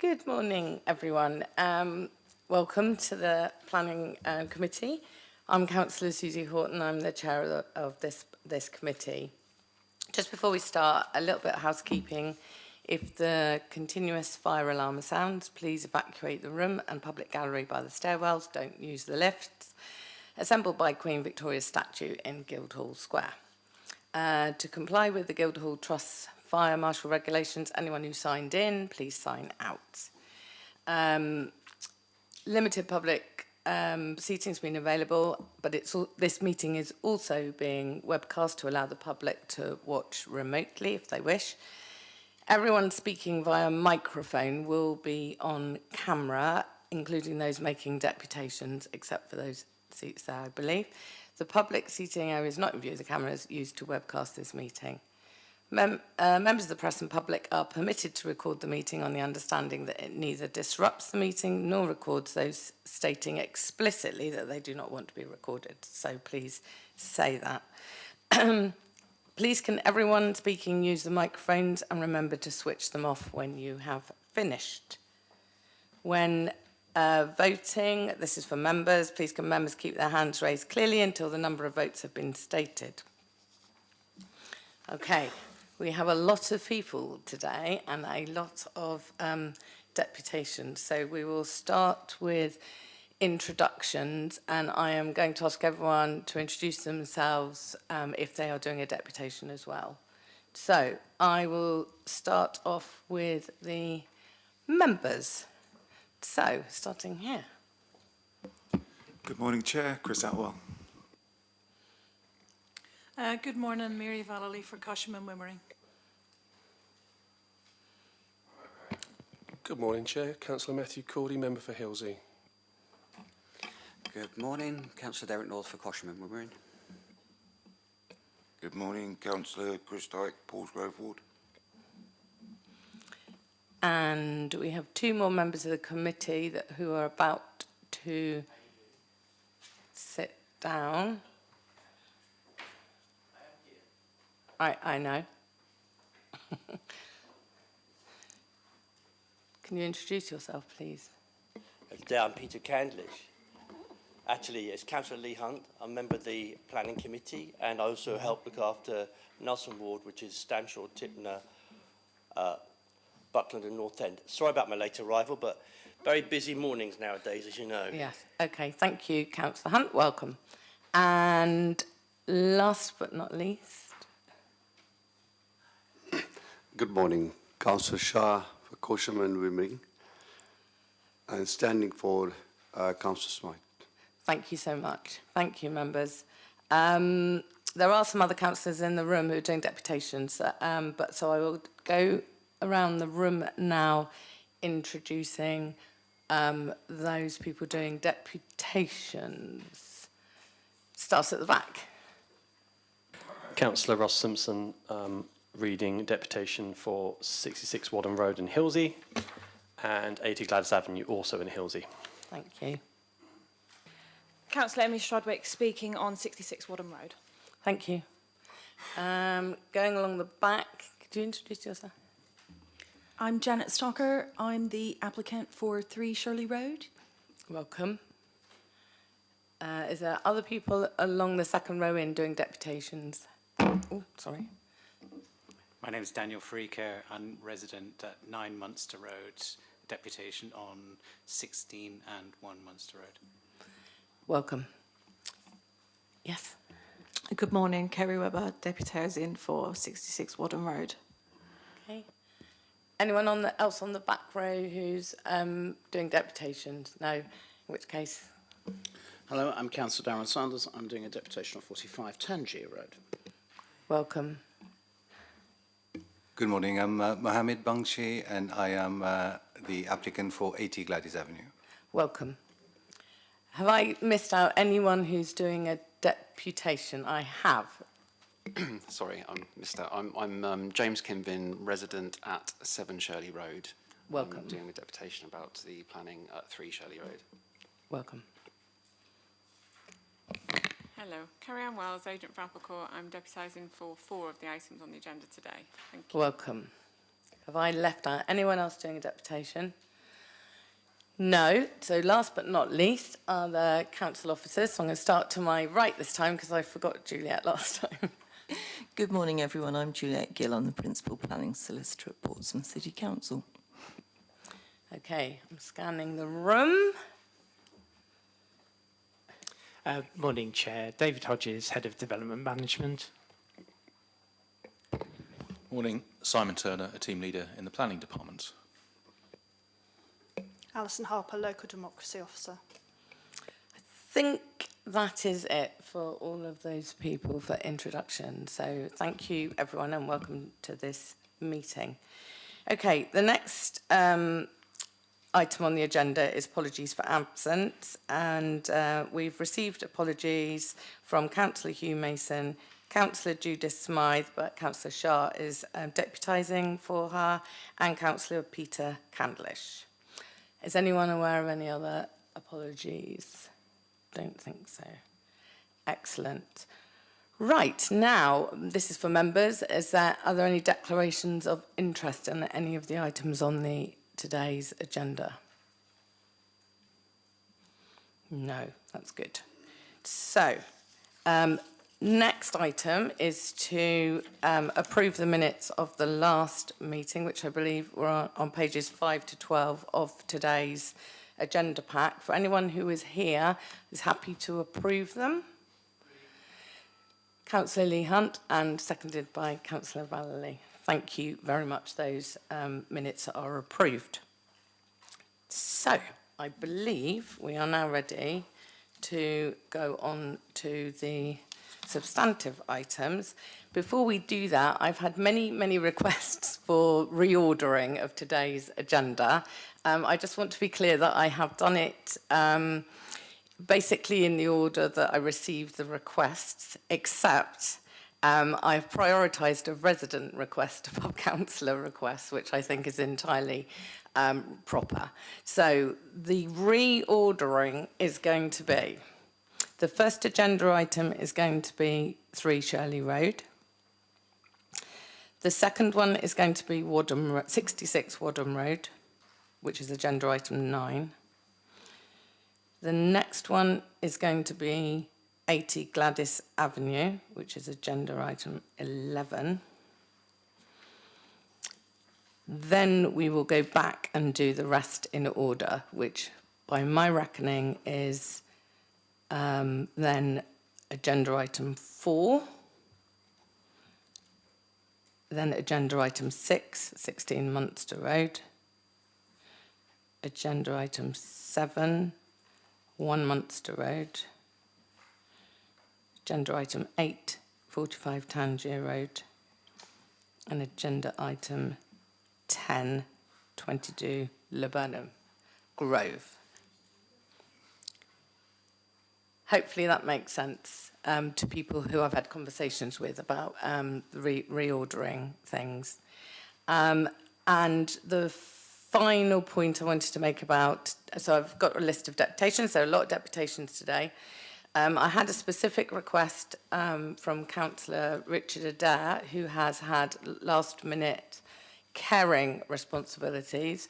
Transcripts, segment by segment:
Good morning, everyone. Welcome to the Planning Committee. I'm Councillor Susie Horton. I'm the chair of this committee. Just before we start, a little bit of housekeeping. If the continuous fire alarm sounds, please evacuate the room and public gallery by the stairwells. Don't use the lifts. Assembled by Queen Victoria's statue in Guildhall Square. To comply with the Guildhall Trust's fire marshal regulations, anyone who signed in, please sign out. Limited public seating has been available, but this meeting is also being webcast to allow the public to watch remotely if they wish. Everyone speaking via microphone will be on camera, including those making deputations, except for those seats there, I believe. The public seating area is not in view of the cameras used to webcast this meeting. Members of the press and public are permitted to record the meeting on the understanding that it neither disrupts the meeting nor records those stating explicitly that they do not want to be recorded. So please say that. Please can everyone speaking use the microphones and remember to switch them off when you have finished. When voting, this is for members, please can members keep their hands raised clearly until the number of votes have been stated. Okay, we have a lot of people today and a lot of deputations. So we will start with introductions, and I am going to ask everyone to introduce themselves if they are doing a deputation as well. So I will start off with the members. So, starting here. Good morning, Chair. Chris Atwell. Good morning, Mary Vallely for Cosham and Wimmering. Good morning, Chair. Councillor Matthew Cordy, member for Hillsey. Good morning, Councillor Derek North for Cosham and Wimmering. Good morning, Councillor Chris Dyke, Paulsgrove Ward. And we have two more members of the committee who are about to sit down. I know. Can you introduce yourself, please? I'm Peter Candlish. Actually, it's Councillor Lee Hunt. I'm a member of the Planning Committee, and I also help look after Nelson Ward, which is Stanshaw, Tipner, Buckland and North End. Sorry about my late arrival, but very busy mornings nowadays, as you know. Yes. Okay. Thank you, Councillor Hunt. Welcome. And last but not least. Good morning, Councillor Shah for Cosham and Wimmering, and standing for Councillor Smythe. Thank you so much. Thank you, members. There are some other councillors in the room who are doing deputations, so I will go around the room now introducing those people doing deputations. Starts at the back. Councillor Ross Simpson, reading deputation for 66 Wadham Road in Hillsey and 80 Gladys Avenue, also in Hillsey. Thank you. Councillor Emily Stradwick speaking on 66 Wadham Road. Thank you. Going along the back, could you introduce yourself? I'm Janet Stalker. I'm the applicant for 3 Shirley Road. Welcome. Is there other people along the second row in doing deputations? Oh, sorry. My name is Daniel Freecare. I'm resident at 9 Munster Road, deputation on 16 and 1 Munster Road. Welcome. Yes. Good morning, Kerry Webber, deputy housing for 66 Wadham Road. Okay. Anyone else on the back row who's doing deputations? No, in which case. Hello, I'm Councillor Darren Sanders. I'm doing a deputation on 45 Tangier Road. Welcome. Good morning, I'm Mohammed Bangshi and I am the applicant for 80 Gladys Avenue. Welcome. Have I missed out anyone who's doing a deputation? I have. Sorry, I'm James Kinvin, resident at 7 Shirley Road. Welcome. I'm doing a deputation about the planning at 3 Shirley Road. Welcome. Hello, Carrie-Anne Wells, agent for Applecourt. I'm deputising for 4 of the items on the agenda today. Thank you. Welcome. Have I left out anyone else doing a deputation? No. So last but not least are the council officers. So I'm going to start to my right this time because I forgot Juliet last time. Good morning, everyone. I'm Juliet Gill. I'm the Principal Planning Solicitor at Portsmouth City Council. Okay, I'm scanning the room. Morning, Chair. David Hodges, Head of Development Management. Morning, Simon Turner, a team leader in the planning department. Alison Harper, Local Democracy Officer. I think that is it for all of those people for introduction. So thank you, everyone, and welcome to this meeting. Okay, the next item on the agenda is apologies for absence, and we've received apologies from Councillor Hugh Mason, Councillor Judith Smythe, but Councillor Shah is deputising for her, and Councillor Peter Candlish. Is anyone aware of any other apologies? Don't think so. Excellent. Right, now, this is for members. Are there any declarations of interest in any of the items on today's agenda? No, that's good. So, next item is to approve the minutes of the last meeting, which I believe were on pages 5 to 12 of today's agenda pack. For anyone who is here, is happy to approve them. Councillor Lee Hunt and seconded by Councillor Vallely. Thank you very much. Those minutes are approved. So, I believe we are now ready to go on to the substantive items. Before we do that, I've had many requests for reordering of today's agenda. I just want to be clear that I have done it basically in the order that I received the requests, except I've prioritised a resident request above councillor requests, which I think is entirely proper. So the reordering is going to be, the first agenda item is going to be 3 Shirley Road. The second one is going to be 66 Wadham Road, which is agenda item 9. The next one is going to be 80 Gladys Avenue, which is agenda item 11. Then we will go back and do the rest in order, which by my reckoning is then agenda item 4, then agenda item 6, 16 Munster Road, agenda item 7, 1 Munster Road, agenda item 8, 45 Tangier Road, and agenda item 10, 22 Laburnum Grove. Hopefully that makes sense to people who I've had conversations with about reordering things. And the final point I wanted to make about, so I've got a list of deputations, there are a lot of deputations today. I had a specific request from Councillor Richard Adair, who has had last-minute caring responsibilities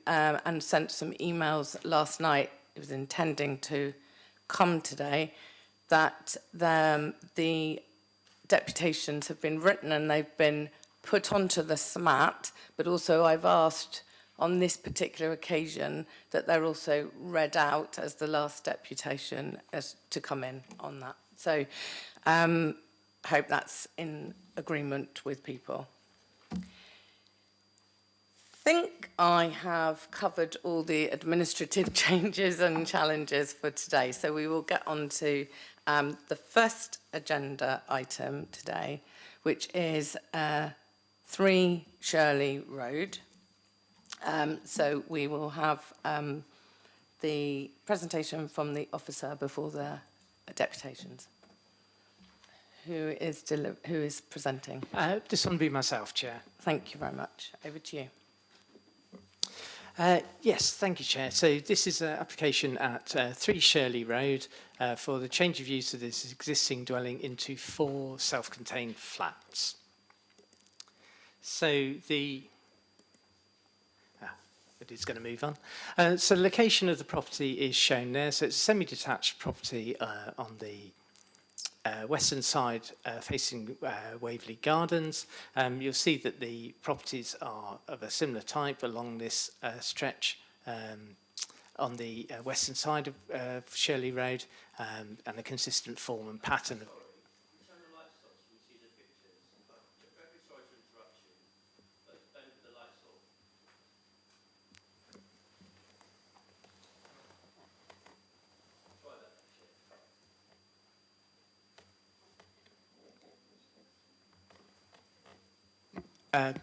and sent some emails last night. He was intending to come today, that the deputations have been written and they've been put onto the SMAT, but also I've asked on this particular occasion that they're also read out as the last deputation as to come in on that. So hope that's in agreement with people. I think I have covered all the administrative changes and challenges for today. So we will get on to the first agenda item today, which is 3 Shirley Road. So we will have the presentation from the officer before the deputations. Who is presenting? This one will be myself, Chair. Thank you very much. Over to you. Yes, thank you, Chair. So this is an application at 3 Shirley Road for the change of use of this existing dwelling into 4 self-contained flats. So the somebody's going to move on. So the location of the property is shown there. So it's a semi-detached property on the western side facing Waverley Gardens. You'll see that the properties are of a similar type along this stretch on the western side of Shirley Road, and a consistent form and pattern of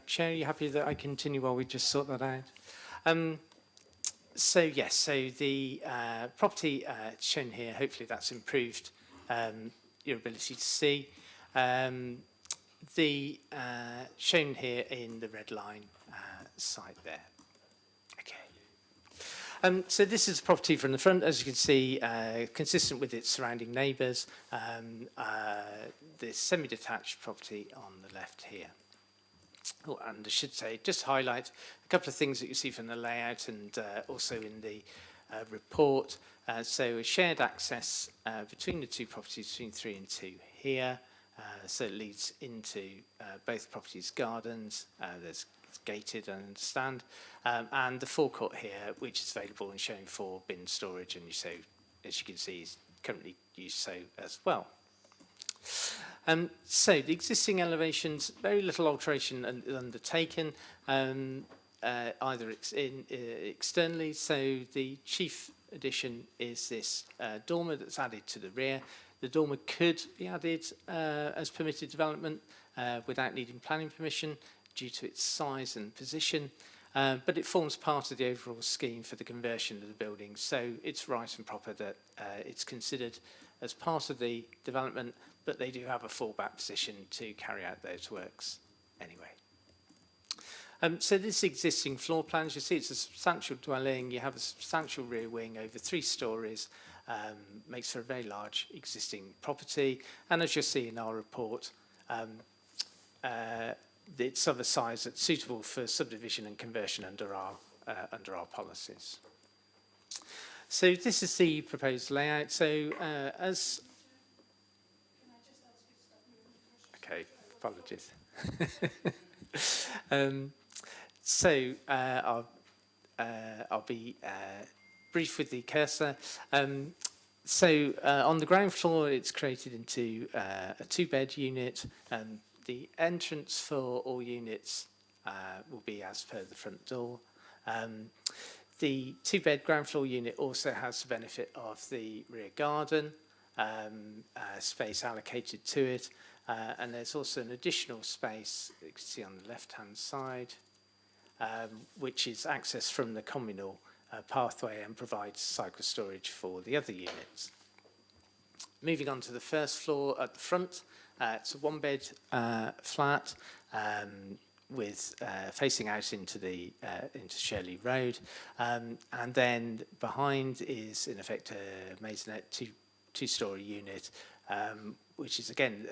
Chair, are you happy that I continue while we just sort that out? So yes, so the property shown here, hopefully that's improved your ability to see. The shown here in the red line site there. Okay. So this is the property from the front, as you can see, consistent with its surrounding neighbours. The semi-detached property on the left here. Oh, and I should say, just highlight a couple of things that you see from the layout and also in the report. So a shared access between the two properties, between 3 and 2 here. So it leads into both properties' gardens. It's gated, I understand. And the forecourt here, which is available and shown for bin storage, and so, as you can see, is currently used so as well. So the existing elevations, very little alteration undertaken, either externally. So the chief addition is this dormer that's added to the rear. The dormer could be added as permitted development without needing planning permission due to its size and position, but it forms part of the overall scheme for the conversion of the building. So it's right and proper that it's considered as part of the development, but they do have a fallback position to carry out those works anyway. So this existing floor plan, as you see, it's a substantial dwelling. You have a substantial rear wing over 3 stories, makes for a very large existing property. And as you'll see in our report, it's of a size that's suitable for subdivision and conversion under our policies. So this is the proposed layout. So as okay, apologies. So I'll be brief with the cursor. So on the ground floor, it's created into a 2-bed unit, and the entrance for all units will be as per the front door. The 2-bed ground floor unit also has the benefit of the rear garden, space allocated to it, and there's also an additional space you can see on the left-hand side, which is accessed from the communal pathway and provides cycle storage for the other units. Moving on to the first floor at the front, it's a 1-bed flat with facing out into into Shirley Road, and then behind is in effect a maisonette 2-story unit, which is again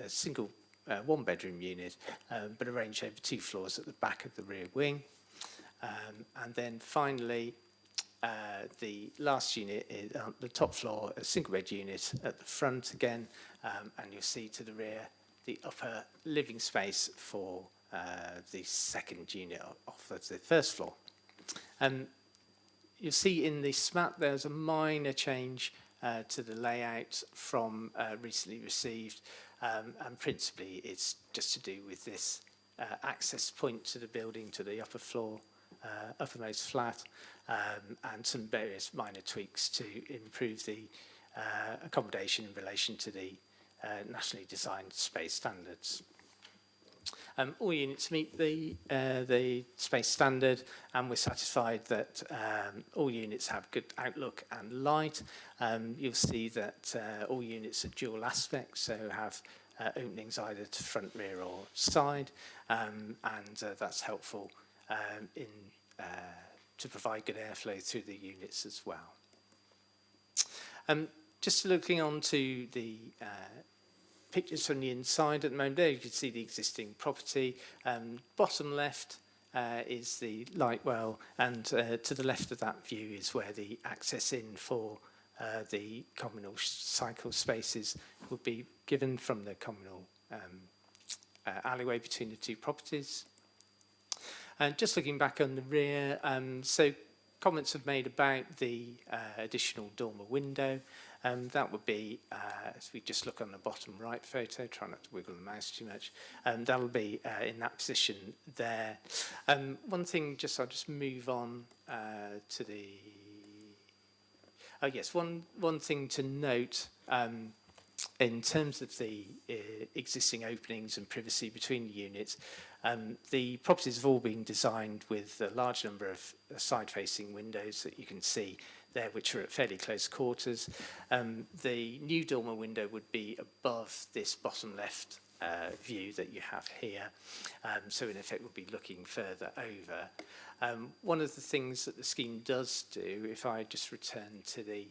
a single 1-bedroom unit, but arranged over 2 floors at the back of the rear wing. And then finally, the last unit is on the top floor, a single-bed unit at the front again, and you'll see to the rear the upper living space for the second unit off of the first floor. You'll see in this map there's a minor change to the layout from recently received, and principally it's just to do with this access point to the building, to the upper floor, uppermost flat, and some various minor tweaks to improve the accommodation in relation to the nationally designed space standards. All units meet the space standard, and we're satisfied that all units have good outlook and light. You'll see that all units are dual aspect, so have openings either to front, rear or side, and that's helpful to provide good airflow through the units as well. Just looking on to the pictures from the inside at the moment, there you can see the existing property. Bottom left, is the light well, and to the left of that view is where the access in for the communal cycle spaces will be given from the communal alleyway between the two properties. And just looking back on the rear, so comments have made about the additional dormer window. That would be, as we just look on the bottom right photo, try not to wiggle the mouse too much, that'll be in that position there. One thing, I'll just move on to the... Oh yes, one thing to note, in terms of the existing openings and privacy between the units, the properties have all been designed with a large number of side-facing windows that you can see there, which are at fairly close quarters. The new dormer window would be above this bottom left view that you have here, so in effect would be looking further over. One of the things that the scheme does do, if I just return to the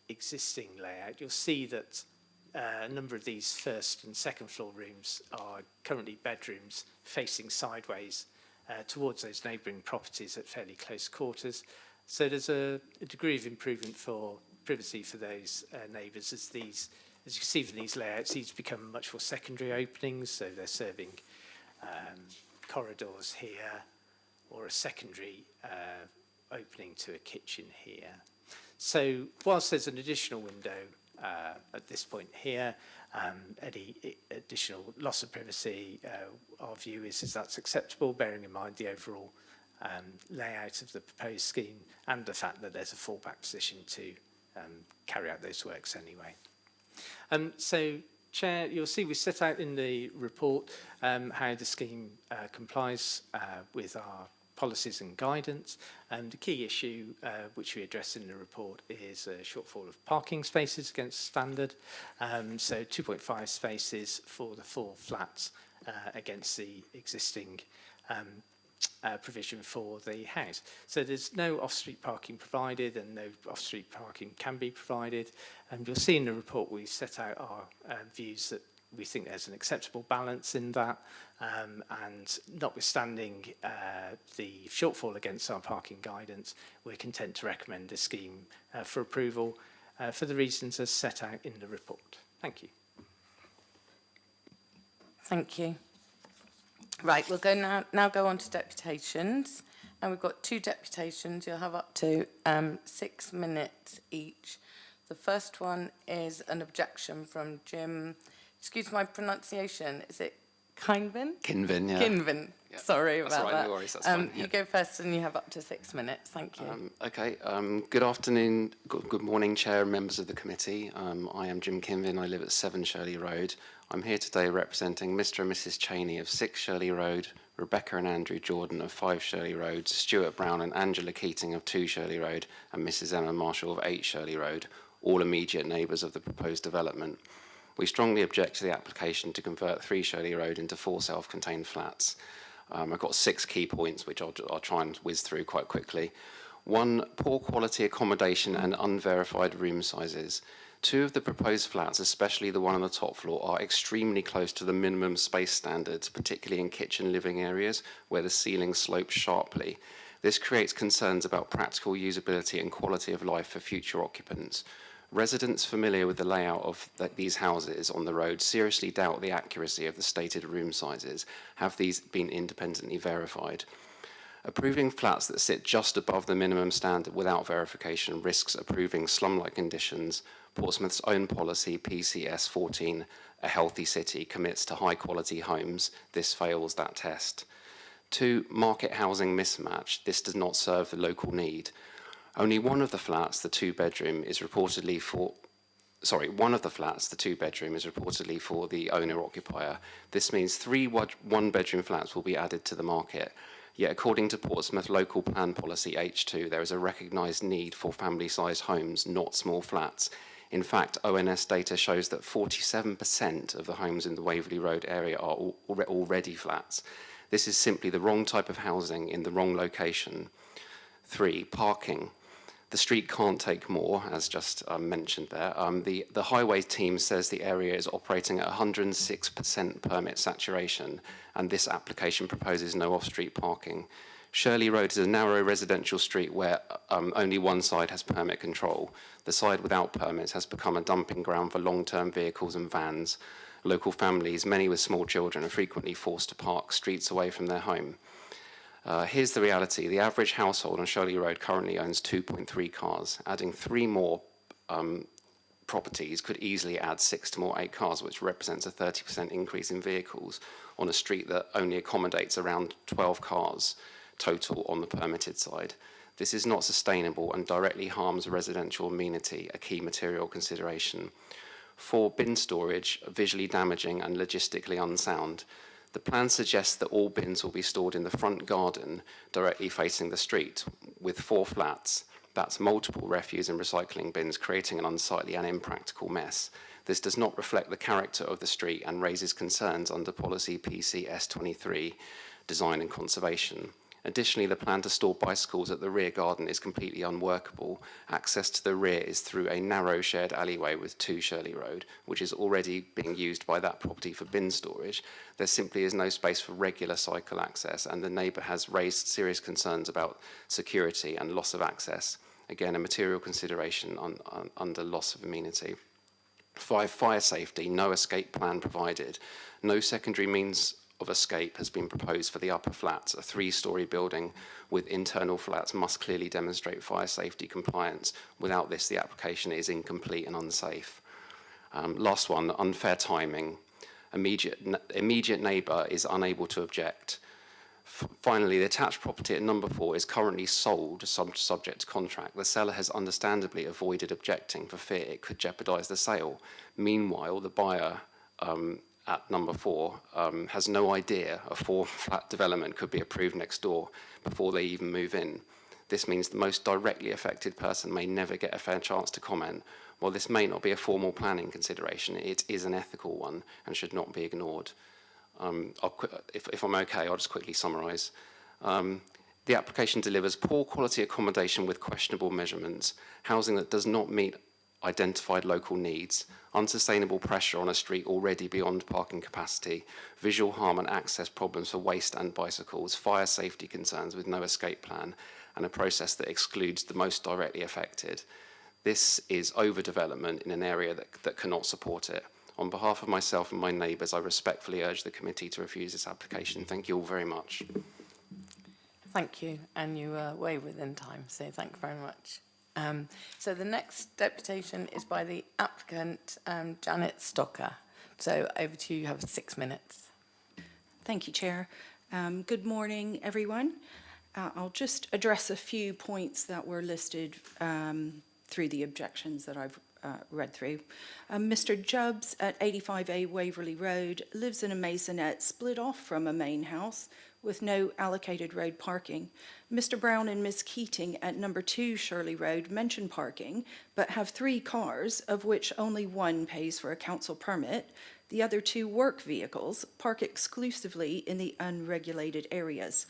existing layout, you'll see that a number of these first and second floor rooms are currently bedrooms facing sideways towards those neighbouring properties at fairly close quarters. So there's a degree of improvement for privacy for those neighbours as you can see from these layouts, these become much more secondary openings, so they're serving corridors here or a secondary opening to a kitchen here. So whilst there's an additional window at this point here, any additional loss of privacy, our view is that's acceptable, bearing in mind the overall layout of the proposed scheme and the fact that there's a fallback position to carry out those works anyway. So, Chair, you'll see we set out in the report how the scheme complies with our policies and guidance. The key issue which we address in the report is a shortfall of parking spaces against standard. So 2.5 spaces for the 4 flats against the existing provision for the house. So there's no off-street parking provided and no off-street parking can be provided. And you'll see in the report we set out our views that we think there's an acceptable balance in that, and notwithstanding the shortfall against our parking guidance, we're content to recommend the scheme for approval for the reasons as set out in the report. Thank you. Thank you. Right, we'll go now go on to deputations, and we've got 2 deputations. You'll have up to 6 minutes each. The first one is an objection from Jim. Excuse my pronunciation. Is it Kinvin? Kinvin, yeah. Kinvin. Yeah. Sorry That's about all right, that. no worries, that's fine. You Yeah. go first, and you have up to 6 minutes. Thank you. Okay. Good afternoon, good morning, Chair and members of the committee. I am Jim Kinvin. I live at 7 Shirley Road. I'm here today representing Mr. and Mrs. Cheney of 6 Shirley Road, Rebecca and Andrew Jordan of 5 Shirley Road, Stuart Brown and Angela Keating of 2 Shirley Road, and Mrs. Emma Marshall of 8 Shirley Road, all immediate neighbours of the proposed development. We strongly object to the application to convert 3 Shirley Road into 4 self-contained flats. I've got 6 key points, which I'll try and whiz through quite quickly. 1, poor quality accommodation and unverified room sizes. 2 of the proposed flats, especially the one on the top floor, are extremely close to the minimum space standards, particularly in kitchen living areas where the ceiling slopes sharply. This creates concerns about practical usability and quality of life for future occupants. Residents familiar with the layout of these houses on the road seriously doubt the accuracy of the stated room sizes. Have these been independently verified? Approving flats that sit just above the minimum standard without verification risks approving slum-like conditions. Portsmouth's own policy, PCS 14, a healthy city, commits to high-quality homes. This fails that test. 2, market housing mismatch. This does not serve the local need. Only one of the flats, the 2-bedroom, is reportedly for... one of the flats, the 2-bedroom, is reportedly for the owner-occupier. This means 3 one-bedroom flats will be added to the market. Yet, according to Portsmouth Local Plan Policy H2, there is a recognised need for family-sized homes, not small flats. In fact, ONS data shows that 47% of the homes in the Waverley Road area are already flats. This is simply the wrong type of housing in the wrong location. 3, parking. The street can't take more, as just mentioned there. The highway team says the area is operating at 106% permit saturation, and this application proposes no off-street parking. Shirley Road is a narrow residential street where only one side has permit control. The side without permits has become a dumping ground for long-term vehicles and vans. Local families, many with small children, are frequently forced to park streets away from their home. Here's the reality. The average household on Shirley Road currently owns 2.3 cars. Adding 3 more properties could easily add 6 to more 8 cars, which represents a 30% increase in vehicles on a street that only accommodates around 12 cars total on the permitted side. This is not sustainable and directly harms residential amenity, a key material consideration. For bin storage, visually damaging and logistically unsound. The plan suggests that all bins will be stored in the front garden, directly facing the street, with 4 flats. That's multiple refuse and recycling bins, creating an unsightly and impractical mess. This does not reflect the character of the street and raises concerns under policy PCS 23, design and conservation. Additionally, the plan to store bicycles at the rear garden is completely unworkable. Access to the rear is through a narrow shared alleyway with 2 Shirley Road, which is already being used by that property for bin storage. There simply is no space for regular cycle access, and the neighbour has raised serious concerns about security and loss of access. Again, a material consideration under loss of amenity. 5, fire safety, no escape plan provided. No secondary means of escape has been proposed for the upper flats. A 3-storey building with internal flats must clearly demonstrate fire safety compliance. Without this, the application is incomplete and unsafe. Last one, unfair timing. Immediate neighbour is unable to object. Finally, the attached property at number 4 is currently sold subject to contract. The seller has understandably avoided objecting for fear it could jeopardise the sale. Meanwhile, the buyer at number 4 has no idea a 4-flat development could be approved next door before they even move in. This means the most directly affected person may never get a fair chance to comment. While this may not be a formal planning consideration, it is an ethical one and should not be ignored. If I'm okay, I'll just quickly summarise. The application delivers poor quality accommodation with questionable measurements, housing that does not meet identified local needs, unsustainable pressure on a street already beyond parking capacity, visual harm and access problems for waste and bicycles, fire safety concerns with no escape plan, and a process that excludes the most directly affected. This is overdevelopment in an area that cannot support it. On behalf of myself and my neighbours, I respectfully urge the committee to refuse this application. Thank you all very much. Thank you, and you were way within time, so thank you very much. So the next deputation is by the applicant, Janet Stocker. So over to you, you have 6 minutes. Thank you, Chair. Good morning, everyone. I'll just address a few points that were listed through the objections that I've read through. Mr. Jubbs at 85A Waverley Road lives in a maisonette split off from a main house with no allocated road parking. Mr. Brown and Ms. Keating at number 2 Shirley Road mention parking, but have 3 cars, of which only 1 pays for a council permit. The other 2 work vehicles park exclusively in the unregulated areas.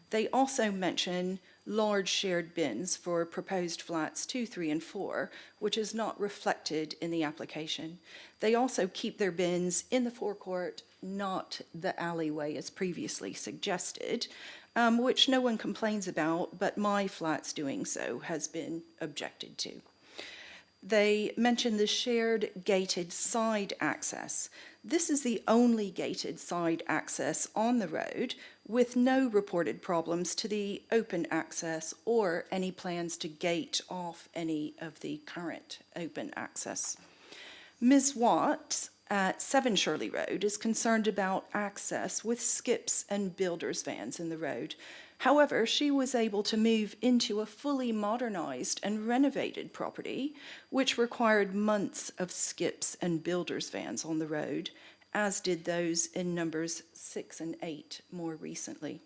They also mention large shared bins for proposed flats 2, 3, and 4, which is not reflected in the application. They also keep their bins in the forecourt, not the alleyway as previously suggested, which no one complains about, but my flat's doing so has been objected to. They mention the shared gated side access. This is the only gated side access on the road, with no reported problems to the open access or any plans to gate off any of the current open access. Ms. Watts at 7 Shirley Road is concerned about access with skips and builders' vans in the road. However, she was able to move into a fully modernized and renovated property, which required months of skips and builders' vans on the road, as did those in numbers 6 and 8 more recently.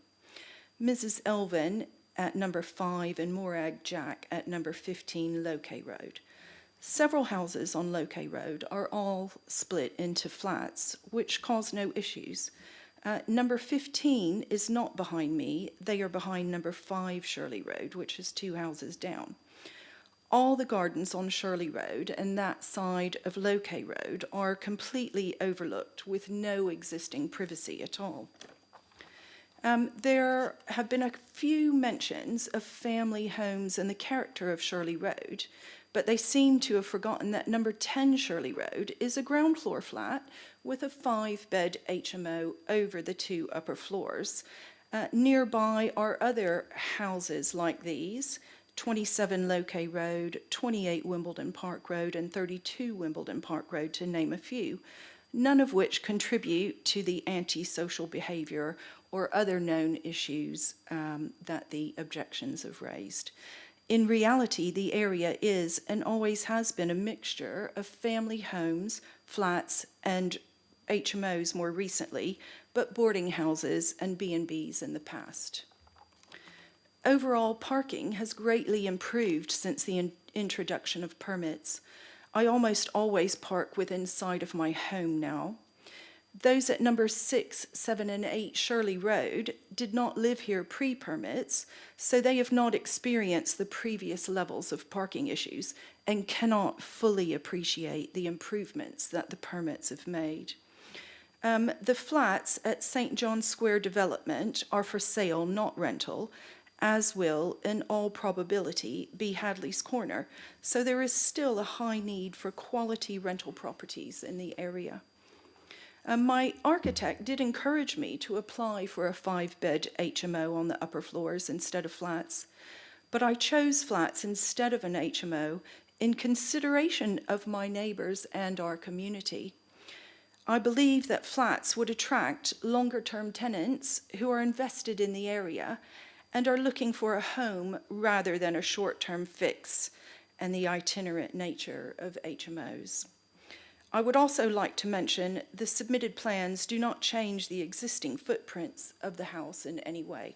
Mrs. Elvin at number 5 and Morag Jack at number 15 Lokay Road. Several houses on Lokay Road are all split into flats, which cause no issues. Number 15 is not behind me. They are behind number 5 Shirley Road, which is 2 houses down. All the gardens on Shirley Road and that side of Locay Road are completely overlooked with no existing privacy at all. There have been a few mentions of family homes and the character of Shirley Road, but they seem to have forgotten that number 10 Shirley Road is a ground floor flat with a 5-bed HMO over the 2 upper floors. Nearby are other houses like these, 27 Locay Road, 28 Wimbledon Park Road, and 32 Wimbledon Park Road, to name a few, none of which contribute to the antisocial behavior or other known issues that the objections have raised. In reality, the area is and always has been a mixture of family homes, flats, and HMOs more recently, but boarding houses and B&Bs in the past. Overall, parking has greatly improved since the introduction of permits. I almost always park within sight of my home now. Those at number 6, 7, and 8 Shirley Road did not live here pre-permits, so they have not experienced the previous levels of parking issues and cannot fully appreciate the improvements that the permits have made. The flats at St. John's Square Development are for sale, not rental, as will, in all probability, be Hadley's Corner, so there is still a high need for quality rental properties in the area. My architect did encourage me to apply for a 5-bed HMO on the upper floors instead of flats, but I chose flats instead of an HMO in consideration of my neighbours and our community. I believe that flats would attract longer-term tenants who are invested in the area and are looking for a home rather than a short-term fix and the itinerant nature of HMOs. I would also like to mention the submitted plans do not change the existing footprints of the house in any way.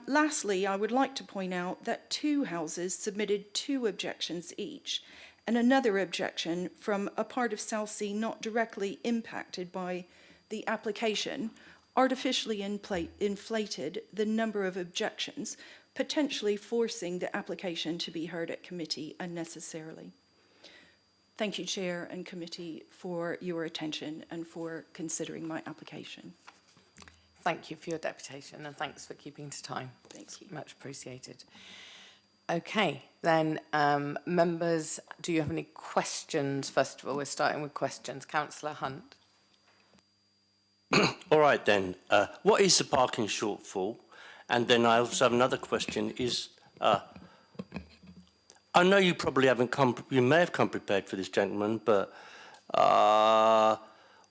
Lastly, I would like to point out that 2 houses submitted 2 objections each, and another objection from a part of Southsea not directly impacted by the application artificially inflated the number of objections, potentially forcing the application to be heard at committee unnecessarily. Thank you, Chair and Committee, for your attention and for considering my application. Thank you for your deputation and thanks for keeping to time. Thank you. Much appreciated. Okay, then members, do you have any questions? First of all, we're starting with questions. Councillor Hunt. All right then, what is the parking shortfall? And then I also have another question is, I know you probably haven't you may have come prepared for this, gentleman, but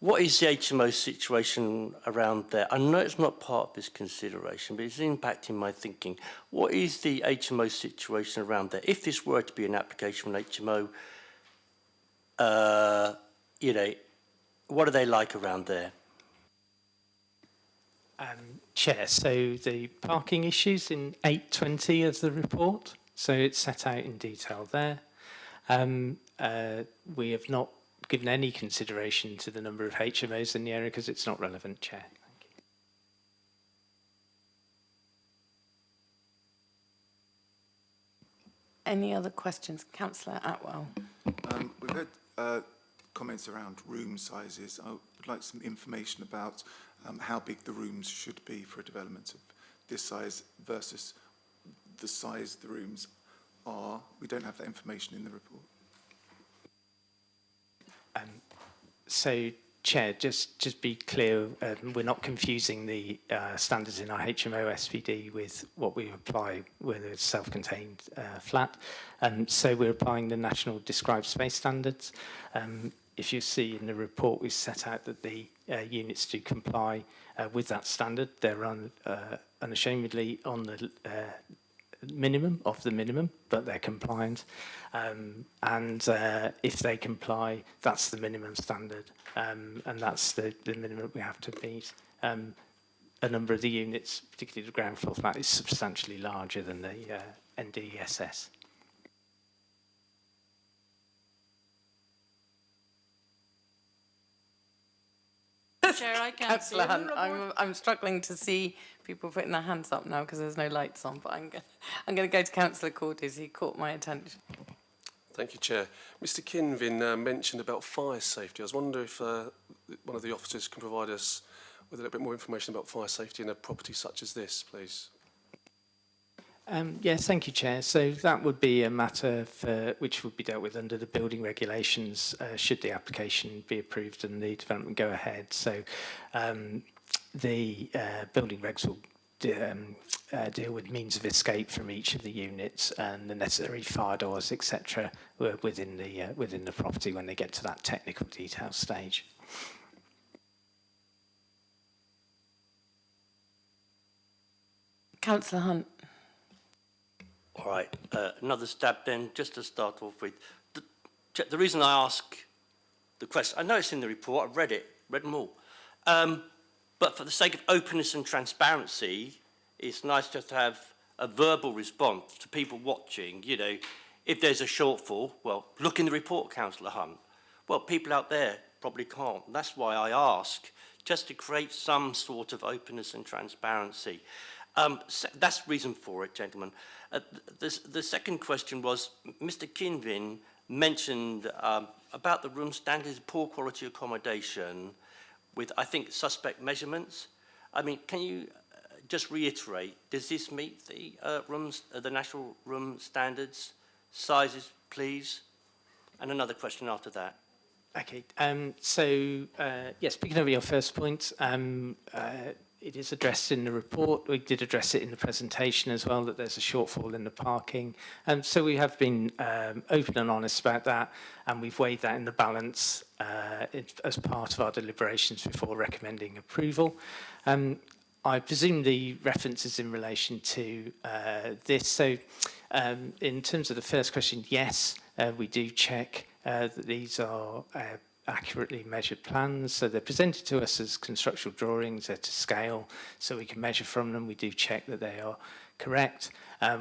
what is the HMO situation around there? I know it's not part of this consideration, but it's impacting my thinking. What is the HMO situation around there? If this were to be an application for an HMO, you know, what are they like around there? Chair, so the parking issues in 820 of the report, so it's set out in detail there. We have not given any consideration to the number of HMOs in the area because it's not relevant, Chair. Thank you. Any other questions? Councillor Atwell. We've had comments around room sizes. I would like some information about how big the rooms should be for a development of this size versus the size the rooms are. We don't have that information in the report. So, Chair, just be clear, we're not confusing the standards in our HMO SPD with what we apply with a self-contained flat. So we're applying the National Described Space Standards. If you see in the report, we set out that the units do comply with that standard. They're unashamedly on the minimum of the minimum, but they're compliant. If they comply, that's the minimum standard, and that's the minimum we have to meet. A number of the units, particularly the ground floor flat, is substantially larger than the NDESS. Chair, I can't see Councillor it in the Hunt, report. I'm struggling to see people putting their hands up now because there's no lights on, but I'm going to go to Councillor Cordes. He caught my attention. Thank you, Chair. Mr Kinvin mentioned about fire safety. I was wondering if one of the officers can provide us with a little bit more information about fire safety in a property such as this, please. Yes, thank you, Chair. So that would be a matter for, which would be dealt with under the building regulations should the application be approved and the development go ahead. So the building regs will deal with means of escape from each of the units and the necessary fire doors, etc., within the property when they get to that technical detail stage. Councillor Hunt. All right, another stab then, just to start off with. The reason I ask the question, I know it's in the report, I've read them all. But for the sake of openness and transparency, it's nice just to have a verbal response to people watching. You know, if there's a shortfall, well, look in the report, Councillor Hunt. Well, people out there probably can't. That's why I ask, just to create some sort of openness and transparency. That's the reason for it, gentlemen. The second question was, Mr Kinvin mentioned about the room standards, poor quality accommodation with, I think, suspect measurements. I mean, can you just reiterate, does this meet the the national room standards, sizes, please? And another question after that. Okay, yes, picking over your first point, it is addressed in the report. We did address it in the presentation as well, that there's a shortfall in the parking. So we have been open and honest about that, and we've weighed that in the balance as part of our deliberations before recommending approval. I presume the reference is in relation to this. So in terms of the first question, yes, we do check that these are accurately measured plans. So they're presented to us as constructional drawings, they're to scale, so we can measure from them. We do check that they are correct.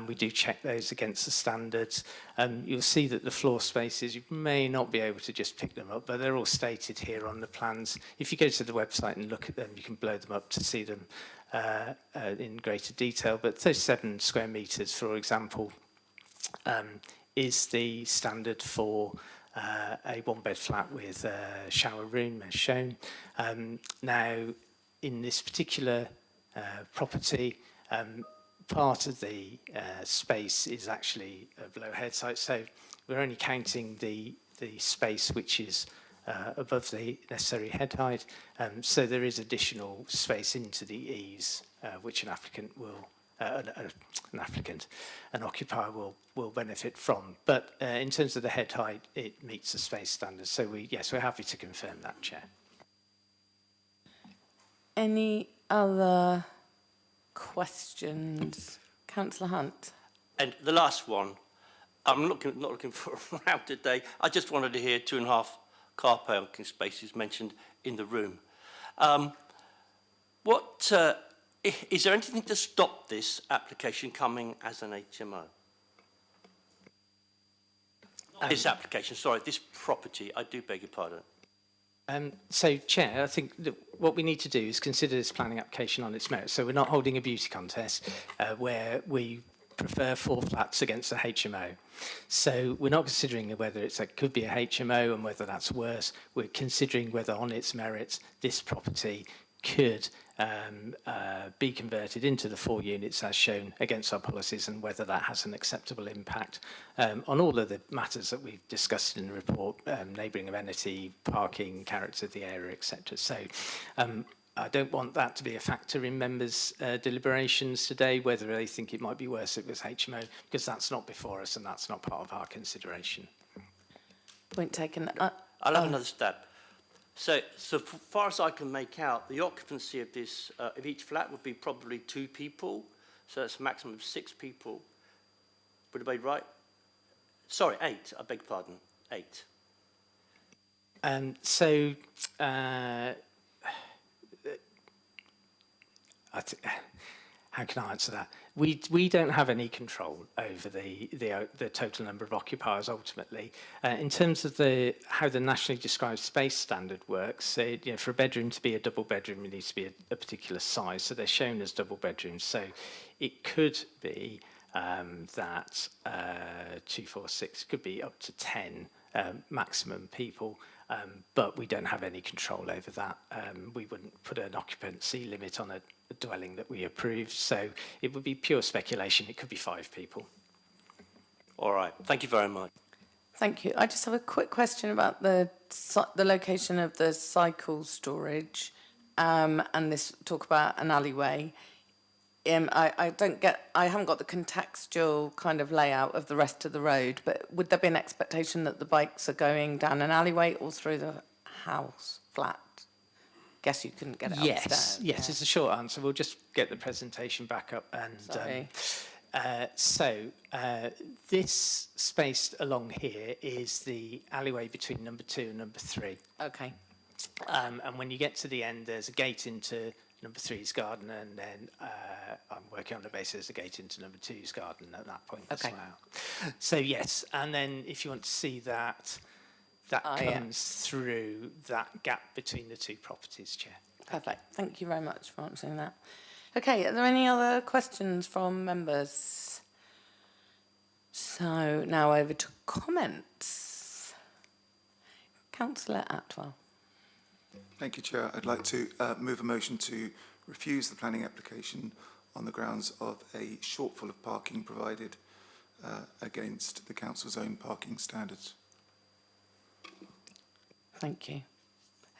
We do check those against the standards. You'll see that the floor spaces, you may not be able to just pick them up, but they're all stated here on the plans. If you go to the website and look at them, you can blow them up to see them in greater detail. But 37 square metres, for example, is the standard for a one-bed flat with a shower room, as shown. Now, in this particular property, part of the space is actually a below head height, so we're only counting the space which is above the necessary head height. So there is additional space into the eaves, which an applicant will an occupier will benefit from. But in terms of the head height, it meets the space standards. So we're happy to confirm that, Chair. Any other questions? Councillor Hunt. And the last one, I'm not looking for a round today. I just wanted to hear 2.5 car parking spaces mentioned in the room. Is there anything to stop this application coming as an HMO? This application, sorry, this property, I do beg your pardon. So, Chair, I think that what we need to do is consider this planning application on its merits. So we're not holding a beauty contest where we prefer 4 flats against a HMO. So we're not considering whether it could be a HMO and whether that's worse. We're considering whether on its merits this property could be converted into the 4 units as shown against our policies, and whether that has an acceptable impact on all of the matters that we've discussed in the report, neighbouring amenity, parking, character of the area, etc. So I don't want that to be a factor in members' deliberations today, whether they think it might be worse if it was HMO, because that's not before us and that's not part of our consideration. Point taken. I'll have another stab. So far as I can make out, the occupancy of this of each flat would be probably 2 people. So that's a maximum of 6 people. Would I be right? Sorry, 8. I beg your pardon. 8. how can I answer that? We don't have any control over the total number of occupiers ultimately. In terms of how the nationally described space standard works, for a bedroom to be a double bedroom, it needs to be a particular size. So they're shown as double bedrooms. So it could be that 2, 4, 6 could be up to 10 maximum people. But we don't have any control over that. We wouldn't put an occupancy limit on a dwelling that we approved, so it would be pure speculation. It could be 5 people. All right, thank you very much. Thank you. I just have a quick question about the location of the cycle storage and this talk about an alleyway. I haven't got the contextual kind of layout of the rest of the road, but would there be an expectation that the bikes are going down an alleyway or through the house flat? Guess you couldn't get it upstairs. Yes, it's a short answer. We'll just get the presentation back up. And this space along here is the alleyway between number 2 and number 3. Okay. And when you get to the end, there's a gate into number 3's garden, and then I'm working on the basis there's a gate into number 2's garden at that point as well. So yes, and then if you want to see that, comes through that gap between the 2 properties, Chair. Perfect. Thank you very much for answering that. Okay, are there any other questions from members? So now over to comments. Councillor Atwell. Thank you, Chair. I'd like to move a motion to refuse the planning application on the grounds of a shortfall of parking provided against the council's own parking standards. Thank you.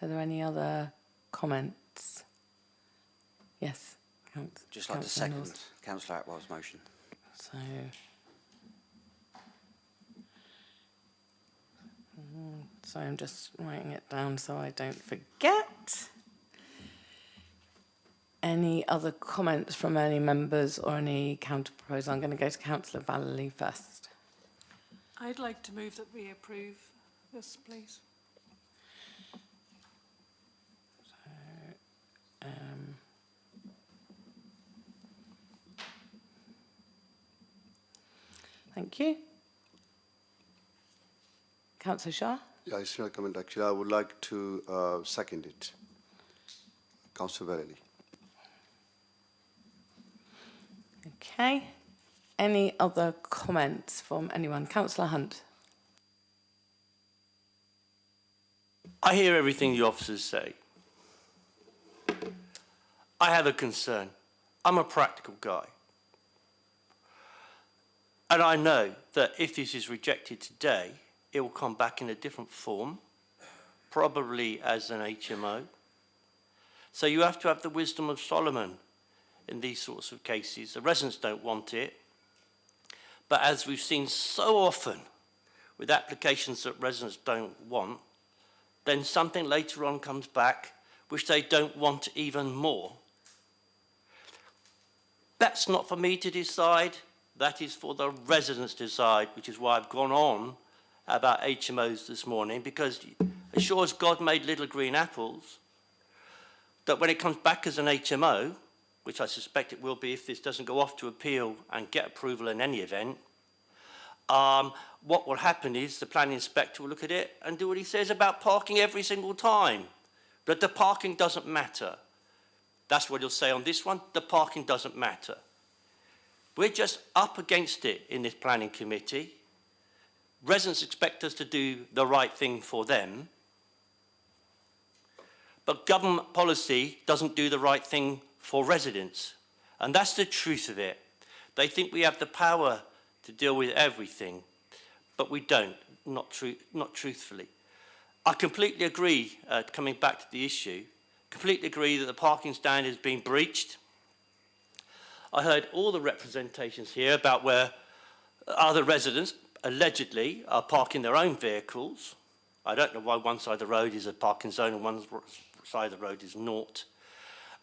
Are there any other comments? Yes. Just like to second Councillor Atwell's motion. So I'm just writing it down so I don't forget. Any other comments from any members or any counter proposal? I'm going to go to Councillor Vallely first. I'd like to move that we approve this, please. Thank you. Councillor Shah? Yeah, it's not a comment. Actually, I would like to second it. Councillor Vallely. Okay. Any other comments from anyone? Councillor Hunt. I hear everything the officers say. I have a concern. I'm a practical guy. And I know that if this is rejected today, it will come back in a different form, probably as an HMO. So you have to have the wisdom of Solomon in these sorts of cases. The residents don't want it. But as we've seen so often with applications that residents don't want, then something later on comes back which they don't want even more. That's not for me to decide. That is for the residents to decide, which is why I've gone on about HMOs this morning, because as sure as God made little green apples, that when it comes back as an HMO, which I suspect it will be if this doesn't go off to appeal and get approval in any event, what will happen is the planning inspector will look at it and do what he says about parking every single time. But the parking doesn't matter. That's what he'll say on this one, the parking doesn't matter. We're just up against it in this planning committee. Residents expect us to do the right thing for them. But government policy doesn't do the right thing for residents. And that's the truth of it. They think we have the power to deal with everything, but we don't, not truthfully. I completely agree, coming back to the issue, completely agree that the parking standard has been breached. I heard all the representations here about where other residents allegedly are parking their own vehicles. I don't know why one side of the road is a parking zone and one side of the road is not.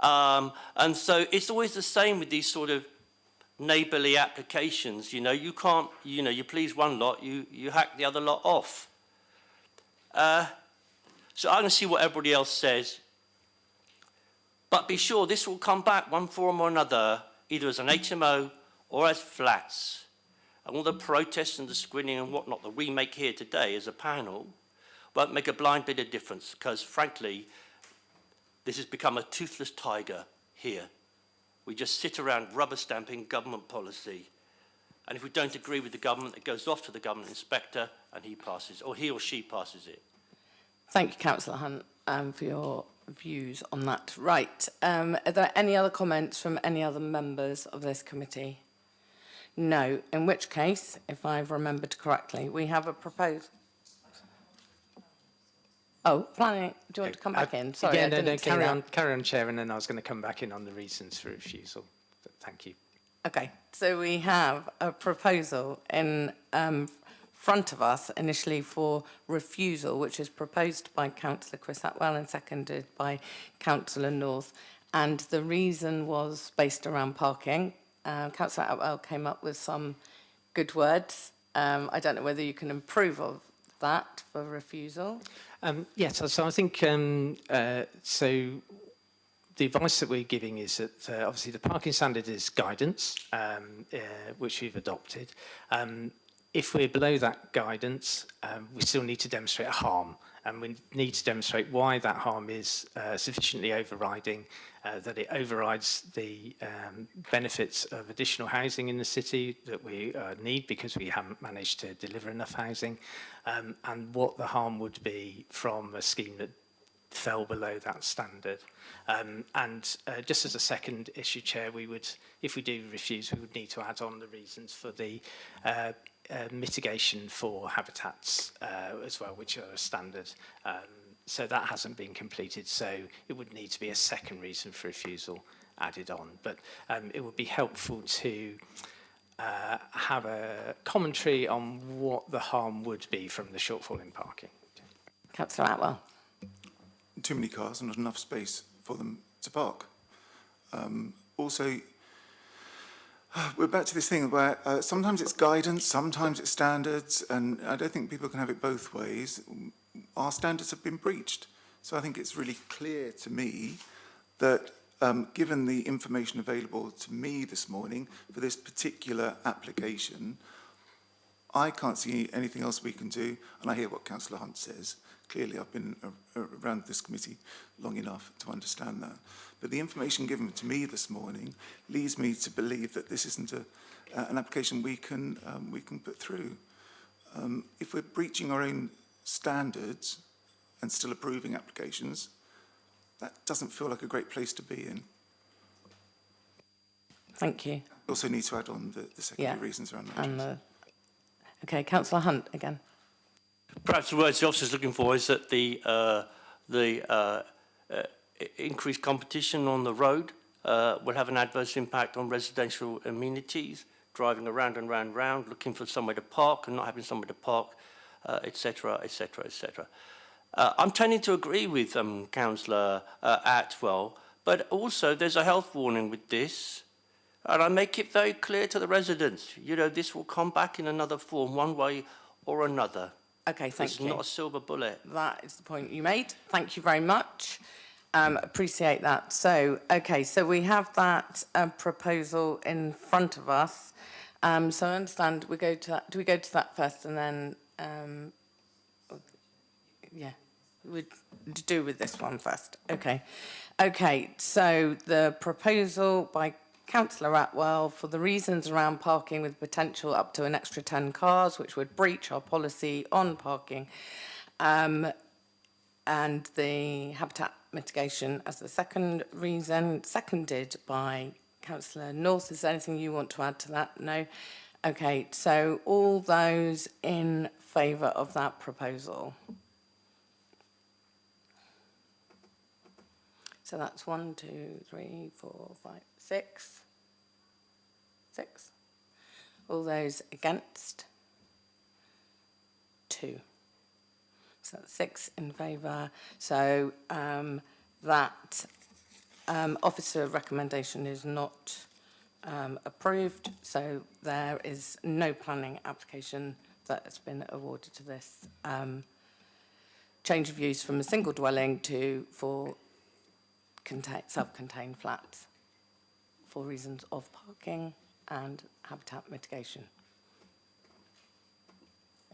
And so it's always the same with these sort of neighbourly applications. You know, you can't, you know, you please one lot, you hack the other lot off. So I'm going to see what everybody else says. But be sure this will come back one form or another either as an HMO or as flats. And all the protests and the screening and whatnot that we make here today as a panel won't make a blind bit of difference, because frankly, this has become a toothless tiger here. We just sit around rubber stamping government policy. And if we don't agree with the government, it goes off to the government inspector and he passes, or he or she passes it. Thank you, Councillor Hunt, for your views on that. Right, are there any other comments from any other members of this committee? No, in which case, if I've remembered correctly, we have a proposal. Oh, planning, do you want to come back in? Sorry, yeah, I didn't see that. carry on, Chair, and then I was going to come back in on the reasons for refusal. But thank you. Okay, so we have a proposal in front of us initially for refusal, which is proposed by Councillor Chris Atwell and seconded by Councillor North. And the reason was based around parking. Councillor Atwell came up with some good words. I don't know whether you can improve of that for refusal. Yes, so I think, so the advice that we're giving is that obviously the parking standard is guidance, which we've adopted. If we're below that guidance, we still need to demonstrate a harm, and we need to demonstrate why that harm is sufficiently overriding, that it overrides the benefits of additional housing in the city that we need because we haven't managed to deliver enough housing, and what the harm would be from a scheme that fell below that standard. And just as a second issue, Chair, we would, if we do refuse, we would need to add on the reasons for the mitigation for habitats as well, which are a standard. So that hasn't been completed, so it would need to be a second reason for refusal added on. But it would be helpful to have a commentary on what the harm would be from the shortfall in parking. Councillor Atwell. Too many cars and not enough space for them to park. Also, we're back to this thing where sometimes it's guidance, sometimes it's standards, and I don't think people can have it both ways. Our standards have been breached. So I think it's really clear to me that given the information available to me this morning for this particular application, I can't see anything else we can do, and I hear what Councillor Hunt says. Clearly, I've been around this committee long enough to understand that. But the information given to me this morning leads me to believe that this isn't an application we can put through. If we're breaching our own standards and still approving applications, that doesn't feel like a great place to be in. Thank you. Also need to add on the secondary reasons around that. Okay, Councillor Hunt again. Perhaps the words the officer is looking for is that the increased competition on the road will have an adverse impact on residential amenities, driving around and round and round, looking for somewhere to park and not having somewhere to park, etc., etc., etc. I'm tending to agree with Councillor Atwell, but also there's a health warning with this, and I make it very clear to the residents, you know, this will come back in another form, one way or another. Okay, thank you. It's not a silver bullet. That is the point you made. Thank you very much. Appreciate that. So, okay, so we have that proposal in front of us. So I understand we go to that. Do we go to that first and then, yeah, we'd do with this one first. Okay. Okay, so the proposal by Councillor Atwell for the reasons around parking with potential up to an extra 10 cars, which would breach our policy on parking, and the habitat mitigation as the second reason, seconded by Councillor North. Is there anything you want to add to that? No? Okay, so all those in favour of that proposal? So that's 1, 2, 3, 4, 5, 6. 6. All those against? 2. So that's 6 in favour. So that officer recommendation is not approved. So there is no planning application that has been awarded to this. Change of use from a single dwelling to self-contained flats. for reasons of parking and habitat mitigation.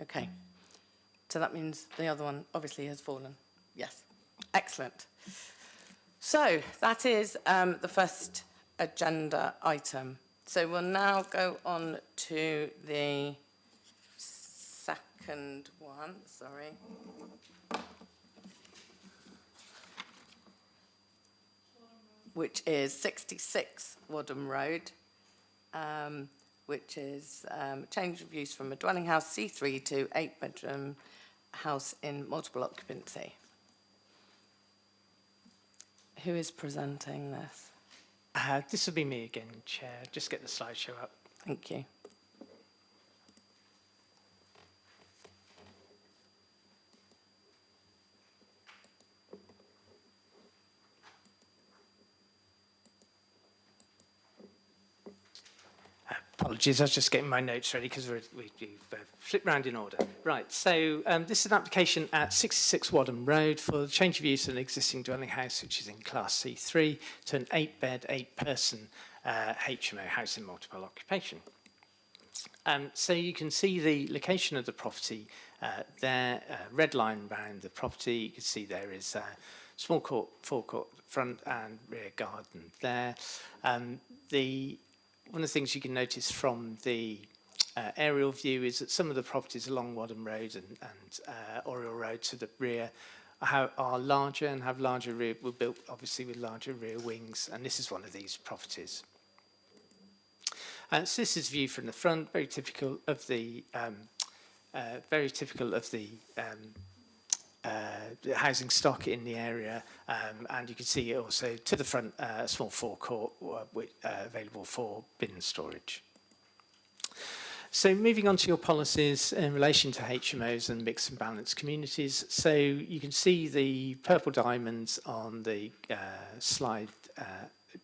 Okay, so that means the other one obviously has fallen. Yes, excellent. So that is the first agenda item. So we'll now go on to the second one, sorry. Which is 66 Wadham Road, which is change of use from a dwelling house C3 to 8-bedroom house in multiple occupancy. Who is presenting this? This will be me again, Chair. Just get the slideshow up. Thank you. Apologies, I was just getting my notes ready because we've flipped round in order. Right, so this is an application at 66 Wadham Road for the change of use of an existing dwelling house, which is in Class C3, to an 8-bed, 8-person HMO, house in multiple occupation. So you can see the location of the property there, red line around the property. You can see there is a small court, forecourt, front and rear garden there. One of the things you can notice from the aerial view is that some of the properties along Wadham Road and Oriel Road to the rear are larger and have larger rear, were built obviously with larger rear wings, and this is one of these properties. So this is view from the front, very typical of the housing stock in the area, and you can see also to the front a small forecourt available for bin storage. So moving on to your policies in relation to HMOs and mixed and balanced communities. So you can see the purple diamonds on the slide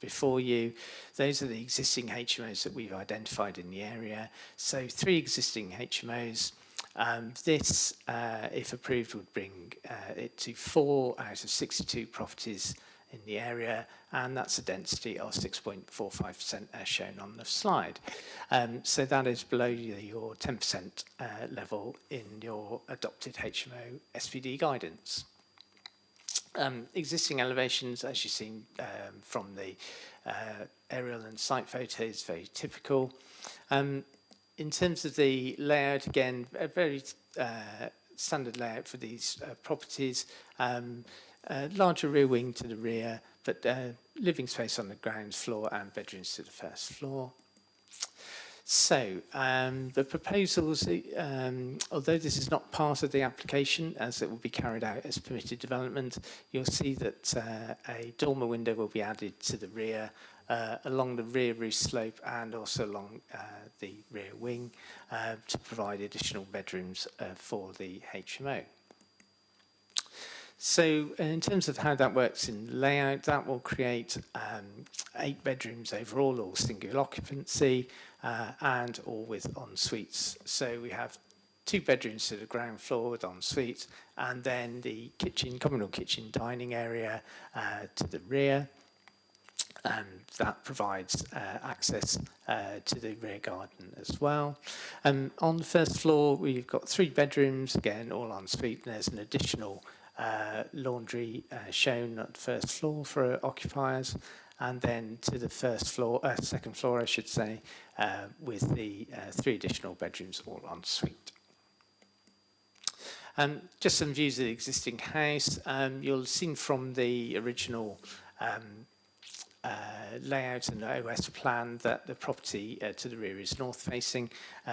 before you. Those are the existing HMOs that we've identified in the area. So 3 existing HMOs. This, if approved, would bring it to 4 out of 62 properties in the area, and that's a density of 6.45% as shown on the slide. So that is below your 10% level in your adopted HMO SPD guidance. Existing elevations, as you've seen from the aerial and site photos, very typical. In terms of the layout, again, a very standard layout for these properties. Larger rear wing to the rear, but living space on the ground floor and bedrooms to the first floor. So the proposals, although this is not part of the application as it will be carried out as permitted development, you'll see that a dormer window will be added to the rear along the rear roof slope and also along the rear wing to provide additional bedrooms for the HMO. So in terms of how that works in layout, that will create 8 bedrooms overall, all single occupancy and all with en suites. So we have 2 bedrooms to the ground floor with en suites, and then the kitchen, communal kitchen dining area to the rear. And that provides access to the rear garden as well. On the first floor, we've got 3 bedrooms, again, all en suite. There's an additional laundry shown at the first floor for occupiers, and then to the first floor, second floor, I should say, with the 3 additional bedrooms all en suite. Just some views of the existing house. You'll have seen from the original layout and OS plan that the property to the rear is north facing.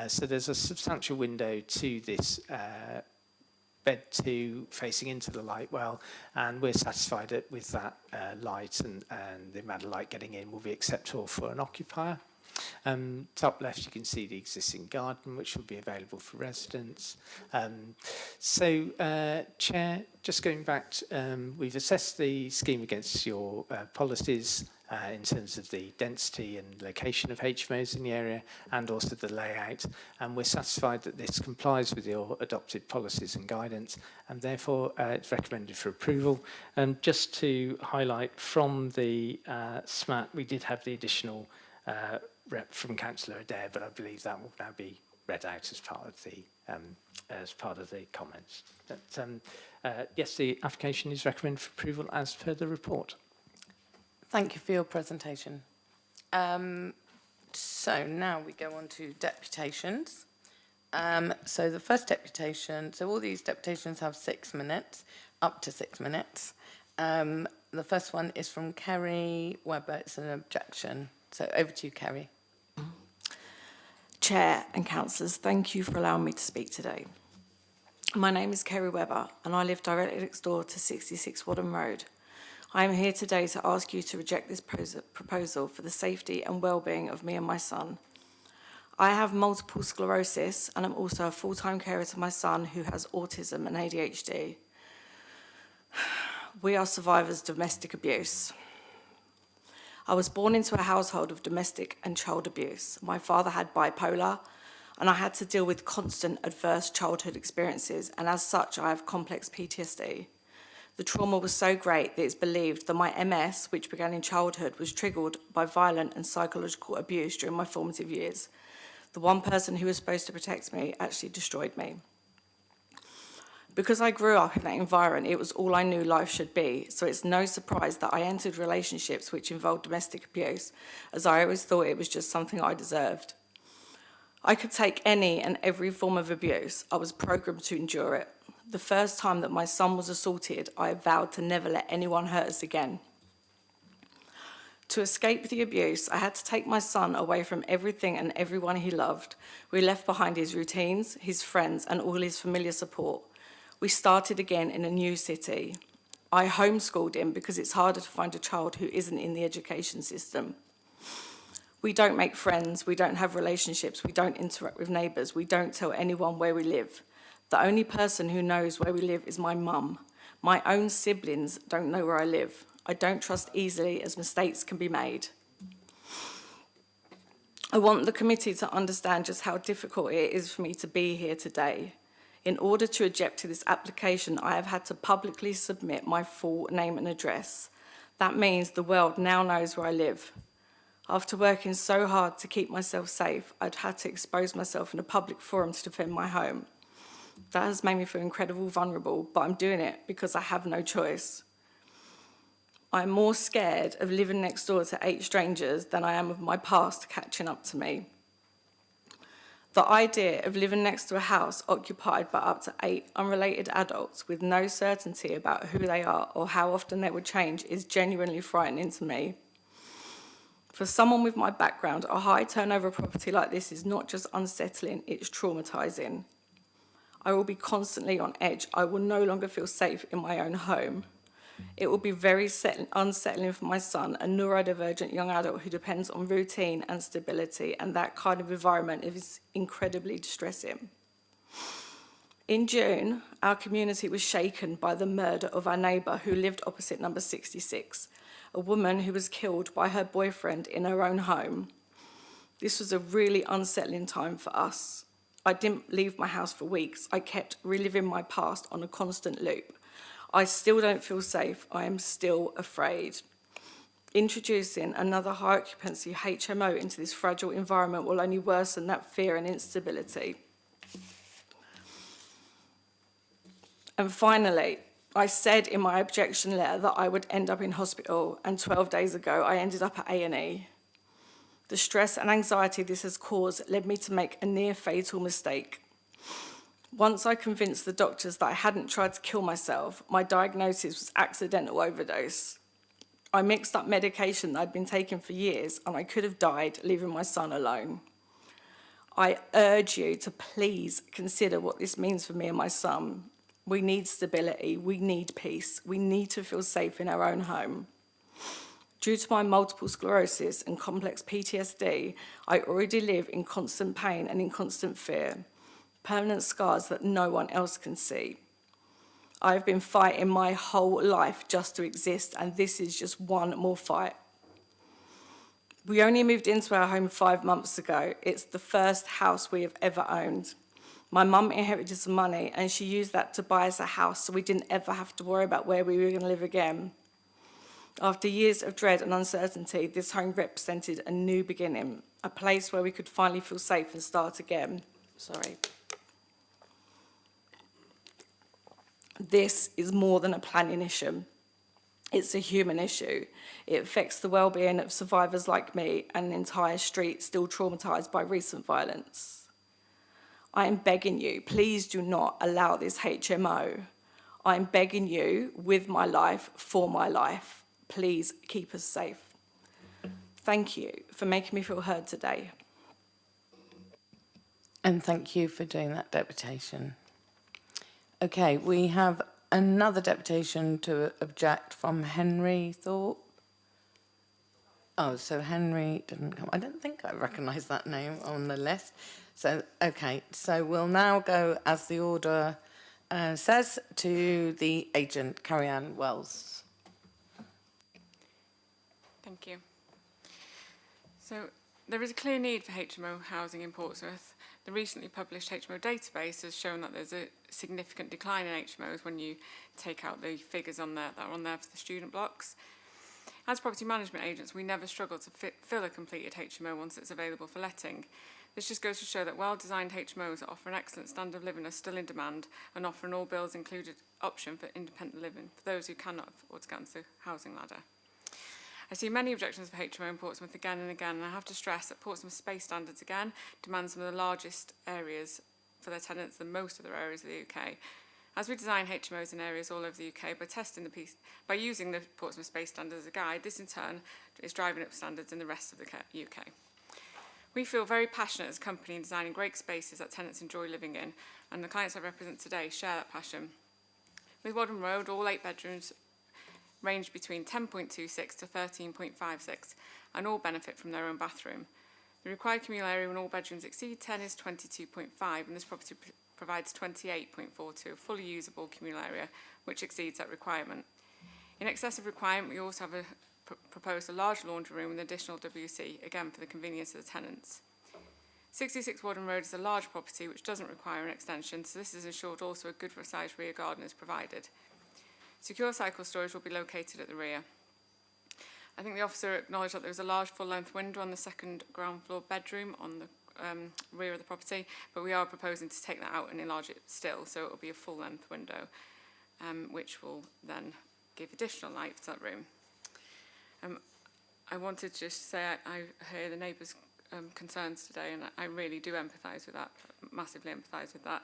So there's a substantial window to this bed 2 facing into the light well, and we're satisfied that with that light and the amount of light getting in will be acceptable for an occupier. Top left, you can see the existing garden, which will be available for residents. Chair, just going back, we've assessed the scheme against your policies in terms of the density and location of HMOs in the area and also the layout, and we're satisfied that this complies with your adopted policies and guidance, and therefore it's recommended for approval. And just to highlight from the SMAT, we did have the additional rep from Councillor Adair, but I believe that will now be read out as part of the comments. But, yes, the application is recommended for approval as per the report. Thank you for your presentation. So now we go on to deputations. So the first deputation, so all these deputations have 6 minutes, up to 6 minutes. The first one is from Kerry Webber. It's an objection. So over to you, Kerry. Chair and councillors, thank you for allowing me to speak today. My name is Kerry Webber and I live directly next door to 66 Wadham Road. I am here today to ask you to reject this proposal for the safety and well-being of me and my son. I have multiple sclerosis and I'm also a full-time carer to my son who has autism and ADHD. We are survivors of domestic abuse. I was born into a household of domestic and child abuse. My father had bipolar and I had to deal with constant adverse childhood experiences, and as such I have complex PTSD. The trauma was so great that it's believed that my MS, which began in childhood, was triggered by violent and psychological abuse during my formative years. The one person who was supposed to protect me actually destroyed me. Because I grew up in that environment, it was all I knew life should be, so it's no surprise that I entered relationships which involved domestic abuse, as I always thought it was just something I deserved. I could take any and every form of abuse. I was programmed to endure it. The first time that my son was assaulted, I vowed to never let anyone hurt us again. To escape the abuse, I had to take my son away from everything and everyone he loved. We left behind his routines, his friends, and all his familiar support. We started again in a new city. I homeschooled him because it's harder to find a child who isn't in the education system. We don't make friends, we don't have relationships, we don't interact with neighbours, we don't tell anyone where we live. The only person who knows where we live is my mum. My own siblings don't know where I live. I don't trust easily as mistakes can be made. I want the committee to understand just how difficult it is for me to be here today. In order to object to this application, I have had to publicly submit my full name and address. That means the world now knows where I live. After working so hard to keep myself safe, I'd had to expose myself in a public forum to defend my home. That has made me feel incredibly vulnerable, but I'm doing it because I have no choice. I'm more scared of living next door to 8 strangers than I am of my past catching up to me. The idea of living next to a house occupied by up to 8 unrelated adults with no certainty about who they are or how often they would change is genuinely frightening to me. For someone with my background, a high turnover property like this is not just unsettling, it's traumatising. I will be constantly on edge. I will no longer feel safe in my own home. It will be very unsettling for my son, a neurodivergent young adult who depends on routine and stability, and that kind of environment is incredibly distressing. In June, our community was shaken by the murder of our neighbour who lived opposite number 66, a woman who was killed by her boyfriend in her own home. This was a really unsettling time for us. I didn't leave my house for weeks. I kept reliving my past on a constant loop. I still don't feel safe. I am still afraid. Introducing another high occupancy HMO into this fragile environment will only worsen that fear and instability. And finally, I said in my objection letter that I would end up in hospital, and 12 days ago I ended up at A&E. The stress and anxiety this has caused led me to make a near-fatal mistake. Once I convinced the doctors that I hadn't tried to kill myself, my diagnosis was accidental overdose. I mixed up medication that I'd been taking for years, and I could have died leaving my son alone. I urge you to please consider what this means for me and my son. We need stability, we need peace, we need to feel safe in our own home. Due to my multiple sclerosis and complex PTSD, I already live in constant pain and in constant fear, permanent scars that no one else can see. I've been fighting my whole life just to exist, and this is just one more fight. We only moved into our home 5 months ago. It's the first house we have ever owned. My mum inherited some money, and she used that to buy us a house so we didn't ever have to worry about where we were going to live again. After years of dread and uncertainty, this home represented a new beginning, a place where we could finally feel safe and start again. Sorry. This is more than a planning issue. It's a human issue. It affects the well-being of survivors like me and an entire street still traumatised by recent violence. I am begging you, please do not allow this HMO. I am begging you, with my life, for my life. Please keep us safe. Thank you for making me feel heard today. And thank you for doing that deputation. Okay, we have another deputation to object from Henry Thorpe. Oh, so Henry didn't come. I don't think I recognise that name on the list. So, okay, so we'll now go, as the order says, to the agent, Carrie-Anne Wells. Thank you. So there is a clear need for HMO housing in Portsmouth. The recently published HMO database has shown that there's a significant decline in HMOs when you take out the figures on there that are on there for the student blocks. As property management agents, we never struggle to fill a completed HMO once it's available for letting. This just goes to show that well-designed HMOs that offer an excellent standard of living are still in demand and offer an all-bills included option for independent living for those who cannot afford to get onto the housing ladder. I see many objections for HMO in Portsmouth again and again, and I have to stress that Portsmouth space standards again demand some of the largest areas for their tenants than most other areas of the UK. As we design HMOs in areas all over the UK by using the Portsmouth space standard as a guide, this in turn is driving up standards in the rest of the UK. We feel very passionate as a company in designing great spaces that tenants enjoy living in, and the clients I represent today share that passion. With Wadham Road, all 8 bedrooms range between 10.26 to 13.56 and all benefit from their own bathroom. The required communal area when all bedrooms exceed 10 is 22.5, and this property provides 28.42, a fully usable communal area, which exceeds that requirement. In excess of requirement, we also have proposed a large laundry room with additional WC, again for the convenience of the tenants. 66 Wadham Road is a large property which doesn't require an extension, so this has ensured also a good sized rear garden is provided. Secure cycle storage will be located at the rear. I think the officer acknowledged that there was a large full-length window on the second ground floor bedroom on the rear of the property, but we are proposing to take that out and enlarge it still, so it will be a full-length window, which will then give additional light to that room. I wanted to just say I hear the neighbours' concerns today, and I really do empathise with that, massively empathise with that.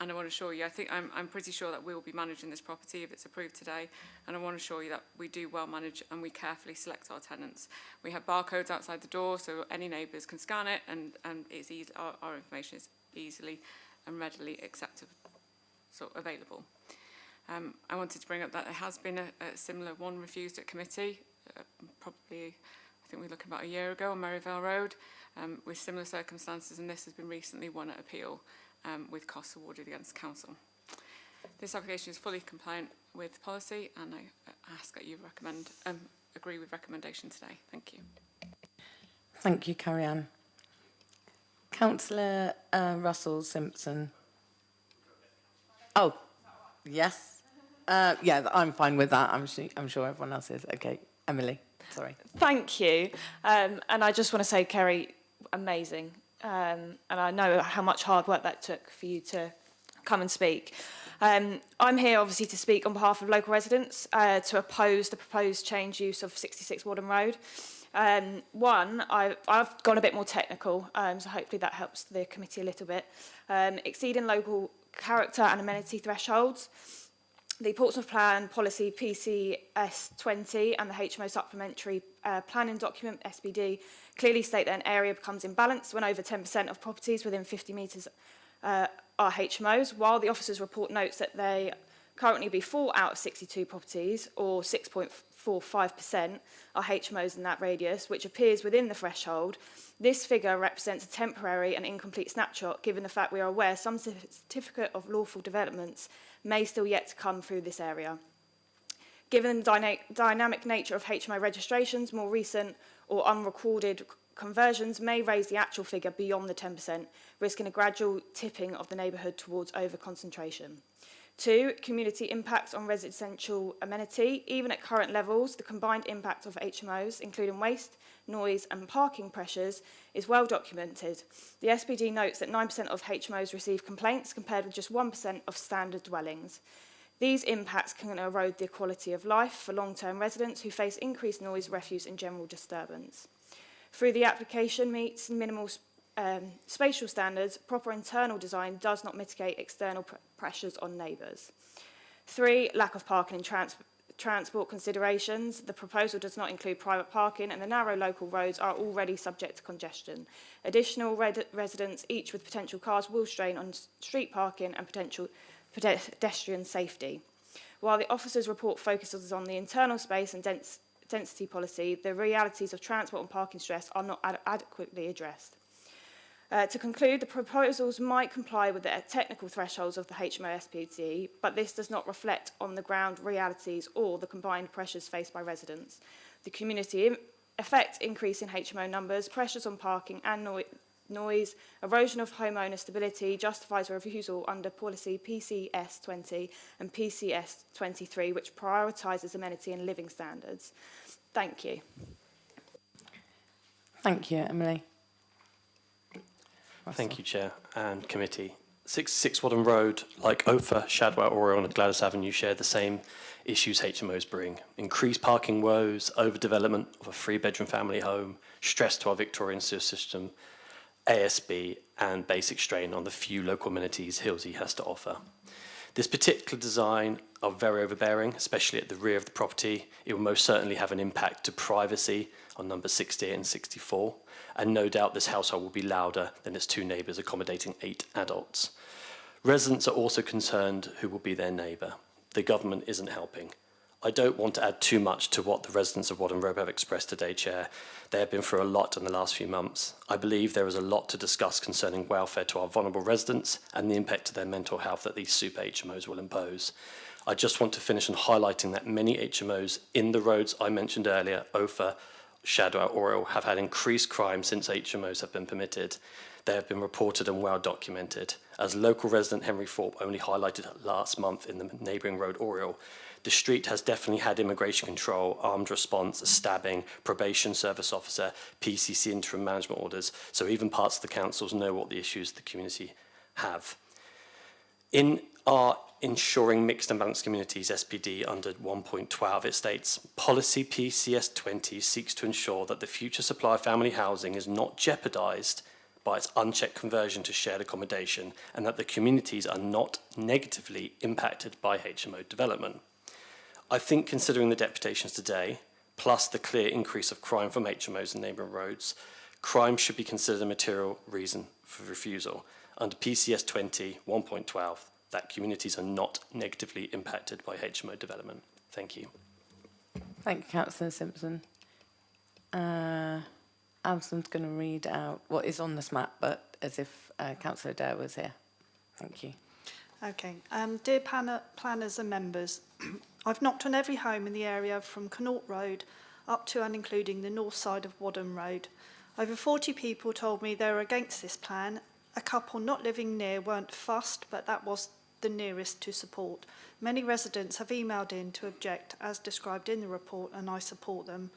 And I want to assure you, I'm pretty sure that we will be managing this property if it's approved today, and I want to assure you that we do well manage and we carefully select our tenants. We have barcodes outside the door, so any neighbours can scan it, and it's easy, our information is easily and readily acceptable, so available. I wanted to bring up that there has been a similar one refused at committee, probably, I think we're looking about a year ago on Merivale Road, with similar circumstances, and this has been recently won at appeal. With costs awarded against council. This application is fully compliant with policy, and I ask that you agree with recommendation today. Thank you. Thank you, Carrie-Anne. Councillor Russell Simpson. Oh, yes. Yeah, I'm fine with that. I'm sure everyone else is. Okay, Emily, sorry. Thank you. And I just want to say, Kerry, amazing. And I know how much hard work that took for you to come and speak. I'm here obviously to speak on behalf of local residents to oppose the proposed change use of 66 Wadham Road. I've gone a bit more technical, so hopefully that helps the committee a little bit. Exceeding local character and amenity thresholds. The Portsmouth Plan Policy PCS 20 and the HMO Supplementary Planning Document SPD clearly state that an area becomes imbalanced when over 10% of properties within 50 metres are HMOs, while the officer's report notes that they currently be 4 out of 62 properties, or 6.45%, are HMOs in that radius, which appears within the threshold. This figure represents a temporary and incomplete snapshot, given the fact we are aware some certificate of lawful developments may still yet to come through this area. Given the dynamic nature of HMO registrations, more recent or unrecorded conversions may raise the actual figure beyond the 10%, risking a gradual tipping of the neighbourhood towards over-concentration. 2, community impacts on residential amenity. Even at current levels, the combined impact of HMOs, including waste, noise and parking pressures, is well documented. The SPD notes that 9% of HMOs receive complaints compared with just 1% of standard dwellings. These impacts can erode the quality of life for long-term residents who face increased noise, refuse and general disturbance. Through the application meets minimal spatial standards, proper internal design does not mitigate external pressures on neighbours. 3, lack of parking and transport considerations. The proposal does not include private parking and the narrow local roads are already subject to congestion. Additional residents, each with potential cars, will strain on street parking and potential pedestrian safety. While the officer's report focuses on the internal space and density policy, the realities of transport and parking stress are not adequately addressed. To conclude, the proposals might comply with the technical thresholds of the HMO SPD, but this does not reflect on the ground realities or the combined pressures faced by residents. The community effect increase in HMO numbers, pressures on parking and noise, erosion of homeowner stability justifies refusal under policy PCS 20 and PCS 23, which prioritises amenity and living standards. Thank you. Thank you, Emily. Thank you, Chair and Committee. 66 Wadham Road, like Ophir, Shadwell, Oriel and Gladys Avenue, share the same issues HMOs bring. Increased parking woes, overdevelopment of a 3-bedroom family home, stress to our Victorian sewer system, ASB and basic strain on the few local amenities Hilsey has to offer. This particular design are very overbearing, especially at the rear of the property. It will most certainly have an impact to privacy on numbers 68 and 64, and no doubt this household will be louder than its 2 neighbours accommodating 8 adults. Residents are also concerned who will be their neighbour. The government isn't helping. I don't want to add too much to what the residents of Wadham Road have expressed today, Chair. They have been through a lot in the last few months. I believe there is a lot to discuss concerning welfare to our vulnerable residents and the impact to their mental health that these super HMOs will impose. I just want to finish on highlighting that many HMOs in the roads I mentioned earlier, Ophir, Shadwell, Oriel, have had increased crime since HMOs have been permitted. They have been reported and well documented. As local resident Henry Thorpe only highlighted last month in the neighbouring road Oriel, the street has definitely had immigration control, armed response, a stabbing, probation service officer, PCC interim management orders, so even parts of the councils know what the issues the community have. In our Ensuring Mixed and Balanced Communities SPD under 1.12, it states, policy PCS 20 seeks to ensure that the future supply of family housing is not jeopardised by its unchecked conversion to shared accommodation and that the communities are not negatively impacted by HMO development. I think considering the deputations today, plus the clear increase of crime from HMOs and neighbouring roads, crime should be considered a material reason for refusal. Under PCS 20, 1.12, that communities are not negatively impacted by HMO development. Thank you. Thank you, Councillor Simpson. Alison's going to read out what is on this map, but as if Councillor Dare was here. Thank you. Okay. Dear planners and members, I've knocked on every home in the area from Connaught Road up to and including the north side of Wadham Road. Over 40 people told me they were against this plan. A couple not living near weren't fussed, but that was the nearest to support. Many residents have emailed in to object, as described in the report, and I support them.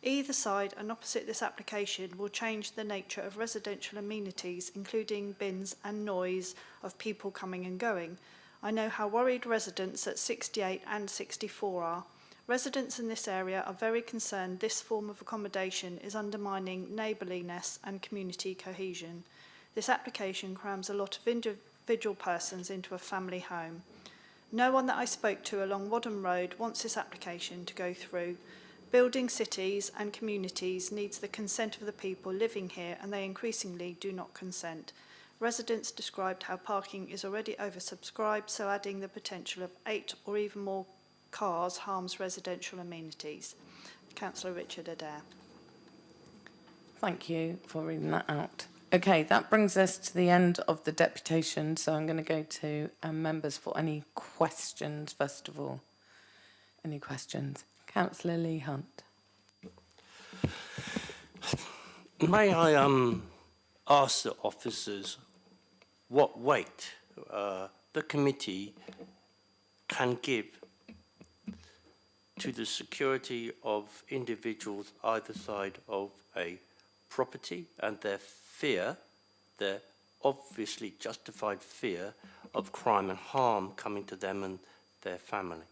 Either side and opposite this application will change the nature of residential amenities, including bins and noise of people coming and going. I know how worried residents at 68 and 64 are. Residents in this area are very concerned this form of accommodation is undermining neighbourliness and community cohesion. This application crams a lot of individual persons into a family home. No one that I spoke to along Wadham Road wants this application to go through. Building cities and communities needs the consent of the people living here, and they increasingly do not consent. Residents described how parking is already oversubscribed, so adding the potential of 8 or even more cars harms residential amenities. Councillor Richard Adair. Thank you for reading that out. Okay, that brings us to the end of the deputation, so I'm going to go to members for any questions, first of all. Any questions? Councillor Lee Hunt. May I ask the officers what weight the committee can give to the security of individuals either side of a property and their fear, their obviously justified fear of crime and harm coming to them and their family?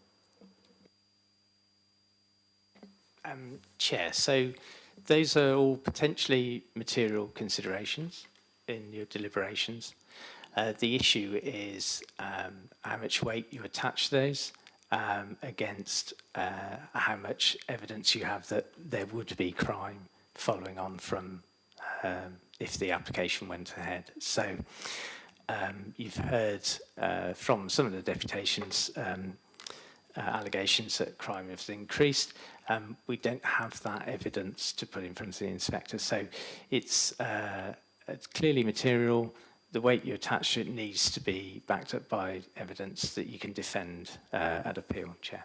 Chair, so those are all potentially material considerations in your deliberations. The issue is how much weight you attach those against how much evidence you have that there would be crime following on from if the application went ahead. So you've heard from some of the deputations allegations that crime has increased. We don't have that evidence to put in front of the inspector. So it's clearly material. The weight you attach to it needs to be backed up by evidence that you can defend at appeal, Chair.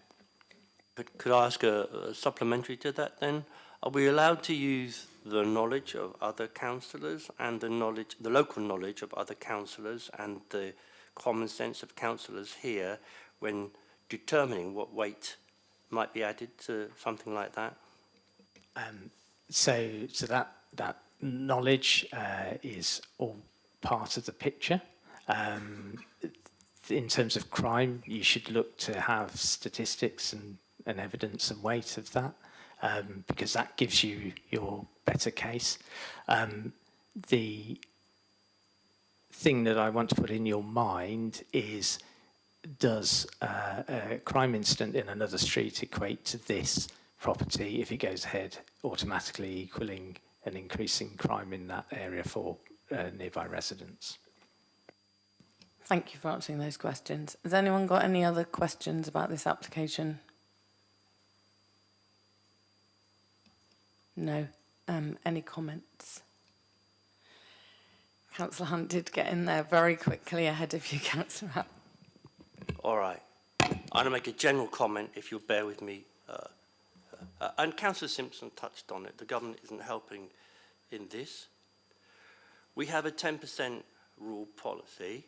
Could I ask a supplementary to that then? Are we allowed to use the knowledge of other councillors and the local knowledge of other councillors and the common sense of councillors here when determining what weight might be added to something like that? So that knowledge is all part of the picture. In terms of crime, you should look to have statistics and evidence and weight of that, because that gives you your better case. The thing that I want to put in your mind is, does a crime incident in another street equate to this property if it goes ahead, automatically equaling an increase in crime in that area for nearby residents? Thank you for answering those questions. Has anyone got any other questions about this application? No. Any comments? Councillor Hunt did get in there very quickly ahead of you, Councillor Hunt. All right. I'm going to make a general comment, if you'll bear with me. And Councillor Simpson touched on it. The government isn't helping in this. We have a 10% rule policy,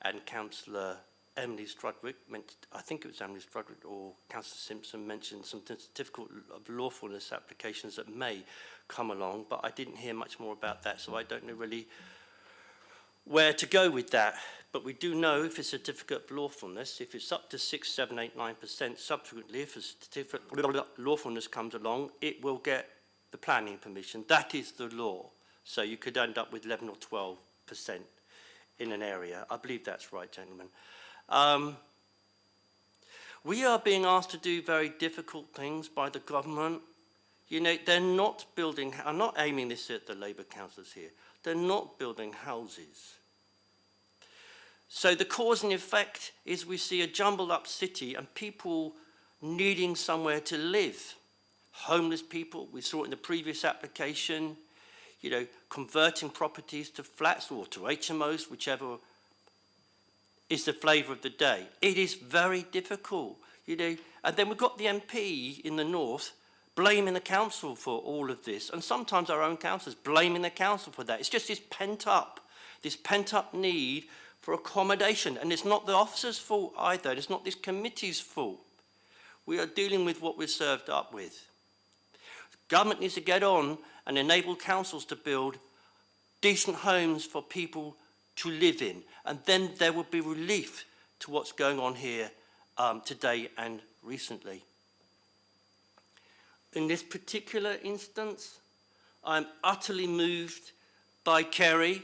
and Councillor Emily Strudwick, I think it was Emily Strudwick or Councillor Simpson mentioned some certificate of lawfulness applications that may come along, but I didn't hear much more about that, so I don't know really where to go with that. But we do know if a certificate of lawfulness, if it's up to 6, 7, 8, 9%, subsequently, if a certificate of lawfulness comes along, it will get the planning permission. That is the law. So you could end up with 11 or 12% in an area. I believe that's right, gentlemen. We are being asked to do very difficult things by the government. You know, they're not building, I'm not aiming this at the Labour councillors here, they're not building houses. So the cause and effect is we see a jumbled up city and people needing somewhere to live. Homeless people, we saw it in the previous application, you know, converting properties to flats or to HMOs, whichever is the flavour of the day. It is very difficult, you know. And then we've got the MP in the north blaming the council for all of this, and sometimes our own councillors blaming the council for that. It's just this pent up need for accommodation, and it's not the officers' fault either. It's not this committee's fault. We are dealing with what we're served up with. Government needs to get on and enable councils to build decent homes for people to live in, and then there will be relief to what's going on here today and recently. In this particular instance, I'm utterly moved by Kerry,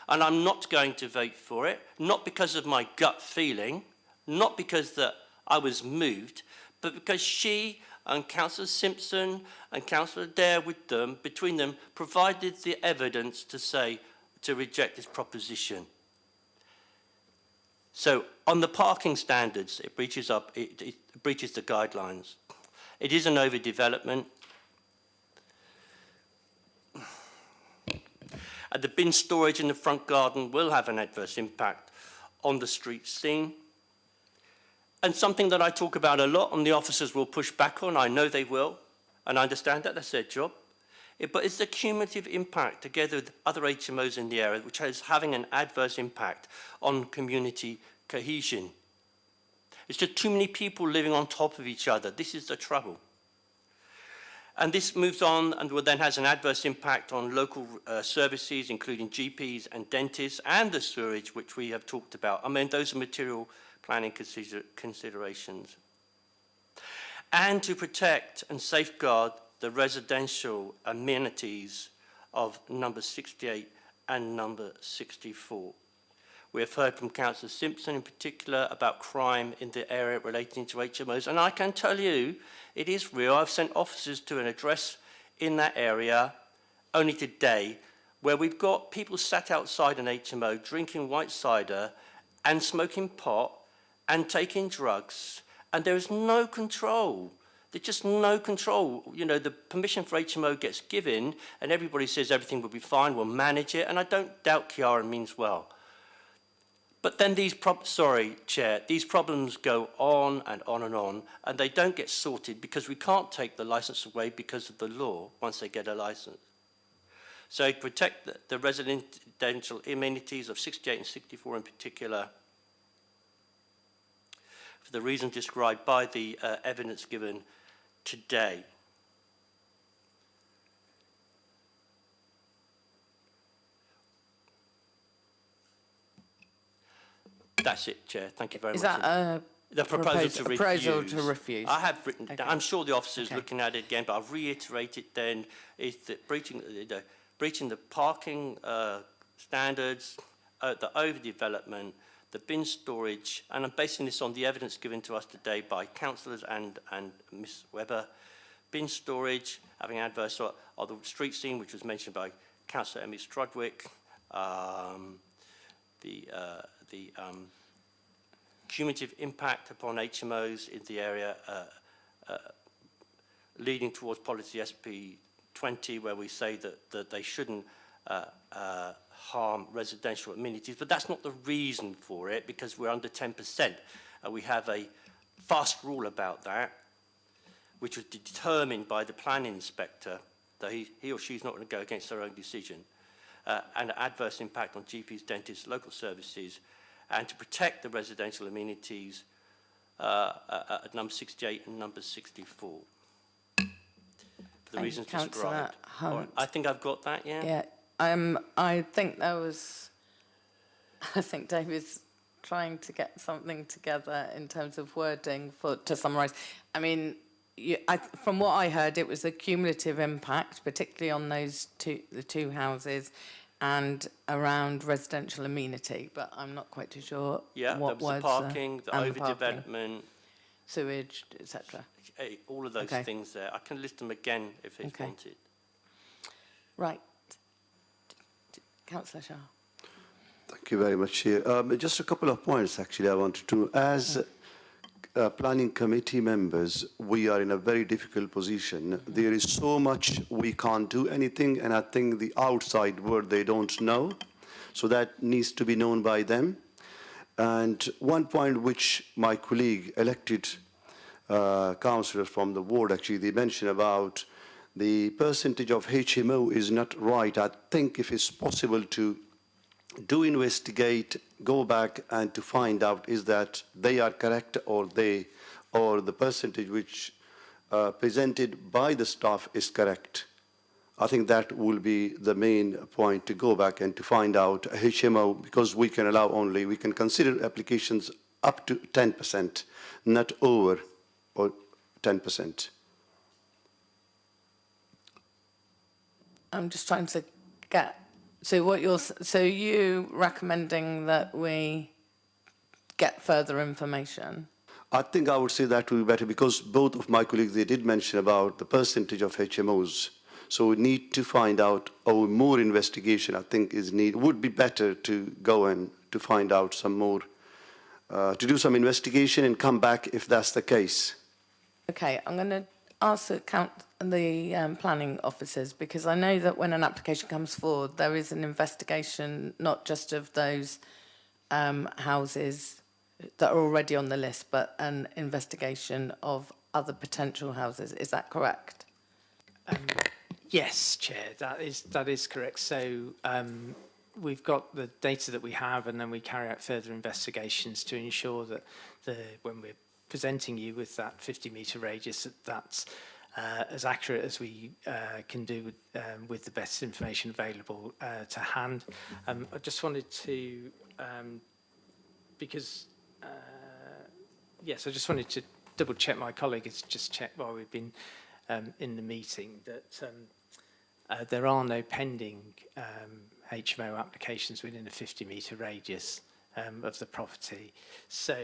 and I'm not going to vote for it, not because of my gut feeling, not because that I was moved, but because she and Councillor Simpson and Councillor Adair with them, between them, provided the evidence to say, to reject this proposition. So on the parking standards, it breaches the guidelines. It is an overdevelopment. And the bin storage in the front garden will have an adverse impact on the street scene. And something that I talk about a lot and the officers will push back on, I know they will, and I understand that, that's their job. But it's the cumulative impact together with other HMOs in the area which is having an adverse impact on community cohesion. It's just too many people living on top of each other. This is the trouble. And this moves on and then has an adverse impact on local services, including GPs and dentists, and the sewerage, which we have talked about. I mean, those are material planning considerations. And to protect and safeguard the residential amenities of number 68 and number 64. We have heard from Councillor Simpson in particular about crime in the area relating to HMOs, and I can tell you it is real. I've sent officers to an address in that area only today where we've got people sat outside an HMO drinking white cider and smoking pot and taking drugs, and there is no control. There's just no control. You know, the permission for HMO gets given and everybody says everything will be fine, we'll manage it, and I don't doubt Kiara means well. But then these problems go on and on and on, and they don't get sorted because we can't take the licence away because of the law once they get a licence. So to protect the residential amenities of 68 and 64 in particular, for the reasons described by the evidence given today. That's it, Chair. Thank you very much. Is that the proposal to refuse? I have written down. I'm sure the officer's looking at it again, but I'll reiterate it then. Is that breaching the parking standards, the overdevelopment, the bin storage, and I'm basing this on the evidence given to us today by councillors and Ms Webber. Bin storage, having adverse or the street scene, which was mentioned by Councillor Emmy Strudwick, the cumulative impact upon HMOs in the area leading towards policy SP20, where we say that they shouldn't harm residential amenities, but that's not the reason for it, because we're under 10%. We have a fast rule about that, which was determined by the planning inspector, that he or she's not going to go against their own decision, and adverse impact on GPs, dentists, local services, and to protect the residential amenities at number 68 and number 64. For the reasons described. Hunt. I think I've got that, yeah? Yeah. I think David's trying to get something together in terms of wording to summarise. I mean, from what I heard, it was a cumulative impact, particularly on the two houses, and around residential amenity. But I'm not quite too sure. Yeah, what there was the parking, the overdevelopment, sewage, etc. All of those things there. I can list them again if it's wanted. Right. Councillor Shah. Thank you very much, Chair. Just a couple of points, actually, I wanted to. As planning committee members, we are in a very difficult position. There is so much we can't do anything, and I think the outside world, they don't know. So that needs to be known by them. And one point which my colleague, elected councillors from the ward, actually, they mentioned about the percentage of HMO is not right. I think if it's possible to investigate, go back and to find out is that they are correct or the percentage which presented by the staff is correct. I think that will be the main point, to go back and to find out HMO, because we can consider applications up to 10%, not over or 10%. I'm just trying to get. So you recommending that we get further information? I think I would say that would be better, because both of my colleagues, they did mention about the percentage of HMOs. So we need to find out, or more investigation, I think, is needed. Would be better to go and to find out some more, to do some investigation and come back if that's the case. Okay, I'm going to ask the planning officers, because I know that when an application comes forward, there is an investigation not just of those houses that are already on the list, but an investigation of other potential houses. Is that correct? Yes, Chair, that is correct. So we've got the data that we have, and then we carry out further investigations to ensure that when we're presenting you with that 50-metre radius, that's as accurate as we can do with the best information available to hand. I just wanted to, because, yes, I just wanted to double check. My colleague has just checked while we've been in the meeting that there are no pending HMO applications within a 50-metre radius of the property. So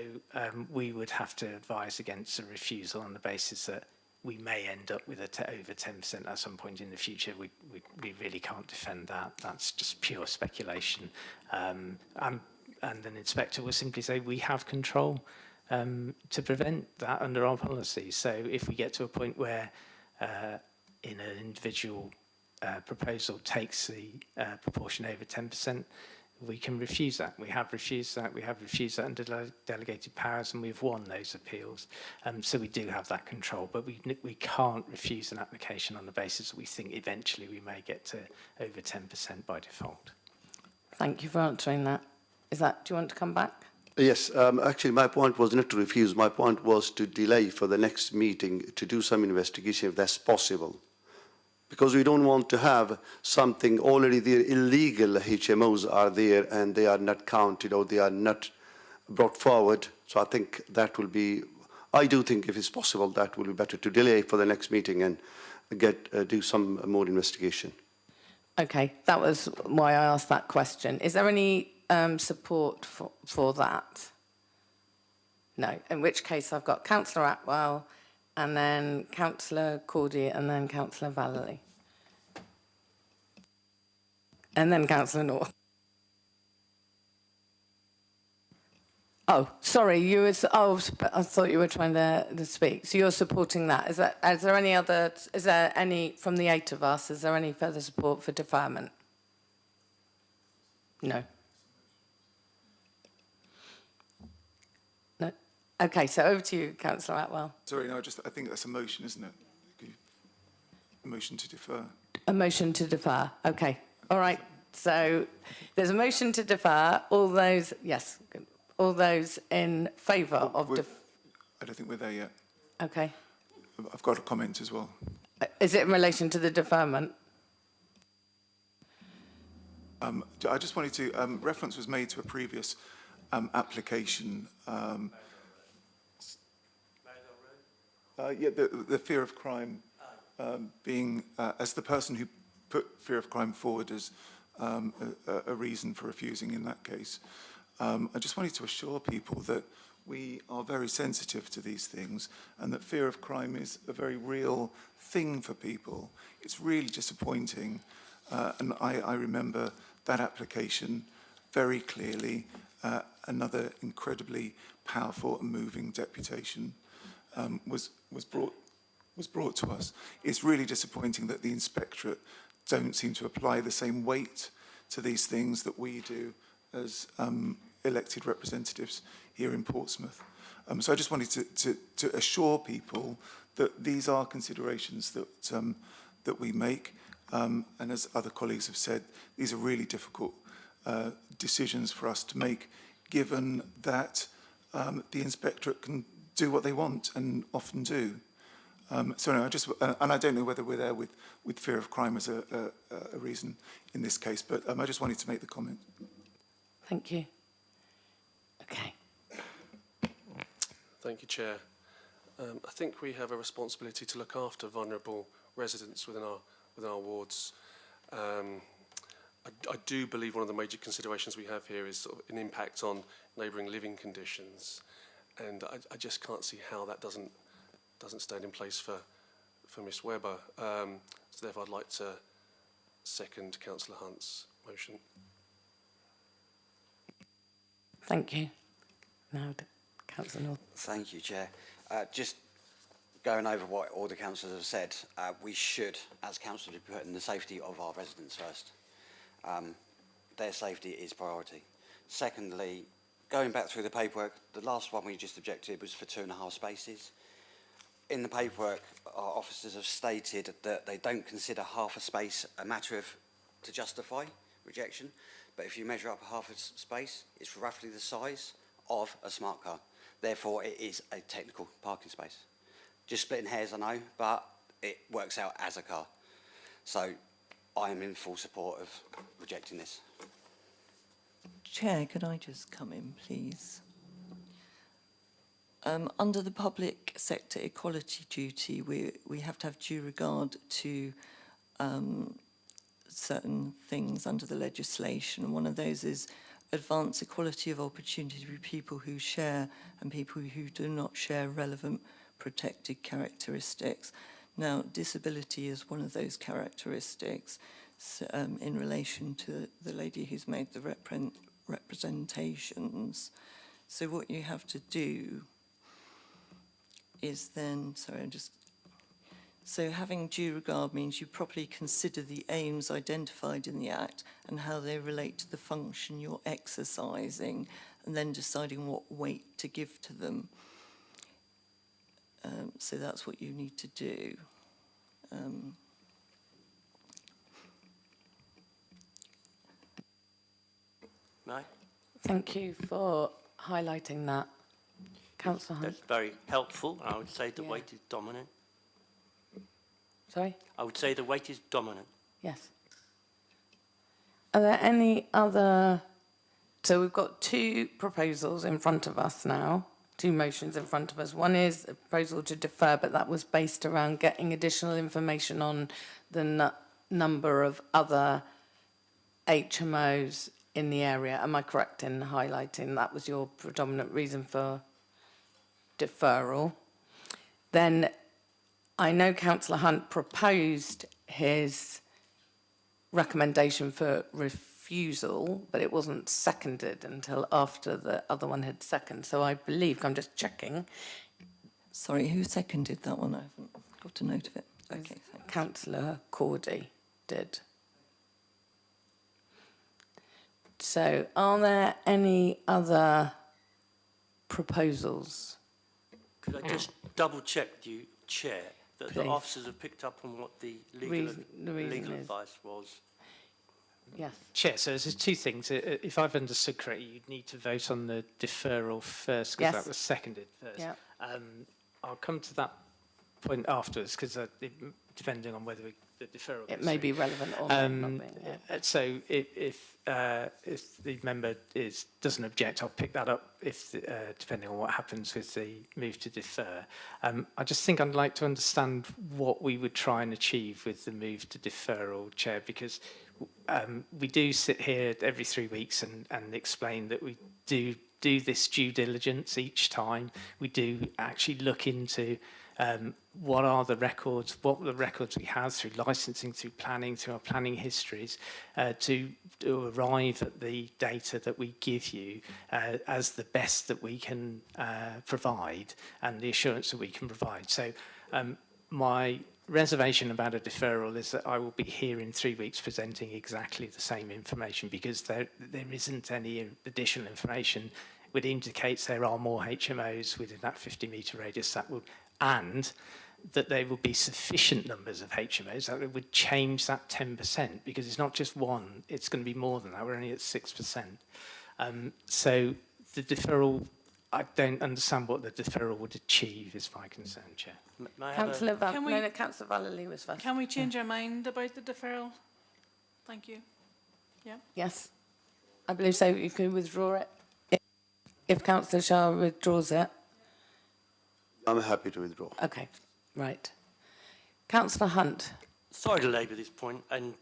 we would have to advise against a refusal on the basis that we may end up with over 10% at some point in the future. We really can't defend that. That's just pure speculation. And an inspector will simply say, we have control to prevent that under our policy. So if we get to a point where in an individual proposal takes the proportion over 10%, we can refuse that. We have refused that. We have refused that under delegated powers, and we've won those appeals. So we do have that control, but we can't refuse an application on the basis that we think eventually we may get to over 10% by default. Thank you for answering that. Do you want to come back? Yes, actually my point was not to refuse. My point was to delay for the next meeting to do some investigation if that's possible. Because we don't want to have something already there, illegal HMOs are there and they are not counted or they are not brought forward. So I think that will be, I do think if it's possible, that will be better to delay for the next meeting and do some more investigation. Okay, that was why I asked that question. Is there any support for that? No, in which case I've got Councillor Atwell, and then Councillor Cordy, and then Councillor Vallely. And then Councillor North. Oh, sorry, I thought you were trying to speak. So you're supporting that. Is there any, from the 8 of us, is there any further support for deferment? No. No? Okay, so over to you, Councillor Atwell. Sorry, no, I think that's a motion, isn't it? A motion to defer. A motion to defer. Okay. All right. So there's a motion to defer. All those, yes. All those in favour of I don't think we're there yet. Okay. I've got a comment as well. Is it in relation to the deferment? I just wanted to, reference was made to a previous application. The fear of crime being, as the person who put fear of crime forward as a reason for refusing in that case. I just wanted to assure people that we are very sensitive to these things and that fear of crime is a very real thing for people. It's really disappointing. And I remember that application very clearly. Another incredibly powerful and moving deputation was brought to us. It's really disappointing that the inspectorate don't seem to apply the same weight to these things that we do as elected representatives here in Portsmouth. So I just wanted to assure people that these are considerations that we make. And as other colleagues have said, these are really difficult decisions for us to make, given that the inspectorate can do what they want and often do. So no, and I don't know whether we're there with fear of crime as a reason in this case, but I just wanted to make the comment. Thank you. Okay. Thank you, Chair. I think we have a responsibility to look after vulnerable residents within our wards. I do believe one of the major considerations we have here is sort of an impact on neighbouring living conditions, and I just can't see how that doesn't stand in place for Ms Webber. So therefore I'd like to second Councillor Hunt's motion. Thank you. Now, Councillor North. Thank you, Chair. Just going over what all the councillors have said, we should, as councillors, be putting the safety of our residents first. Their safety is priority. Secondly, going back through the paperwork, the last one we just objected was for 2.5 spaces. In the paperwork, our officers have stated that they don't consider half a space a matter of to justify rejection, but if you measure up half a space, it's roughly the size of a smart car. Therefore, it is a technical parking space. Just splitting hairs, I know, but it works out as a car. So I am in full support of rejecting this. Chair, could I just come in, please? Under the public sector equality duty, we have to have due regard to certain things under the legislation. One of those is advance equality of opportunity with people who share and people who do not share relevant protected characteristics. Now, disability is one of those characteristics in relation to the lady who's made the representations. So what you have to do is then, so having due regard means you properly consider the aims identified in the Act and how they relate to the function you're exercising, and then deciding what weight to give to them. So that's what you need to do. May? Thank you for highlighting that. Councillor Hunt. That's very helpful. I would say the weight is dominant. Sorry? I would say the weight is dominant. Yes. Are there any other... So we've got 2 proposals in front of us now, 2 motions in front of us. One is a proposal to defer, but that was based around getting additional information on the number of other HMOs in the area. Am I correct in highlighting that was your predominant reason for deferral? Then I know Councillor Hunt proposed his recommendation for refusal, but it wasn't seconded until after the other one had seconded. So I believe, I'm just checking. Sorry, who seconded that one? I haven't got a note of it. Okay, thanks. Councillor Cordy did. So are there any other proposals? Could I just double check with you, Chair, that the Please. officers have picked up on what the legal reason is- advice was? Yes. Chair, so there's 2 things. If I've understood correctly, you'd need to vote on the deferral first, because Yes. that was seconded first. Yeah. I'll come to that point afterwards, because depending on whether the deferral It goes may through. be relevant or not. Being, yeah. So if the member doesn't object, I'll pick that up depending on what happens with the move to defer. I just think I'd like to understand what we would try and achieve with the move to deferral, Chair, because we do sit here every 3 weeks and explain that we do this due diligence each time. We do actually look into what are the records, we have through licensing, through planning, through our planning histories, to arrive at the data that we give you as the best that we can provide and the assurance that we can provide. So my reservation about a deferral is that I will be here in 3 weeks presenting exactly the same information, because there isn't any additional information which indicates there are more HMOs within that 50-metre radius and that there will be sufficient numbers of HMOs that it would change that 10%, because it's not just one, it's going to be more than that. We're only at 6%. So the deferral, I don't understand what the deferral would achieve, is my concern, Chair. Councillor Councillor Vallely was first. Can we change our mind about the deferral? Thank you. Yeah. Yes, I believe so. You can withdraw it. If Councillor Shah withdraws it. I'm happy to withdraw. Okay, right. Councillor Hunt. Sorry to labour this point, and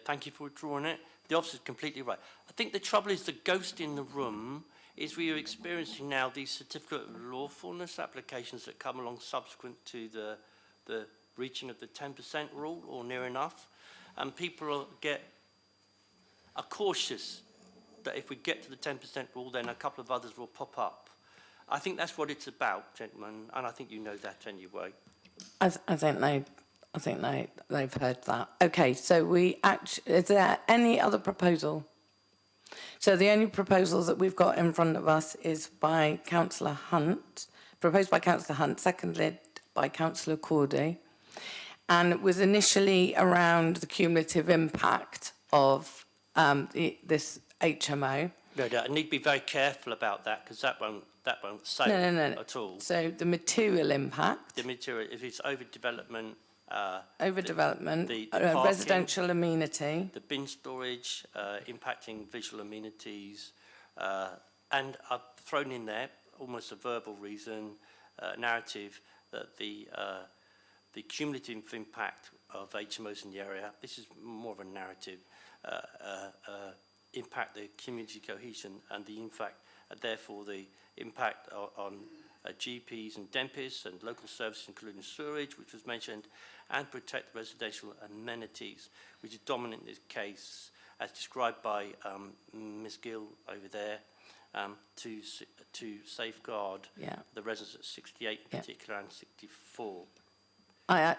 thank you for withdrawing it. The officer's completely right. I think the trouble is the ghost in the room is we are experiencing now these certificate of lawfulness applications that come along subsequent to the breaching of the 10% rule or near enough, and people are cautious that if we get to the 10% rule, then a couple of others will pop up. I think that's what it's about, gentlemen, and I think you know that anyway. I think they've heard that. Okay, so is there any other proposal? So the only proposal that we've got in front of us is by Councillor Hunt, proposed by Councillor Hunt, seconded by Councillor Cordy, and it was initially around the cumulative impact of this HMO. No, I need to be very careful about that because that won't say No. at all. So the material impact. The material, if it's overdevelopment. The parking, residential amenity. The bin storage, impacting visual amenities, and I've thrown in there almost a verbal reason, narrative that the cumulative impact of HMOs in the area, this is more of a narrative, impact the community cohesion and the impact, therefore the impact on GPs and dentists and local services, including sewerage, which was mentioned, and protect residential amenities, which is dominant in this case, as described by Ms Gill over there, to safeguard the residents at 68 in particular and 64. I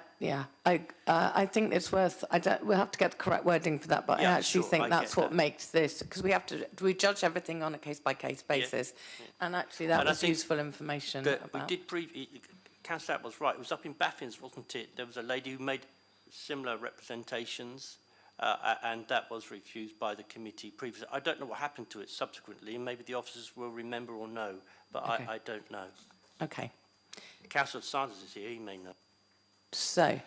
think it's worth. We'll have to get the correct wording for that, but I actually think that's what makes this, because we judge everything on a case-by-case basis, and actually that was useful information. We did Councillor was right. It was up in Baffins, wasn't it? There was a lady who made similar representations, and that was refused by the committee previously. I don't know what happened to it subsequently, and maybe the officers will remember or know, but okay. I don't know. Okay. Councillor Sanders is here. He may know. So,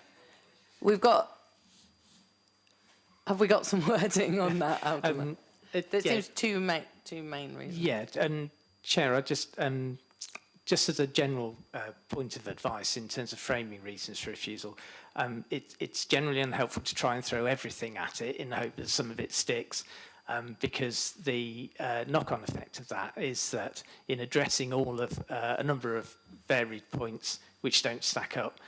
have we got some wording on that argument? There seems two main reasons. Yeah, and Chair, I just as a general point of advice in terms of framing reasons for refusal, it's generally unhelpful to try and throw everything at it in the hope that some of it sticks, because the knock-on effect of that is that in addressing all of a number of varied points which don't stack up,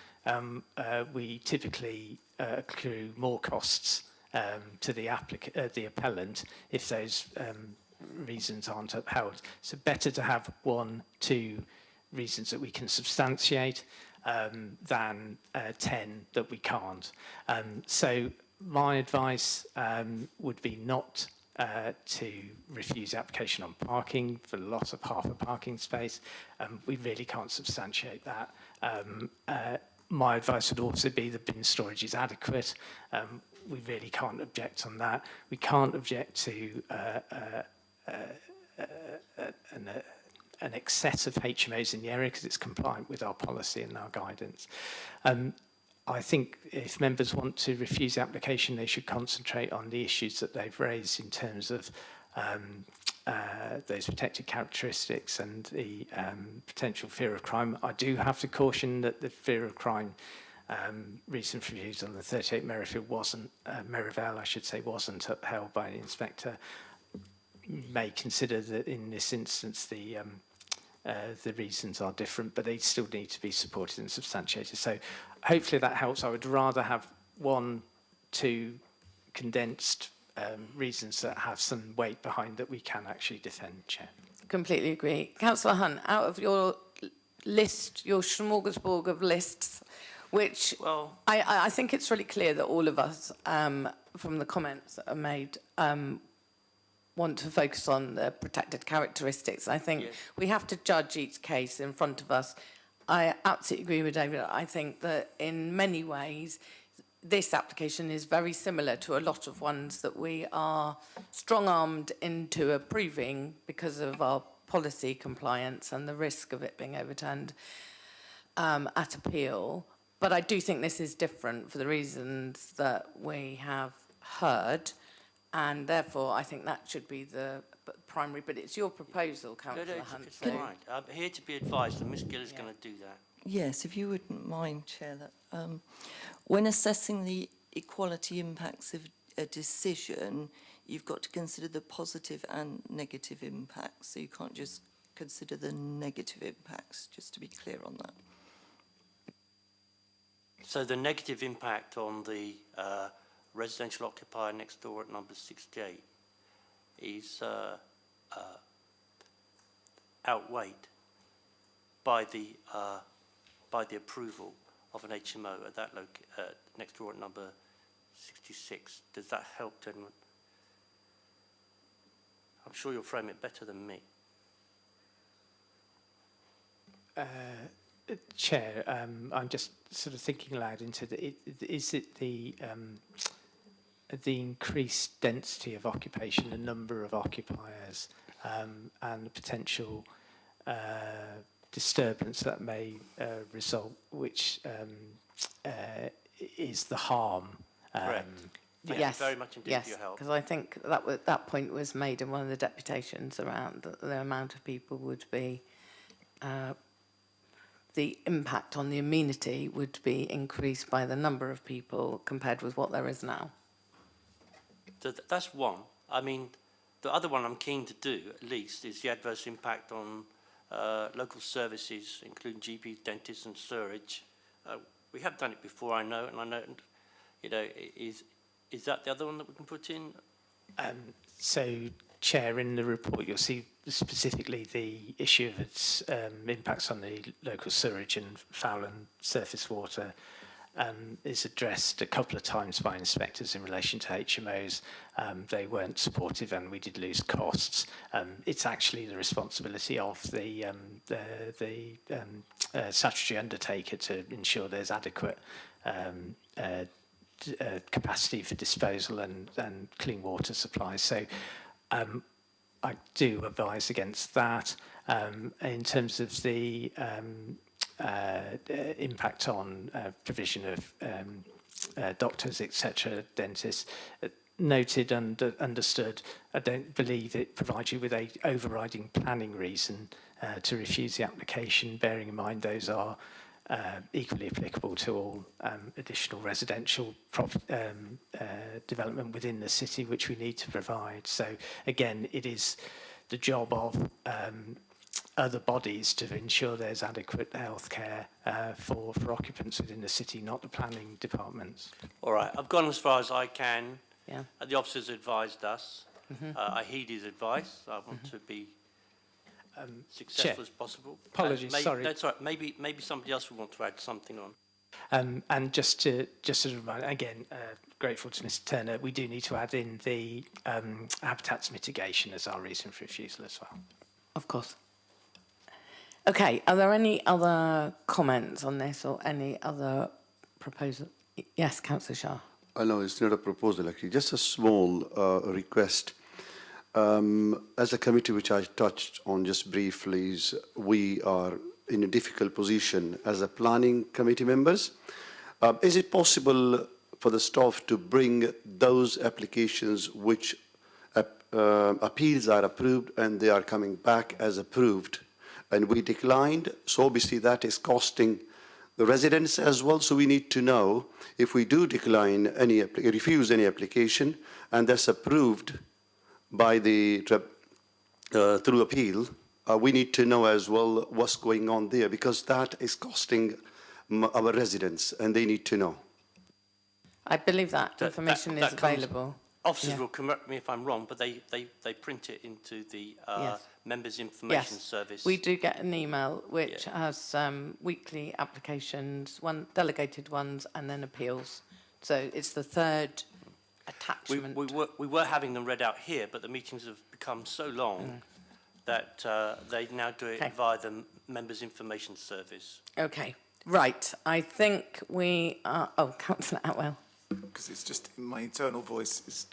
we typically accrue more costs to the appellant if those reasons aren't upheld. So better to have 1-2 reasons that we can substantiate than 10 that we can't. So my advice would be not to refuse application on parking for the loss of half a parking space. We really can't substantiate that. My advice would also be the bin storage is adequate. We really can't object on that. We can't object to an excess of HMOs in the area because it's compliant with our policy and our guidance. I think if members want to refuse the application, they should concentrate on the issues that they've raised in terms of those protected characteristics and the potential fear of crime. I do have to caution that the fear of crime reason for reviews on the 38 Merivale, I should say, wasn't upheld by the inspector. You may consider that in this instance the reasons are different, but they still need to be supported and substantiated. So hopefully that helps. I would rather have 1-2 condensed reasons that have some weight behind that we can actually defend, Chair. Completely agree. Councillor Hunt, out of your list, your smorgasbord of lists, which I think it's really clear that all of us, from the comments that are made, want to focus on the protected characteristics. I think we have to judge each case in front of us. I absolutely agree with David. I think that in many ways, this application is very similar to a lot of ones that we are strong-armed into approving because of our policy compliance and the risk of it being overturned at appeal. But I do think this is different for the reasons that we have heard, and therefore I think that should be the primary. But it's your proposal, Councillor Hunt. It's right. I'm here to be advised, and Ms Gill is going to do that. Yes, if you wouldn't mind, Chair, that when assessing the equality impacts of a decision, you've got to consider the positive and negative impacts. So you can't just consider the negative impacts, just to be clear on that. So the negative impact on the residential occupier next door at number 68 is outweighed by the approval of an HMO at that next door at number 66. Does that help, gentlemen? I'm sure you'll frame it better than me. Chair, I'm just sort of thinking aloud into is it the increased density of occupation, the number of occupiers, and the potential disturbance that may result, which is the harm. Correct. Thank you very much indeed for your help. Because I think that point was made in one of the deputations around the amount of people would be, the impact on the amenity would be increased by the number of people compared with what there is now. So that's one. I mean, the other one I'm keen to do, at least, is the adverse impact on local services, including GP, dentists and sewerage. We have done it before, I know, and I know, you know, is that the other one that we can put in? So, Chair, in the report you'll see specifically the issue of its impacts on the local sewerage and foul and surface water is addressed a couple of times by inspectors in relation to HMOs. They weren't supportive and we did lose costs. It's actually the responsibility of the statutory undertaker to ensure there's adequate capacity for disposal and clean water supply. So I do advise against that. In terms of the impact on provision of doctors, etc., dentists, noted and understood. I don't believe it provides you with a overriding planning reason to refuse the application, bearing in mind those are equally applicable to all additional residential development within the city, which we need to provide. So again, it is the job of other bodies to ensure there's adequate healthcare for occupants within the city, not the planning departments. All right, I've gone as far as I can. Yeah. The officers advised us. I heed his advice. I want to be successful Chair. as possible. Apologies, sorry. No, it's all right. Maybe somebody else will want to add something on. And just to remind, again, grateful to Mr. Turner, we do need to add in the habitats mitigation as our reason for refusal as well. Of course. Okay, are there any other comments on this or any other proposal? Yes, Councillor Shah. No, it's not a proposal actually, just a small request. As a committee, which I touched on just briefly, is we are in a difficult position as a planning committee members. Is it possible for the staff to bring those applications which appeals are approved and they are coming back as approved and we declined? So obviously that is costing the residents as well. So we need to know if we do decline any, refuse any application and that's approved by the through appeal, we need to know as well what's going on there, because that is costing our residents and they need to know. I believe that information is available. Officers will correct me if I'm wrong, but they print it into the members' information service. We do get an email which has weekly applications, delegated ones, and then appeals. So it's the third attachment. We were having them read out here, but the meetings have become so long that they now do it via the members' information service. Okay, right. I think we are... Oh, Councillor Atwell. Because it's just my internal voice is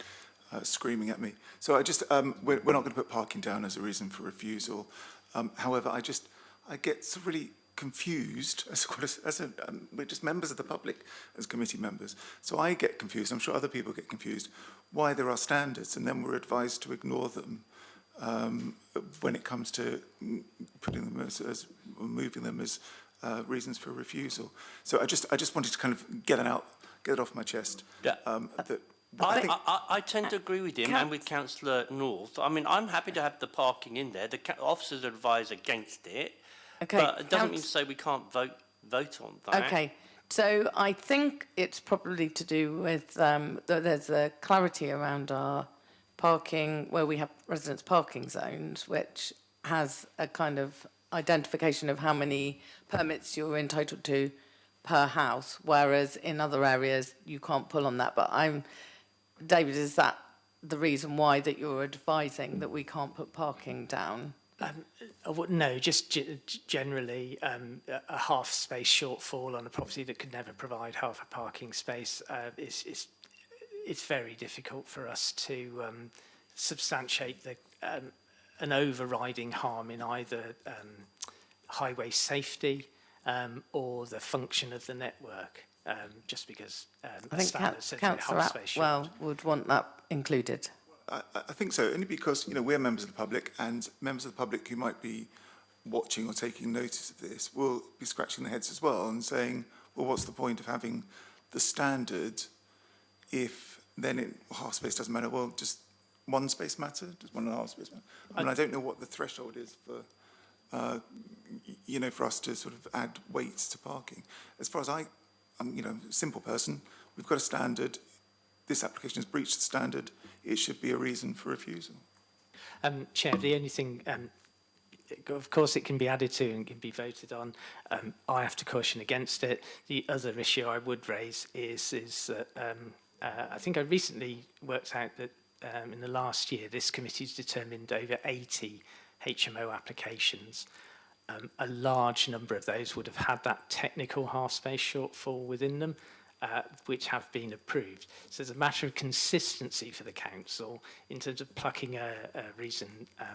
screaming at me. So I just, we're not going to put parking down as a reason for refusal. However, I get so really confused we're just members of the public as committee members. So I get confused, I'm sure other people get confused, why there are standards and then we're advised to ignore them when it comes to putting them as moving them as reasons for refusal. So I just wanted to kind of get it off my chest. Yeah. I tend to agree with him and with Councillor North. I mean, I'm happy to have the parking in there. The officers advise against it, but it doesn't mean to say we can't vote on that. Okay. So I think it's probably to do with there's a clarity around our parking, where we have residence parking zones, which has a kind of identification of how many permits you're entitled to per house, whereas in other areas you can't pull on that. But David, is that the reason why that you're advising that we can't put parking down? No, just generally a half space shortfall on a property that could never provide half a parking space is it's very difficult for us to substantiate an overriding harm in either highway safety or the function of the network, just because I think Councillor Atwell would want that included. I think so, only because, we're members of the public, and members of the public who might be watching or taking notice of this will be scratching their heads as well and saying, well, what's the point of having the standard if then half space doesn't matter? Well, just one space matter? Does 1.5 space matter? I mean, I don't know what the threshold is for, for us to sort of add weight to parking. As far as I'm, a simple person, we've got a standard. This application has breached the standard. It should be a reason for refusal. Chair, the only thing, of course, it can be added to and can be voted on. I have to caution against it. The other issue I would raise is that I think I recently worked out that in the last year, this committee's determined over 80 HMO applications. A large number of those would have had that technical half space shortfall within them, which have been approved. So it's a matter of consistency for the council in terms of plucking a reason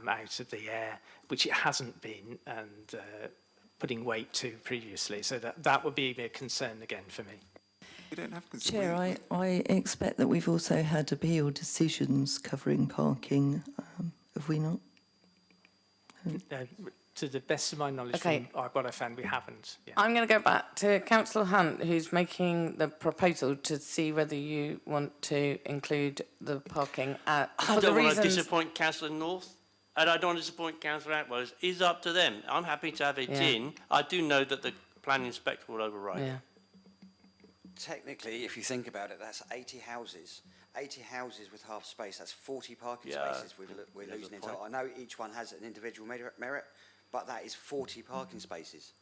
out of the air, which it hasn't been, and putting weight to previously. So that would be a concern again for me. We don't have Chair, I expect that we've also had appeal decisions covering parking, have we not? To the best of my knowledge, Okay. from what I found, we haven't. Yeah. I'm going to go back to Councillor Hunt, who's making the proposal to see whether you want to include the parking at. I don't want to disappoint Councillor North, and I don't want to disappoint Councillor Atwell. It's up to them. I'm happy to have it in. I do know that the planning inspector will override. Yeah. Technically, if you think about it, that's 80 houses. 80 houses with half space, that's 40 parking spaces we're losing in total. I know each one has an individual merit, but that is 40 parking spaces.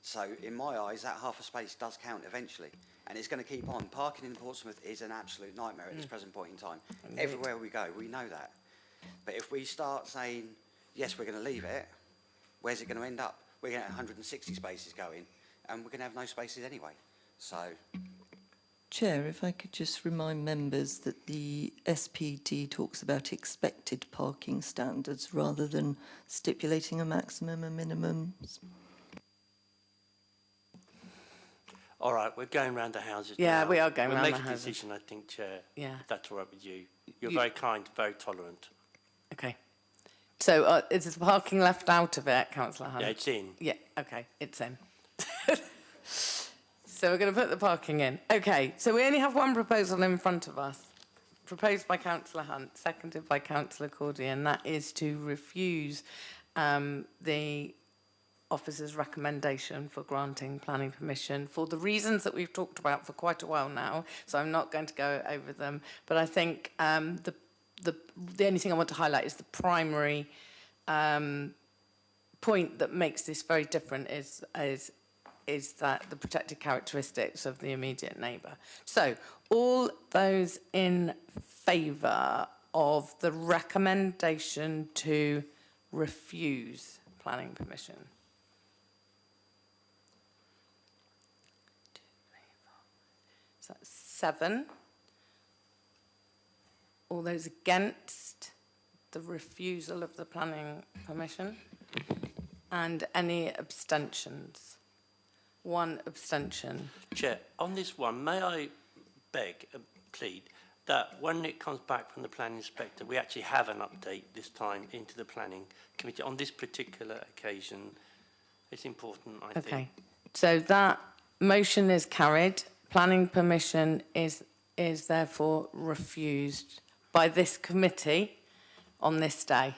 So in my eyes, that half a space does count eventually. And it's going to keep on. Parking in Portsmouth is an absolute nightmare at this present point in time. Everywhere we go, we know that. But if we start saying, yes, we're going to leave it, where's it going to end up? We're going to have 160 spaces going, and we're going to have no spaces anyway. So... Chair, if I could just remind members that the SPD talks about expected parking standards rather than stipulating a maximum and minimum. All right, we're going round the houses Yeah, now. we are going round the We'll make a houses. decision, I think, Chair. Yeah. If that's all right with you. You're very kind, very tolerant. Okay. So is the parking left out of it, Councillor Hunt? Yeah, it's in. Yeah, okay, it's in. So we're going to put the parking in. Okay, so we only have one proposal in front of us, proposed by Councillor Hunt, seconded by Councillor Cordy, and that is to refuse the officer's recommendation for granting planning permission for the reasons that we've talked about for quite a while now, so I'm not going to go over them. But I think the only thing I want to highlight is the primary point that makes this very different is that the protected characteristics of the immediate neighbour. So, all those in favour of the recommendation to refuse planning permission? 2, 3, 4. So that's 7. All those against the refusal of the planning permission? And any abstentions? 1 abstention. Chair, on this one, may I beg, plead, that when it comes back from the planning inspector, we actually have an update this time into the planning committee. On this particular occasion, it's important, I think. Okay, so that motion is carried. Planning permission is therefore refused by this committee on this day.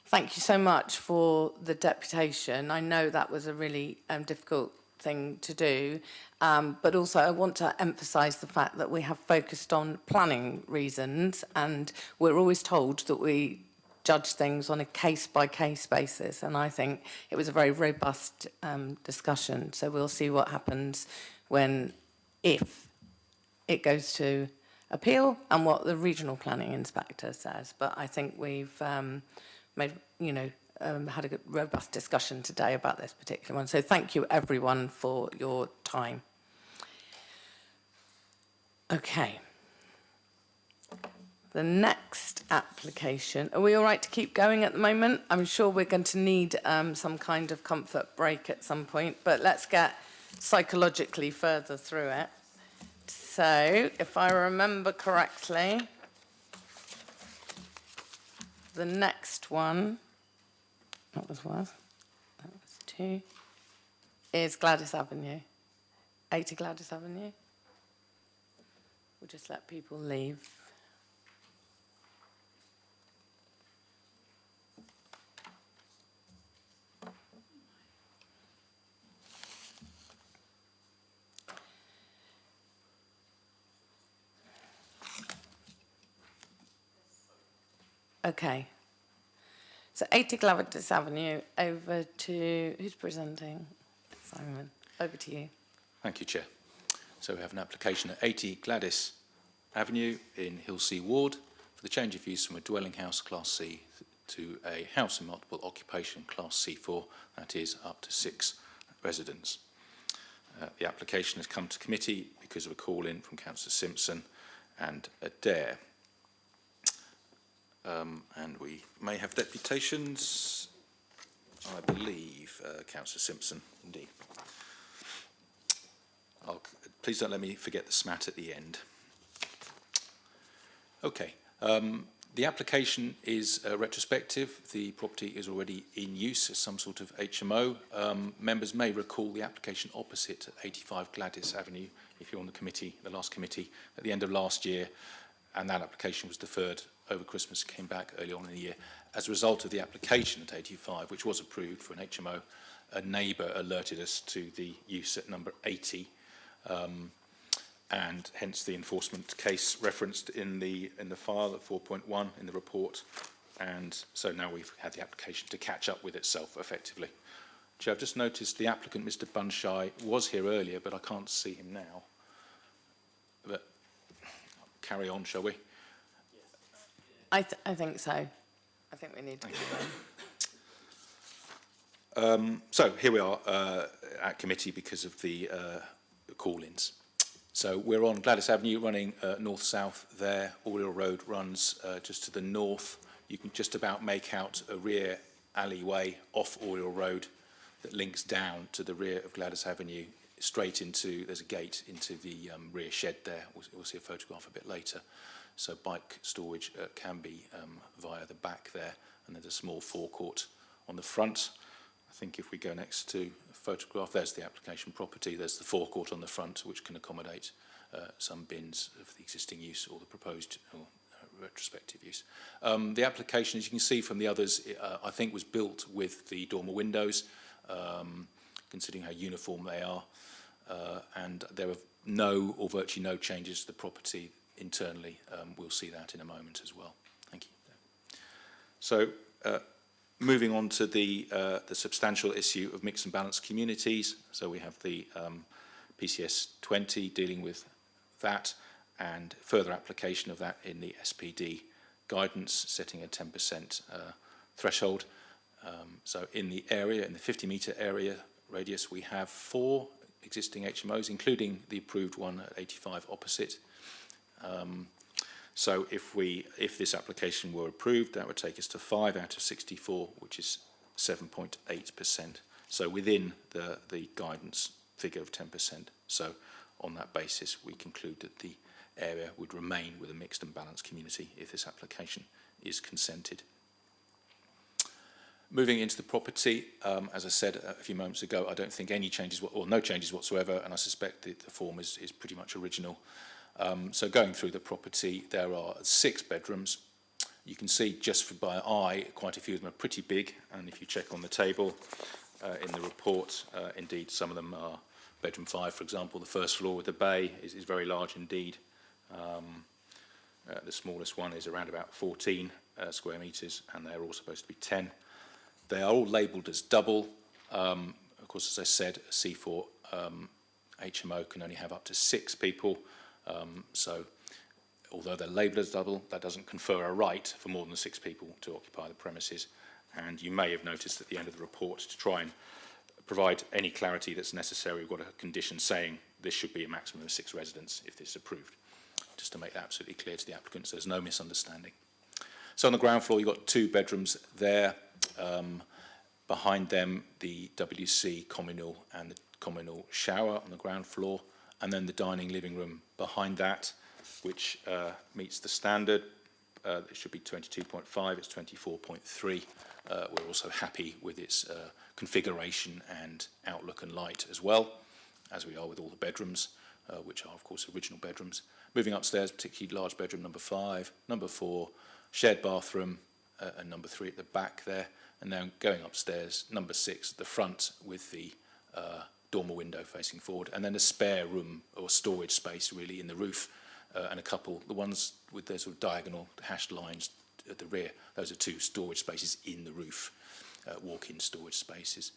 Thank you so much for the deputation. I know that was a really difficult thing to do. But also I want to emphasise the fact that we have focused on planning reasons, and we're always told that we judge things on a case-by-case basis, and I think it was a very robust discussion. So we'll see what happens if it goes to appeal and what the regional planning inspector says. But I think we've had a robust discussion today about this particular one. So thank you everyone for your time. Okay. The next application, are we all right to keep going at the moment? I'm sure we're going to need some kind of comfort break at some point, but let's get psychologically further through it. So, if I remember correctly, the next one, that was 2, is Gladys Avenue, 80 Gladys Avenue. We'll just let people leave. Okay. So 80 Gladys Avenue, over to, who's presenting? Simon, over to you. Thank you, Chair. So we have an application at 80 Gladys Avenue in Hilsea Ward for the change of use from a dwelling house Class C to a house in multiple occupation Class C4, that is up to 6 residents. The application has come to committee because of a call in from Councillor Simpson and Adair. And we may have deputations, I believe, Councillor Simpson, indeed. Please don't let me forget the SMAT at the end. Okay, the application is retrospective. The property is already in use as some sort of HMO. Members may recall the application opposite at 85 Gladys Avenue, if you're on the committee, the last committee, at the end of last year, and that application was deferred over Christmas, came back early on in the year. As a result of the application at 85, which was approved for an HMO, a neighbour alerted us to the use at number 80, and hence the enforcement case referenced in the file at 4.1 in the report, and so now we've had the application to catch up with itself effectively. Chair, I've just noticed the applicant, Mr. Bunshai, was here earlier, but I can't see him now. But carry on, shall we? I think so. I think we need to. So here we are at committee because of the call-ins. So we're on Gladys Avenue, running north-south there. Oriel Road runs just to the north. You can just about make out a rear alleyway off Oriel Road that links down to the rear of Gladys Avenue, straight into, there's a gate into the rear shed there. We'll see a photograph a bit later. So bike storage can be via the back there, and there's a small forecourt on the front. I think if we go next to a photograph, there's the application property, there's the forecourt on the front, which can accommodate some bins of the existing use or the proposed or retrospective use. The application, as you can see from the others, I think was built with the dormer windows, considering how uniform they are, and there are no or virtually no changes to the property internally. We'll see that in a moment as well. Thank you. So moving on to the substantial issue of mixed and balanced communities. So we have the PCS 20 dealing with that, and further application of that in the SPD guidance, setting a 10% threshold. So in the area, in the 50-metre area radius, we have 4 existing HMOs, including the approved one at 85 opposite. So if this application were approved, that would take us to 5 out of 64, which is 7.8%. So within the guidance figure of 10%. So on that basis, we conclude that the area would remain with a mixed and balanced community if this application is consented. Moving into the property, as I said a few moments ago, I don't think any changes or no changes whatsoever, and I suspect that the form is pretty much original. So going through the property, there are 6 bedrooms. You can see just by eye, quite a few of them are pretty big, and if you check on the table, in the report. Indeed, some of them are bedroom 5, for example. The first floor with the bay is very large indeed. The smallest one is around about 14 square metres, and they're all supposed to be 10. They are all labelled as double. Of course, as I said, a C4 HMO can only have up to 6 people. So although they're labelled as double, that doesn't confer a right for more than 6 people to occupy the premises. And you may have noticed at the end of the report, to try and provide any clarity that's necessary, we've got a condition saying this should be a maximum of 6 residents if this is approved, just to make that absolutely clear to the applicants so there's no misunderstanding. So on the ground floor, you've got 2 bedrooms there. Behind them, the WC communal and the communal shower on the ground floor, and then the dining living room behind that, which meets the standard. It should be 22.5, it's 24.3. We're also happy with its configuration and outlook and light as well, as we are with all the bedrooms, which are of course original bedrooms. Moving upstairs, particularly large bedroom number 5, number 4, shared bathroom, and number 3 at the back there. And then going upstairs, number 6, the front with the dormer window facing forward, and then a spare room or storage space really in the roof, and a couple, the ones with the sort of diagonal hashed lines at the rear, those are 2 storage spaces in the roof, walk-in storage spaces.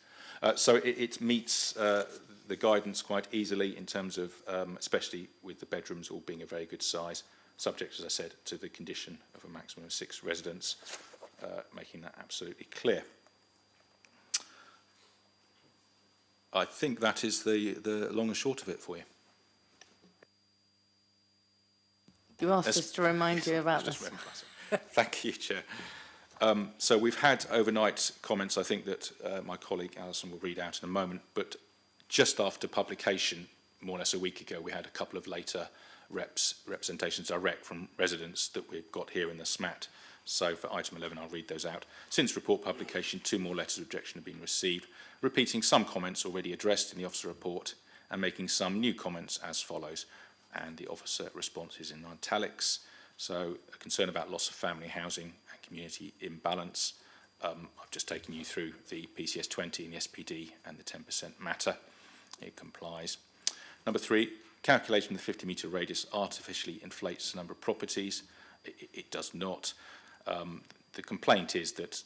So it meets the guidance quite easily in terms of, especially with the bedrooms all being a very good size, subject, as I said, to the condition of a maximum of 6 residents, making that absolutely clear. I think that is the long and short of it for you. You asked us to remind you about this. Thank you, Chair. So we've had overnight comments, I think that my colleague Alison will read out in a moment, but just after publication, more or less a week ago, we had a couple of later representations direct from residents that we've got here in the SMAT. So for item 11, I'll read those out. Since report publication, 2 more letters of objection have been received, repeating some comments already addressed in the officer report and making some new comments as follows. And the officer response is in italics. So a concern about loss of family housing and community imbalance. I've just taken you through the PCS 20 and the SPD and the 10% matter. It complies. Number 3, calculation of the 50-metre radius artificially inflates the number of properties. It does not. The complaint is that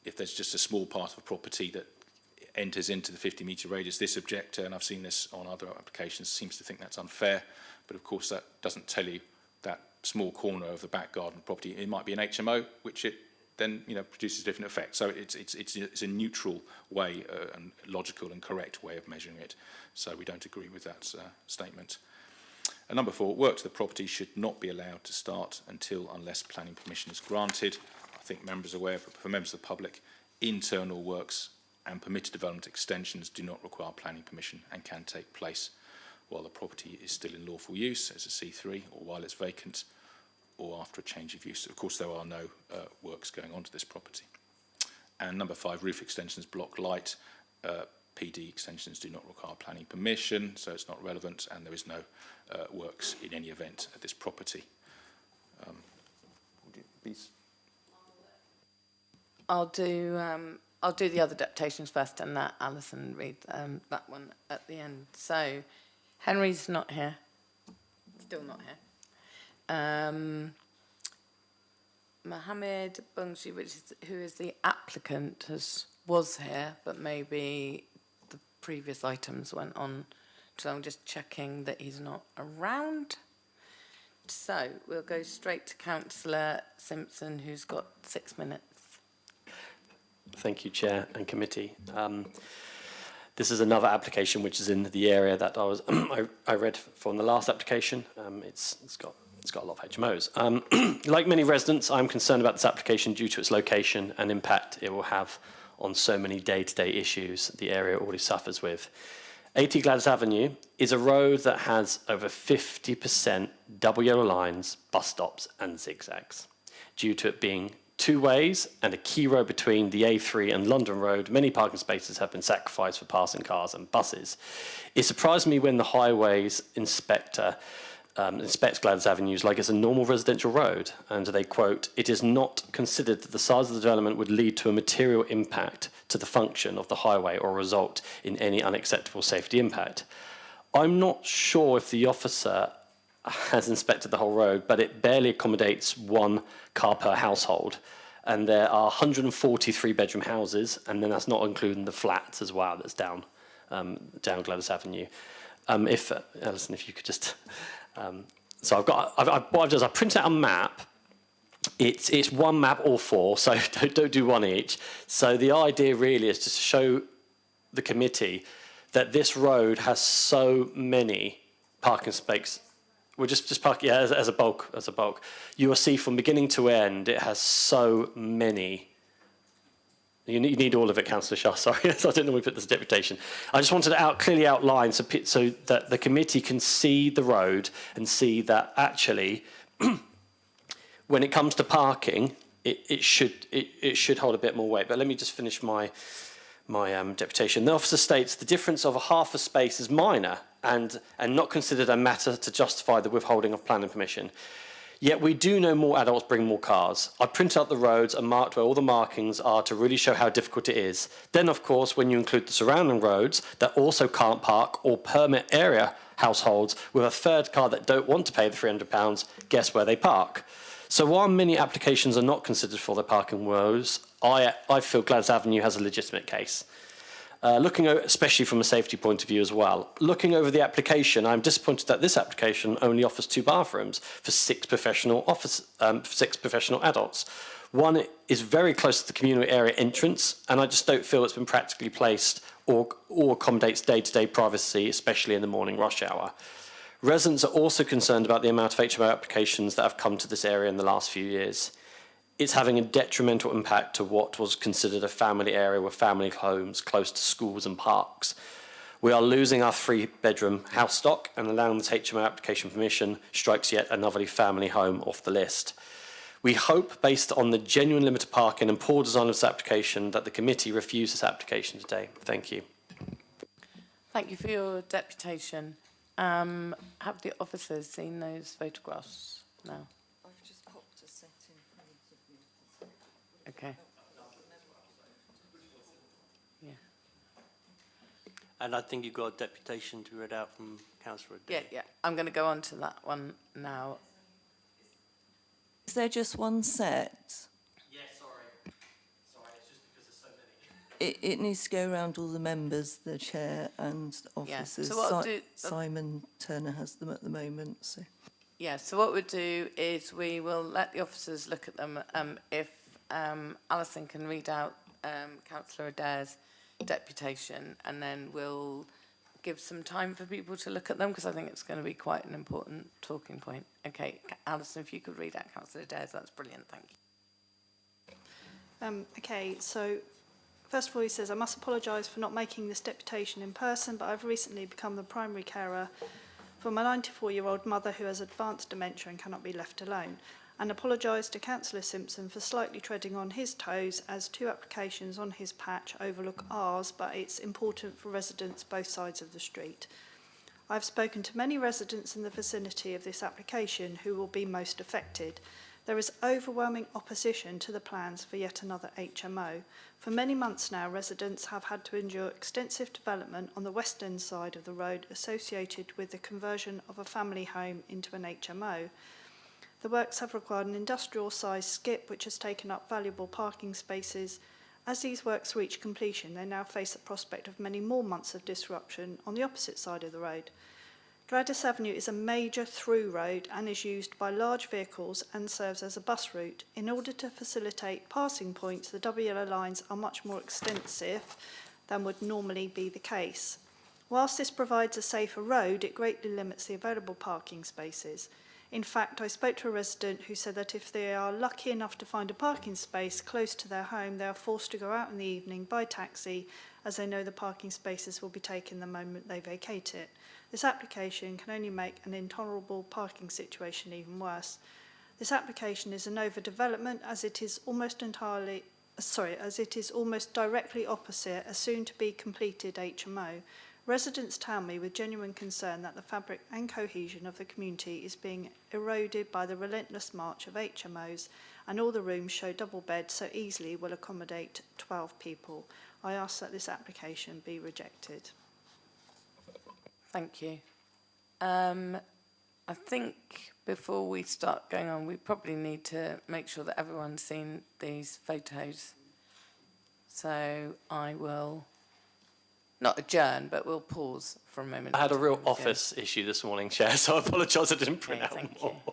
if there's just a small part of a property that enters into the 50-metre radius, this objector, and I've seen this on other applications, seems to think that's unfair. But of course, that doesn't tell you that small corner of the back garden property. It might be an HMO, which it then produces a different effect. So it's a neutral way and logical and correct way of measuring it. So we don't agree with that statement. And number 4, work to the property should not be allowed to start unless planning permission is granted. I think members are aware, for members of the public, internal works and permitted development extensions do not require planning permission and can take place while the property is still in lawful use as a C3, or while it's vacant, or after a change of use. Of course, there are no works going on to this property. And number 5, roof extensions block light. PD extensions do not require planning permission, so it's not relevant, and there is no works in any event at this property. Would it be... I'll do the other deputations first, and that Alison read that one at the end. So, Henry's not here. Still not here. Mohammed Bungshi, who is the applicant, was here, but maybe the previous items went on. So I'm just checking that he's not around. So we'll go straight to Councillor Simpson, who's got 6 minutes. Thank you, Chair and Committee. This is another application which is in the area that I read from the last application. It's got a lot of HMOs. Like many residents, I'm concerned about this application due to its location and impact it will have on so many day-to-day issues the area already suffers with. 80 Gladys Avenue is a road that has over 50% double yellow lines, bus stops and zigzags. Due to it being 2 ways and a key road between the A3 and London Road, many parking spaces have been sacrificed for passing cars and buses. It surprised me when the highways inspector inspects Gladys Avenues like it's a normal residential road, and they quote, "It is not considered that the size of the development would lead to a material impact to the function of the highway or result in any unacceptable safety impact. I'm not sure if the officer has inspected the whole road, but it barely accommodates 1 car per household. And there are 143 bedroom houses, and then that's not including the flats as well that's down Gladys Avenue. Alison, if you could just... so what I've done is I've printed out a map. It's 1 map or 4, so don't do 1 each. So the idea really is to show the committee that this road has so many parking spaces. We'll just park, yeah, as a bulk. You will see from beginning to end, it has so many. You need all of it, Councillor Shah, sorry. So I didn't know we put this deputation. I just wanted to clearly outline so that the committee can see the road and see that actually, when it comes to parking, it should hold a bit more weight. But let me just finish my deputation. The officer states the difference of a half a space is minor and not considered a matter to justify the withholding of planning permission. Yet we do know more adults bring more cars. I print out the roads and marked where all the markings are to really show how difficult it is. Then, of course, when you include the surrounding roads that also can't park or permit area households with a third car that don't want to pay the £300, guess where they park? So while many applications are not considered for their parking woes, I feel Gladys Avenue has a legitimate case. Looking at, especially from a safety point of view as well. Looking over the application, I'm disappointed that this application only offers 2 bathrooms for 6 professional adults. One is very close to the communal area entrance, and I just don't feel it's been practically placed or accommodates day-to-day privacy, especially in the morning rush hour. Residents are also concerned about the amount of HMO applications that have come to this area in the last few years. It's having a detrimental impact to what was considered a family area with family homes close to schools and parks. We are losing our 3-bedroom house stock, and allowing this HMO application permission strikes yet another family home off the list. We hope, based on the genuine limited parking and poor design of this application, that the committee refuse this application today. Thank you. Thank you for your deputation. Have the officers seen those photographs now? I've just popped a set in front of you. Okay. Yeah. And I think you've got a deputation to be read out from Councillor Adair. Yeah. I'm going to go on to that one now. Is there just one set? Yeah, sorry. It's just because there's so many. It needs to go around all the members, the chair and officers. So what I'll do, Simon Turner has them at the moment. So. Yeah, so what we'll do is we will let the officers look at them. If Alison can read out Councillor Adair's deputation, and then we'll give some time for people to look at them, because I think it's going to be quite an important talking point. Okay, Alison, if you could read out Councillor Adair's, that's brilliant, thank you. Okay, so first of all, he says, I must apologise for not making this deputation in person, but I've recently become the primary carer for my 94-year-old mother who has advanced dementia and cannot be left alone, and apologise to Councillor Simpson for slightly treading on his toes, as 2 applications on his patch overlook ours, but it's important for residents both sides of the street. I've spoken to many residents in the vicinity of this application who will be most affected. There is overwhelming opposition to the plans for yet another HMO. For many months now, residents have had to endure extensive development on the western side of the road associated with the conversion of a family home into an HMO. The works have required an industrial-sized skip which has taken up valuable parking spaces. As these works reach completion, they now face the prospect of many more months of disruption on the opposite side of the road. Gladys Avenue is a major through road and is used by large vehicles and serves as a bus route. In order to facilitate passing points, the double yellow lines are much more extensive than would normally be the case. Whilst this provides a safer road, it greatly limits the available parking spaces. In fact, I spoke to a resident who said that if they are lucky enough to find a parking space close to their home, they are forced to go out in the evening by taxi, as they know the parking spaces will be taken the moment they vacate it. This application can only make an intolerable parking situation even worse. This application is an overdevelopment, as it is almost directly opposite a soon-to-be completed HMO. Residents tell me with genuine concern that the fabric and cohesion of the community is being eroded by the relentless march of HMOs, and all the rooms show double beds so easily will accommodate 12 people. I ask that this application be rejected. Thank you. I think before we start going on, we probably need to make sure that everyone's seen these photos. So I will not adjourn, but we'll pause for a moment. I had a real office issue this morning, Chair, so I apologise I didn't print Okay, out thank more. you.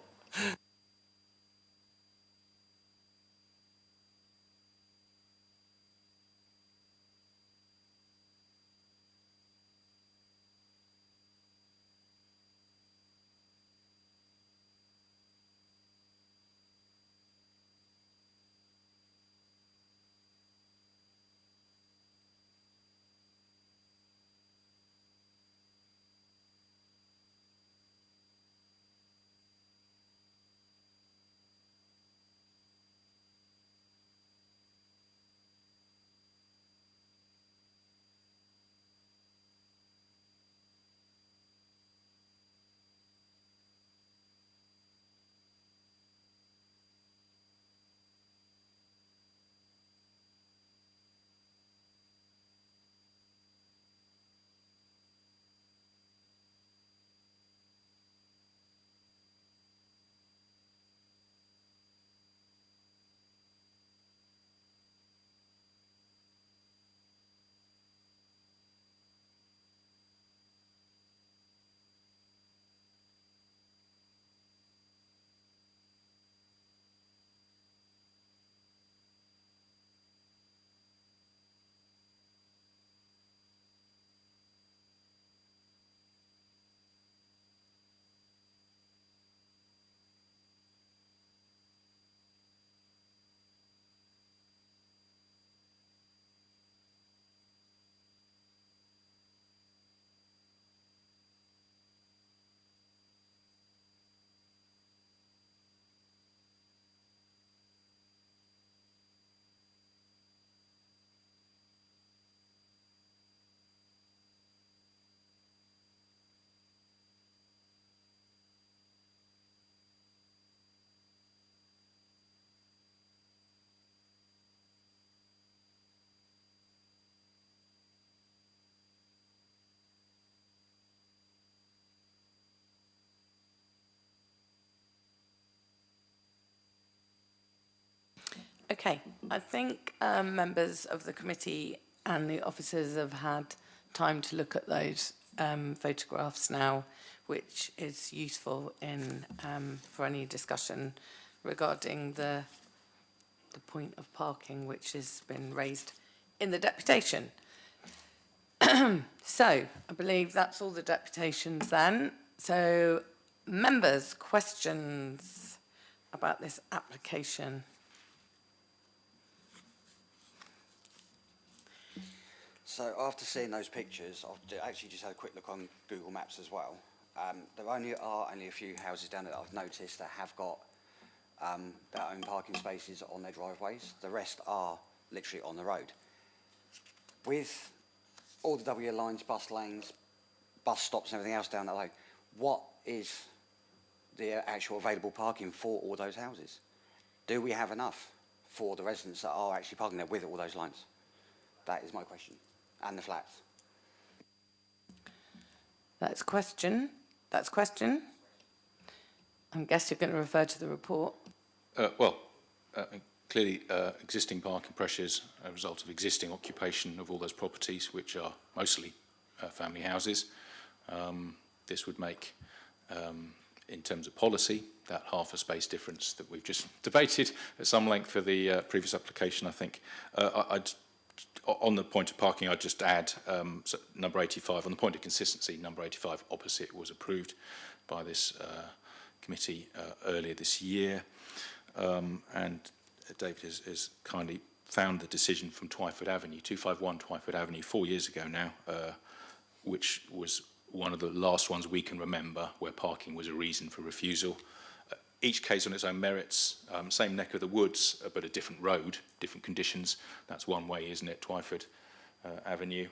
Okay, I think members of the committee and the officers have had time to look at those photographs now, which is useful in for any discussion regarding the point of parking, which has been raised in the deputation. So I believe that's all the deputations then. So members, questions about this application? So after seeing those pictures, I've actually just had a quick look on Google Maps as well. There are only a few houses down there that I've noticed that have got their own parking spaces on their driveways. The rest are literally on the road. With all the W lines, bus lanes, bus stops and everything else down that road, what is the actual available parking for all those houses? Do we have enough for the residents that are actually parking there with all those lines? That is my question. And the flats. That's question. I guess you're going to refer to the report. Clearly, existing parking pressures are a result of existing occupation of all those properties, which are mostly family houses. This would make, in terms of policy, that half a space difference that we've just debated at some length for the previous application, I think. On the point of parking, I'd just add so number 85, on the point of consistency, number 85 opposite was approved by this committee earlier this year. And David has kindly found the decision from Twyford Avenue, 251 Twyford Avenue, 4 years ago now, which was one of the last ones we can remember where parking was a reason for refusal. Each case on its own merits, same neck of the woods, but a different road, different conditions. That's one way, isn't it, Twyford Avenue?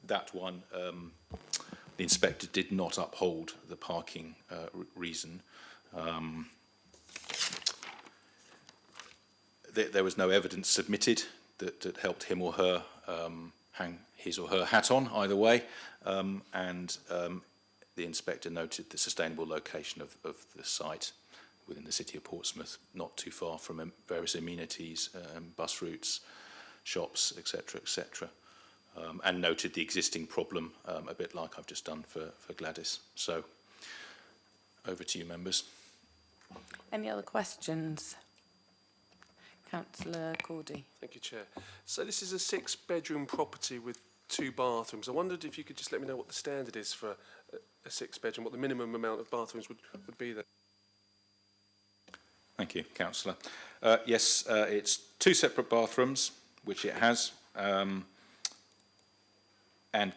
That one, the inspector did not uphold the parking reason. There was no evidence submitted that helped him or her hang his or her hat on, either way, and the inspector noted the sustainable location of the site within the city of Portsmouth, not too far from various amenities, bus routes, shops, etc., etc., and noted the existing problem, a bit like I've just done for Gladys. So, over to you, members. Any other questions? Councillor Cordy. Thank you, Chair. So this is a 6-bedroom property with 2 bathrooms. I wondered if you could just let me know what the standard is for a 6-bedroom, what the minimum amount of bathrooms would be there. Thank you, Councillor. Yes, it's 2 separate bathrooms, which it has, and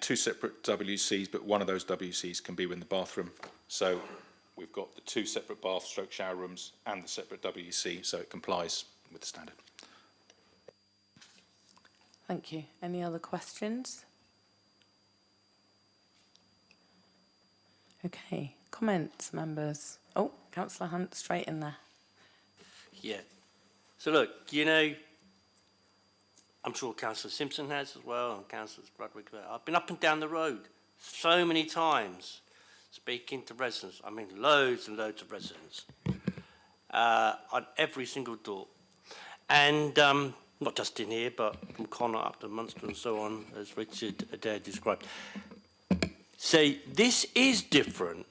2 separate WCs, but one of those WCs can be within the bathroom. So we've got the 2 separate bath/shower rooms and the separate WC, so it complies with the standard. Thank you. Any other questions? Okay. Comments, members? Oh, Councillor Hunt, straight in there. Yeah. So look, you know, I'm sure Councillor Simpson has as well, and Councillor Broderick. I've been up and down the road so many times speaking to residents. I mean, loads and loads of residents on every single door. And not just in here, but from Connaught up to Munster and so on, as Richard Adair described. So this is different.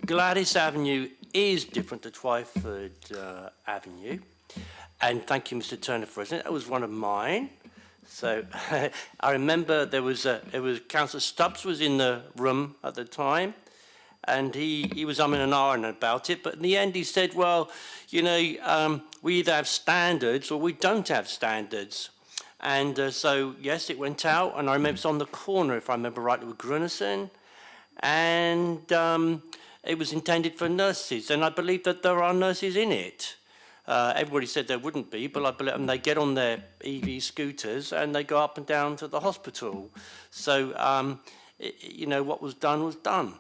Gladys Avenue is different to Twyford Avenue. And thank you, Mr. Turner, for it. That was one of mine. So I remember there was Councillor Stubbs was in the room at the time, and he was umming and ahhing about it. But in the end, he said, well, you know, we either have standards or we don't have standards. And so, yes, it went out. And I remember it's on the corner, if I remember rightly, with Grunison. And it was intended for nurses. And I believe that there are nurses in it. Everybody said there wouldn't be, but I believe them. They get on their EV scooters and they go up and down to the hospital. So, you know, what was done was done.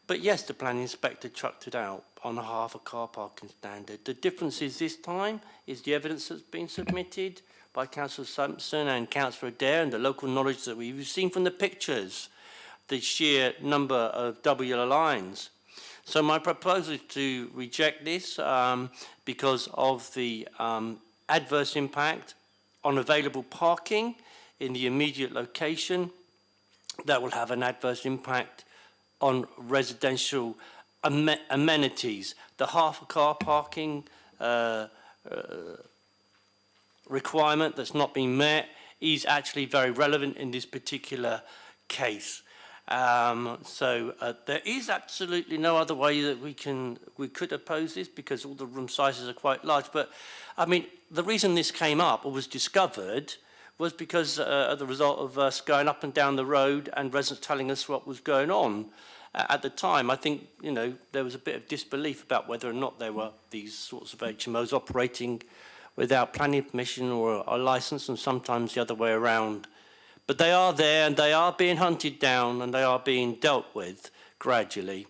But yes, the planning inspector chucked it out on half a car parking standard. The difference is this time is the evidence that's been submitted by Councillor Simpson and Councillor Adair and the local knowledge that we've seen from the pictures, the sheer number of double yellow lines. So my proposal is to reject this because of the adverse impact on available parking in the immediate location. That will have an adverse impact on residential amenities. The half a car parking requirement that's not been met is actually very relevant in this particular case. So there is absolutely no other way that we could oppose this because all the room sizes are quite large. But I mean, the reason this came up or was discovered was because as a result of us going up and down the road and residents telling us what was going on. At the time, I think, you know, there was a bit of disbelief about whether or not there were these sorts of HMOs operating without planning permission or a license, and sometimes the other way around. But they are there and they are being hunted down and they are being dealt with gradually.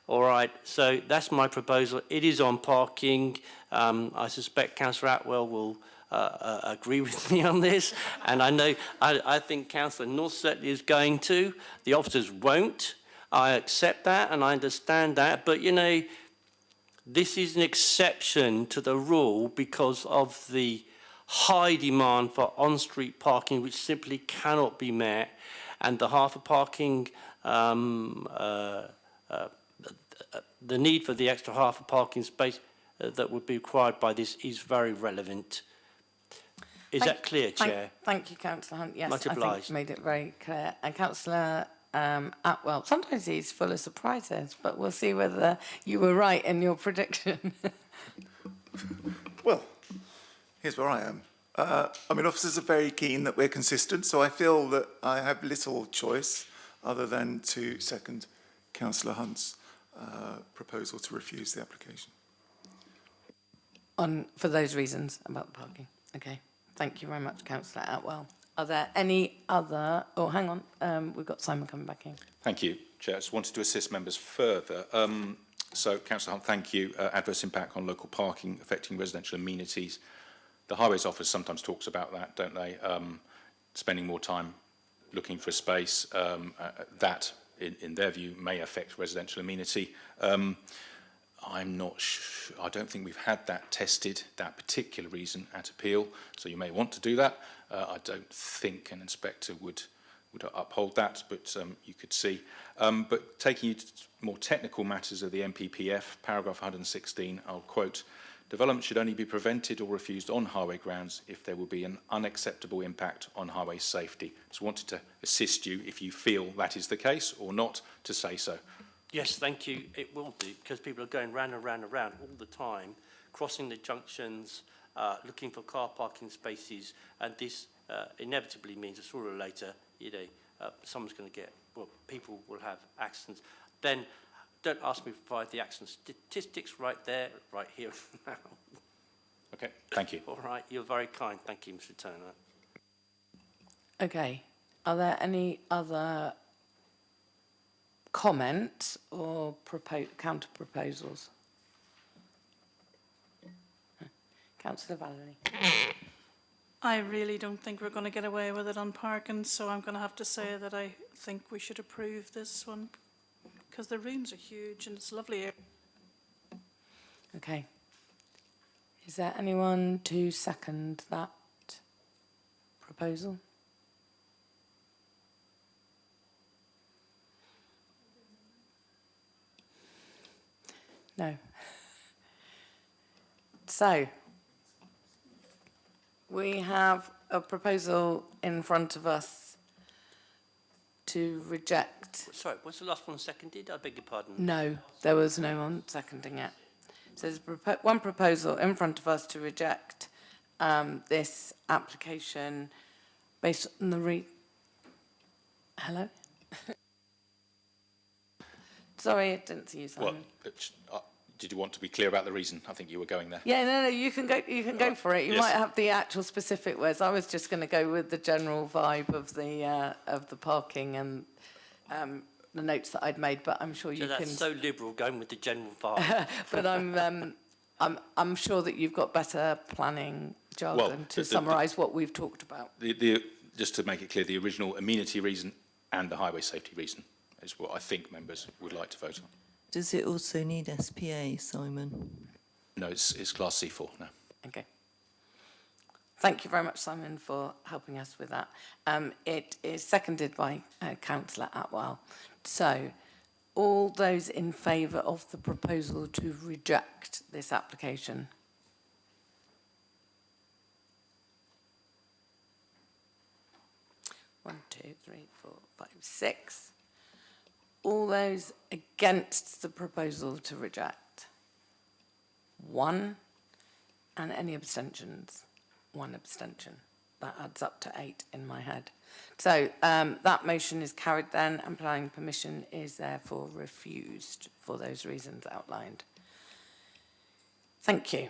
All right, so that's my proposal. It is on parking. I suspect Councillor Atwell will agree with me on this. And I think Councillor North certainly is going to. The officers won't. I accept that and I understand that. But, you know, this is an exception to the rule because of the high demand for on-street parking, which simply cannot be met, and the half a parking, the need for the extra half a parking space that would be required by this is very relevant. Is that clear, Chair? Thank you, Councillor Hunt. Yes, Much I think obliged. you made it very clear. And Councillor Atwell, sometimes he's full of surprises, but we'll see whether you were right in your prediction. Well, here's where I am. I mean, officers are very keen that we're consistent, so I feel that I have little choice other than to second Councillor Hunt's proposal to refuse the application. For those reasons about the parking. Okay. Thank you very much, Councillor Atwell. Are there any other... Oh, hang on. We've got Simon coming back in. Thank you, Chair. I just wanted to assist members further. So, Councillor Hunt, thank you. Adverse impact on local parking affecting residential amenities. The Highways Office sometimes talks about that, don't they? Spending more time looking for space, that, in their view, may affect residential amenity. I'm not sure, I don't think we've had that tested, that particular reason at appeal, so you may want to do that. I don't think an inspector would uphold that, but you could see. But taking you to more technical matters of the MPPF, paragraph 116, I'll quote, "Development should only be prevented or refused on highway grounds if there will be an unacceptable impact on highway safety." Just wanted to assist you if you feel that is the case or not, to say so. Yes, thank you. It will do, because people are going round and round and round all the time, crossing the junctions, looking for car parking spaces, and this inevitably means that sooner or later, someone's going to get, well, people will have accidents. Then don't ask me to provide the accident statistics right there, right here now. Okay, thank you. All right, you're very kind. Thank you, Mr. Turner. Okay. Are there any other comments or counter proposals? Councillor Valerie. I really don't think we're going to get away with it on parking, so I'm going to have to say that I think we should approve this one, because the rooms are huge and it's lovely. Okay. Is there anyone to second that proposal? No. So, we have a proposal in front of us to reject. Sorry, was the last one seconded? I beg your pardon. No, there was no one seconding it. So there's one proposal in front of us to reject this application based on the Hello? Sorry, I didn't see you, Simon. Well, did you want to be clear about the reason? I think you were going there. Yeah, no, you can go. You can go for it. You Yes. might have the actual specific words. I was just going to go with the general vibe of the parking and the notes that I'd made. But I'm sure you So that's can. so liberal, going with the general vibe. But I'm sure that you've got better planning jargon to summarise what we've talked about. Just to make it clear, the original amenity reason and the highway safety reason is what I think members would like to vote on. Does it also need SPA, Simon? No, it's Class C4 now. Okay. Thank you very much, Simon, for helping us with that. It is seconded by Councillor Atwell. So, all those in favour of the proposal to reject this application? One, two, three, 4, 5, 6. All those against the proposal to reject? 1. And any abstentions? 1 abstention. That adds up to 8 in my head. So that motion is carried then, and planning permission is therefore refused for those reasons outlined. Thank you.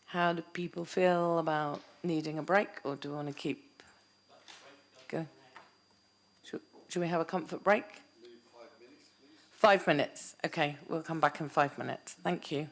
How do people feel about needing a break, or do we want to keep going? Should we have a comfort break? 5 minutes. Okay, we'll come back in 5 minutes. Thank you.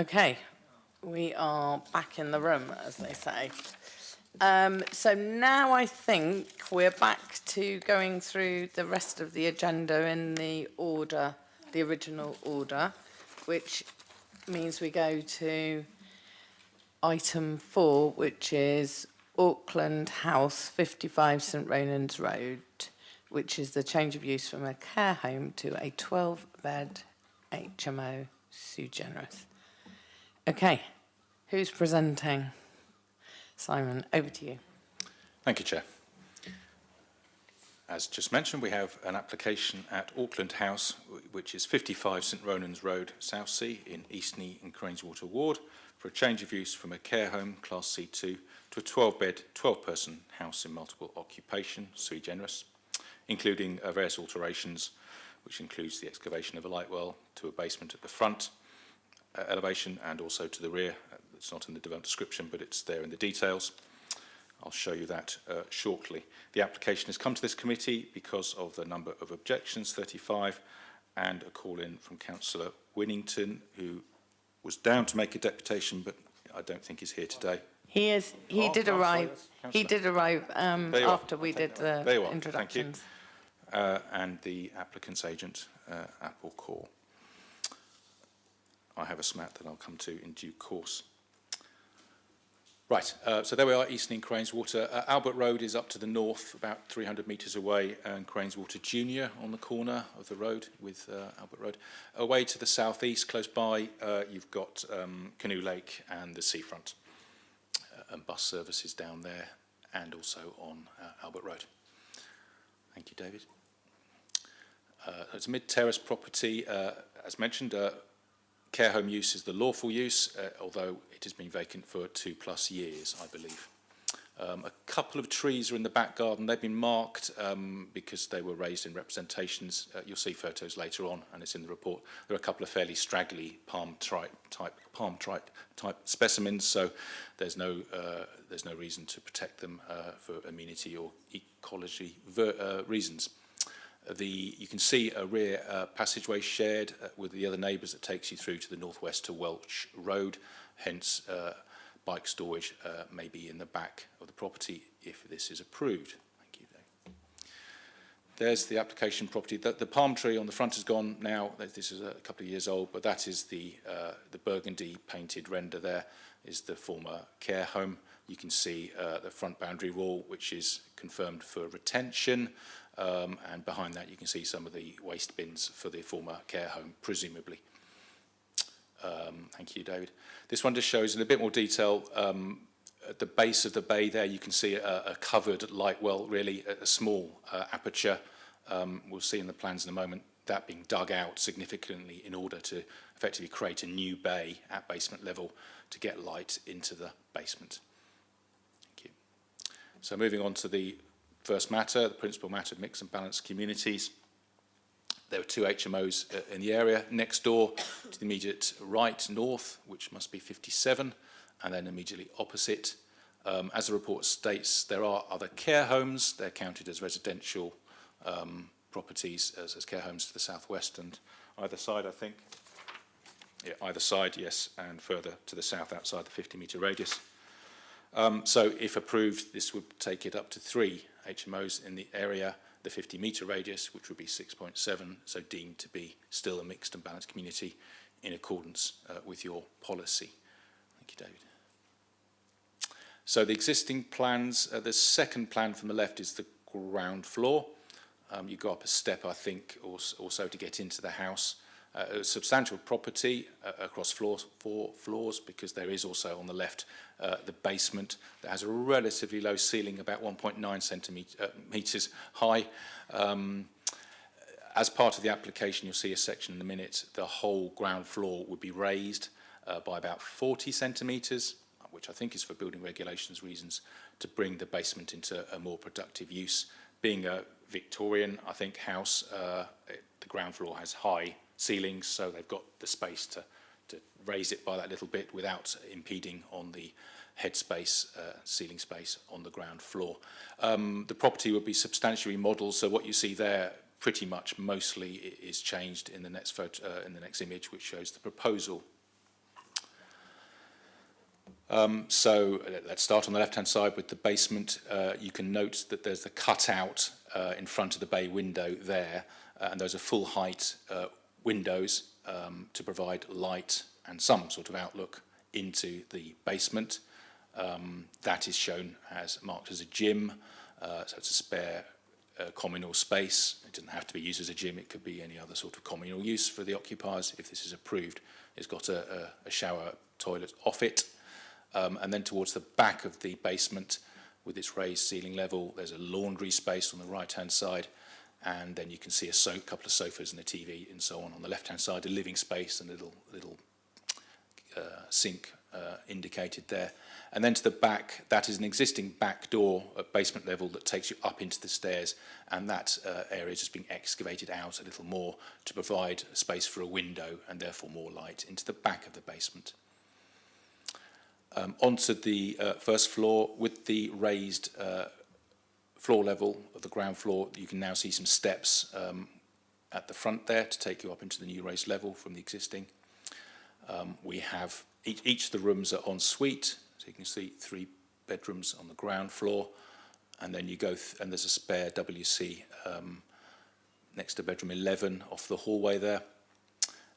Okay, we are back in the room, as they say. So now I think we're back to going through the rest of the agenda in the order, the original order, which means we go to item 4, which is Auckland House, 55 St Ronan's Road, which is the change of use from a care home to a 12-bed HMO sui generis. Okay, who's presenting? Simon, over to you. Thank you, Chair. As just mentioned, we have an application at Auckland House, which is 55 St Ronan's Road, Southsea, in Eastney and Craneswater Ward, for a change of use from a care home, Class C2, to a 12-bed, 12-person house in multiple occupation, sui generis, including various alterations, which includes the excavation of a light well to a basement at the front elevation and also to the rear. It's not in the development description, but it's there in the details. I'll show you that shortly. The application has come to this committee because of the number of objections, 35, and a call-in from Councillor Winnington, who was down to make a deputation, but I don't think he's here today. He is. He did arrive. He did arrive after we did the there you are. introductions. Thank you. And the applicant's agent, Apple Core. I have a SMAT that I'll come to in due course. Right, so there we are, Eastney and Craneswater. Albert Road is up to the north, about 300 metres away, and Craneswater Junior on the corner of the road with Albert Road. Away to the southeast, close by, you've got Canoe Lake and the seafront, and bus services down there, and also on Albert Road. Thank you, David. It's a mid-terrace property, as mentioned. Care home use is the lawful use, although it has been vacant for 2+ years, I believe. A couple of trees are in the back garden. They've been marked because they were raised in representations. You'll see photos later on, and it's in the report. There are a couple of fairly straggly palm trite type specimens, so there's no reason to protect them for amenity or ecology reasons. You can see a rear passageway shared with the other neighbours that takes you through to the northwest to Welch Road, hence bike storage may be in the back of the property if this is approved. Thank you, Dave. There's the application property. The palm tree on the front is gone now. This is a couple of years old, but that is the burgundy painted render there is the former care home. You can see the front boundary wall, which is confirmed for retention. And behind that you can see some of the waste bins for the former care home, presumably. Thank you, David. This one just shows in a bit more detail, at the base of the bay there you can see a covered light well, really a small aperture. We'll see in the plans in a moment that being dug out significantly in order to effectively create a new bay at basement level to get light into the basement. Thank you. So moving on to the first matter, the principal matter of mixed and balanced communities. There are 2 HMOs in the area, next door to the immediate right, north, which must be 57, and then immediately opposite. As the report states, there are other care homes. They're counted as residential properties, as care homes to the southwest and either side, I think. Yeah, either side, yes, and further to the south outside the 50-metre radius. So if approved, this would take it up to 3 HMOs in the area, the 50-metre radius, which would be 6.7, so deemed to be still a mixed and balanced community in accordance with your policy. Thank you, David. So the existing plans, the second plan from the left is the ground floor. You go up a step, I think, or so to get into the house. A substantial property across 4 floors, because there is also on the left the basement that has a relatively low ceiling, about 1.9 centimetres high. As part of the application, you'll see a section in a minute, the whole ground floor would be raised by about 40 centimetres, which I think is for building regulations reasons, to bring the basement into a more productive use. Being a Victorian, I think, house, the ground floor has high ceilings, so they've got the space to raise it by that little bit without impeding on the head space, ceiling space on the ground floor. The property would be substantially modelled, so what you see there pretty much mostly is changed in the next photo, in the next image, which shows the proposal. Let's start on the left-hand side with the basement. You can note that there's the cutout in front of the bay window there, and those are full-height windows to provide light and some sort of outlook into the basement. That is shown as marked as a gym, so it's a spare communal space. It doesn't have to be used as a gym, it could be any other sort of communal use for the occupiers if this is approved. It's got a shower toilet off it. And then towards the back of the basement, with its raised ceiling level, there's a laundry space on the right-hand side, and then you can see a couple of sofas and a TV and so on. On the left-hand side, a living space and a little sink indicated there. And then to the back, that is an existing back door at basement level that takes you up into the stairs, and that area is just being excavated out a little more to provide space for a window and therefore more light into the back of the basement. Onto the first floor, with the raised floor level of the ground floor, you can now see some steps at the front there to take you up into the new raised level from the existing. We have each of the rooms are en suite, so you can see 3 bedrooms on the ground floor, and then you go and there's a spare WC next to bedroom 11 off the hallway there.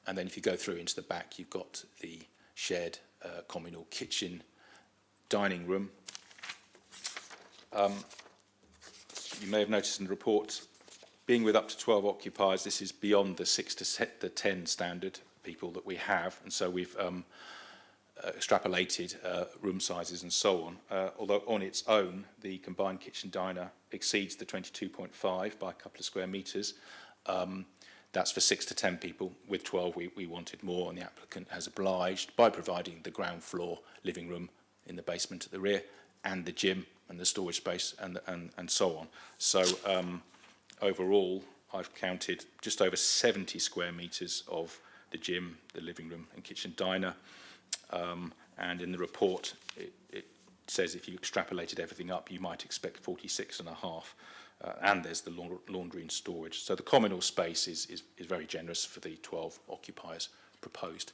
And then if you go through into the back, you've got the shared communal kitchen, dining room. You may have noticed in the report, being with up to 12 occupiers, this is beyond the 6 to 10 standard people that we have, and so we've extrapolated room sizes and so on. Although on its own, the combined kitchen diner exceeds the 22.5 by a couple of square metres. That's for 6 to 10 people. With 12, we wanted more, and the applicant has obliged by providing the ground floor living room in the basement at the rear, and the gym and the storage space, and so on. So overall, I've counted just over 70 square metres of the gym, the living room, and kitchen diner. And in the report, it says if you extrapolated everything up, you might expect 46.5. And there's the laundry and storage. So the communal space is very generous for the 12 occupiers proposed.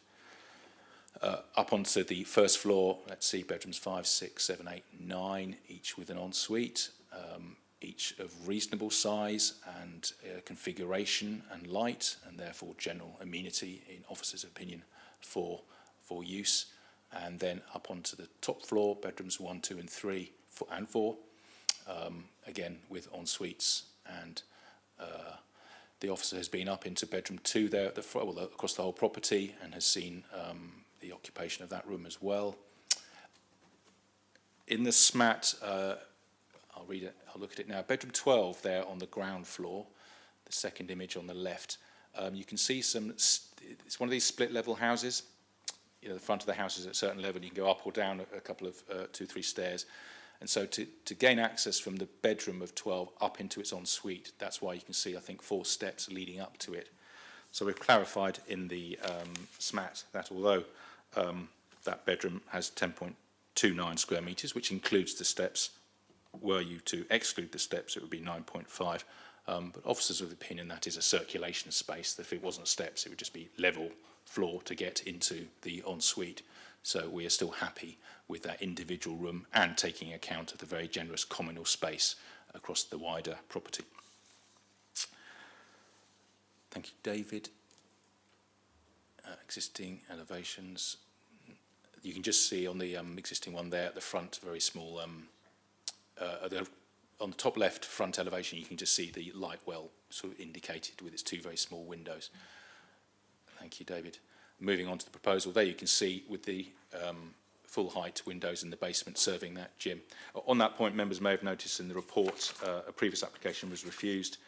Up onto the first floor, let's see, bedrooms 5, 6, 7, 8, 9, each with an ensuite, each of reasonable size and configuration and light, and therefore general amenity in officers' opinion for use. And then up onto the top floor, bedrooms 1, 2, and 3, and 4. Again, with en-suites, and the officer has been up into bedroom 2 there at the front, well, across the whole property, and has seen the occupation of that room as well. In the SMAT, I'll read it, I'll look at it now. Bedroom 12 there on the ground floor, the second image on the left. You can see it's one of these split level houses. You know, the front of the house is at a certain level, you can go up or down a couple of 2, 3 stairs. And so to gain access from the bedroom of 12 up into its ensuite, that's why you can see, I think, 4 steps leading up to it. So we've clarified in the SMAT that although that bedroom has 10.29 square metres, which includes the steps, were you to exclude the steps, it would be 9.5. But officers of the opinion that is a circulation space, that if it wasn't steps, it would just be level floor to get into the ensuite. So we are still happy with that individual room and taking account of the very generous communal space across the wider property. Thank you, David. Existing elevations. You can just see on the existing one there at the front, very small, on the top left front elevation, you can just see the light well sort of indicated with its 2 very small windows. Thank you, David. Moving on to the proposal, there you can see with the full height windows in the basement serving that gym. On that point, members may have noticed in the report a previous application was refused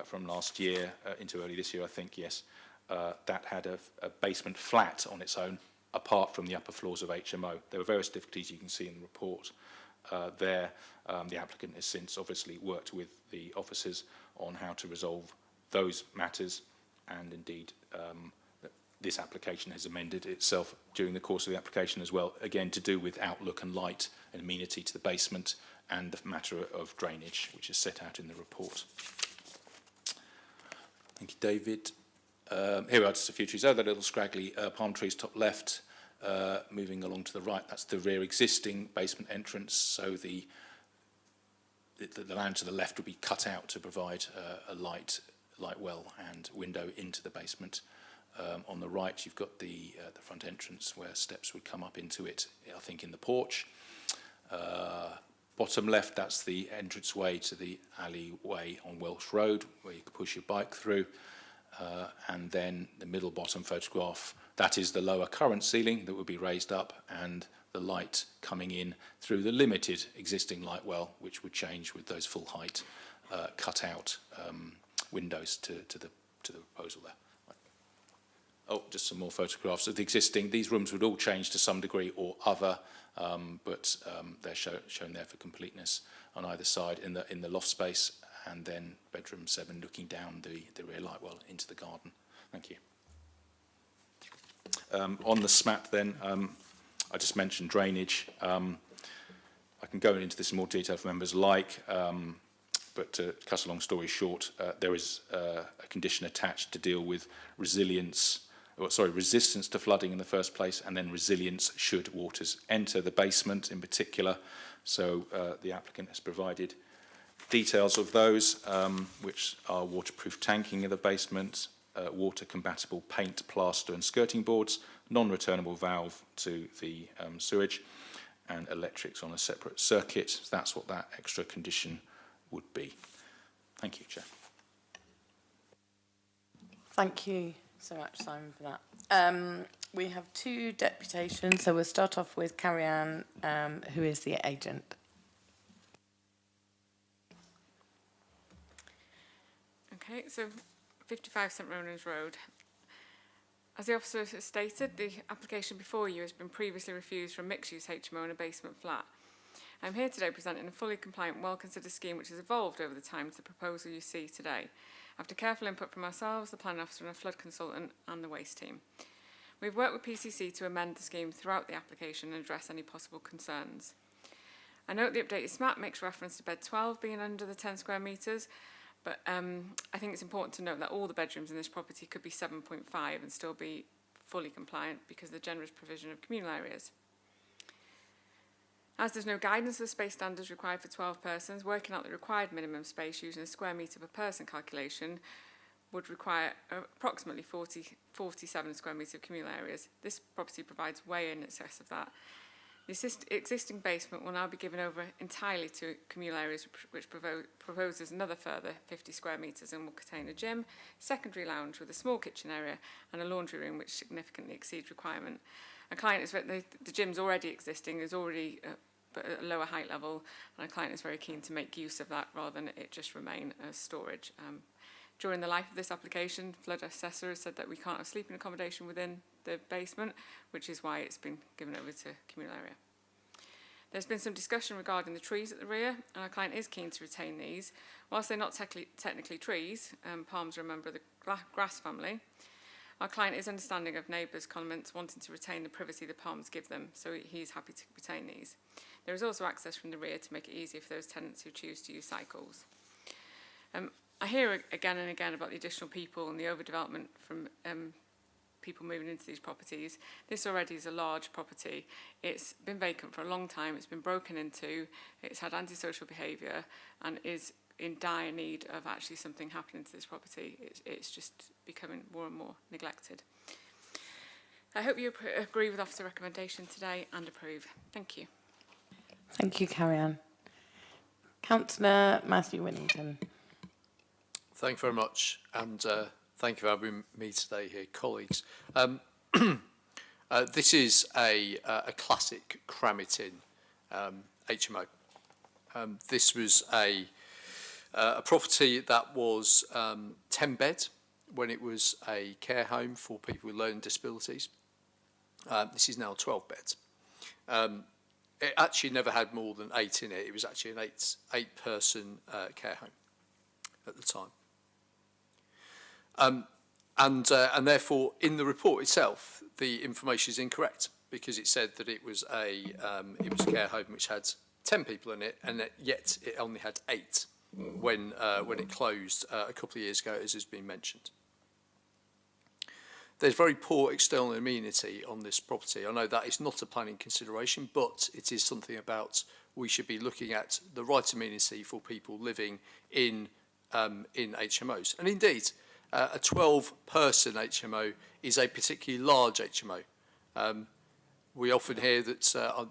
from last year into early this year, I think, yes. That had a basement flat on its own, apart from the upper floors of HMO. There were various difficulties you can see in the report there. The applicant has since obviously worked with the officers on how to resolve those matters, and indeed this application has amended itself during the course of the application as well, again to do with outlook and light and amenity to the basement and the matter of drainage, which is set out in the report. Thank you, David. Here are just a few trees. Oh, the little scraggly palm trees top left. moving along to the right, that's the rear existing basement entrance, so the land to the left will be cut out to provide a light well and window into the basement. On the right, you've got the front entrance where steps would come up into it, I think in the porch. Bottom left, that's the entranceway to the alleyway on Welsh Road, where you can push your bike through. And then the middle bottom photograph, that is the lower current ceiling that would be raised up, and the light coming in through the limited existing light well, which would change with those full height cut out windows to the proposal there. Right. Oh, just some more photographs of the existing. These rooms would all change to some degree or other, but they're shown there for completeness on either side in the loft space, and then bedroom 7 looking down the rear light well into the garden. Thank you. On the SMAT then, I just mentioned drainage. I can go into this in more detail if members like, but to cut a long story short, there is a condition attached to deal with resistance to flooding in the first place, and then resilience should waters enter the basement in particular. So the applicant has provided details of those, which are waterproof tanking in the basement, water compatible paint, plaster and skirting boards, non-returnable valve to the sewage, and electrics on a separate circuit. So that's what that extra condition would be. Thank you, Chair. Thank you so much, Simon, for that. We have 2 deputations, so we'll start off with Carrie-Anne, who is the agent. Okay, so 55 St Ronan's Road. As the officer has stated, the application before you has been previously refused for a mixed-use HMO and a basement flat. I'm here today presenting a fully compliant, well-considered scheme which has evolved over the time to the proposal you see today, after careful input from ourselves, the planning officer and a flood consultant, and the waste team. We've worked with PCC to amend the scheme throughout the application and address any possible concerns. I note the updated SMAP makes reference to bed 12 being under the 10 square metres, but I think it's important to note that all the bedrooms in this property could be 7.5 and still be fully compliant because of the generous provision of communal areas. As there's no guidance for the space standards required for 12 persons, working out the required minimum space using a square metre per person calculation would require approximately 47 square metres of communal areas. This property provides way in excess of that. The existing basement will now be given over entirely to communal areas, which proposes another further 50 square metres and will contain a gym, secondary lounge with a small kitchen area and a laundry room which significantly exceeds requirement. A client is the gym's already existing, is already but at a lower height level, and a client is very keen to make use of that rather than it just remain as storage. During the life of this application, flood assessor has said that we can't have sleeping accommodation within the basement, which is why it's been given over to communal area. There's been some discussion regarding the trees at the rear, and our client is keen to retain these. Whilst they're not technically trees, palms are a member of the grass family, our client is understanding of neighbours' comments wanting to retain the privacy the palms give them, so he's happy to retain these. There is also access from the rear to make it easier for those tenants who choose to use cycles. I hear again and again about the additional people and the overdevelopment from people moving into these properties. This already is a large property. It's been vacant for a long time. It's been broken into. It's had antisocial behaviour and is in dire need of actually something happening to this property. It's just becoming more and more neglected. I hope you agree with officer recommendation today and approve. Thank you. Thank you, Carrie-Anne. Councillor Matthew Winnington. Thank you very much, and thank you for having me today here, colleagues. This is a classic Cramityn HMO. This was a property that was 10 bed when it was a care home for people with learning disabilities. This is now 12 beds. It actually never had more than 8 in it. It was actually an eight-person care home at the time. And therefore, in the report itself, the information is incorrect because it said that it was a care home which had 10 people in it, and yet it only had 8 when it closed a couple of years ago, as has been mentioned. there's very poor external amenity on this property. I know that is not a planning consideration, but it is something about we should be looking at the right amenity for people living in HMOs. And indeed, a 12-person HMO is a particularly large HMO. We often hear that, I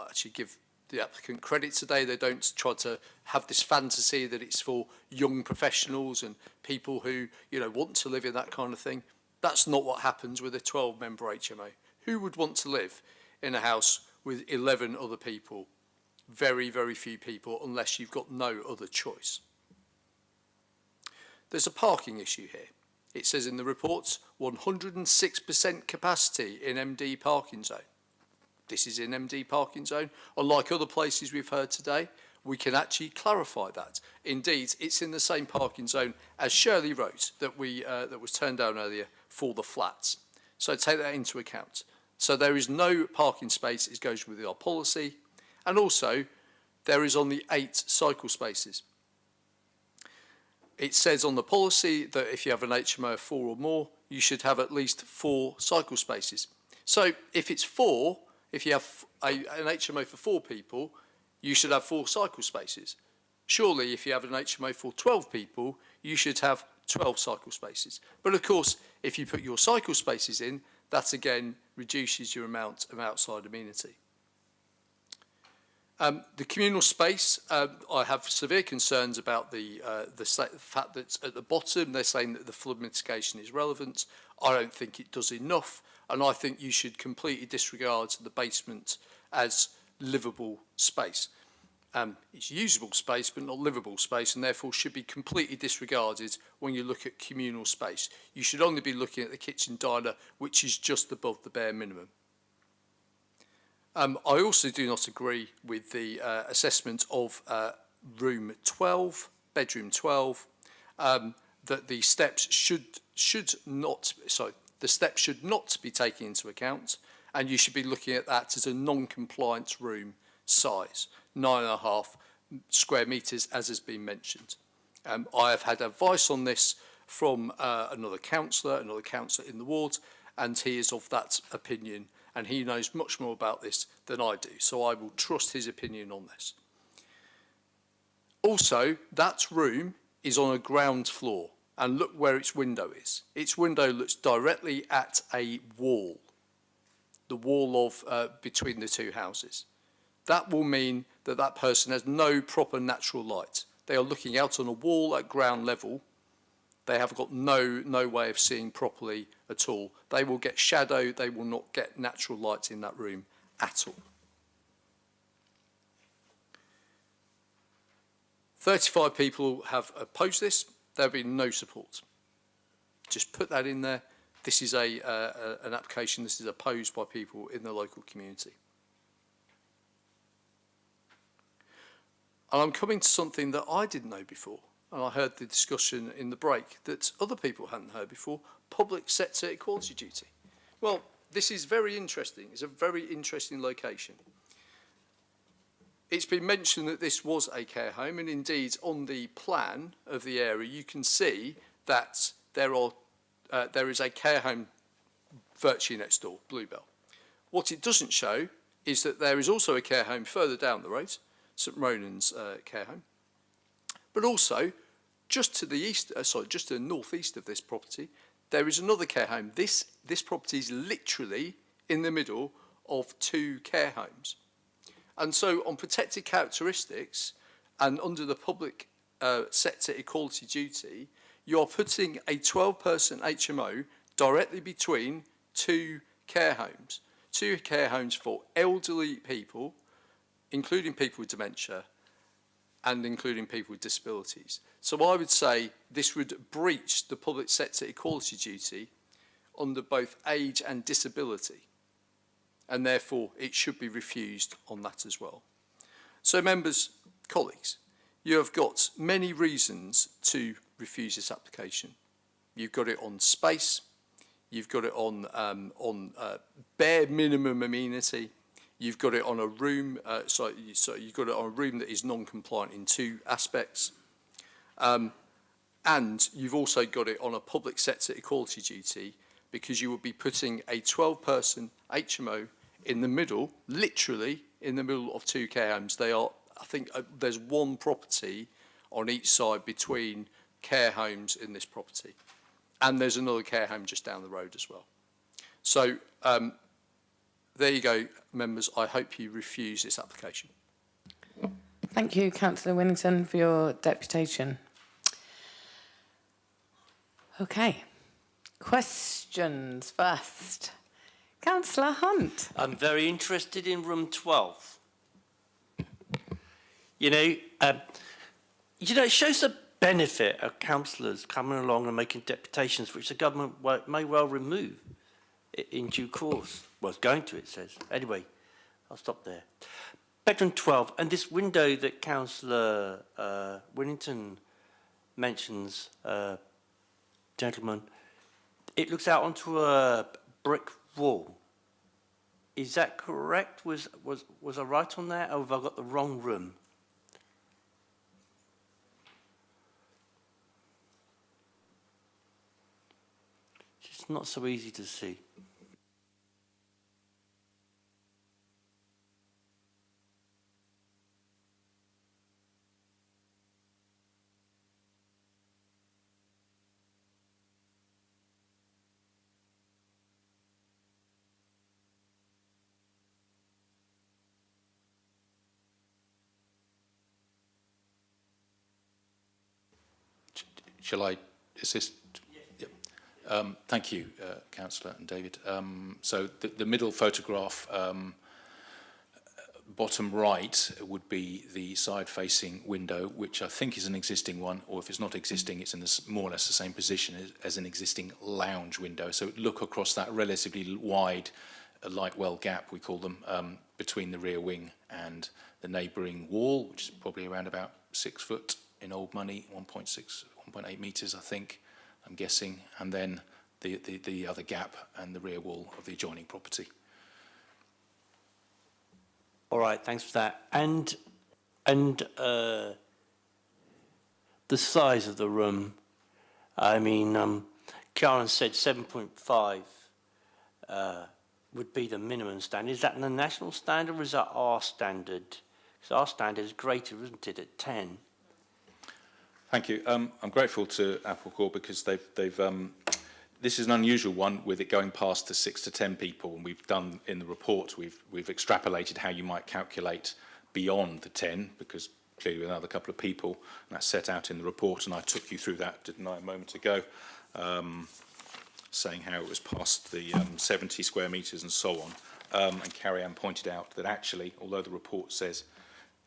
actually give the applicant credit today, they don't try to have this fantasy that it's for young professionals and people who, you know, want to live in that kind of thing. That's not what happens with a 12-member HMO. Who would want to live in a house with 11 other people? Very, very few people, unless you've got no other choice. There's a parking issue here. It says in the reports, 106% capacity in MD parking zone. This is in MD parking zone. Unlike other places we've heard today, we can actually clarify that. Indeed, it's in the same parking zone as Shirley Road that was turned down earlier for the flats. So take that into account. So there is no parking space, it goes with our policy. And also, there is only 8 cycle spaces. It says on the policy that if you have an HMO of 4 or more, you should have at least 4 cycle spaces. So if it's 4, if you have an HMO for 4 people, you should have 4 cycle spaces. Surely, if you have an HMO for 12 people, you should have 12 cycle spaces. But of course, if you put your cycle spaces in, that again reduces your amount of outside amenity. The communal space, I have severe concerns about the fact that at the bottom they're saying that the flood mitigation is relevant. I don't think it does enough, and I think you should completely disregard the basement as livable space. It's usable space, but not livable space, and therefore should be completely disregarded when you look at communal space. You should only be looking at the kitchen diner, which is just above the bare minimum. I also do not agree with the assessment of room 12, bedroom 12, that the steps should not be taken into account, and you should be looking at that as a non-compliant room size, 9.5 square metres, as has been mentioned. I have had advice on this from another councillor in the ward, and he is of that opinion, and he knows much more about this than I do, so I will trust his opinion on this. Also, that room is on a ground floor, and look where its window is. Its window looks directly at a wall, the wall of between the 2 houses. That will mean that that person has no proper natural light. They are looking out on a wall at ground level. They have got no way of seeing properly at all. They will get shadow, they will not get natural light in that room at all. 35 people have opposed this. There have been no support. Just put that in there. This is an application, this is opposed by people in the local community. And I'm coming to something that I didn't know before. And I heard the discussion in the break that other people hadn't heard before, public sector equality duty. Well, this is very interesting. It's a very interesting location. It's been mentioned that this was a care home, and indeed on the plan of the area you can see that there is a care home virtually next door, Bluebell. What it doesn't show is that there is also a care home further down the road, St Ronan's care home, but also just to the east, just to the northeast of this property, there is another care home. This property is literally in the middle of 2 care homes. And so on protected characteristics and under the public sector equality duty, you're putting a 12-person HMO directly between 2 care homes. 2 care homes for elderly people, including people with dementia, and including people with disabilities. So I would say this would breach the public sector equality duty under both age and disability, and therefore it should be refused on that as well. So members, colleagues, you have got many reasons to refuse this application. You've got it on space, you've got it on bare minimum amenity, you've got it on a room, you've got it on a room that is non-compliant in 2 aspects, and you've also got it on a public sector equality duty because you would be putting a 12-person HMO in the middle, literally in the middle of two care homes. They are, I think, there's one property on each side between care homes in this property. And there's another care home just down the road as well. So there you go, members. I hope you refuse this application. Thank you, Councillor Winnington, for your deputation. Okay. Questions first. Councillor Hunt. I'm very interested in room 12. It shows the benefit of councillors coming along and making deputations, which the government may well remove in due course. Well, it's going to, it says. Anyway, I'll stop there. Bedroom 12, and this window that Councillor Winnington mentions, gentlemen, it looks out onto a brick wall. Is that correct? Was I right on that, or have I got the wrong room? It's not so easy to see. Shall I assist? Yes. Thank you, Councillor and David. So the middle photograph, bottom right, would be the side-facing window, which I think is an existing one, or if it's not existing, it's in this more or less the same position as an existing lounge window. So look across that relatively wide light well gap, we call them, between the rear wing and the neighbouring wall, which is probably around about 6 foot in old money, 1.8 metres, I think, I'm guessing, and then the other gap and the rear wall of the adjoining property. All right, thanks for that. And the size of the room, I mean, Karen said 7.5 would be the minimum standard. Is that the national standard, or is that our standard? Because our standard is greater, isn't it, at 10? Thank you. I'm grateful to Applecore because they've this is an unusual one with it going past the 6 to 10 people, and we've done in the report, we've extrapolated how you might calculate beyond the 10, because clearly with another couple of people, and that's set out in the report, and I took you through that, didn't I, a moment ago, saying how it was past the 70 square metres and so on. And Carrie-Anne pointed out that actually, although the report says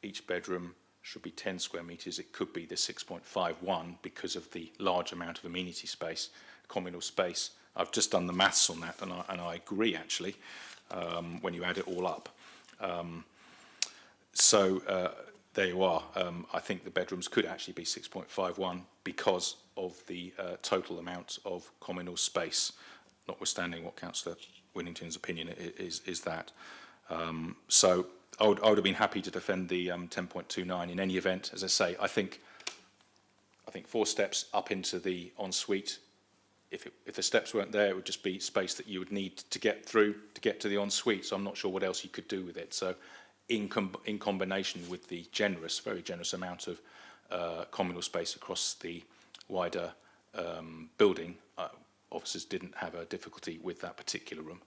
each bedroom should be 10 square metres, it could be the 6.51 because of the large amount of amenity space, communal space. I've just done the maths on that, and I agree, actually, when you add it all up. There you are. I think the bedrooms could actually be 6.51 because of the total amount of communal space, notwithstanding what Councillor Winnington's opinion is that. So I would have been happy to defend the 10.29 in any event. As I say, I think 4 steps up into the ensuite. If the steps weren't there, it would just be space that you would need to get through to get to the ensuite. So I'm not sure what else you could do with it. So in combination with the very generous amount of communal space across the wider building, officers didn't have a difficulty with that particular room.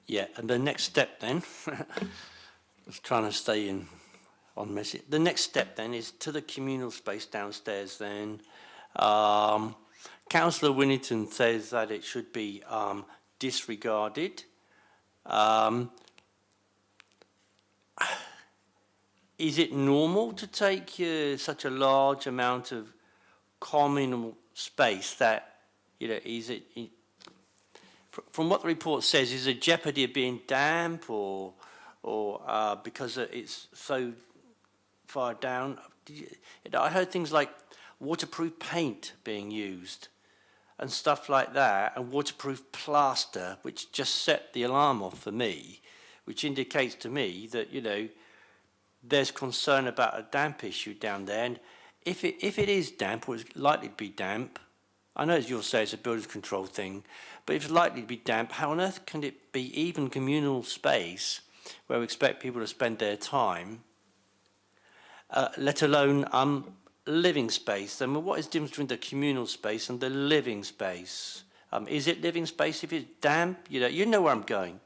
Yeah, and the next step then, I was trying to stay on message. The next step then is to the communal space downstairs then. Councillor Winnington says that it should be disregarded. Is it normal to take such a large amount of communal space that, from what the report says, is a jeopardy of being damp or because it's so far down? I heard things like waterproof paint being used and stuff like that, and waterproof plaster, which just set the alarm off for me, which indicates to me that, there's concern about a damp issue down there. And if it is damp, or it's likely to be damp, I know as you'll say it's a builders control thing, but if it's likely to be damp, how on earth can it be even communal space where we expect people to spend their time, let alone living space? I mean, what is the difference between the communal space and the living space? Is it living space if it's damp? You know where I'm going.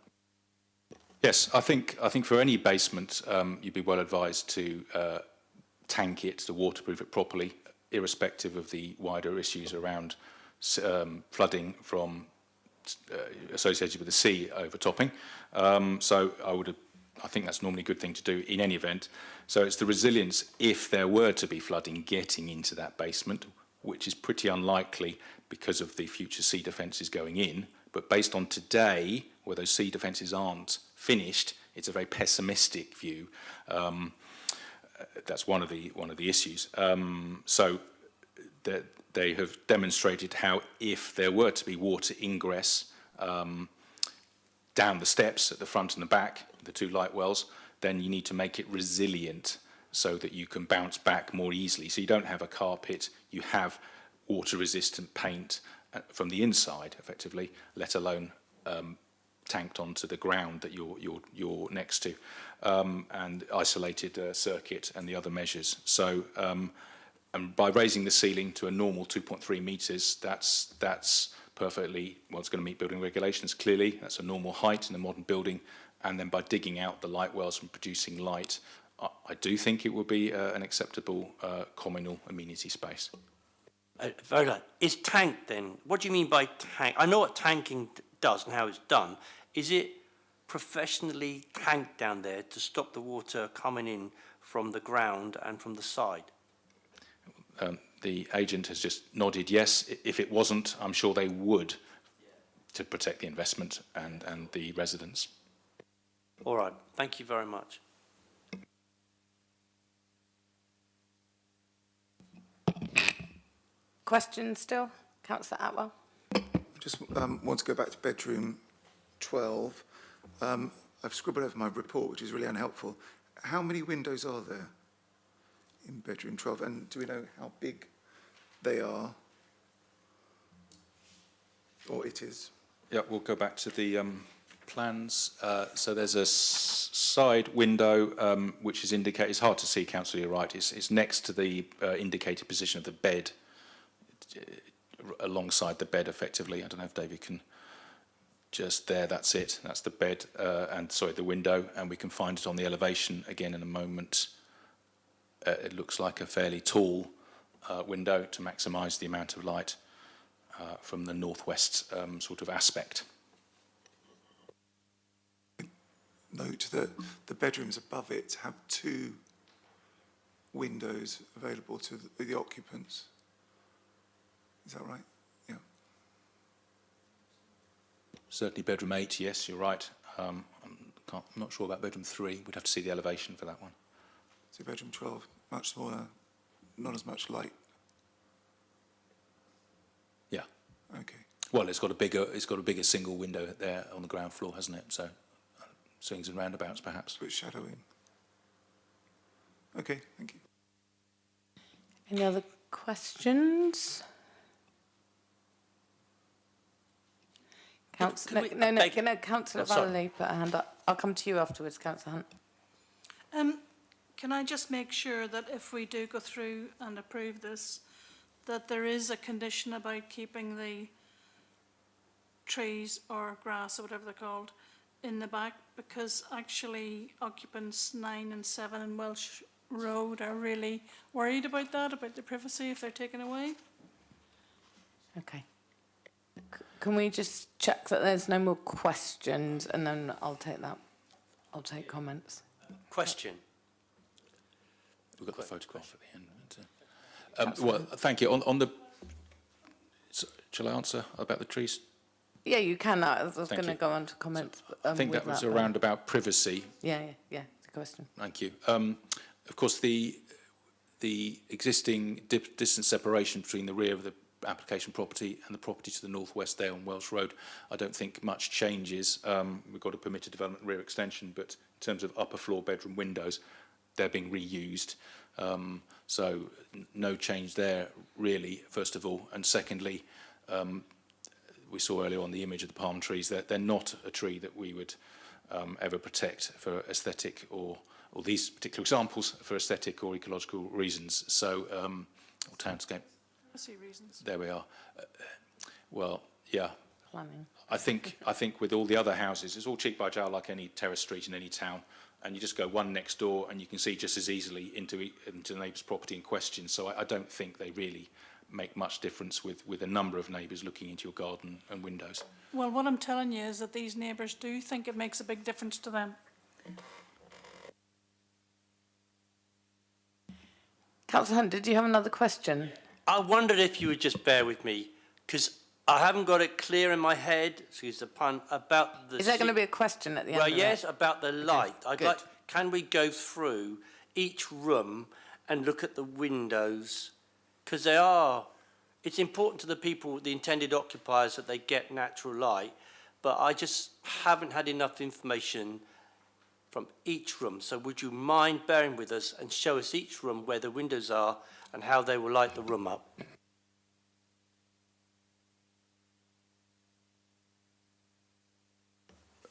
Yes, I think for any basement, you'd be well advised to tank it, to waterproof it properly, irrespective of the wider issues around flooding from associated with the sea overtopping. So I think that's normally a good thing to do in any event. So it's the resilience if there were to be flooding getting into that basement, which is pretty unlikely because of the future sea defences going in. But based on today, where those sea defences aren't finished, it's a very pessimistic view. That's one of the issues. So that they have demonstrated how if there were to be water ingress down the steps at the front and the back, the two light wells, then you need to make it resilient so that you can bounce back more easily. So you don't have a carpet, you have water-resistant paint from the inside, effectively, let alone tanked onto the ground that you're next to, and isolated circuit and the other measures. So, and by raising the ceiling to a normal 2.3 metres, that's perfectly, well, it's going to meet building regulations, clearly. That's a normal height in a modern building. And then by digging out the light wells and producing light, I do think it will be an acceptable communal amenity space. Very good. Is tanked then? What do you mean by tank? I know what tanking does and how it's done. Is it professionally tanked down there to stop the water coming in from the ground and from the side? The agent has just nodded yes. If it wasn't, I'm sure they would, to protect the investment and the residents. All right. Thank you very much. Questions still? Councillor Atwell? I just want to go back to bedroom 12. I've scribbled over my report, which is really unhelpful. How many windows are there in bedroom 12? And do we know how big they are? Or it is? Yeah, we'll go back to the plans. So there's a side window which is indicated. It's hard to see, Councillor, you're right. It's next to the indicated position of the bed, alongside the bed, effectively. I don't know if David can just there. That's it. That's the bed and sorry, the window, and we can find it on the elevation again in a moment. It looks like a fairly tall window to maximise the amount of light from the northwest sort of aspect. Note that the bedrooms above it have 2 windows available to the occupants. Is that right? Yeah. Certainly bedroom 8, yes, you're right. I'm not sure about bedroom 3. We'd have to see the elevation for that one. So bedroom 12, much smaller, not as much light. Yeah. Okay. Well, it's got a bigger single window there on the ground floor, hasn't it? So swings and roundabouts, perhaps. A bit shadowing. Okay, thank you. Any other questions? Councillor, Councillor Valley put a hand up. I'll come to you afterwards, Councillor Hunt. Can I just make sure that if we do go through and approve this, that there is a condition about keeping the trees or grass or whatever they're called in the back, because actually occupants 9 and 7 in Welsh Road are really worried about that, about the privacy if they're taken away. Okay. Can we just check that there's no more questions, and then I'll take that. I'll take comments. Question. We've got the photograph at the end. Well, thank you. On the, shall I answer about the trees? Yeah, you can. I was going to go on to comments. I think that was around about privacy. Yeah, the question. Thank you. Of course, the existing distance separation between the rear of the application property and the property to the northwest there on Welsh Road, I don't think much changes. We've got a permitted development rear extension, but in terms of upper floor bedroom windows, they're being reused. So no change there, really, first of all. And secondly, we saw earlier on the image of the palm trees, that they're not a tree that we would ever protect for aesthetic or these particular examples for aesthetic or ecological reasons. So, or townscape. I see reasons. There we are. Well, yeah. Planning. I think with all the other houses, it's all cheek by jowl like any terrace street in any town, and you just go one next door and you can see just as easily into the neighbour's property in question. So I don't think they really make much difference with a number of neighbours looking into your garden and windows. Well, what I'm telling you is that these neighbours do think it makes a big difference to them. Councillor Hunt, did you have another question? I wondered if you would just bear with me, because I haven't got it clear in my head, excuse the pun, about the... Is there going to be a question at the end Well, of yes, it? about the light. I'd good. like, can we go through each room and look at the windows? Because it's important to the people, the intended occupiers, that they get natural light, but I just haven't had enough information from each room. So would you mind bearing with us and show us each room where the windows are and how they will light the room up?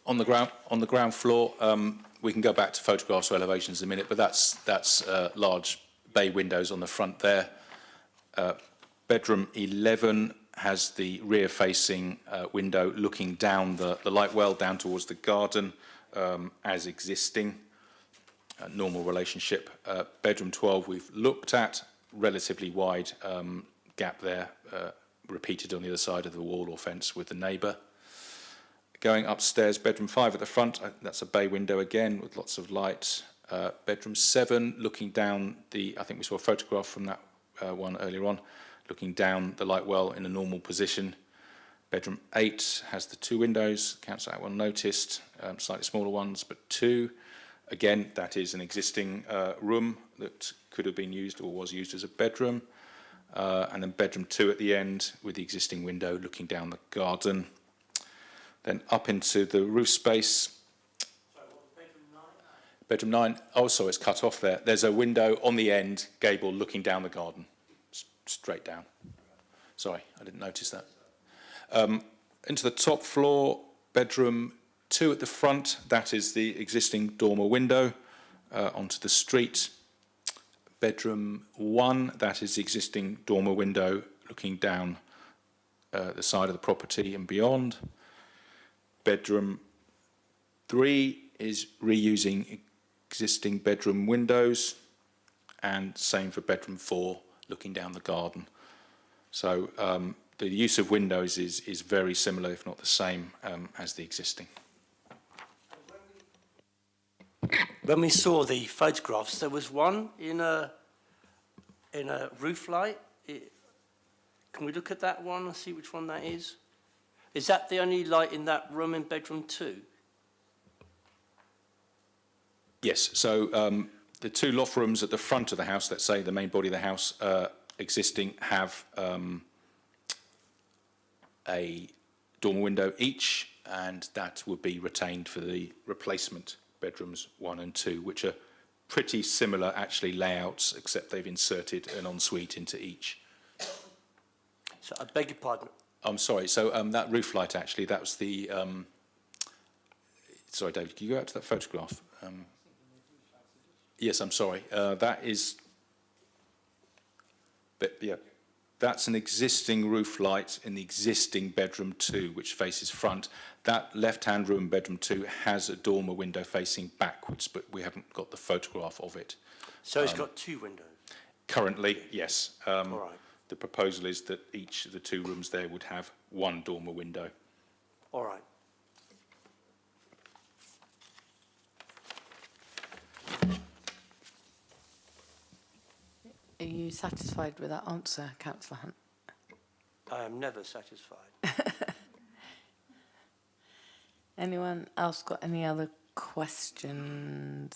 On the ground floor, we can go back to photographs or elevations in a minute, but that's large bay windows on the front there. Bedroom 11 has the rear-facing window looking down the light well down towards the garden as existing. Normal relationship. Bedroom 12 we've looked at, relatively wide gap there, repeated on the other side of the wall or fence with the neighbour. Going upstairs, bedroom 5 at the front, that's a bay window again with lots of light. Bedroom 7, looking down I think we saw a photograph from that one earlier on, looking down the light well in a normal position. Bedroom 8 has the 2 windows, council that one noticed, slightly smaller ones, but 2. Again, that is an existing room that could have been used or was used as a bedroom. And then bedroom 2 at the end with the existing window looking down the garden. Then up into the roof space. Bedroom 9, oh, sorry, it's cut off there. There's a window on the end, gable, looking down the garden, straight down. Sorry, I didn't notice that. Into the top floor, bedroom 2 at the front, that is the existing dormer window onto the street. Bedroom 1, that is the existing dormer window looking down the side of the property and beyond. Bedroom 3 is reusing existing bedroom windows, and same for bedroom 4, looking down the garden. So the use of windows is very similar, if not the same, as the existing. When we saw the photographs, there was one in a roof light. Can we look at that one and see which one that is? Is that the only light in that room in bedroom 2? Yes, so the 2 loft rooms at the front of the house, let's say the main body of the house existing, have a dormer window each, and that would be retained for the replacement bedrooms 1 and 2, which are pretty similar actually layouts, except they've inserted an ensuite into each. So I beg your pardon. I'm sorry, so that roof light actually, that was the, sorry David, can you go out to that photograph? Yes, I'm sorry, that is, but yeah, that's an existing roof light in the existing bedroom 2, which faces front. That left-hand room, bedroom 2, has a dormer window facing backwards, but we haven't got the photograph of it. So it's got 2 windows? Currently, yes. All right. The proposal is that each of the 2 rooms there would have 1 dormer window. All right. Are you satisfied with that answer, Councillor Hunt? I am never satisfied. Anyone else got any other questions?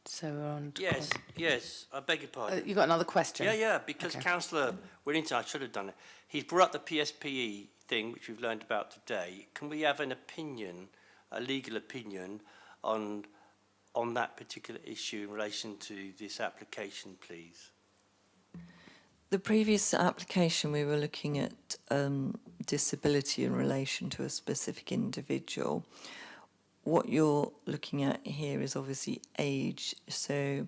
So we're on to Yes, I beg your pardon. you got another question? Yeah, because Okay. Councillor Whittington, I should have done it. He's brought up the PSPE thing, which we've learned about today. Can we have an opinion, a legal opinion, on on that particular issue in relation to this application, please? The previous application, we were looking at disability in relation to a specific individual. What you're looking at here is obviously age. So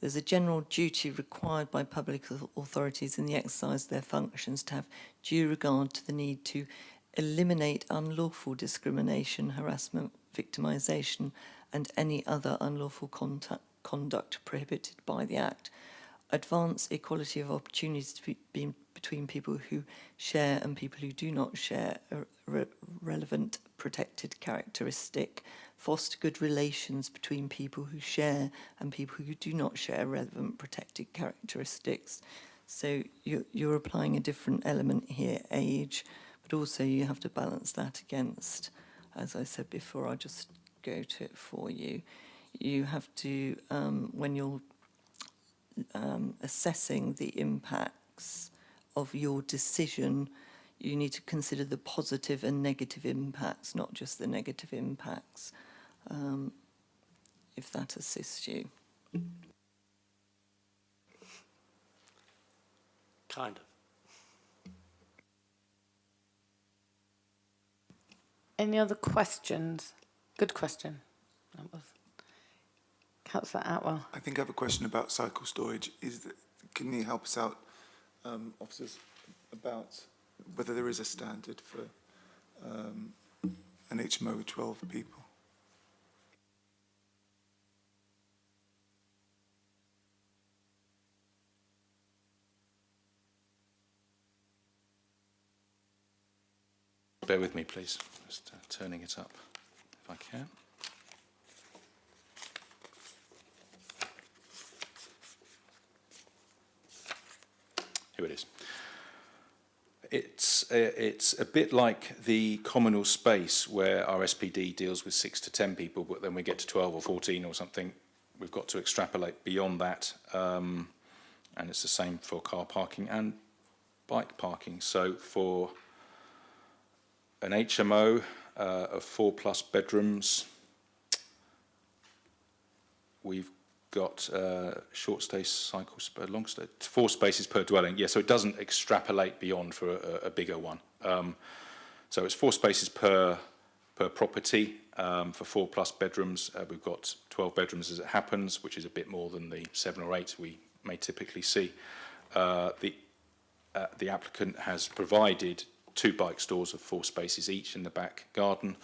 there's a general duty required by public authorities in the exercise of their functions to have due regard to the need to eliminate unlawful discrimination, harassment, victimisation, and any other unlawful conduct prohibited by the Act. Advance equality of opportunities between people who share and people who do not share a relevant protected characteristic. Foster good relations between people who share and people who do not share relevant protected characteristics. So you're applying a different element here, age, but also you have to balance that against, as I said before, I'll just go to it for you. You have to, when you're assessing the impacts of your decision, you need to consider the positive and negative impacts, not just the negative impacts, if that assists you. Kind of. Any other questions? Good question. That was Councillor Atwell. I think I have a question about cycle storage. Can you help us out, officers, about whether there is a standard for an HMO with 12 people? Bear with me, please. Just turning it up, if I can. Here it is. It's a bit like the communal space where our SPD deals with 6 to 10 people, but then we get to 12 or 14 or something. We've got to extrapolate beyond that, and it's the same for car parking and bike parking. So for an HMO of 4+ bedrooms, we've got short stay, cycle, long stay, 4 spaces per dwelling. Yeah, so it doesn't extrapolate beyond for a bigger one. So it's 4 spaces per property for 4+ bedrooms. We've got 12 bedrooms as it happens, which is a bit more than the 7 or 8 we may typically see. The applicant has provided 2 bike stores of 4 spaces each in the back garden.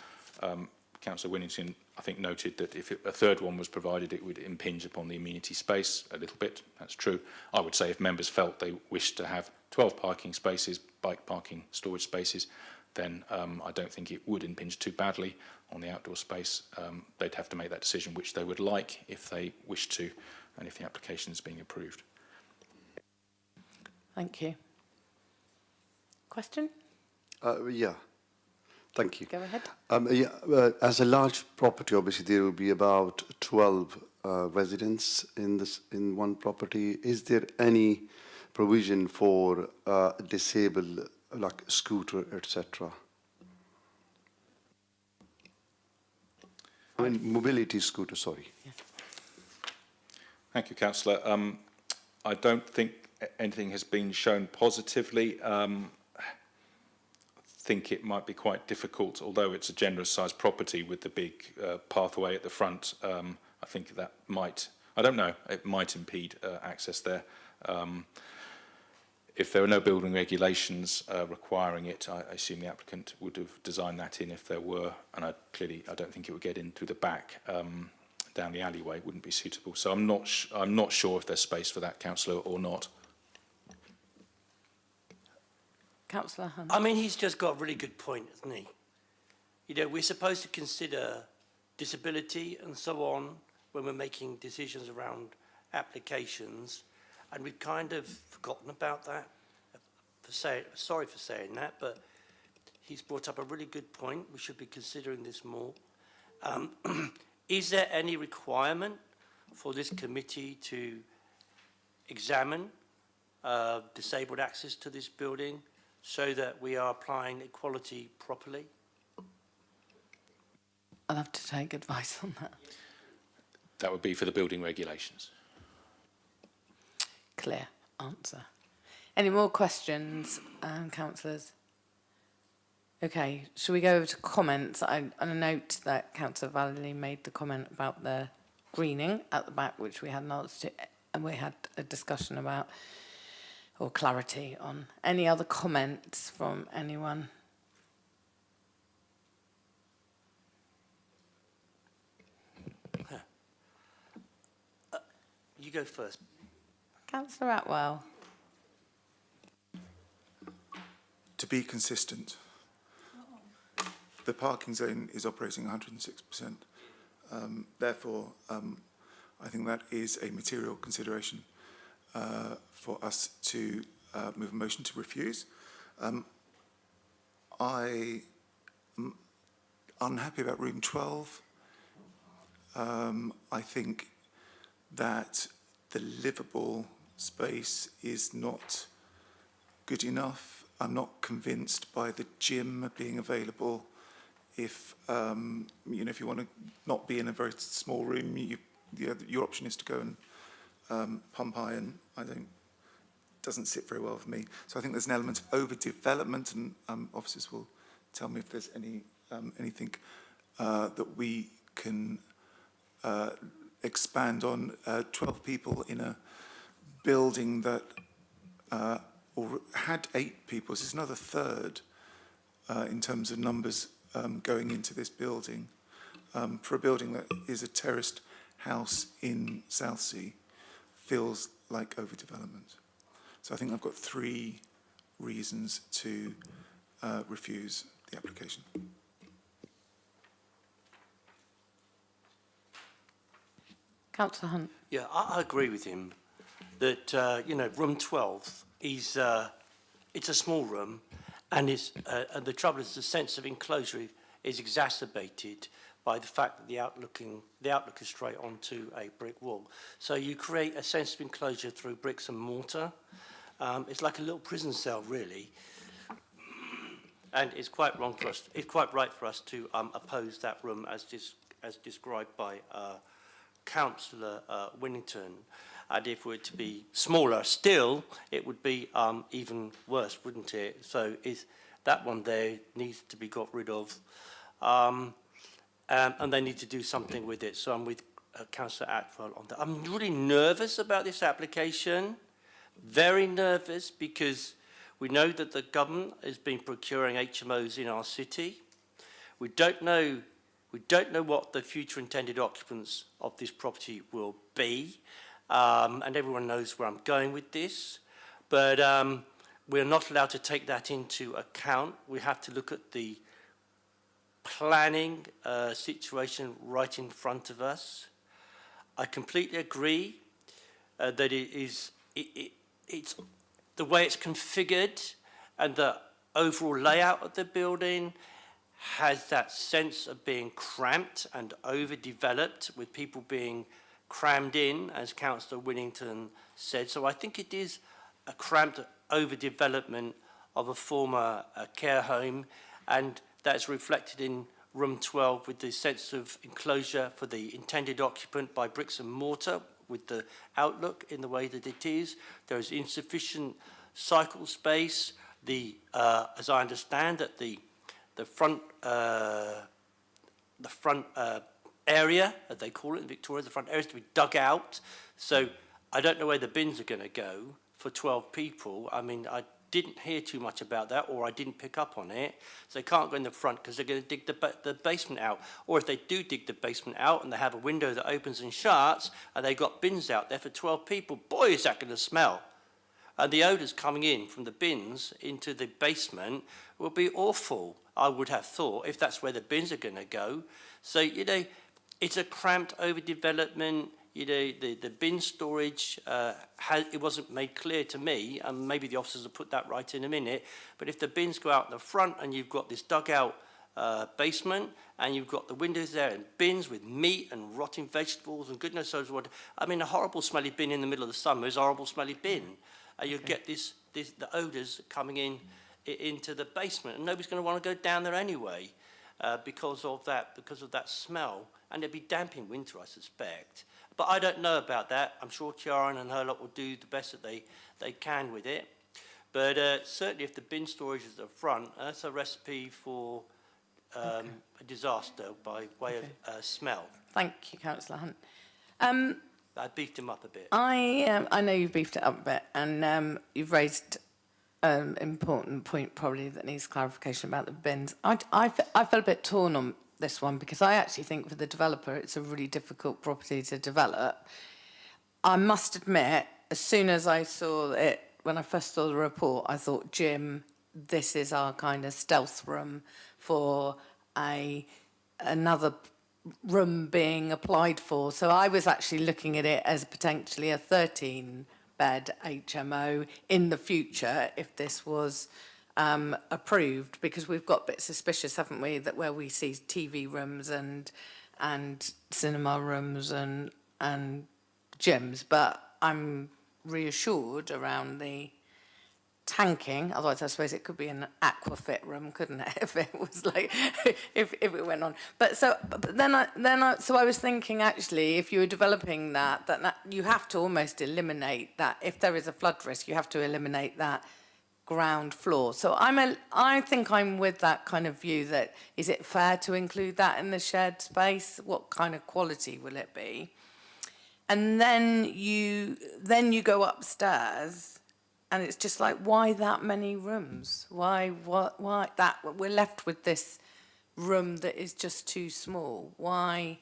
Councillor Winnington, I think, noted that if a third one was provided, it would impinge upon the amenity space a little bit. That's true. I would say if members felt they wished to have 12 parking spaces, bike parking storage spaces, then I don't think it would impinge too badly on the outdoor space. They'd have to make that decision which they would like if they wish to, and if the application is being approved. Thank you. Question? Yeah, thank you. Go ahead. As a large property, obviously there will be about 12 residents in one property. Is there any provision for disabled, like scooter, etc.? I mean, mobility scooter, sorry. Yeah. Thank you, Councillor. I don't think anything has been shown positively. I think it might be quite difficult, although it's a generous sized property with the big pathway at the front. I think that might, I don't know, it might impede access there. If there are no building regulations requiring it, I assume the applicant would have designed that in if there were, and I don't think it would get in through the back down the alleyway. It wouldn't be suitable. So I'm not sure if there's space for that, Councillor, or not. Councillor Hunt. I mean, he's just got a really good point, hasn't he? You know, we're supposed to consider disability and so on when we're making decisions around applications, and we've kind of forgotten about that. Sorry for saying that, but he's brought up a really good point. We should be considering this more. Is there any requirement for this committee to examine disabled access to this building so that we are applying equality properly? I'll have to take advice on that. That would be for the building regulations. Clear answer. Any more questions, councillors? Okay, shall we go over to comments? I note that Councillor Valley made the comment about the greening at the back, which we had an answer to, and we had a discussion about, or clarity on. Any other comments from anyone? You go first. Councillor Atwell. To be consistent, the parking zone is operating 106%. Therefore, I think that is a material consideration for us to move a motion to refuse. I am unhappy about room 12. I think that the livable space is not good enough. I'm not convinced by the gym being available. If if you want to not be in a very small room, your option is to go and pump iron. I don't. Doesn't sit very well with me. So I think there's an element of overdevelopment, and officers will tell me if there's anything that we can expand on. 12 people in a building that or had 8 people. So it's another third in terms of numbers going into this building. For a building that is a terraced house in Southsea, feels like overdevelopment. So I think I've got 3 reasons to refuse the application. Councillor Hunt. Yeah, I agree with him that, room 12 is, it's a small room, and the trouble is the sense of enclosure is exacerbated by the fact that the outlook is straight onto a brick wall. So you create a sense of enclosure through bricks and mortar. It's like a little prison cell, really. And it's quite wrong for us. It's quite right for us to oppose that room as described by Councillor Winnington. And if it were to be smaller still, it would be even worse, wouldn't it? So that one there needs to be got rid of. And they need to do something with it. So I'm with Councillor Atwell on that. I'm really nervous about this application, very nervous, because we know that the government has been procuring HMOs in our city. We don't know what the future intended occupants of this property will be, and everyone knows where I'm going with this. But we're not allowed to take that into account. We have to look at the planning situation right in front of us. I completely agree that it's the way it's configured and the overall layout of the building has that sense of being cramped and overdeveloped, with people being crammed in, as Councillor Winnington said. So I think it is a cramped overdevelopment of a former care home, and that's reflected in room 12 with the sense of enclosure for the intended occupant by bricks and mortar, with the outlook in the way that it is. There is insufficient cycle space. As I understand that the front area, as they call it in Victoria, the front area is to be dug out. So I don't know where the bins are going to go for 12 people. I mean, I didn't hear too much about that, or I didn't pick up on it. So they can't go in the front because they're going to dig the basement out. Or if they do dig the basement out and they have a window that opens and shuts and they've got bins out there for 12 people, boy, is that going to smell. And the odours coming in from the bins into the basement will be awful, I would have thought, if that's where the bins are going to go. So, it's a cramped overdevelopment. The bin storage, it wasn't made clear to me, and maybe the officers will put that right in a minute, but if the bins go out in the front and you've got this dugout basement and you've got the windows there and bins with meat and rotting vegetables and goodness knows what, I mean, a horrible smelly bin in the middle of the summer is a horrible smelly bin. And you'll get the odours coming into the basement, and nobody's going to want to go down there anyway. because of that smell, and it'd be damp in winter, I suspect. But I don't know about that. I'm sure Kieran and her lot will do the best that they can with it. But certainly if the bin storage is at the front, that's a recipe for a disaster by way of smell. Thank you, Councillor Hunt. I beefed him up a bit. I know you've beefed it up a bit, and you've raised an important point probably that needs clarification about the bins. I felt a bit torn on this one because I actually think for the developer it's a really difficult property to develop. I must admit, as soon as I saw it, when I first saw the report, I thought, Jim, this is our kind of stealth room for another room being applied for. So I was actually looking at it as potentially a 13-bed HMO in the future if this was approved, because we've got a bit suspicious, haven't we, that where we see TV rooms and cinema rooms and gyms. But I'm reassured around the tanking. Otherwise, I suppose it could be an aquafit room, couldn't it? If it was like, if it went on. So I was thinking, actually, if you were developing that you have to almost eliminate that. If there is a flood risk, you have to eliminate that ground floor. So I think I'm with that kind of view that, is it fair to include that in the shared space? What kind of quality will it be? And then you go upstairs, and it's just like, why that many rooms? Why that? We're left with this room that is just too small. Why,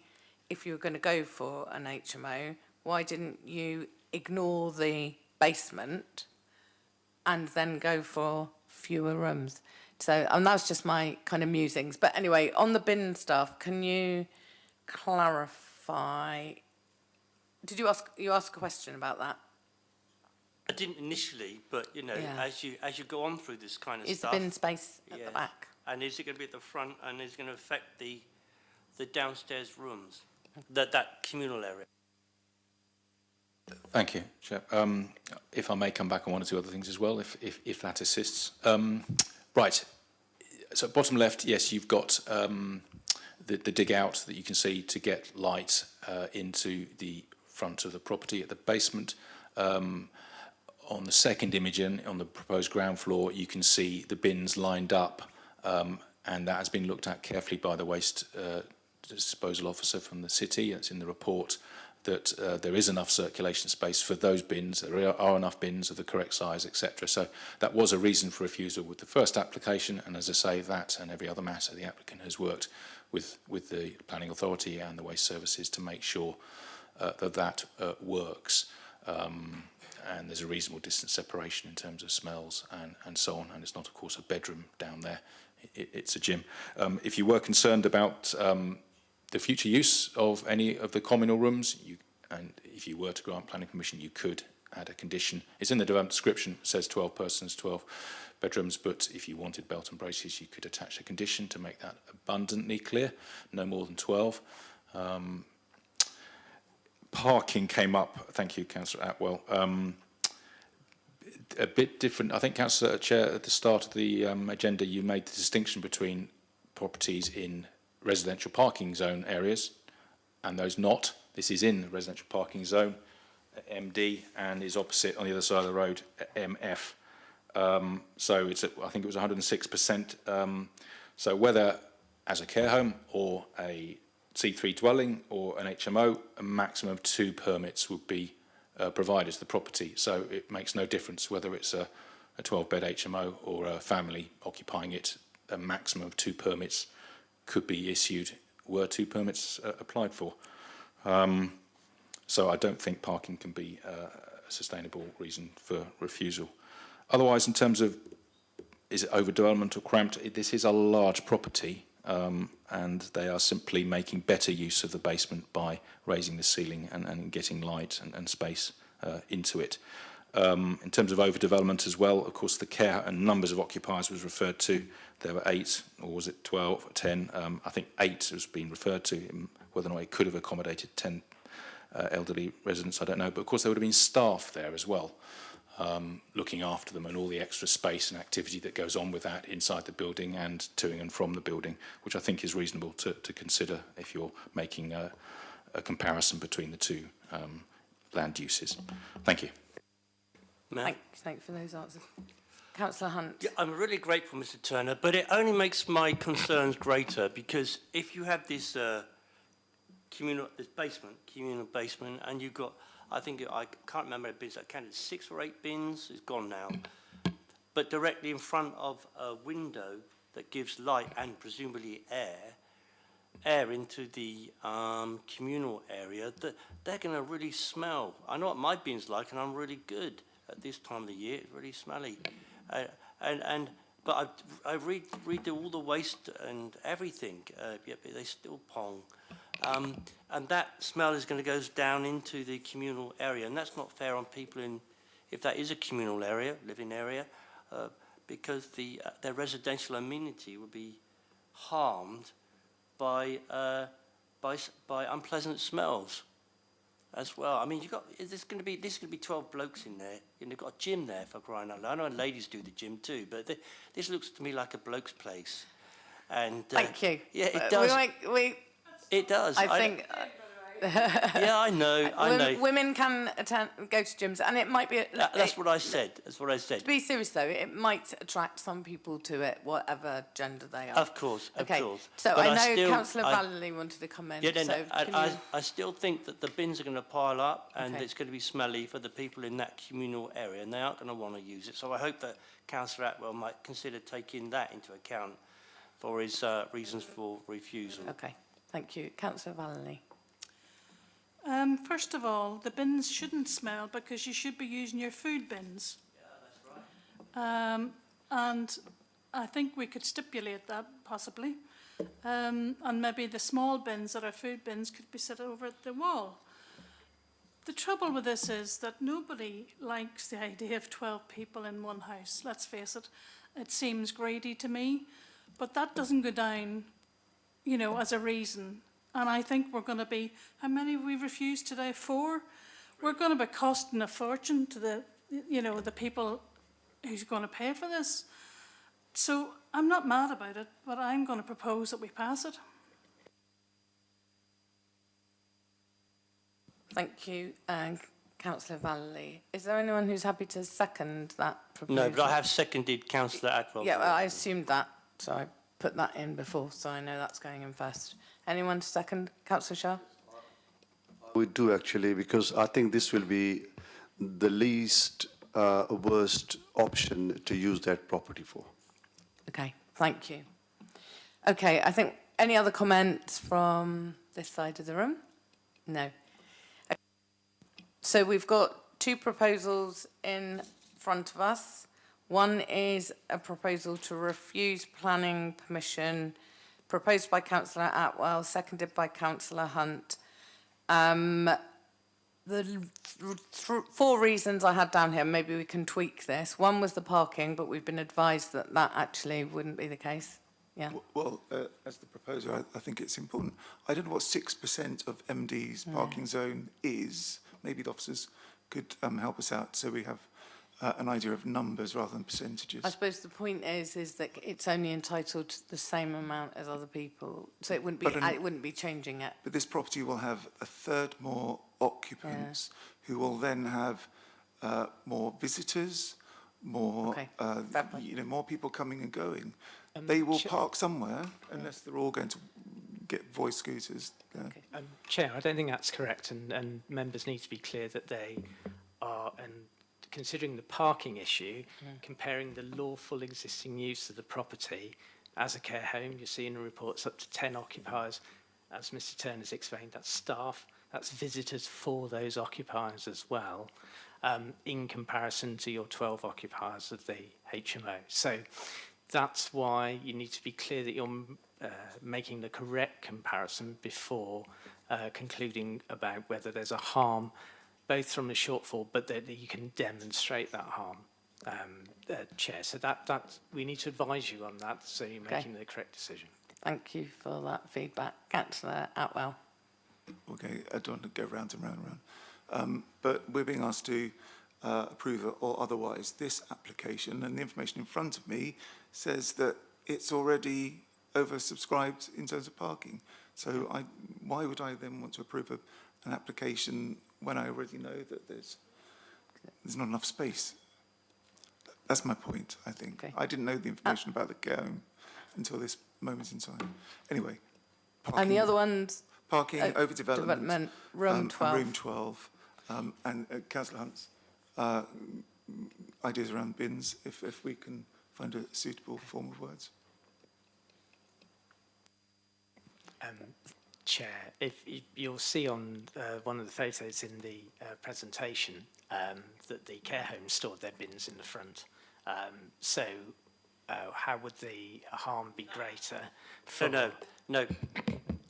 if you were going to go for an HMO, why didn't you ignore the basement and then go for fewer rooms? So, and that's just my kind of musings. But anyway, on the bin stuff, can you clarify? Did you ask a question about that? I didn't initially, but you know, Yeah. as you go on through this kind of Is stuff, the bin space at the back? and is it going to be at the front, and is it going to affect the downstairs rooms, that communal area? Thank you, Chair. If I may come back on one or two other things as well, if that assists. Right. So bottom left, yes, you've got the dig out that you can see to get light into the front of the property at the basement. On the second image on the proposed ground floor, you can see the bins lined up, and that has been looked at carefully by the waste disposal officer from the city. It's in the report that there is enough circulation space for those bins. There are enough bins of the correct size, etc. So that was a reason for refusal with the first application, and as I say, that and every other matter, the applicant has worked with the planning authority and the waste services to make sure that works. And there's a reasonable distance separation in terms of smells and so on. And it's not, of course, a bedroom down there. It's a gym. If you were concerned about the future use of any of the communal rooms, and if you were to grant planning permission, you could add a condition. It's in the development description. It says 12 persons, 12 bedrooms. But if you wanted belt and braces, you could attach a condition to make that abundantly clear. No more than 12. Parking came up. Thank you, Councillor Atwell. A bit different. I think, Councillor Chair, at the start of the agenda, you made the distinction between properties in residential parking zone areas and those not. This is in the residential parking zone, MD, and is opposite on the other side of the road, MF. So it's I think it was 106%. So whether as a care home or a C3 dwelling or an HMO, a maximum of 2 permits would be provided to the property. So it makes no difference whether it's a 12-bed HMO or a family occupying it. A maximum of 2 permits could be issued were 2 permits applied for. So I don't think parking can be a sustainable reason for refusal. Otherwise, in terms of is it overdevelopment or cramped, this is a large property. And they are simply making better use of the basement by raising the ceiling and getting light and space into it. In terms of overdevelopment as well, of course, the care and numbers of occupiers was referred to. There were 8, or was it 12 or 10? I think 8 has been referred to. Whether or not it could have accommodated 10 elderly residents, I don't know. But of course, there would have been staff there as well. looking after them and all the extra space and activity that goes on with that inside the building and to and from the building, which I think is reasonable to consider if you're making a comparison between the two land uses. Thank you. Thank you for those answers. Councillor Hunt. Yeah, I'm really grateful, Mr. Turner, but it only makes my concerns greater because if you have this communal basement, and you've got, I can't remember the bins, I counted 6 or 8 bins, it's gone now, but directly in front of a window that gives light and presumably air into the communal area, they're going to really smell. I know what my bin's like, and I'm really good at this time of the year. It's really smelly, but I read all the waste and everything. Yeah, but they still pong, and that smell is going to go down into the communal area, and that's not fair on people if that is a communal area, living area, because their residential amenity will be harmed by unpleasant smells as well. I mean, this is going to be 12 blokes in there, and they've got a gym there for crying out loud. I know ladies do the gym too, but this looks to me like a bloke's place. And thank you. Yeah, it does. It does. I think. Yeah, I know. Women can go to gyms, and it might be. That's what I said. To be serious, though, it might attract some people to it, whatever gender they are. Of course, of course. So but I know Councillor Vallely wanted to come in. Yeah, I still think that the bins are going to pile up, and it's going to be smelly for the people in that communal area, and they aren't going to want to use it. So I hope that Councillor Atwell might consider taking that into account for his reasons for refusal. Okay, thank you. Councillor Vallely. First of all, the bins shouldn't smell because you should be using your food bins. Yeah, that's right. And I think we could stipulate that possibly. And maybe the small bins that are food bins could be set over at the wall. The trouble with this is that nobody likes the idea of 12 people in one house. Let's face it. It seems greedy to me, but that doesn't go down, as a reason. And I think we're going to be, how many have we refused today? 4? We're going to be costing a fortune to the people who's going to pay for this. So I'm not mad about it, but I'm going to propose that we pass it. Thank you, Councillor Vallely. Is there anyone who's happy to second that proposal? No, but I have seconded Councillor Atwell. Yeah, well, I assumed that, so I put that in before, so I know that's going in first. Anyone to second? Councillor Shah? We do actually, because I think this will be the least worst option to use that property for. Okay, thank you. Okay, I think any other comments from this side of the room? No. So we've got 2 proposals in front of us. One is a proposal to refuse planning permission proposed by Councillor Atwell, seconded by Councillor Hunt. The 4 reasons I had down here, maybe we can tweak this. One was the parking, but we've been advised that that actually wouldn't be the case. Yeah. Well, as the proposer, I think it's important. I don't know what 6% of MD's parking zone is. Maybe the officers could help us out so we have an idea of numbers rather than percentages. I suppose the point is that it's only entitled to the same amount as other people, so it wouldn't be changing it. But this property will have a third more occupants who will then have more visitors, more more people coming and going. They will park somewhere unless they're all going to get voice scooters. Chair, I don't think that's correct, and members need to be clear that they are, and considering the parking issue, comparing the lawful existing use of the property as a care home. You see in the reports up to 10 occupiers. As Mr Turner's explained, that's staff, that's visitors for those occupiers as well, in comparison to your 12 occupiers of the HMO. So that's why you need to be clear that you're making the correct comparison before concluding about whether there's a harm, both from the shortfall, but that you can demonstrate that harm, Chair. So that we need to advise you on that, so you're making the correct decision. Thank you for that feedback. Councillor Atwell. Okay, I don't want to go round and round and round. But we're being asked to approver or otherwise, this application and the information in front of me says that it's already oversubscribed in terms of parking. So why would I then want to approve an application when I already know that there's not enough space? That's my point, I think. I didn't know the information about the care home until this moment in time. Anyway, parking, And the other ones? parking, overdevelopment, room 12. and room 12, and Councillor Hunt's ideas around bins, if we can find a suitable form of words. Chair, if you'll see on one of the photos in the presentation that the care home stored their bins in the front. So how would the harm be greater? No.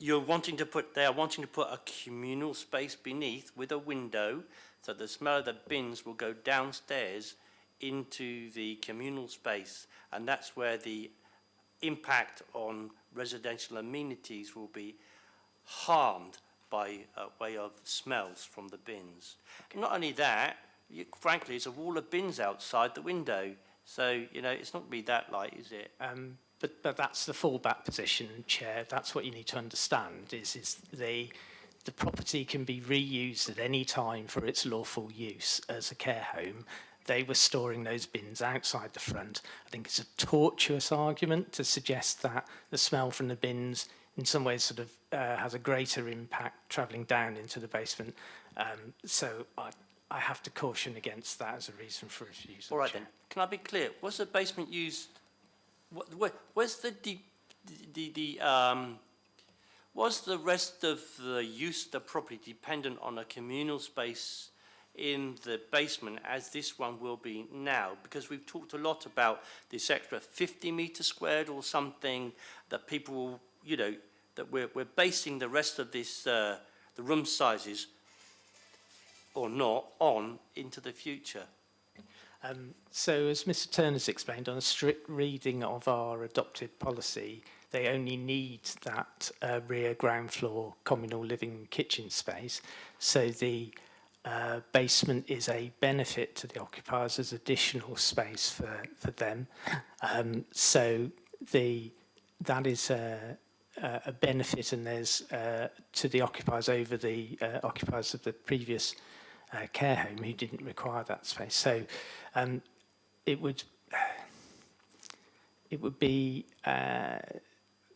They are wanting to put a communal space beneath with a window, so the smell of the bins will go downstairs into the communal space, and that's where the impact on residential amenities will be harmed by way of smells from the bins. Not only that, frankly, there's a wall of bins outside the window, so it's not going to be that light, is it? But that's the fallback position, Chair. That's what you need to understand, is the property can be reused at any time for its lawful use as a care home. They were storing those bins outside the front. I think it's a tortuous argument to suggest that the smell from the bins in some ways sort of has a greater impact travelling down into the basement. So I have to caution against that as a reason for refusal. All right then, can I be clear? Was the basement used? Was the rest of the use of the property dependent on a communal space in the basement as this one will be now? Because we've talked a lot about this extra 50 metres squared or something that people will, that we're basing the rest of this, the room sizes or not on into the future. So as Mr Turner's explained, on a strict reading of our adopted policy, they only need that rear ground floor communal living kitchen space. So the basement is a benefit to the occupiers as additional space for them. So that is a benefit, and there's to the occupiers over the occupiers of the previous care home who didn't require that space. So it would be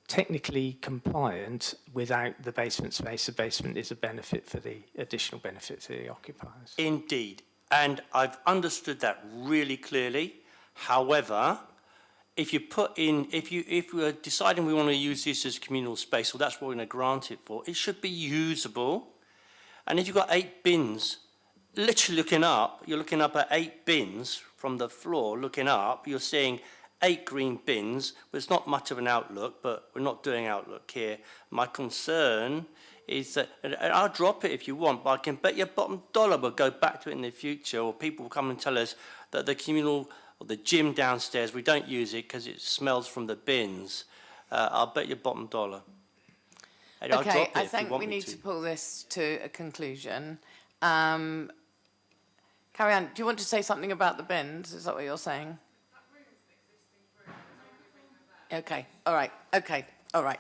technically compliant without the basement space. The basement is a benefit for the additional benefit to the occupiers. Indeed, and I've understood that really clearly. However, if we are deciding we want to use this as communal space, well, that's what we're going to grant it for. It should be usable, and if you've got 8 bins, literally looking up, you're looking up at 8 bins from the floor. Looking up, you're seeing 8 green bins. Well, it's not much of an outlook, but we're not doing outlook here. My concern is that, and I'll drop it if you want, but I can bet your bottom dollar we'll go back to it in the future, or people will come and tell us that the communal, or the gym downstairs, we don't use it because it smells from the bins. I'll bet your bottom dollar. And I'll drop Okay, it I if you think want we me need to pull this to a conclusion. Carrie Ann, do you want to say something about the bins? Is that what you're saying? Okay, all right, okay, all right.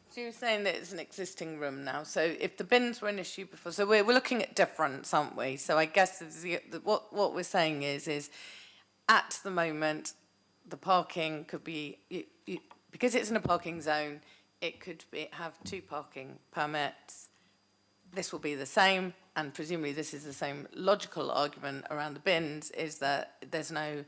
So you're saying that it's an existing room now. So if the bins were an issue before, so we're looking at difference, aren't we? So I guess what we're saying is at the moment, the parking could be, because it's in a parking zone, it could have 2 parking permits. This will be the same, and presumably this is the same logical argument around the bins, is that there's no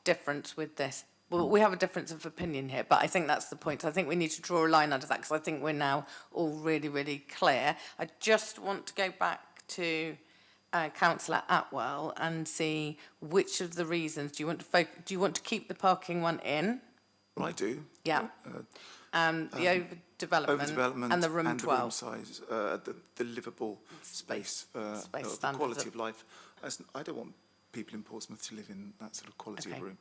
difference with this. Well, we have a difference of opinion here, but I think that's the point. I think we need to draw a line under that, because I think we're now all really, really clear. I just want to go back to Councillor Atwell and see which of the reasons do you want to keep the parking one in? Well, I do. Yeah. The overdevelopment and the room and 12. The room size, the livable space, the quality of life. I don't want people in Portsmouth to live in that sort of quality of room.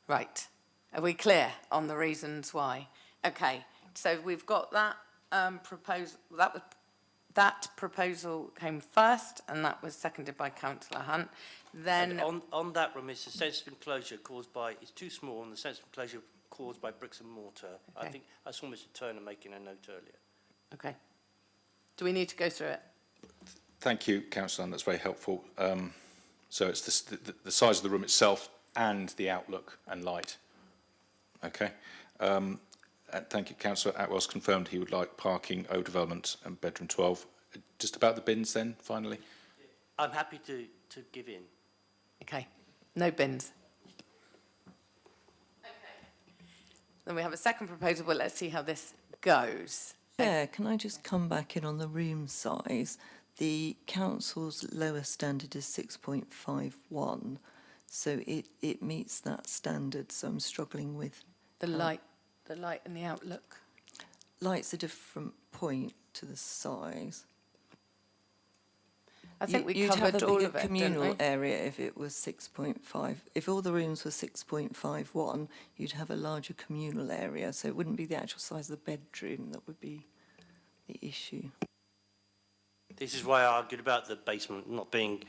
Right. Are we clear on the reasons why? Okay. So we've got that proposal. That was that proposal came first, and that was seconded by Councillor Hunt. Then And on that one, it's a sensitive enclosure caused by, it's too small, and the sensitive enclosure caused by bricks and mortar. Okay. I think I saw Mr. Turner making a note earlier. Okay. Do we need to go through it? Thank you, Councillor Hunt, that's very helpful. So it's the size of the room itself and the outlook and light. Okay. Thank you, Councillor Atwell's confirmed he would like parking, overdevelopment and bedroom 12. Just about the bins then, finally? I'm happy to give in. Okay. No bins. Then we have a second proposal, but let's see how this goes. Chair, can I just come back in on the room size? The council's lower standard is 6.51, so it meets that standard, so I'm struggling with... The light and the outlook. Light's a different point to the size. I think we You'd covered have a all bigger of it, communal don't we? area if it was 6.5. If all the rooms were 6.51, you'd have a larger communal area, so it wouldn't be the actual size of the bedroom that would be the issue. This is why I argued about the basement not being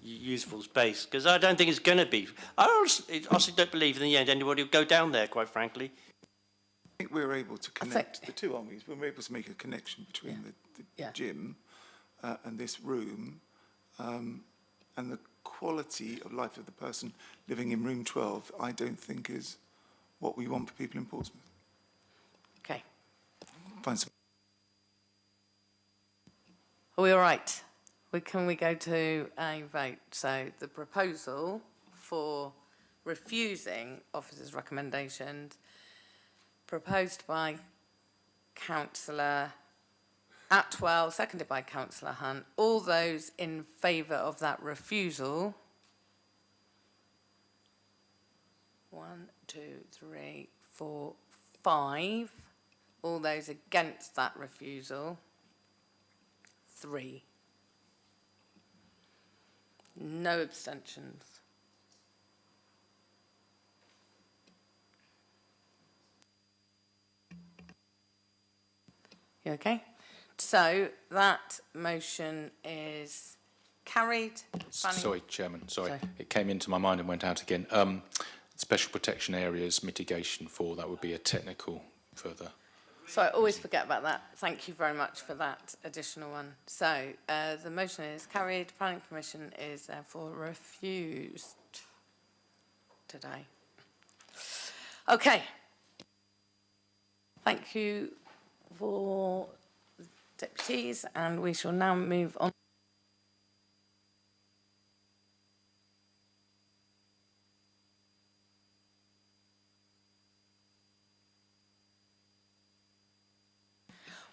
useful space, because I don't think it's going to be. I honestly don't believe in the end anybody will go down there, quite frankly. I think we're able to connect the two, aren't we? We're able to make a connection between the gym and this room, and the quality of life of the person living in room 12, I don't think is what we want for people in Portsmouth. Okay. Find some. Are we all right? Can we go to a vote? So the proposal for refusing officers' recommendations, proposed by Councillor Atwell, seconded by Councillor Hunt. All those in favour of that refusal? 1, 2, 3, 4, 5. All those against that refusal? 3. No abstentions. You okay? So that motion is carried. Sorry, Chairman, sorry. It came into my mind and went out again. Special protection areas, mitigation for, that would be a technical further. So I always forget about that. Thank you very much for that additional one. So the motion is carried. Planning Commission is therefore refused today. Okay. Thank you for deputies, and we shall now move on.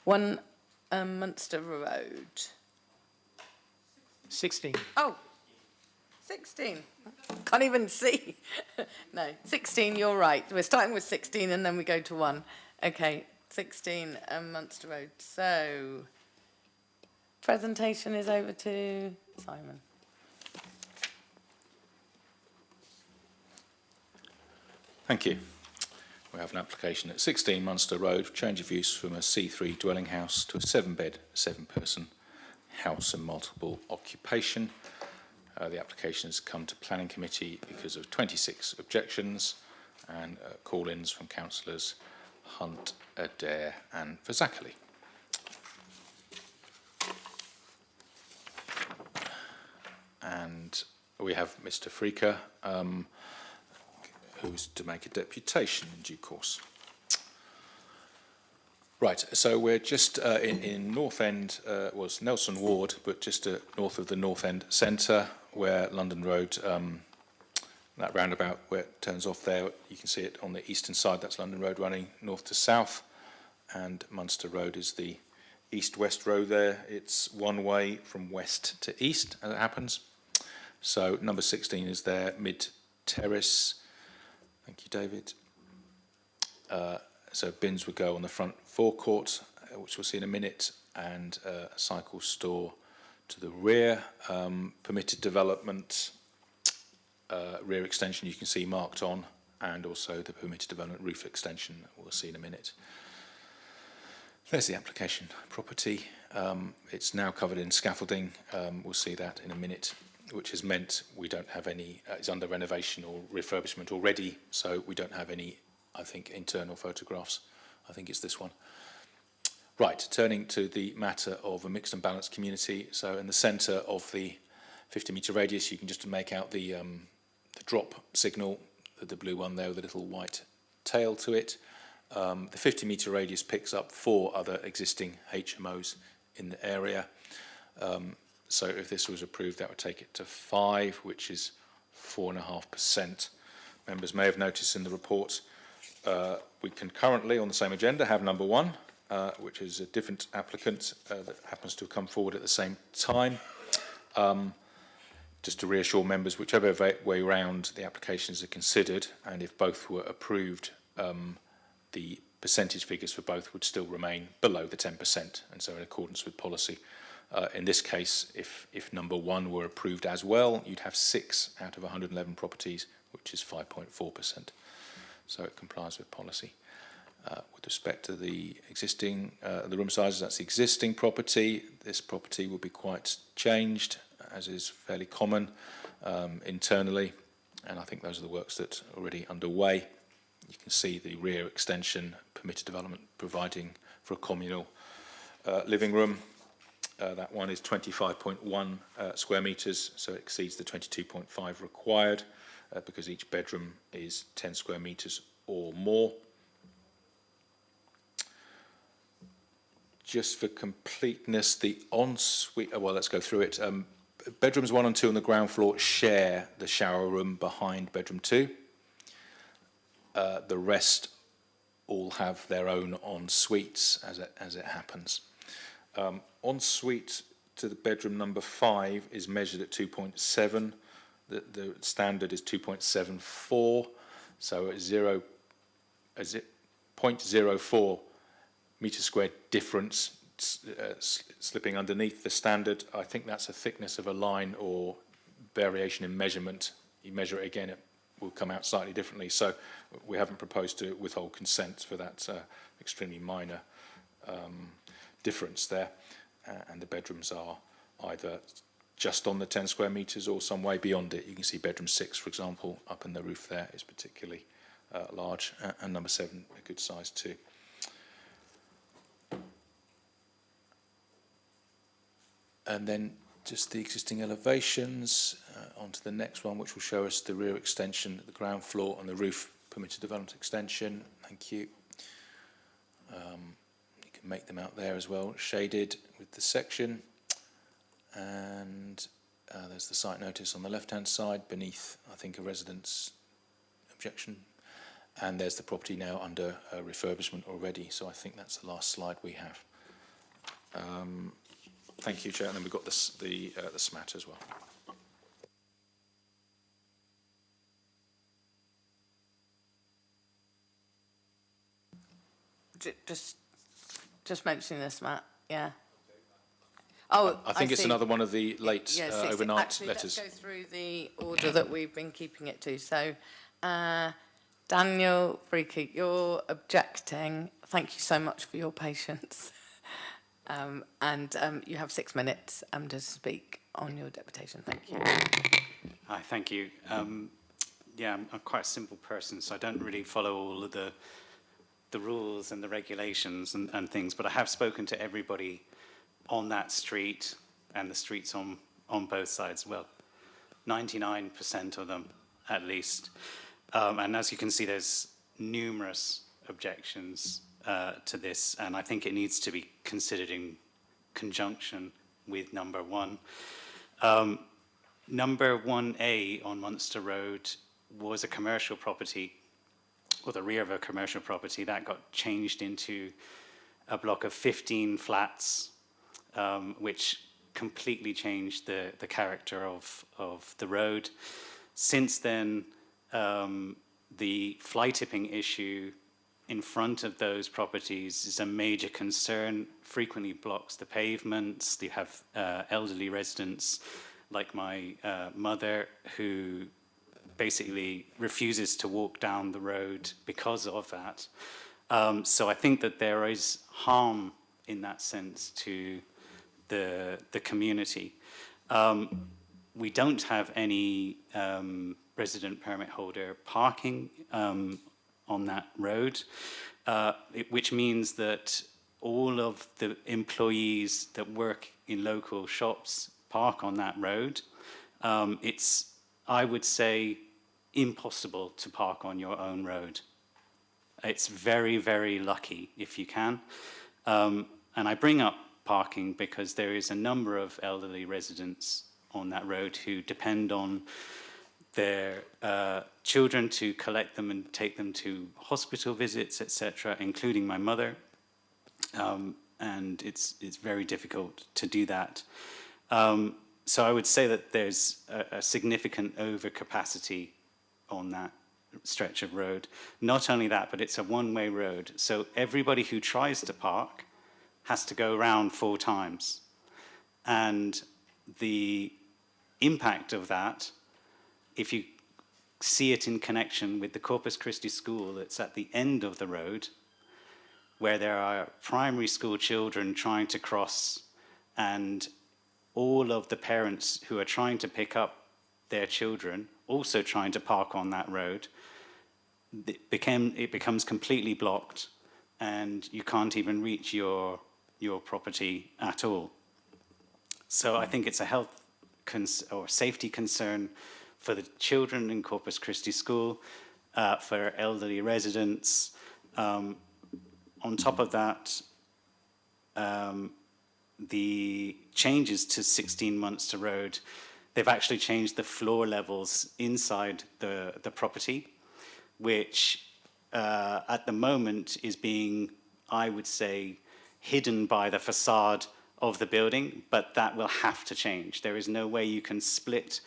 One Munster Road. 16. Oh, 16. Can't even see. No, 16, you're right. We're starting with 16 and then we go to 1. Okay, 16 Munster Road. So, presentation is over to Simon. Thank you. We have an application at 16 Munster Road, change of use from a C3 dwelling house to a 7-bed, 7-person house and multiple occupation. The application has come to Planning Committee because of 26 objections and call-ins from councillors Hunt, Adair and Fazakerley. And we have Mr. Freaker, who's to make a deputation in due course. Right, so we're just in North End, was Nelson Ward, but just north of the North End Centre, where London Road, that roundabout where it turns off there, you can see it on the eastern side, that's London Road running north to south, and Munster Road is the east-west road there. It's one way from west to east, as it happens. So number 16 is there, mid-terrace. Thank you, David. So bins would go on the front forecourt, which we'll see in a minute, and a cycle store to the rear. Permitted development, rear extension you can see marked on, and also the permitted development roof extension we'll see in a minute. There's the application property. It's now covered in scaffolding. We'll see that in a minute, which has meant we don't have any, it's under renovation or refurbishment already, so we don't have any, I think, internal photographs. I think it's this one. Right, turning to the matter of a mixed and balanced community. So in the centre of the 50-metre radius, you can just make out the drop signal, the blue one there with a little white tail to it. The 50-metre radius picks up 4 other existing HMOs in the area. So if this was approved, that would take it to 5, which is 4.5%. Members may have noticed in the report, we can currently, on the same agenda, have number 1, which is a different applicant that happens to have come forward at the same time. Just to reassure members, whichever way round the applications are considered, and if both were approved, the percentage figures for both would still remain below the 10%, and so in accordance with policy. In this case, if number 1 were approved as well, you'd have 6 out of 111 properties, which is 5.4%. So it complies with policy. With respect to the existing, the room sizes, that's the existing property. This property will be quite changed, as is fairly common internally, and I think those are the works that are already underway. You can see the rear extension, permitted development, providing for a communal living room. That one is 25.1 square metres, so it exceeds the 22.5 required because each bedroom is 10 square metres or more. Just for completeness, the ensuite, well, let's go through it. Bedrooms 1 and 2 on the ground floor share the shower room behind bedroom 2. The rest all have their own en-suites as it happens. En-suite to the bedroom number 5 is measured at 2.7. The standard is 2.74, so at 0.04 metre squared difference slipping underneath the standard. I think that's a thickness of a line or variation in measurement. You measure it again, it will come out slightly differently. So we haven't proposed to withhold consent for that extremely minor difference there. And the bedrooms are either just on the 10 square metres or some way beyond it. You can see bedroom 6, for example, up in the roof there is particularly large, and number 7 a good size too. And then just the existing elevations, onto the next one, which will show us the rear extension at the ground floor and the roof permitted development extension. Thank you. You can make them out there as well, shaded with the section. And there's the site notice on the left-hand side beneath, I think, a resident's objection. And there's the property now under refurbishment already. So I think that's the last slide we have. Thank you, Chair. And then we've got the SMAT as well. Just mentioning the SMAT, yeah. Oh, I think it's see. anher one of the late overnight Actually, letters. let's go through the order that we've been keeping it to. So, Daniel Freaky, you're objecting. Thank you so much for your patience. You have 6 minutes to speak on your deputation. Thank you. Hi, thank you. Yeah, I'm quite a simple person, so I don't really follow all of the rules and the regulations and things, but I have spoken to everybody on that street and the streets on both sides. Well, 99% of them, at least. And as you can see, there's numerous objections to this, and I think it needs to be considered in conjunction with number 1. Number 1A on Munster Road was a commercial property, or the rear of a commercial property, that got changed into a block of 15 flats, which completely changed the character of the road. Since then, the fly tipping issue in front of those properties is a major concern, frequently blocks the pavements. They have elderly residents like my mother who basically refuses to walk down the road because of that. So I think that there is harm in that sense to the community. We don't have any resident permit holder parking on that road, which means that all of the employees that work in local shops park on that road. It's, I would say, impossible to park on your own road. It's very, very lucky if you can. And I bring up parking because there is a number of elderly residents on that road who depend on their children to collect them and take them to hospital visits, etc., including my mother. And it's very difficult to do that. So I would say that there's a significant overcapacity on that stretch of road. Not only that, but it's a one-way road. So everybody who tries to park has to go around 4 times. And the impact of that, if you see it in connection with the Corpus Christi school that's at the end of the road, where there are primary school children trying to cross, and all of the parents who are trying to pick up their children also trying to park on that road, it becomes completely blocked, and you can't even reach your property at all. So I think it's a health or safety concern for the children in Corpus Christi School, for elderly residents. On top of that, the changes to 16 Munster Road, they've actually changed the floor levels inside the property, which at the moment is being, I would say, hidden by the facade of the building, but that will have to change. There is no way you can split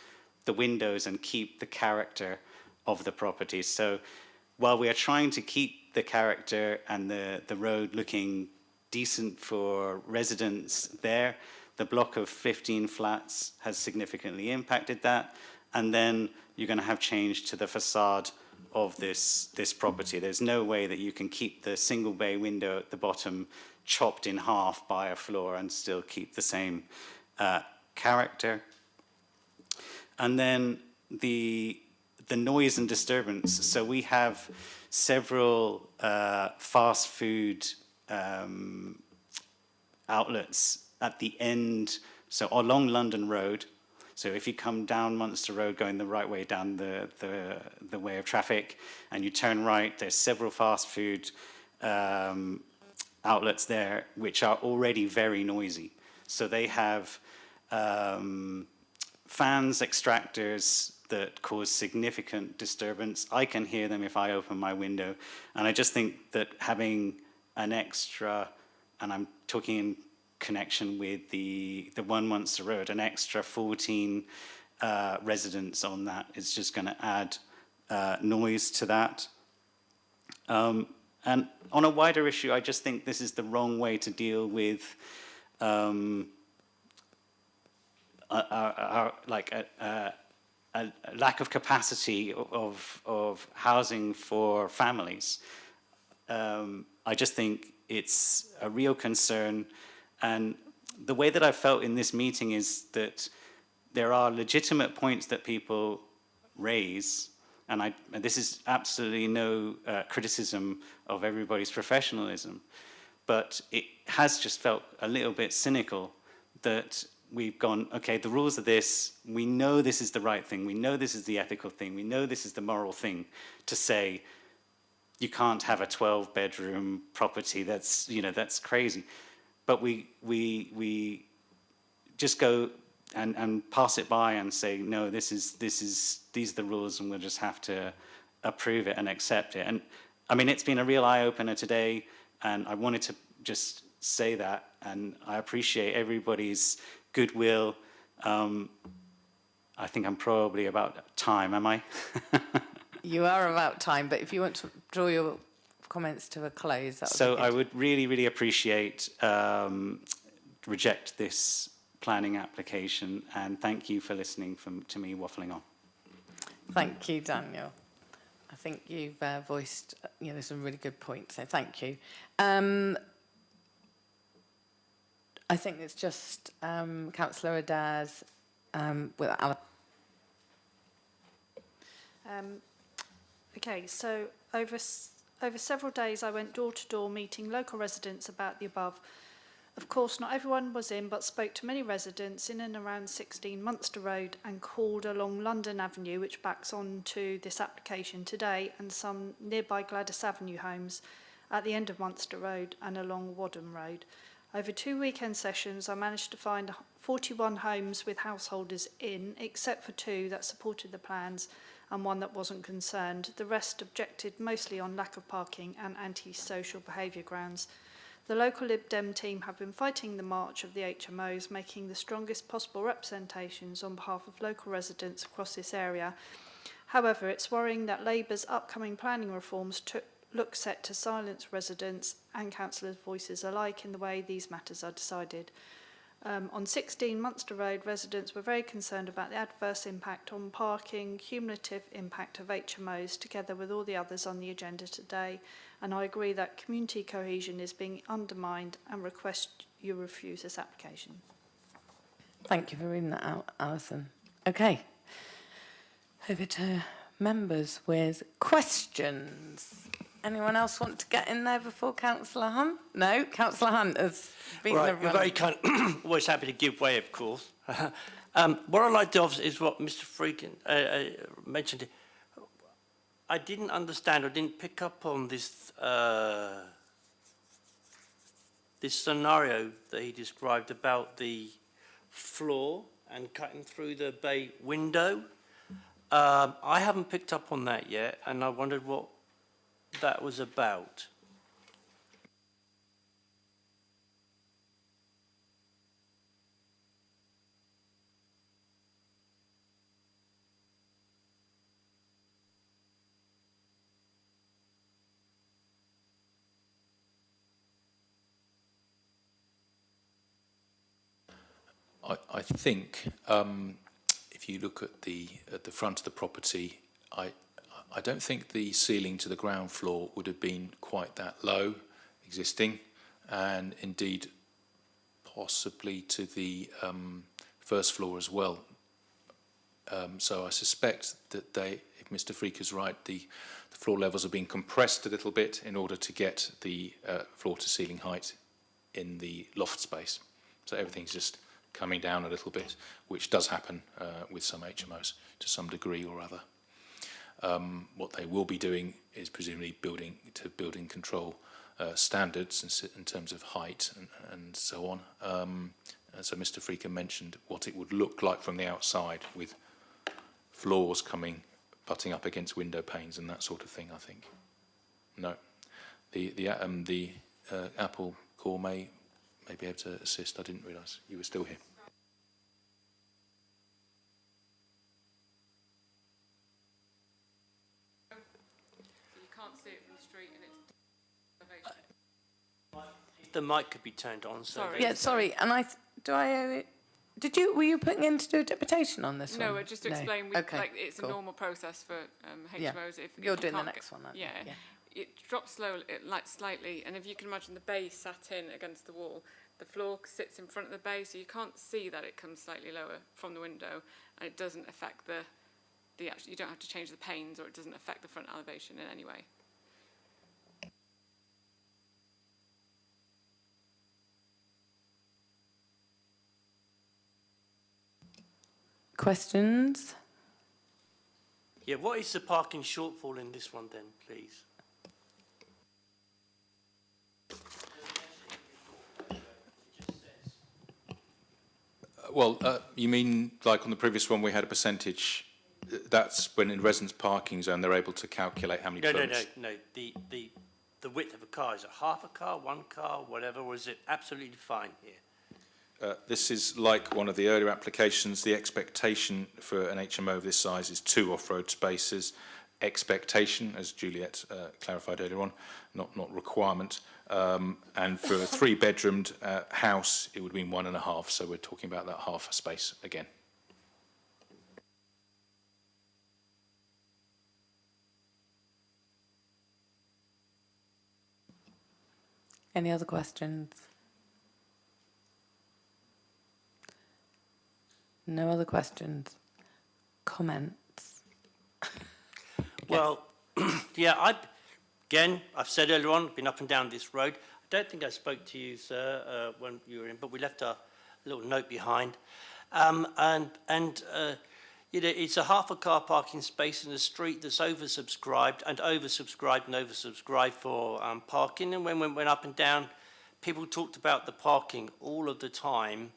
the windows and keep the character of the property. So while we are trying to keep the character and the road looking decent for residents there, the block of 15 flats has significantly impacted that. And then you're going to have change to the facade of this property. There's no way that you can keep the single bay window at the bottom chopped in half by a floor and still keep the same character. And then the noise and disturbance. So we have several fast food outlets at the end, so along London Road. So if you come down Munster Road going the right way down the way of traffic and you turn right, there's several fast food outlets there which are already very noisy. So they have fans, extractors that cause significant disturbance. I can hear them if I open my window. And I just think that having an extra, and I'm talking in connection with the One Munster Road, an extra 14 residents on that is just going to add noise to that. And on a wider issue, I just think this is the wrong way to deal with a lack of capacity of housing for families. I just think it's a real concern. And the way that I felt in this meeting is that there are legitimate points that people raise, and this is absolutely no criticism of everybody's professionalism, but it has just felt a little bit cynical that we've gone, okay, the rules are this, we know this is the right thing, we know this is the ethical thing, we know this is the moral thing to say you can't have a 12-bedroom property, that's crazy. But we just go and pass it by and say, no, these are the rules, and we'll just have to approve it and accept it. And I mean, it's been a real eye-opener today, and I wanted to just say that, and I appreciate everybody's goodwill. I think I'm probably about time, am I? You are about time, but if you want to draw your comments to a close, that would be good. I would really, really appreciate reject this planning application, and thank you for listening to me waffling on. Thank you, Daniel. I think you've voiced, some really good points, so thank you. I think it's just Councillor Adaz with Alan. Okay, so over several days I went door to door meeting local residents about the above. Of course, not everyone was in, but spoke to many residents in and around 16 Munster Road and called along London Avenue, which backs on to this application today, and some nearby Gladys Avenue homes at the end of Munster Road and along Wadham Road. Over 2 weekend sessions, I managed to find 41 homes with householders in, except for 2 that supported the plans and 1 that wasn't concerned. The rest objected mostly on lack of parking and antisocial behaviour grounds. The local Lib Dem team have been fighting the march of the HMOs, making the strongest possible representations on behalf of local residents across this area. However, it's worrying that Labour's upcoming planning reforms look set to silence residents and councillors' voices alike in the way these matters are decided. On 16 Munster Road, residents were very concerned about the adverse impact on parking, cumulative impact of HMOs, together with all the others on the agenda today. And I agree that community cohesion is being undermined and request you refuse this application. Thank you for reading that out, Alison. Okay. Over to members with questions. Anyone else want to get in there before Councillor Hunt? No, Councillor Hunt has been Right, you're very kind. Always happy to give way, of course. What I'd like to observe is what Mr. Freakin mentioned. I didn't understand or didn't pick up on this this scenario that he described about the floor and cutting through the bay window. I haven't picked up on that yet, and I wondered what that was about. I think if you look at the front of the property, I don't think the ceiling to the ground floor would have been quite that low existing, and indeed possibly to the first floor as well. So I suspect that if Mr. Freak is right, the floor levels are being compressed a little bit in order to get the floor to ceiling height in the loft space. So everything's just coming down a little bit, which does happen with some HMOs to some degree or other. What they will be doing is presumably building control standards in terms of height and so on. And so Mr. Freaker mentioned what it would look like from the outside with floors butting up against window panes and that sort of thing, I think. No. The Apple Core may be able to assist. I didn't realise you were still here. The mic could be turned on. So Sorry. Yeah, sorry. And were you putting in to do a deputation on this one? No, just to explain, it's a normal process for HMOs. Yeah. If You're you doing the can't next one, aren't you? Yeah. It drops slowly, slightly, and if you can imagine the base sat in against the wall, the floor sits in front of the base, so you can't see that it comes slightly lower from the window, and it doesn't affect you don't have to change the panes, or it doesn't affect the front elevation in any way. Questions? yeah, what is the parking shortfall in this one then, please? Well, you mean like on the previous one we had a percentage? That's when in residence parking zone they're able to calculate how many permits. No. The width of a car, is it half a car, 1 car, whatever, or is it absolutely fine here? This is like one of the earlier applications. The expectation for an HMO of this size is 2 off-road spaces. Expectation, as Juliet clarified earlier on, not requirement. And for a 3-bedroomed house, it would have been 1.5. So we're talking about that half a space again. Any other questions? No other questions? Comments? Well, yeah, I've said earlier on, been up and down this road. I don't think I spoke to you, sir, when you were in, but we left a little note behind. You know, it's a half a car parking space in the street that's oversubscribed for parking. And when we went up and down, people talked about the parking all of the time,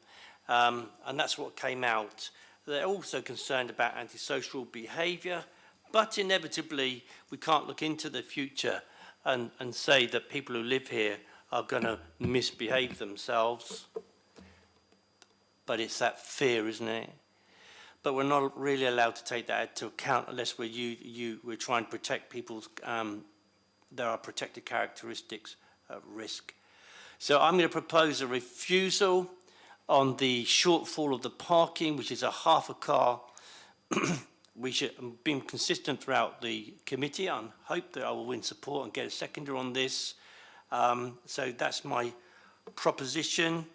and that's what came out. They're also concerned about antisocial behaviour, but inevitably we can't look into the future and say that people who live here are going to misbehave themselves. But it's that fear, isn't it? But we're not really allowed to take that into account unless we're trying to protect people's, there are protected characteristics at risk. So I'm going to propose a refusal on the shortfall of the parking, which is a half a car. We should have been consistent throughout the committee and hope that I will win support and get a seconder on this. So that's my proposition.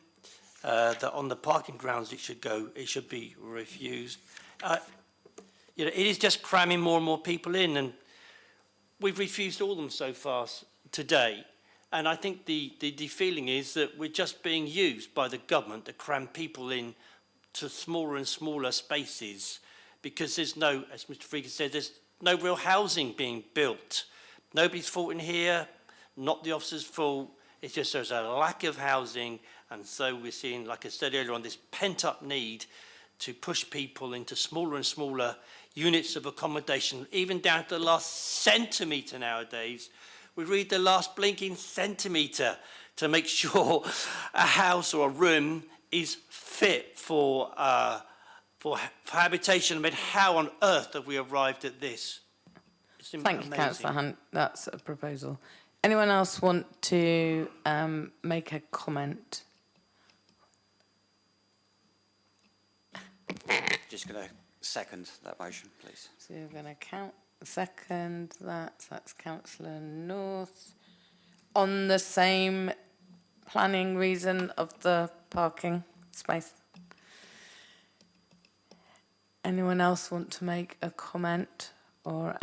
That on the parking grounds it should be refused. You know, it is just cramming more and more people in, and we've refused all of them so far today. And I think the feeling is that we're just being used by the government to cram people in to smaller and smaller spaces, because there's no, as Mr. Freegan said, there's no real housing being built. Nobody's fault in here, not the officers' fault. It's just there's a lack of housing, and so we're seeing, like I said earlier on, this pent-up need to push people into smaller and smaller units of accommodation, even down to the last centimetre nowadays. We read the last blinking centimetre to make sure a house or a room is fit for habitation. I mean, how on earth have we arrived at this? It's Thank you, amazing. Councillor Hunt. That's a proposal. Anyone else want to make a comment? Just going to second that motion, please. So you're going to second that. So that's Councillor North. On the same planning reason of the parking space. Anyone else want to make a comment or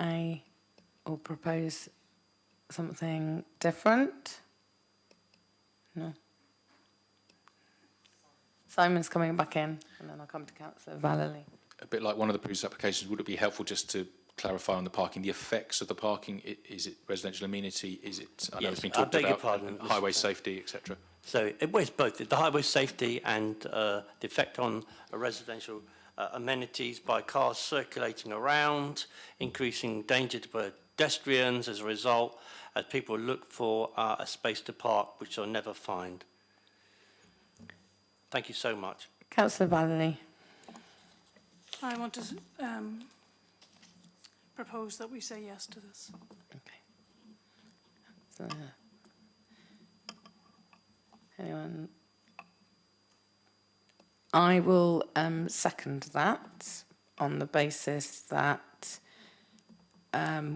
propose something different? No. Simon's coming back in, and then I'll come to Councillor Vallely. A bit like one of the previous applications, would it be helpful just to clarify on the parking, the effects of the parking? Is it residential amenity? Is it, I know it's been talked about, highway safety, etc.? So it was both the highway safety and the effect on residential amenities by cars circulating around, increasing danger to pedestrians as a result, as people look for a space to park, which they'll never find. Thank you so much. Councillor Vallely. I want to propose that we say yes to this. Okay. So, anyone? I will second that on the basis that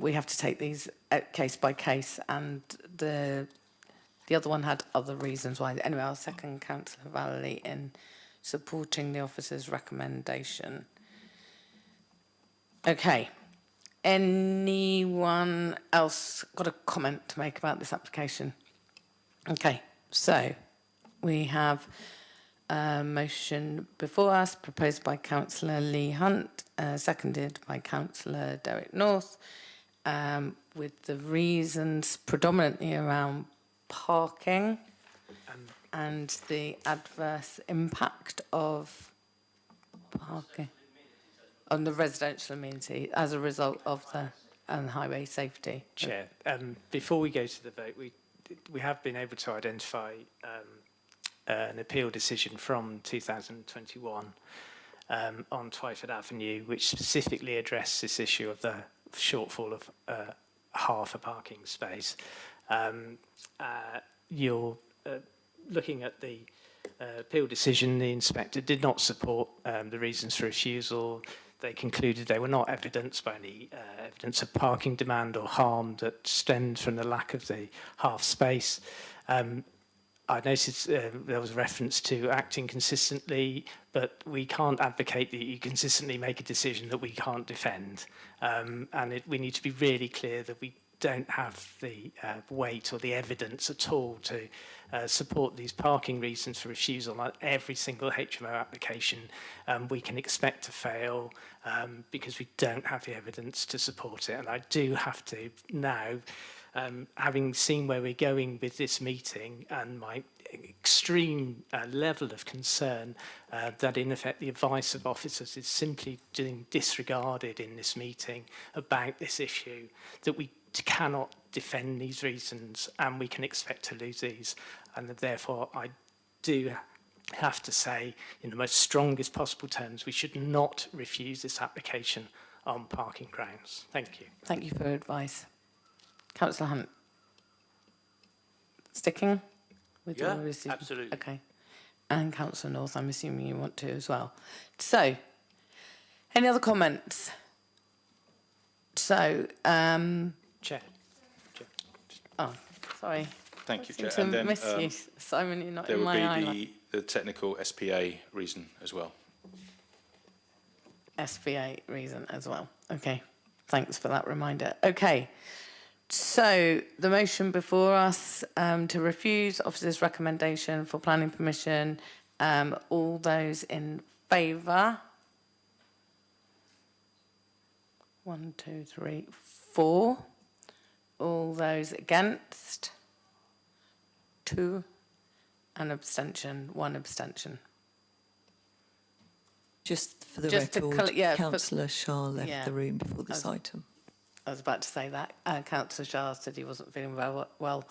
we have to take these case by case, and the other one had other reasons why. Anyway, I'll second Councillor Vallely in supporting the officer's recommendation. Okay. Anyone else got a comment to make about this application? Okay, so we have a motion before us proposed by Councillor Lee Hunt, seconded by Councillor Derek North, with the reasons predominantly around parking and the adverse impact of parking on the residential amenity as a result of the highway safety. Chair, before we go to the vote, we have been able to identify an appeal decision from 2021 on Twyford Avenue, which specifically addressed this issue of the shortfall of half a parking space. You're looking at the appeal decision. The inspector did not support the reasons for refusal. they concluded they were not evidenced by any evidence of parking demand or harm that stemmed from the lack of the half space. I noticed there was a reference to acting consistently, but we can't advocate that you consistently make a decision that we can't defend. We need to be really clear that we don't have the weight or the evidence at all to support these parking reasons for refusal. Like every single HMO application we can expect to fail because we don't have the evidence to support it. And I do have to now, having seen where we're going with this meeting and my extreme level of concern that in effect the advice of officers is simply being disregarded in this meeting about this issue, that we cannot defend these reasons and we can expect to lose these. And therefore I do have to say in the most strongest possible terms we should not refuse this application on parking grounds. Thank you. Thank you for your advice. Councillor Hunt. Sticking with your decision? Absolutely. Okay. And Councillor North, I'm assuming you want to as well. So, any other comments? So, Chair. Oh, sorry. Thank you, I Chair. seem And to then miss you, Simon, you're not there in would my eye. be the technical SPA reason as well. SPA reason as well. Okay, thanks for that reminder. Okay, so the motion before us to refuse officer's recommendation for planning permission. All those in favour? 1, 2, 3, 4. All those against? 2. An abstention, 1 abstention. Just for the Just to record, yeah, Councillor Shah left yeah. the room before this item. I was about to say that. Councillor Shah said he wasn't feeling well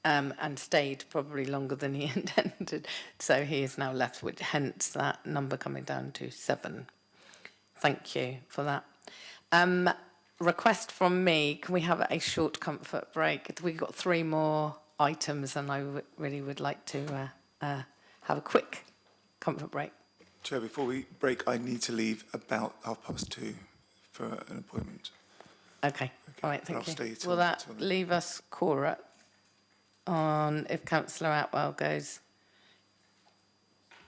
and stayed probably longer than he intended. So he is now left with hence that number coming down to 7. Thank you for that. Request from me, can we have a short comfort break? We've got 3 more items and I really would like to have a quick comfort break. Chair, before we break, I need to leave about 2:30 for an appointment. Okay. All right, But I'll thank you. stay till- Will that till then. leave us quorate on if Councillor Atwell goes?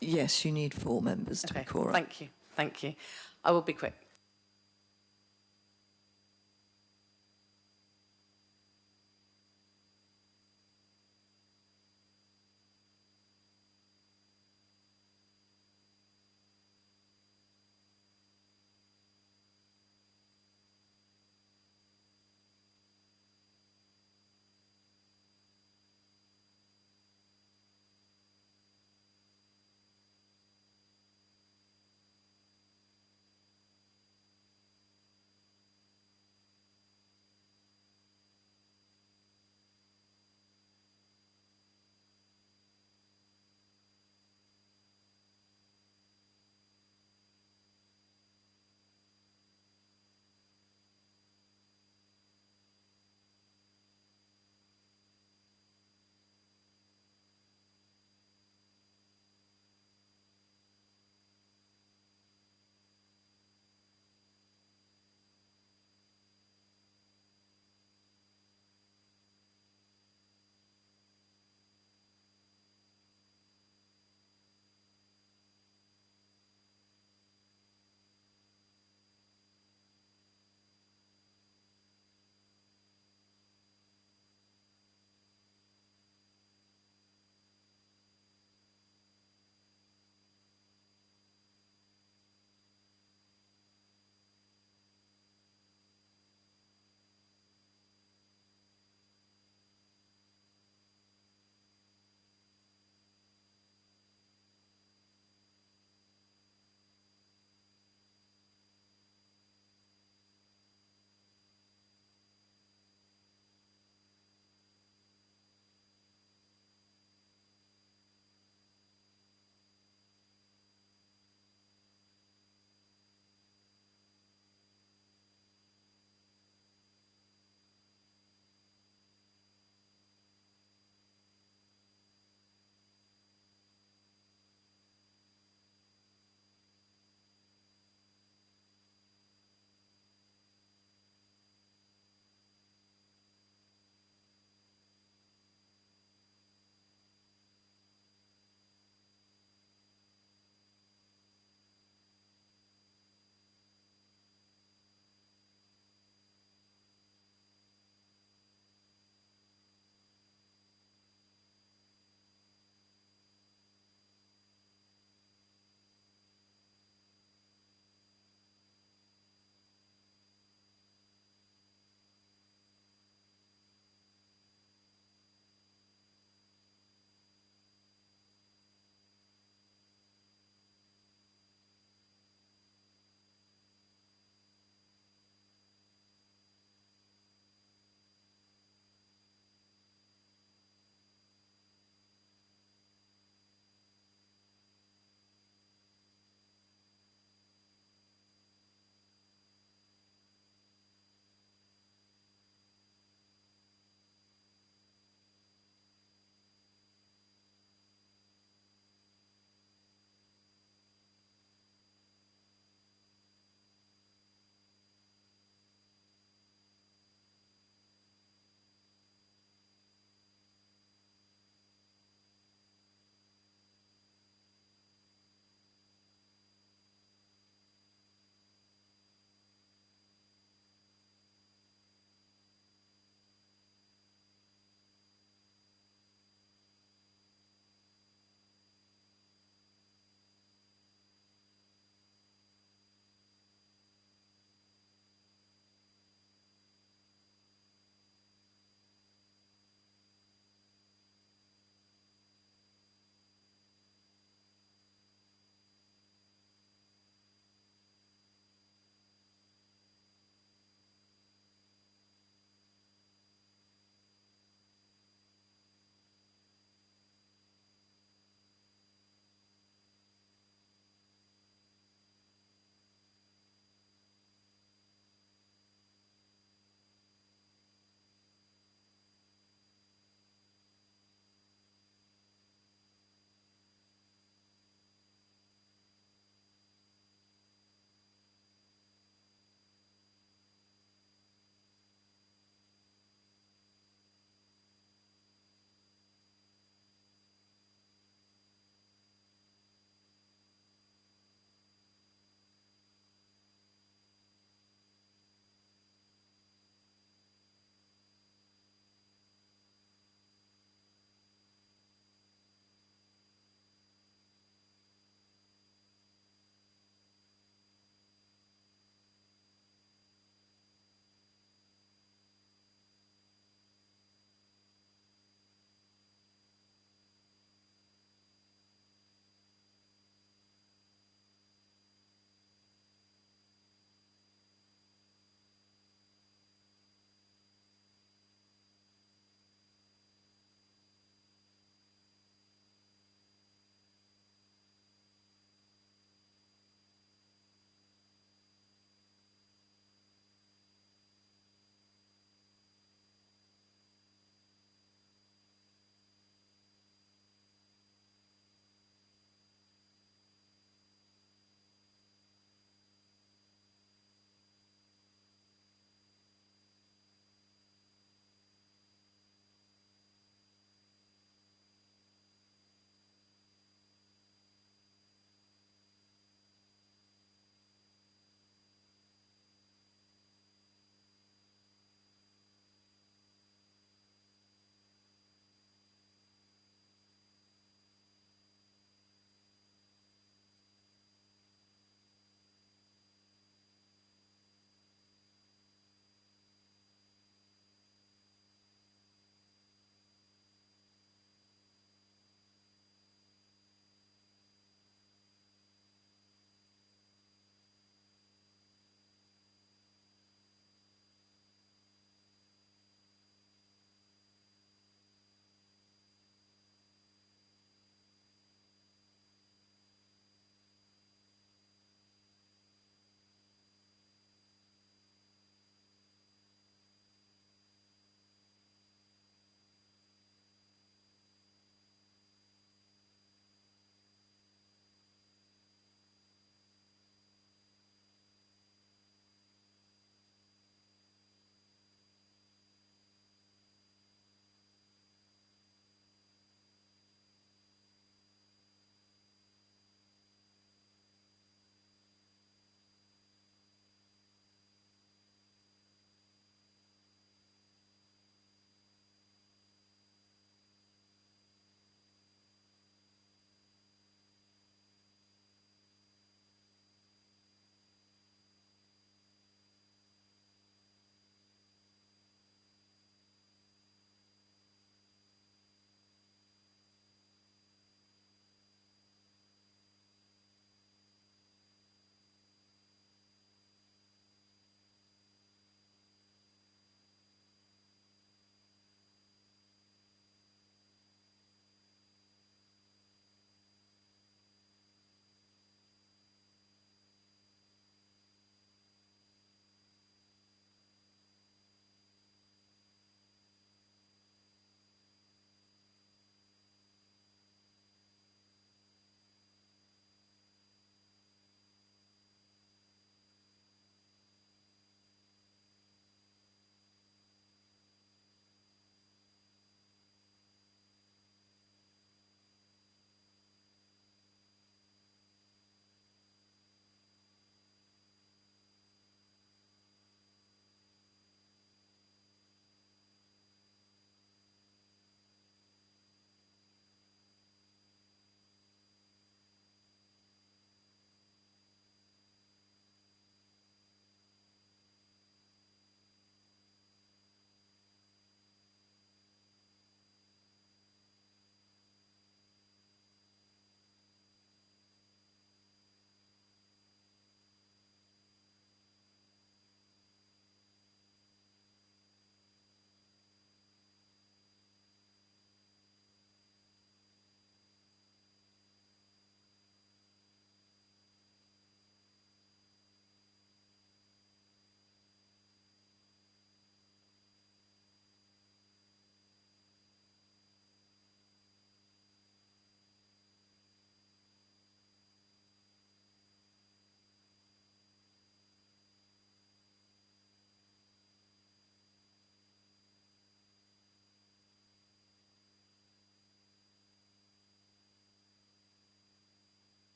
Yes, you need 4 members to be quorum. Thank you. Thank you. I will be quick.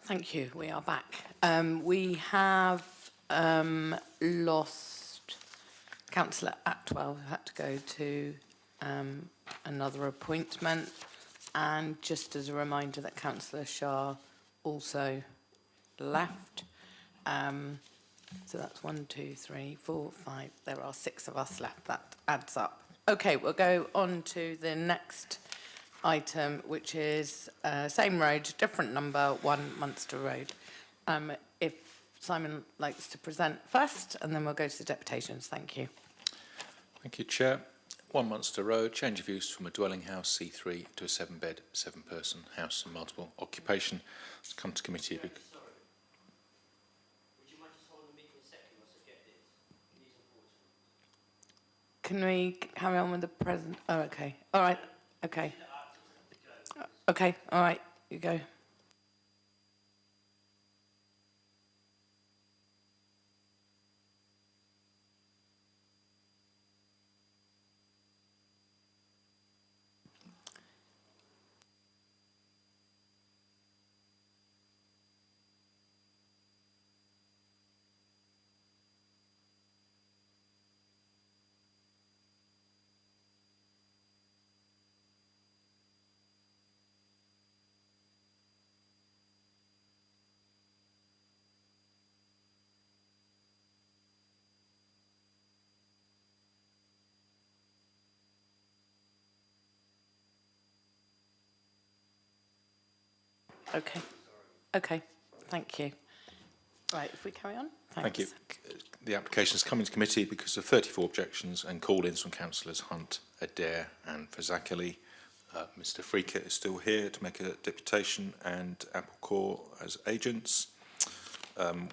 Thank you. We are back. We have lost Councillor Atwell, who had to go to another appointment. And just as a reminder that Councillor Shah also left. So that's 1, 2, 3, 4, 5. There are 6 of us left. That adds up. Okay, we'll go on to the next item, which is same road, different number, 1 Munster Road. If Simon likes to present first, and then we'll go to the deputations. Thank you. Thank you, Chair. 1 Munster Road, change of use from a dwelling house C3 to a 7-bed, 7-person house and multiple occupation. It's come to committee. Can we carry on with the present? Oh, okay. All right. Okay. Okay. All right. You go. Okay. Okay. Thank you. Right, if we carry on. Thanks. Thank you. The application has come into committee because of 34 objections and call-ins from councillors Hunt, Adair and Fazakerley. Mr Freaker is still here to make a deputation, and Applecore as agents.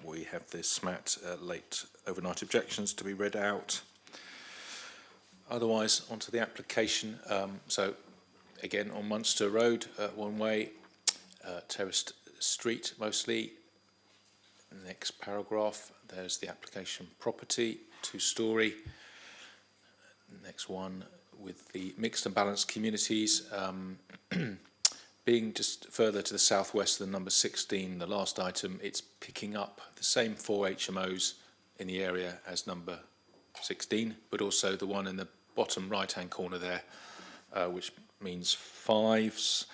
We have the SMAT late overnight objections to be read out. Otherwise, onto the application. So, again, on Munster Road, one way, terraced street mostly. Next paragraph, there's the application property, 2-storey. Next one with the mixed and balanced communities, being just further to the southwest than number 16, the last item, it's picking up the same 4 HMOs in the area as number 16, but also the one in the bottom right-hand corner there, which means 5s.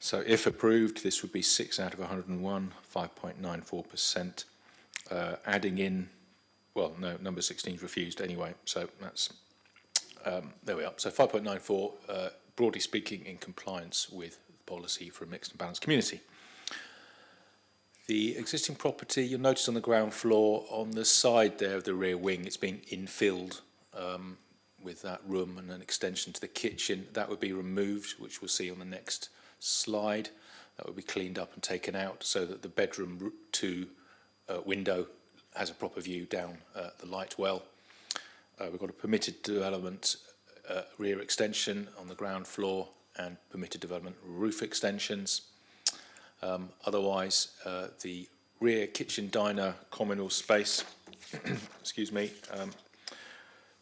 So if approved, this would be 6 out of 101, 5.94%. Adding in, well, no, number 16 is refused anyway, so that's, there we are. So 5.94, broadly speaking, in compliance with the policy for a mixed and balanced community. The existing property, you'll notice on the ground floor, on the side there of the rear wing, it's been infilled with that room and an extension to the kitchen. That would be removed, which we'll see on the next slide. That would be cleaned up and taken out so that the bedroom 2 window has a proper view down the light well. We've got a permitted development rear extension on the ground floor and permitted development roof extensions. Otherwise, the rear kitchen diner communal space excuse me,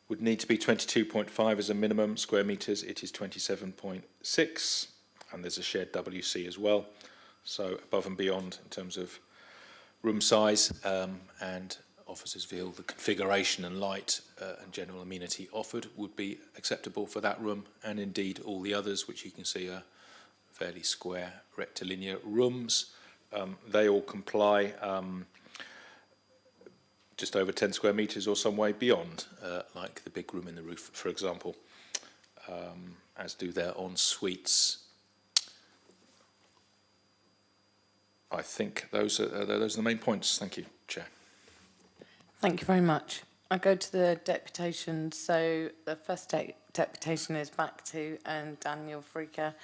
would need to be 22.5 as a minimum square metres. It is 27.6, and there's a shared WC as well. So above and beyond in terms of room size, and officers feel the configuration and light and general amenity offered would be acceptable for that room, and indeed all the others, which you can see are fairly square rectilinear rooms. They all comply, just over 10 square metres or some way beyond, like the big room in the roof, for example, as do their en-suites. I think those are the main points. Thank you, Chair. Thank you very much. I go to the deputation. So the first deputation is back to Daniel Freaker.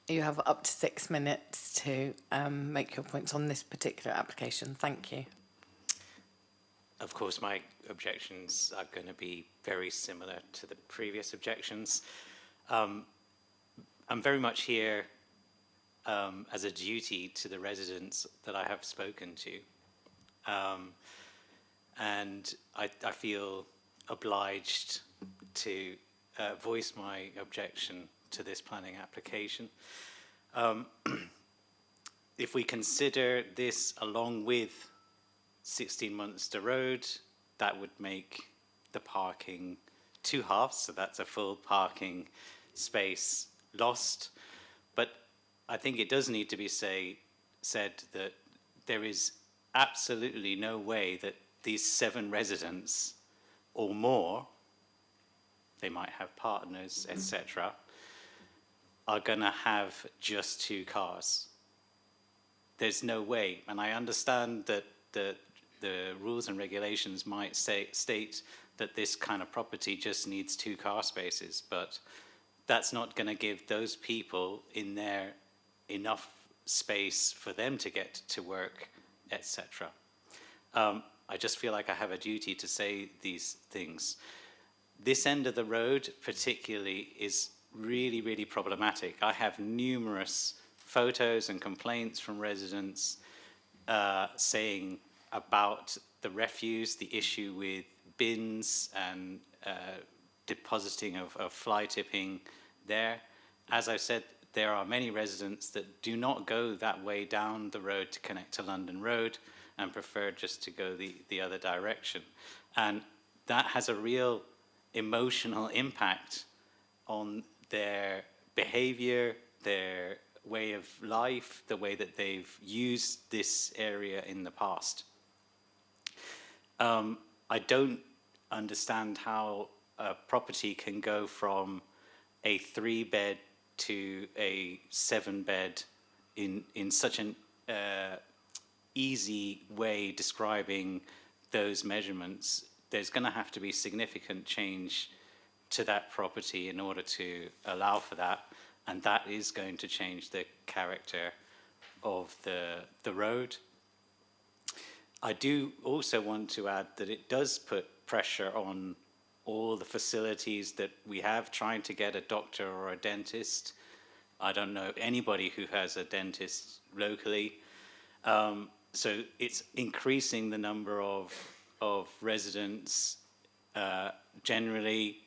You have up to 6 minutes to make your points on this particular application. Thank you. Of course, my objections are going to be very similar to the previous objections. I'm very much here as a duty to the residents that I have spoken to. And I feel obliged to voice my objection to this planning application. if we consider this along with 16 Munster Road, that would make the parking 2 halves, so that's a full parking space lost. But I think it does need to be said that there is absolutely no way that these 7 residents or more, they might have partners, etc., are going to have just 2 cars. There's no way. And I understand that the rules and regulations might state that this kind of property just needs 2 car spaces, but that's not going to give those people in there enough space for them to get to work, etc. I just feel like I have a duty to say these things. This end of the road particularly is really, really problematic. I have numerous photos and complaints from residents saying about the refuse, the issue with bins and depositing of fly tipping there. As I said, there are many residents that do not go that way down the road to connect to London Road and prefer just to go the other direction. And that has a real emotional impact on their behavior, their way of life, the way that they've used this area in the past. I don't understand how a property can go from a 3-bed to a 7-bed in such an easy way describing those measurements. There's going to have to be significant change to that property in order to allow for that, and that is going to change the character of the road. I do also want to add that it does put pressure on all the facilities that we have trying to get a doctor or a dentist. I don't know anybody who has a dentist locally. So it's increasing the number of residents, generally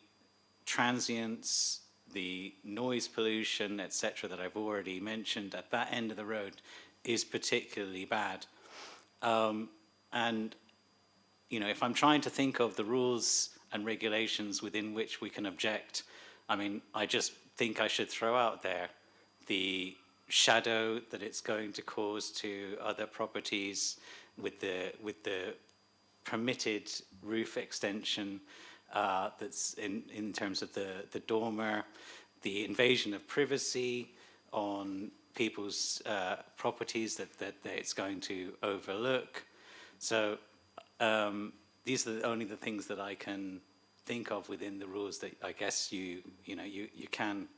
transients, the noise pollution, etc., that I've already mentioned at that end of the road is particularly bad. And, you know, if I'm trying to think of the rules and regulations within which we can object, I mean, I just think I should throw out there the shadow that it's going to cause to other properties with the permitted roof extension that's in terms of the dormer, the invasion of privacy on people's properties that it's going to overlook. So these are only the things that I can think of within the rules that I guess you can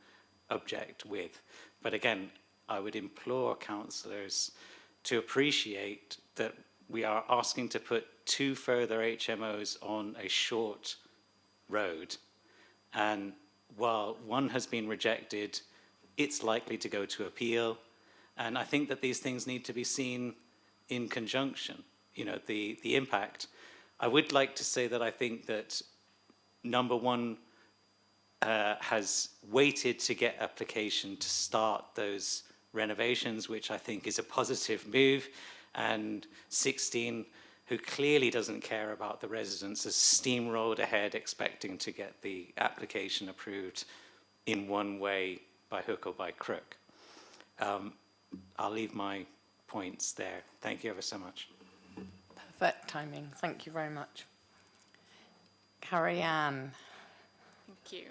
object with. But again, I would implore councillors to appreciate that we are asking to put 2 further HMOs on a short road. And while one has been rejected, it's likely to go to appeal. And I think that these things need to be seen in conjunction, you know, the impact. I would like to say that I think that number one has waited to get application to start those renovations, which I think is a positive move. And 16, who clearly doesn't care about the residents, has steamrolled ahead expecting to get the application approved in one way, by hook or by crook. I'll leave my points there. Thank you ever so much. Perfect timing. Thank you very much. Carrie Ann. Thank you.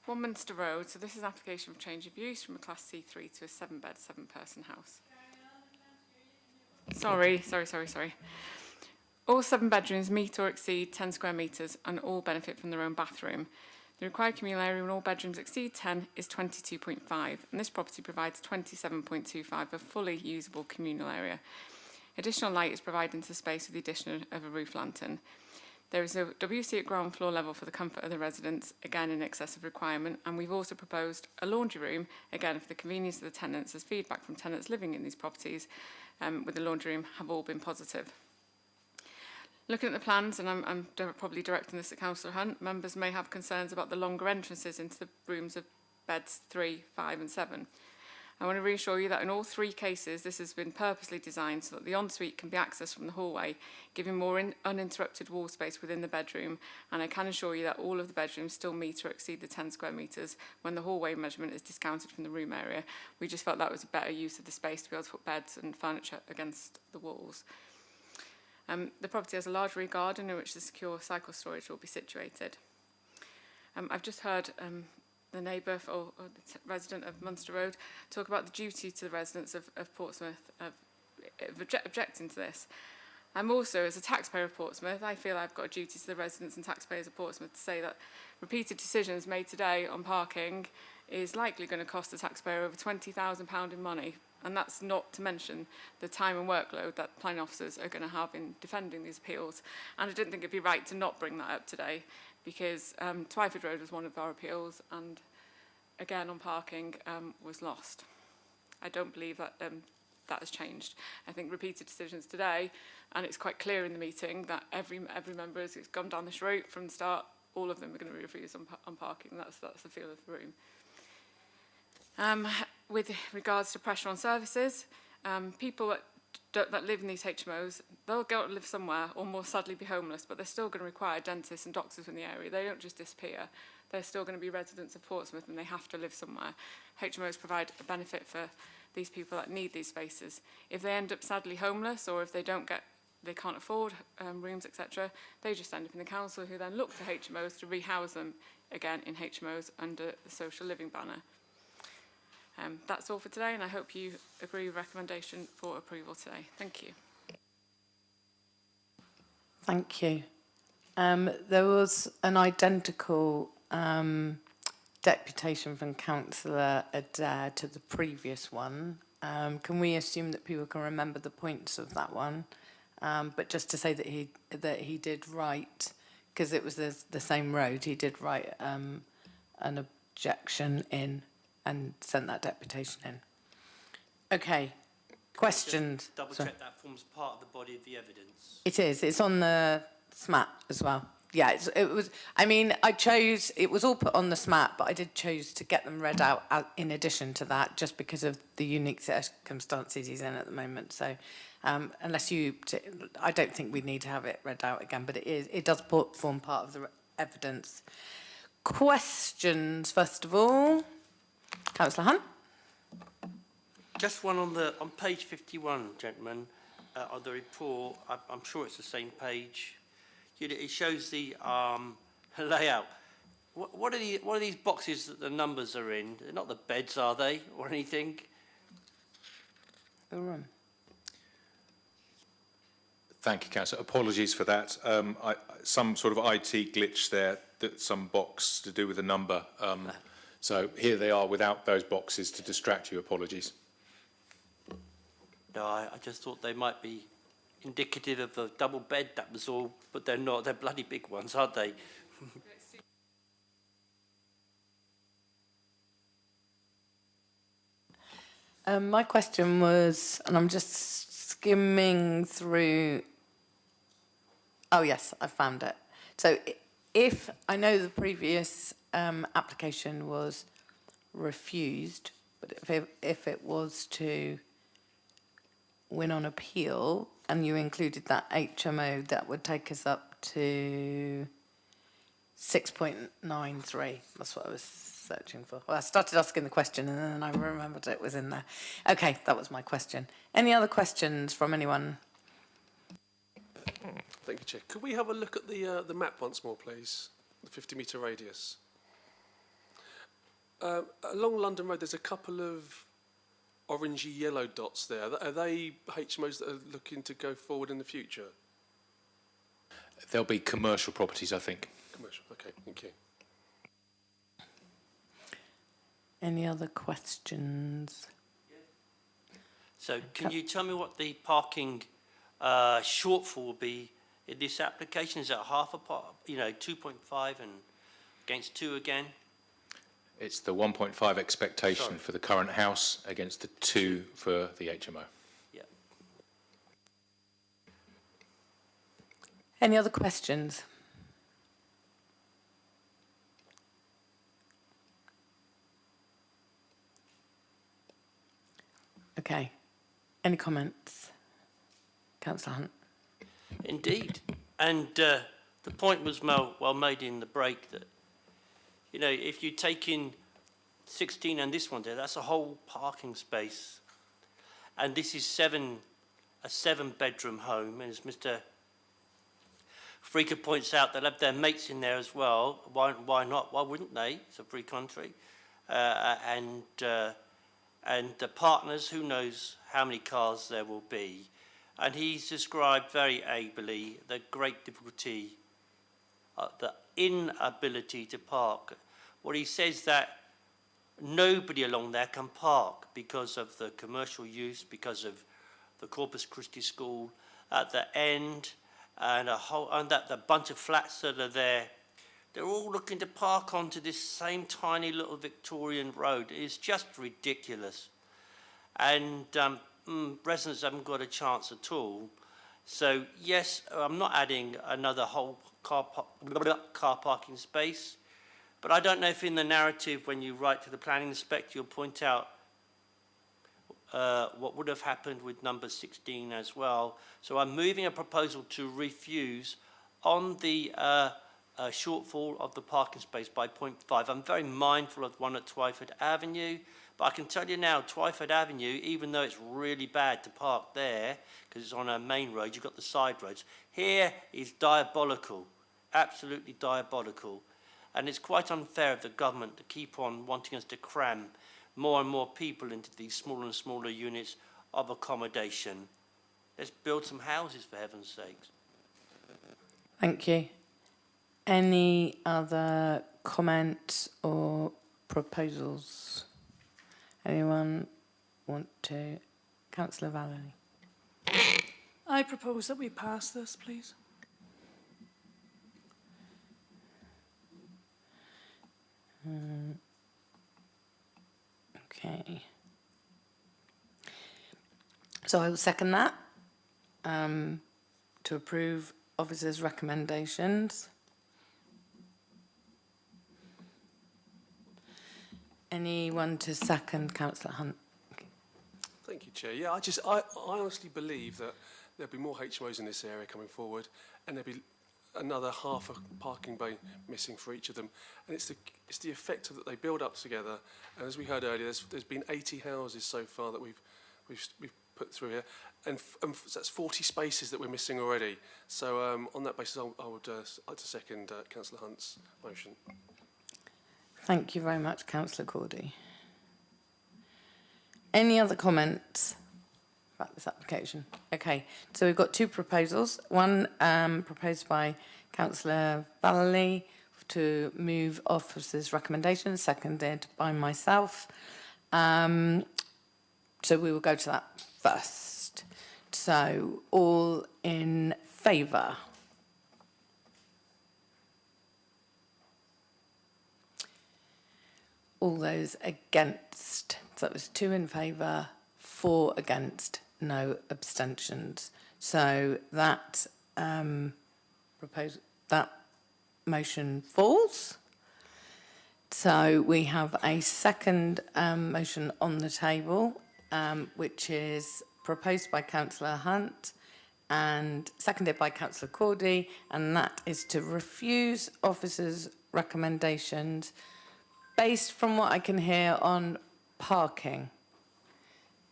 1 Munster Road. So this is an application for change of use from a Class C3 to a 7-bed, 7-person house. Sorry. All 7 bedrooms meet or exceed 10 square metres and all benefit from their own bathroom. The required communal area when all bedrooms exceed 10 is 22.5, and this property provides 27.25 of fully usable communal area. Additional light is provided into the space with the addition of a roof lantern. There is a WC at ground floor level for the comfort of the residents, again in excess of requirement, and we've also proposed a laundry room, again for the convenience of the tenants, as feedback from tenants living in these properties with the laundry room have all been positive. Looking at the plans, and I'm probably directing this at Councillor Hunt, members may have concerns about the longer entrances into the rooms of beds 3, 5 and 7. I want to reassure you that in all 3 cases, this has been purposely designed so that the ensuite can be accessed from the hallway, giving more uninterrupted wall space within the bedroom. And I can assure you that all of the bedrooms still meet or exceed the 10 square metres when the hallway measurement is discounted from the room area. We just felt that was a better use of the space to be able to put beds and furniture against the walls. The property has a large rear garden in which the secure cycle storage will be situated. I've just heard the neighbour or the resident of Munster Road talk about the duty to the residents of Portsmouth of objecting to this. I'm also, as a taxpayer of Portsmouth, I feel I've got a duty to the residents and taxpayers of Portsmouth to say that repeated decisions made today on parking is likely going to cost the taxpayer over £20,000 in money. And that's not to mention the time and workload that planning officers are going to have in defending these appeals. And I didn't think it'd be right to not bring that up today, because Twyford Road was one of our appeals, and again on parking was lost. I don't believe that that has changed. I think repeated decisions today, and it's quite clear in the meeting that every member has gone down this route from the start. All of them are going to be refused on parking. That's the feel of the room. With regards to pressure on services, people that live in these HMOs, they'll go and live somewhere or more sadly be homeless, but they're still going to require dentists and doctors in the area. They don't just disappear. They're still going to be residents of Portsmouth and they have to live somewhere. HMOs provide a benefit for these people that need these spaces. If they end up sadly homeless, or if they can't afford rooms, etc., they just end up in the council, who then look to HMOs to rehouse them again in HMOs under the social living banner. That's all for today, and I hope you agree with recommendation for approval today. Thank you. Thank you. There was an identical deputation from Councillor Adair to the previous one. Can we assume that people can remember the points of that one? But just to say that he did write, because it was the same road, he did write an objection in and sent that deputation in. Okay, questions? Just double check that forms part of the body of the evidence. It is. It's on the SMAT as well. Yeah, it was. I mean, it was all put on the SMAT, but I did choose to get them read out in addition to that, just because of the unique circumstances he's in at the moment. So, I don't think we need to have it read out again, but it does form part of the evidence. Questions, first of all. Councillor Hunt. Just one on page 51, gentlemen, of the report. I'm sure it's the same page. It shows the layout. What are these boxes that the numbers are in? They're not the beds, are they, or anything? The room. Thank you, Councillor. Apologies for that. Some sort of IT glitch there, that some box to do with a number. So here they are without those boxes to distract you. Apologies. No, I just thought they might be indicative of a double bed, that was all, but they're not. They're bloody big ones, aren't they? My question was, and I'm just skimming through. Oh yes, I found it. So if I know the previous application was refused, but if it was to win on appeal and you included that HMO, that would take us up to 6.93. That's what I was searching for. Well, I started asking the question and then I remembered it was in there. Okay, that was my question. Any other questions from anyone? Thank you, Chair. Could we have a look at the map once more, please? The 50-metre radius. Along London Road, there's a couple of orangey yellow dots there. Are they HMOs that are looking to go forward in the future? There'll be commercial properties, I think. Commercial, okay, thank you. Any other questions? So can you tell me what the parking shortfall will be in this application? Is it half a part, 2.5 and against 2 again? It's the 1.5 expectation for the current house against the 2 for the HMO. Yeah. Any other questions? Okay. Any comments? Councillor Hunt. Indeed. And the point was well made in the break that, you know, if you take in 16 and this one there, that's a whole parking space. And this is a 7-bedroom home. And as Mr. Freaker points out, they'll have their mates in there as well. Why not? Why wouldn't they? It's a free country. And the partners, who knows how many cars there will be. And he's described very ably the great difficulty, the inability to park. What he says that nobody along there can park because of the commercial use, because of the Corpus Christi School at the end, and that the bunch of flats that are there. They're all looking to park onto this same tiny little Victorian road. It's just ridiculous. And residents haven't got a chance at all. So yes, I'm not adding another whole car parking space, but I don't know if in the narrative when you write to the planning inspector you'll point out what would have happened with number 16 as well. So I'm moving a proposal to refuse on the shortfall of the parking space by 0.5. I'm very mindful of one at Twyford Avenue, but I can tell you now, Twyford Avenue, even though it's really bad to park there, because it's on a main road, you've got the side roads, here is diabolical, absolutely diabolical. And it's quite unfair of the government to keep on wanting us to cram more and more people into these smaller and smaller units of accommodation. Let's build some houses, for heaven's sakes. Thank you. Any other comments or proposals? Anyone want to? Councillor Valley. I propose that we pass this, please. Okay. So I will second that to approve officers' recommendations. Anyone to second Councillor Hunt? Thank you, Chair. Yeah, I honestly believe that there'll be more HMOs in this area coming forward, and there'll be another half a parking bay missing for each of them. And it's the effect of that they build up together. And as we heard earlier, there's been 80 houses so far that we've put through here, and that's 40 spaces that we're missing already. So on that basis, I would like to second Councillor Hunt's motion. Thank you very much, Councillor Cordy. Any other comments about this application? Okay, so we've got two proposals. One proposed by Councillor Valley to move officers' recommendations, seconded by myself. So we will go to that first. So all in favour? All those against? So that was 2 in favour, 4 against, no abstentions. So that that motion falls. So we have a second motion on the table, which is proposed by Councillor Hunt and seconded by Councillor Cordy, and that is to refuse officers' recommendations based from what I can hear on parking.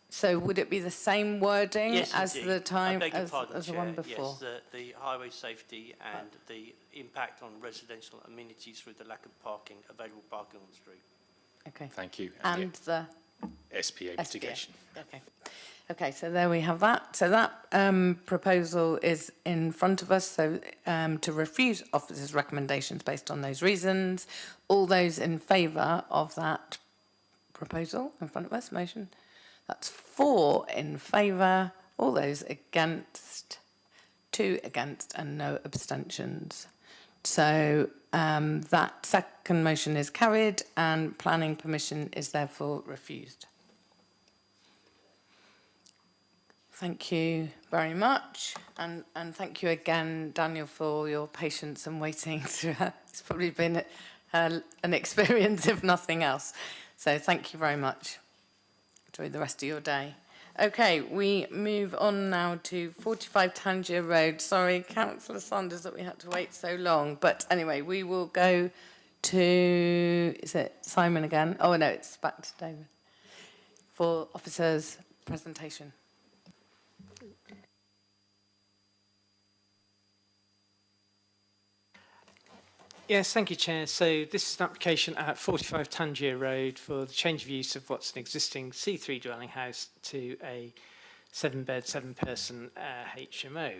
So would it be the same wording as the time as the one before? Yes, the highway safety and the impact on residential amenities through the lack of parking, available parking on the street. Okay. Thank you. And the SPA mitigation. Okay. Okay, so there we have that. So that proposal is in front of us, so to refuse officers' recommendations based on those reasons. All those in favour of that proposal in front of us, motion, that's 4 in favour. All those against, 2 against and no abstentions. So that second motion is carried and planning permission is therefore refused. Thank you very much, and thank you again, Daniel, for your patience and waiting. It's probably been an experience, if nothing else. So thank you very much. Enjoy the rest of your day. Okay, we move on now to 45 Tangier Road. Sorry, Councillor Saunders, that we had to wait so long. But anyway, we will go to, is it Simon again? Oh, no, it's back to David for officers' presentation. Yes, thank you, Chair. So this is an application at 45 Tangier Road for the change of use of what's an existing C3 dwelling house to a 7-bed, 7-person HMO.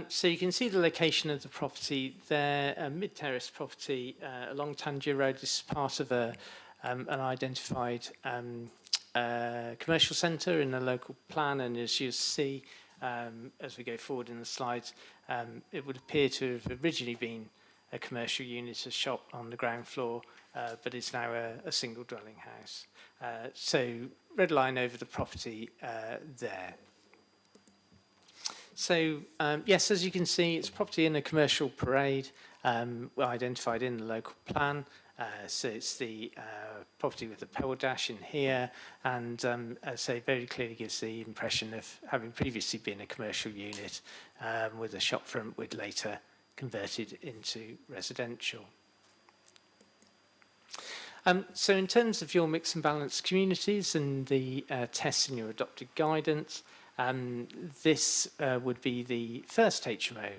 So you can see the location of the property there, a mid-terrace property along Tangier Road. This is part of an identified commercial centre in the local plan, and as you'll see as we go forward in the slides, it would appear to have originally been a commercial unit, a shop on the ground floor, but is now a single dwelling house. So red line over the property there. So yes, as you can see, it's property in a commercial parade, identified in the local plan. So it's the property with the pebble dash in here, and as I say, very clearly gives the impression of having previously been a commercial unit with a shop front, with later converted into residential. So in terms of your mix and balance communities and the tests in your adopted guidance, this would be the first HMO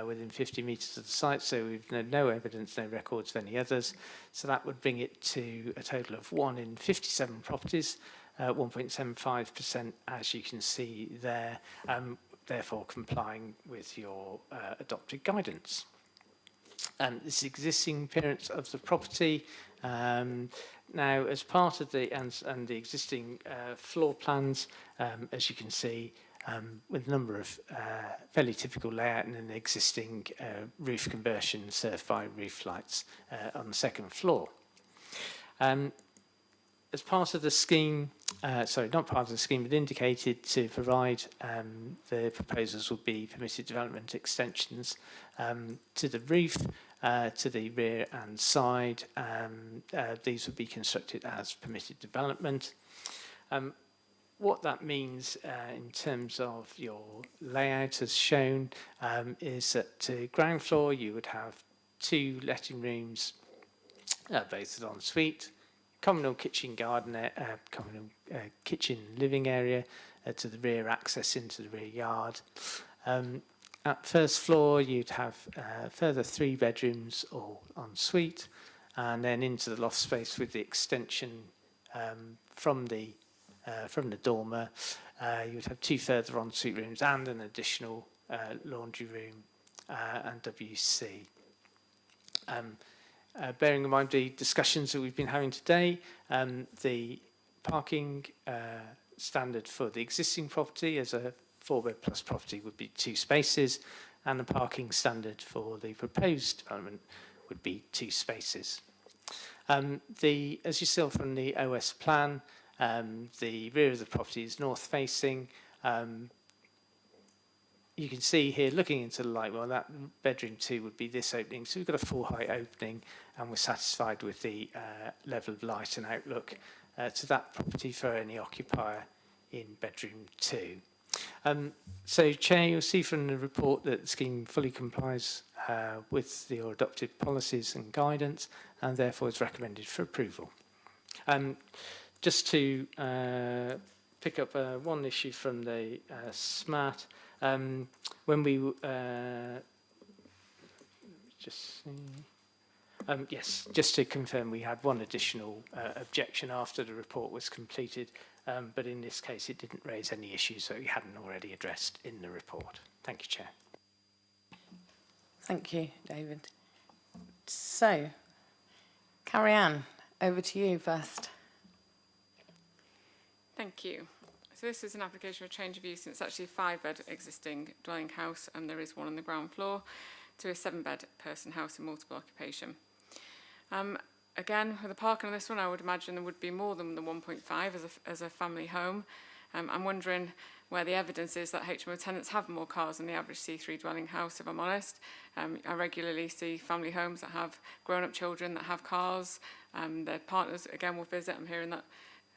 within 50 metres of the site, so we've no evidence, no records of any others. So that would bring it to a total of 1 in 57 properties, 1.75%, as you can see there, therefore complying with your adopted guidance. This existing appearance of the property, now as part of the and the existing floor plans, as you can see, with a number of fairly typical layout and an existing roof conversion served by roof lights on the second floor. As part of the scheme, sorry, not part of the scheme, but indicated to provide the proposals would be permitted development extensions to the roof, to the rear and side. These would be constructed as permitted development. What that means in terms of your layout as shown is that to ground floor you would have 2 letting rooms, both en suite, communal kitchen garden, communal kitchen living area to the rear access into the rear yard. At first floor you'd have further 3 bedrooms or en suite, and then into the loft space with the extension from the dormer. You would have 2 further en suite rooms and an additional laundry room and WC. Bearing in mind the discussions that we've been having today, the parking standard for the existing property as a 4-bed plus property would be 2 spaces, and the parking standard for the proposed development would be 2 spaces. As you saw from the OS plan, the rear of the property is north facing. You can see here, looking into the light, well, that bedroom 2 would be this opening. So we've got a full height opening, and we're satisfied with the level of light and outlook to that property for any occupier in bedroom 2. So, Chair, you'll see from the report that the scheme fully complies with your adopted policies and guidance, and therefore is recommended for approval. Just to pick up one issue from the SMART, when we yes, just to confirm, we had one additional objection after the report was completed, but in this case it didn't raise any issues that we hadn't already addressed in the report. Thank you, Chair. Thank you, David. So, Carrie-Anne, over to you first. Thank you. So this is an application for a change of use, and it's actually a 5-bed existing dwelling house, and there is one on the ground floor, to a 7-bed person house in multiple occupation. Again, with the parking on this one, I would imagine there would be more than the 1.5 as a family home. I'm wondering where the evidence is that HMO tenants have more cars than the average C3 dwelling house, if I'm honest. I regularly see family homes that have grown-up children that have cars. Their partners, again, will visit. I'm hearing that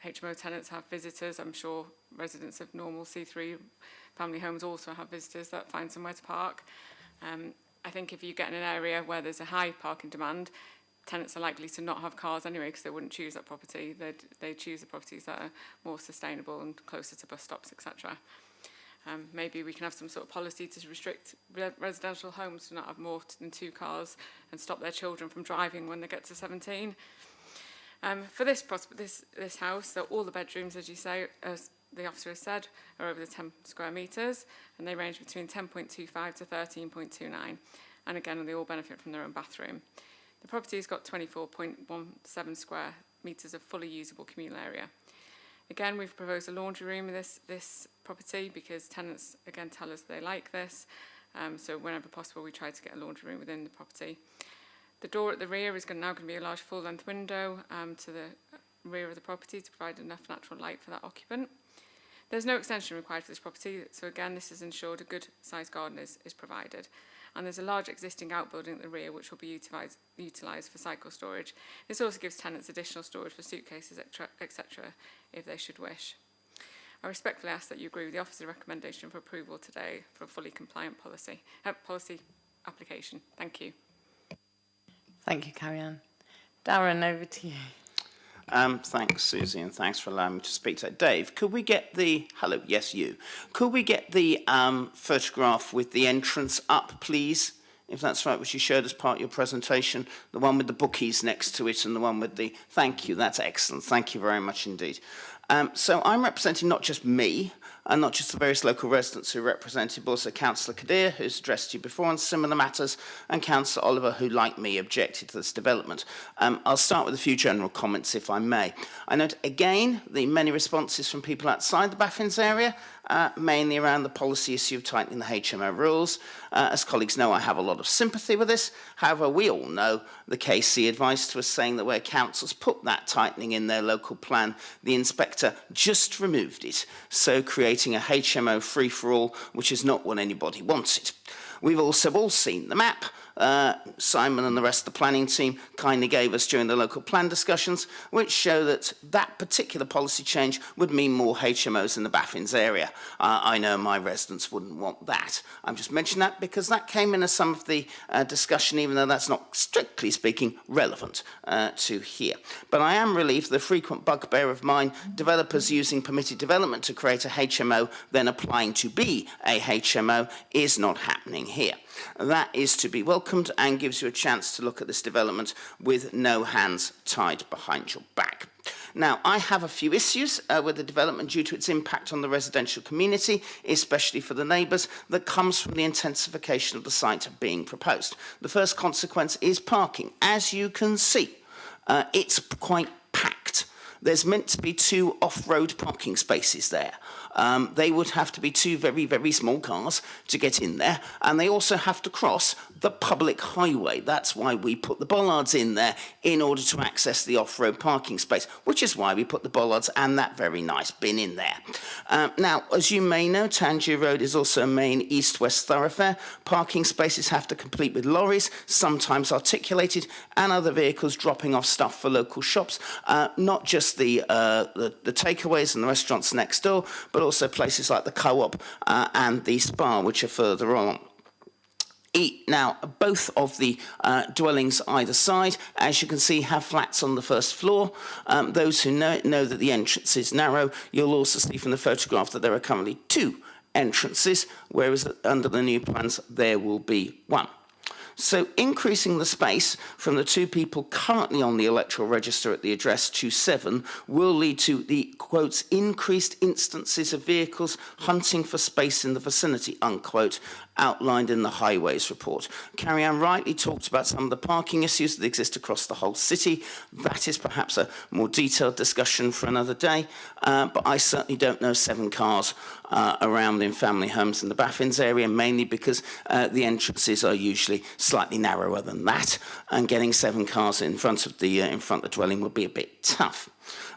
HMO tenants have visitors. I'm sure residents of normal C3 family homes also have visitors that find somewhere to park. I think if you get in an area where there's a high parking demand, tenants are likely to not have cars anyway because they wouldn't choose that property. They'd choose the properties that are more sustainable and closer to bus stops, etc. Maybe we can have some sort of policy to restrict residential homes to not have more than 2 cars and stop their children from driving when they get to 17. For this house, so all the bedrooms, as you say, as the officer has said, are over the 10 square metres, and they range between 10.25 to 13.29. And again, they all benefit from their own bathroom. The property has got 24.17 square metres of fully usable communal area. Again, we've proposed a laundry room in this property because tenants, again, tell us they like this. So whenever possible, we try to get a laundry room within the property. The door at the rear is now going to be a large full-length window to the rear of the property to provide enough natural light for that occupant. There's no extension required for this property, so again, this has ensured a good-sized garden is provided. And there's a large existing outbuilding at the rear which will be utilised for cycle storage. This also gives tenants additional storage for suitcases, etc., if they should wish. I respectfully ask that you agree with the officer's recommendation for approval today for a fully compliant policy application. Thank you. Thank you, Carrie-Anne. Darren, over to you. Thanks, Susie, and thanks for allowing me to speak today. Dave, could we get the, hello, yes, you. Could we get the photograph with the entrance up, please? If that's right, which you showed as part of your presentation. The one with the bookies next to it and the one with the, thank you, that's excellent. Thank you very much indeed. So I'm representing not just me, and not just the various local residents who represented, but also Councillor Kadir, who's addressed you before on similar matters, and Councillor Oliver, who, like me, objected to this development. I'll start with a few general comments, if I may. I note, again, the many responses from people outside the Baffins area, mainly around the policy issue of tightening the HMO rules. As colleagues know, I have a lot of sympathy with this. However, we all know the KC advice to us saying that where councils put that tightening in their local plan, the inspector just removed it, so creating a HMO free-for-all, which is not what anybody wanted. We've also all seen the map. Simon and the rest of the planning team kindly gave us during the local plan discussions, which show that that particular policy change would mean more HMOs in the Baffins area. I know my residents wouldn't want that. I'm just mentioning that because that came into some of the discussion, even though that's not, strictly speaking, relevant to here. But I am relieved the frequent bugbear of mine, developers using permitted development to create a HMO, then applying to be a HMO, is not happening here. That is to be welcomed and gives you a chance to look at this development with no hands tied behind your back. Now, I have a few issues with the development due to its impact on the residential community, especially for the neighbours, that comes from the intensification of the site being proposed. The first consequence is parking. As you can see, it's quite packed. There's meant to be 2 off-road parking spaces there. They would have to be 2 very, very small cars to get in there, and they also have to cross the public highway. That's why we put the bollards in there, in order to access the off-road parking space, which is why we put the bollards and that very nice bin in there. Now, as you may know, Tangier Road is also a main east-west thoroughfare. Parking spaces have to complete with lorries, sometimes articulated, and other vehicles dropping off stuff for local shops, not just the takeaways and the restaurants next door, but also places like the Co-op and the Spa, which are further on. Now, both of the dwellings either side, as you can see, have flats on the first floor. Those who know it know that the entrance is narrow. You'll also see from the photograph that there are currently 2 entrances, whereas under the new plans there will be 1. So increasing the space from the 2 people currently on the electoral register at the address to 7 will lead to the, quotes, increased instances of vehicles hunting for space in the vicinity, unquote, outlined in the highways report. Carrie-Anne rightly talked about some of the parking issues that exist across the whole city. That is perhaps a more detailed discussion for another day, but I certainly don't know 7 cars around in family homes in the Baffins area, mainly because the entrances are usually slightly narrower than that, and getting 7 cars in front of the dwelling would be a bit tough.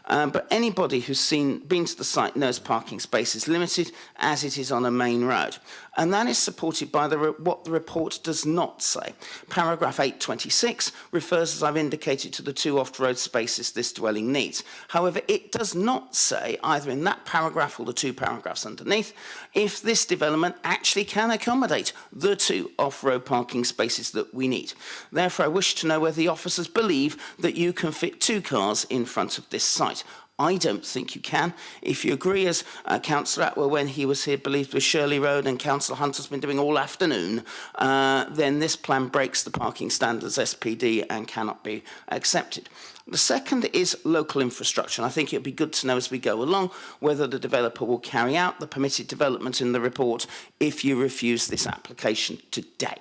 But anybody who's been to the site knows parking space is limited as it is on a main road. And that is supported by what the report does not say. Paragraph 826 refers, as I've indicated, to the 2 off-road spaces this dwelling needs. However, it does not say, either in that paragraph or the 2 paragraphs underneath, if this development actually can accommodate the 2 off-road parking spaces that we need. Therefore, I wish to know whether the officers believe that you can fit 2 cars in front of this site. I don't think you can. If you agree, as Councillor Atwell, when he was here, believed with Shirley Road and Councillor Hunter's been doing all afternoon, then this plan breaks the parking standards SPD and cannot be accepted. The second is local infrastructure. And I think it would be good to know as we go along whether the developer will carry out the permitted development in the report if you refuse this application today.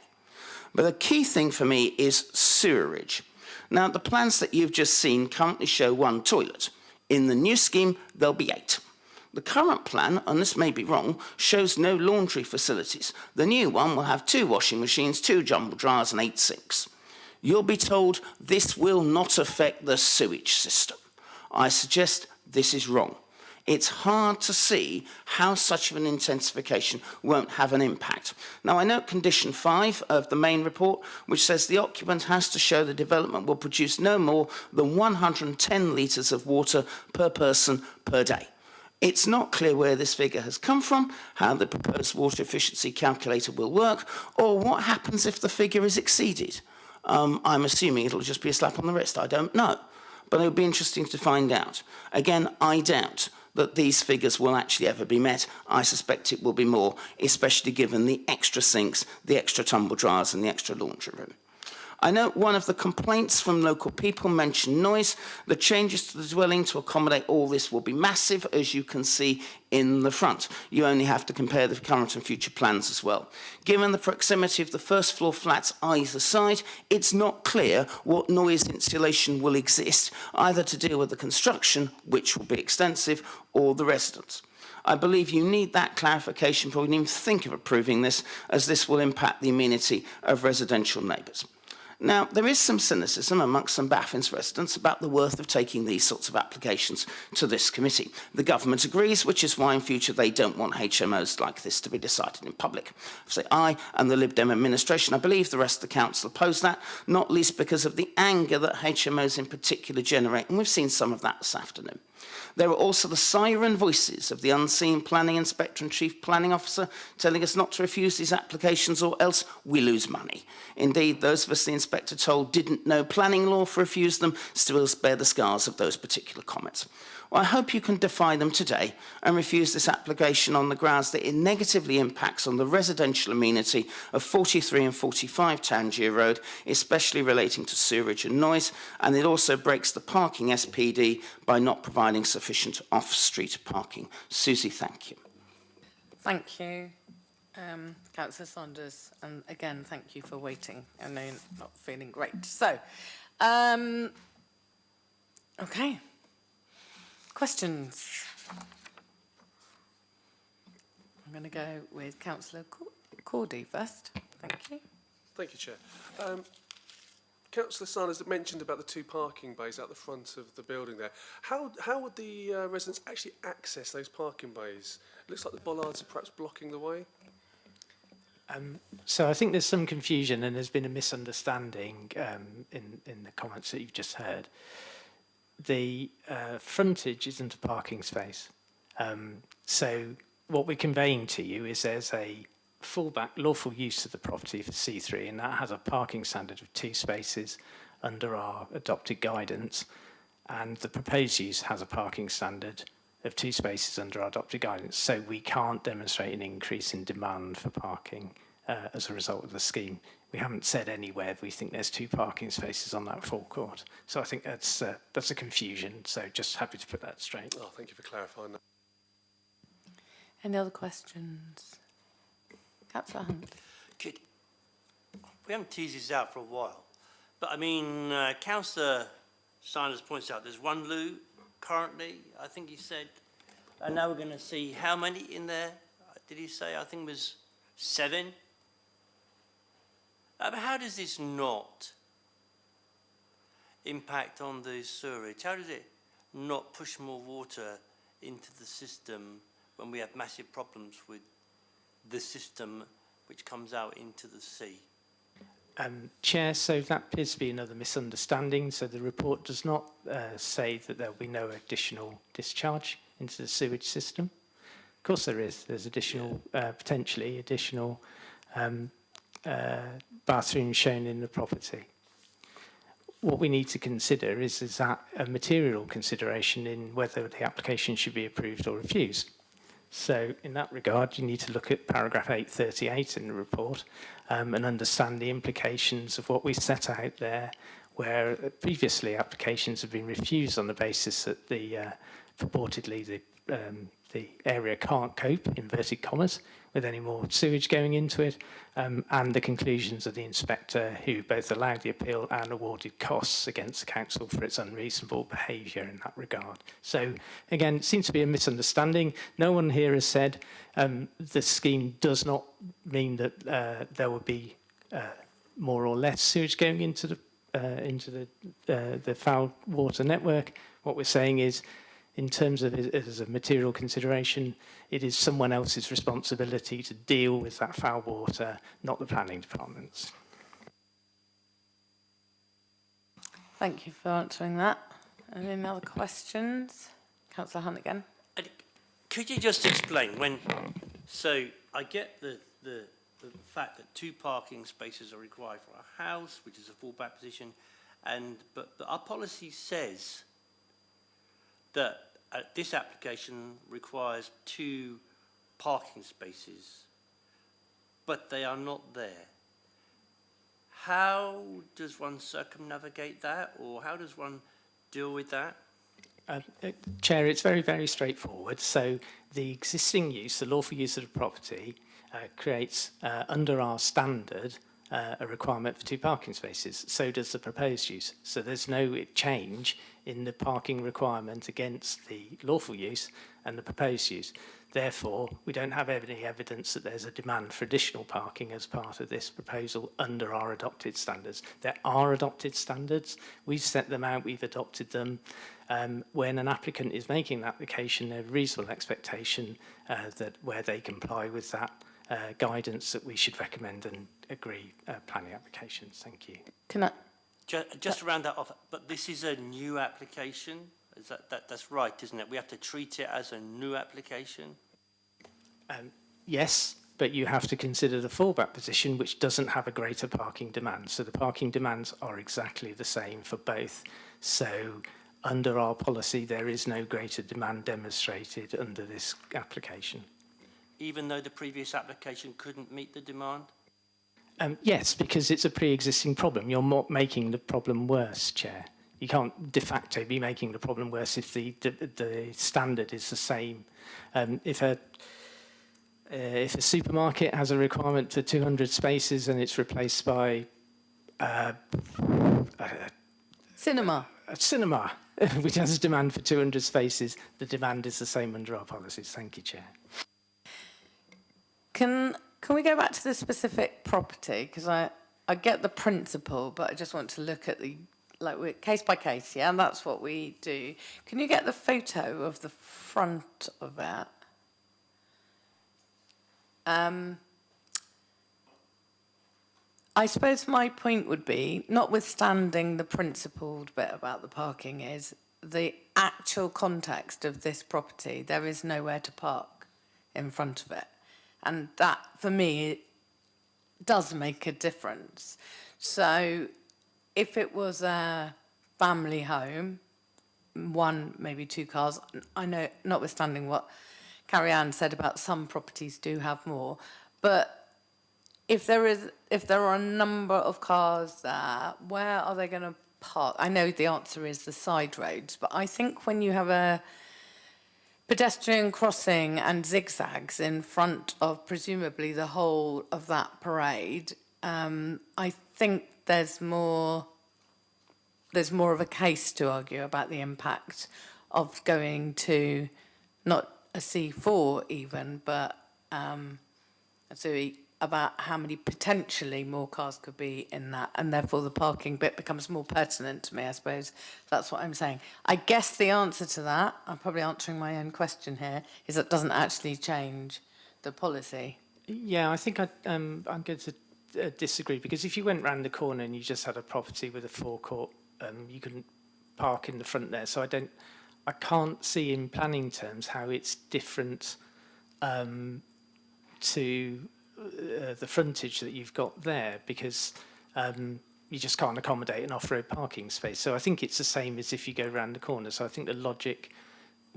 But the key thing for me is sewerage. Now, the plans that you've just seen currently show 1 toilet. In the new scheme, there'll be 8. The current plan, and this may be wrong, shows no laundry facilities. The new one will have 2 washing machines, 2 jumble dryers and 8 sinks. You'll be told this will not affect the sewage system. I suggest this is wrong. It's hard to see how such of an intensification won't have an impact. Now, I note condition 5 of the main report, which says the occupant has to show the development will produce no more than 110 litres of water per person per day. It's not clear where this figure has come from, how the proposed water efficiency calculator will work, or what happens if the figure is exceeded. I'm assuming it'll just be a slap on the wrist. I don't know. But it would be interesting to find out. Again, I doubt that these figures will actually ever be met. I suspect it will be more, especially given the extra sinks, the extra tumble dryers and the extra laundry room. I note one of the complaints from local people mentioned noise. The changes to the dwelling to accommodate all this will be massive, as you can see in the front. You only have to compare the current and future plans as well. Given the proximity of the first floor flats either side, it's not clear what noise insulation will exist, either to deal with the construction, which will be extensive, or the residents. I believe you need that clarification before we can even think of approving this, as this will impact the amenity of residential neighbours. Now, there is some cynicism amongst some Baffins residents about the worth of taking these sorts of applications to this committee. The government agrees, which is why in future they don't want HMOs like this to be decided in public. So I and the Lib Dem administration, I believe the rest of the council oppose that, not least because of the anger that HMOs in particular generate, and we've seen some of that this afternoon. There are also the siren voices of the unseen planning inspector and chief planning officer telling us not to refuse these applications or else we lose money. Indeed, those of us the inspector told didn't know planning law for refuse them still bear the scars of those particular comments. Well, I hope you can defy them today and refuse this application on the grounds that it negatively impacts on the residential amenity of 43 and 45 Tangier Road, especially relating to sewerage and noise, and it also breaks the parking SPD by not providing sufficient off-street parking. Susie, thank you. Thank you, Councillor Saunders, and again, thank you for waiting. I know you're not feeling great. So, okay. Questions? I'm going to go with Councillor Cordy first. Thank you. Thank you, Chair. Councillor Sanders mentioned about the 2 parking bays out the front of the building there. How would the residents actually access those parking bays? It looks like the bollards are perhaps blocking the way. So I think there's some confusion and there's been a misunderstanding in the comments that you've just heard. The frontage isn't a parking space. So what we're conveying to you is there's a fallback lawful use of the property for C3, and that has a parking standard of 2 spaces under our adopted guidance, and the proposed use has a parking standard of 2 spaces under our adopted guidance. So we can't demonstrate an increase in demand for parking as a result of the scheme. We haven't said anywhere we think there's 2 parking spaces on that forecourt. So I think that's a confusion. So just happy to put that straight. Oh, thank you for clarifying that. Any other questions? Councillor Hunt. We haven't teased this out for a while, but I mean, Councillor Sanders points out there's 1 loo currently, I think he said, and now we're going to see how many in there. Did he say? I think it was 7. But how does this not impact on the sewerage? How does it not push more water into the system when we have massive problems with the system which comes out into the sea? Chair, so that appears to be another misunderstanding. So the report does not say that there will be no additional discharge into the sewage system. Of course there is. There's additional, potentially additional bathrooms shown in the property. What we need to consider is that a material consideration in whether the application should be approved or refused. So in that regard, you need to look at paragraph 838 in the report and understand the implications of what we set out there, where previously applications have been refused on the basis that the purportedly the area can't cope, inverted commas, with any more sewage going into it, and the conclusions of the inspector, who both allowed the appeal and awarded costs against the council for its unreasonable behaviour in that regard. So again, it seems to be a misunderstanding. No one here has said the scheme does not mean that there will be more or less sewage going into the foul water network. What we're saying is, in terms of it as a material consideration, it is someone else's responsibility to deal with that foul water, not the planning department's. Thank you for answering that. Any other questions? Councillor Hunt again. Could you just explain when? So I get the fact that 2 parking spaces are required for a house, which is a fallback position, but our policy says that this application requires 2 parking spaces, but they are not there. How does one circumnavigate that, or how does one deal with that? Chair, it's very, very straightforward. So the existing use, the lawful use of the property, creates, under our standard, a requirement for 2 parking spaces. So does the proposed use. So there's no change in the parking requirement against the lawful use and the proposed use. Therefore, we don't have any evidence that there's a demand for additional parking as part of this proposal under our adopted standards. There are adopted standards. We've set them out, we've adopted them. When an applicant is making an application, there's a reasonable expectation that where they comply with that guidance, that we should recommend and agree planning applications. Thank you. Can I? Just to round that off, but this is a new application? Is that's right, isn't it? We have to treat it as a new application? Yes, but you have to consider the fallback position, which doesn't have a greater parking demand. So the parking demands are exactly the same for both. So under our policy, there is no greater demand demonstrated under this application. Even though the previous application couldn't meet the demand? Yes, because it's a pre-existing problem. You're not making the problem worse, Chair. You can't de facto be making the problem worse if the standard is the same. If a supermarket has a requirement for 200 spaces and it's replaced by cinema, which has a demand for 200 spaces, the demand is the same under our policies. Thank you, Chair. Can we go back to the specific property? Because I get the principle, but I just want to look at the, like, case by case, yeah? And that's what we do. Can you get the photo of the front of that? I suppose my point would be, notwithstanding the principled bit about the parking, is the actual context of this property. There is nowhere to park in front of it. And that, for me, does make a difference. So if it was a family home, 1, maybe 2 cars, I know, notwithstanding what Carrie-Anne said about some properties do have more, but if there are a number of cars there, where are they going to park? I know the answer is the side roads, but I think when you have a pedestrian crossing and zigzags in front of presumably the whole of that parade, I think there's more of a case to argue about the impact of going to not a C4 even, but so about how many potentially more cars could be in that, and therefore the parking bit becomes more pertinent to me, I suppose. That's what I'm saying. I guess the answer to that, I'm probably answering my own question here, is that doesn't actually change the policy. Yeah, I think I'm going to disagree, because if you went round the corner and you just had a property with a forecourt, you couldn't park in the front there. So I can't see in planning terms how it's different to the frontage that you've got there, because you just can't accommodate an off-road parking space. So I think it's the same as if you go round the corner. So I think the logic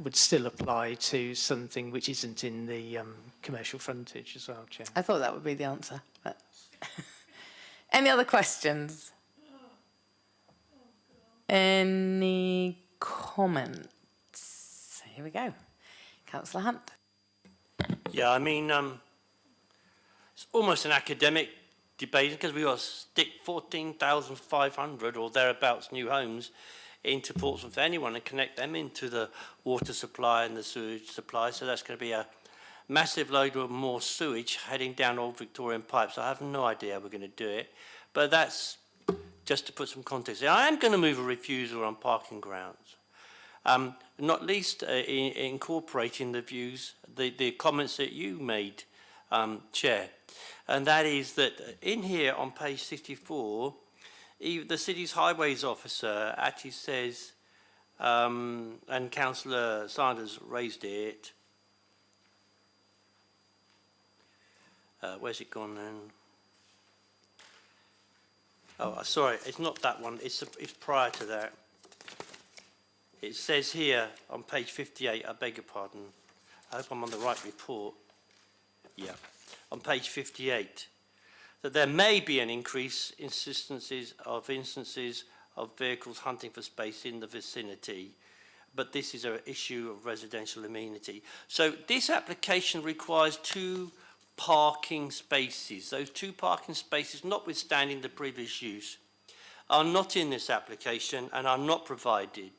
would still apply to something which isn't in the commercial frontage as well, Chair. I thought that would be the answer. But any other questions? Any comments? Here we go. Councillor Hunt. Yeah, I mean, it's almost an academic debate, because we got to stick 14,500 or thereabouts new homes into Portsmouth for anyone and connect them into the water supply and the sewage supply. So that's going to be a massive load of more sewage heading down Old Victorian pipes. I have no idea how we're going to do it, but that's just to put some context. I am going to move a refusal on parking grounds, not least incorporating the views, the comments that you made, Chair, and that is that in here on page 64, the city's highways officer actually says, and Councillor Sanders raised it, where's it gone then? Oh, sorry, it's not that one, it's prior to that. It says here on page 58, I beg your pardon, I hope I'm on the right report. Yeah, on page 58, that there may be an increase in instances of vehicles hunting for space in the vicinity, but this is an issue of residential amenity. So this application requires 2 parking spaces. Those 2 parking spaces, notwithstanding the previous use, are not in this application and are not provided.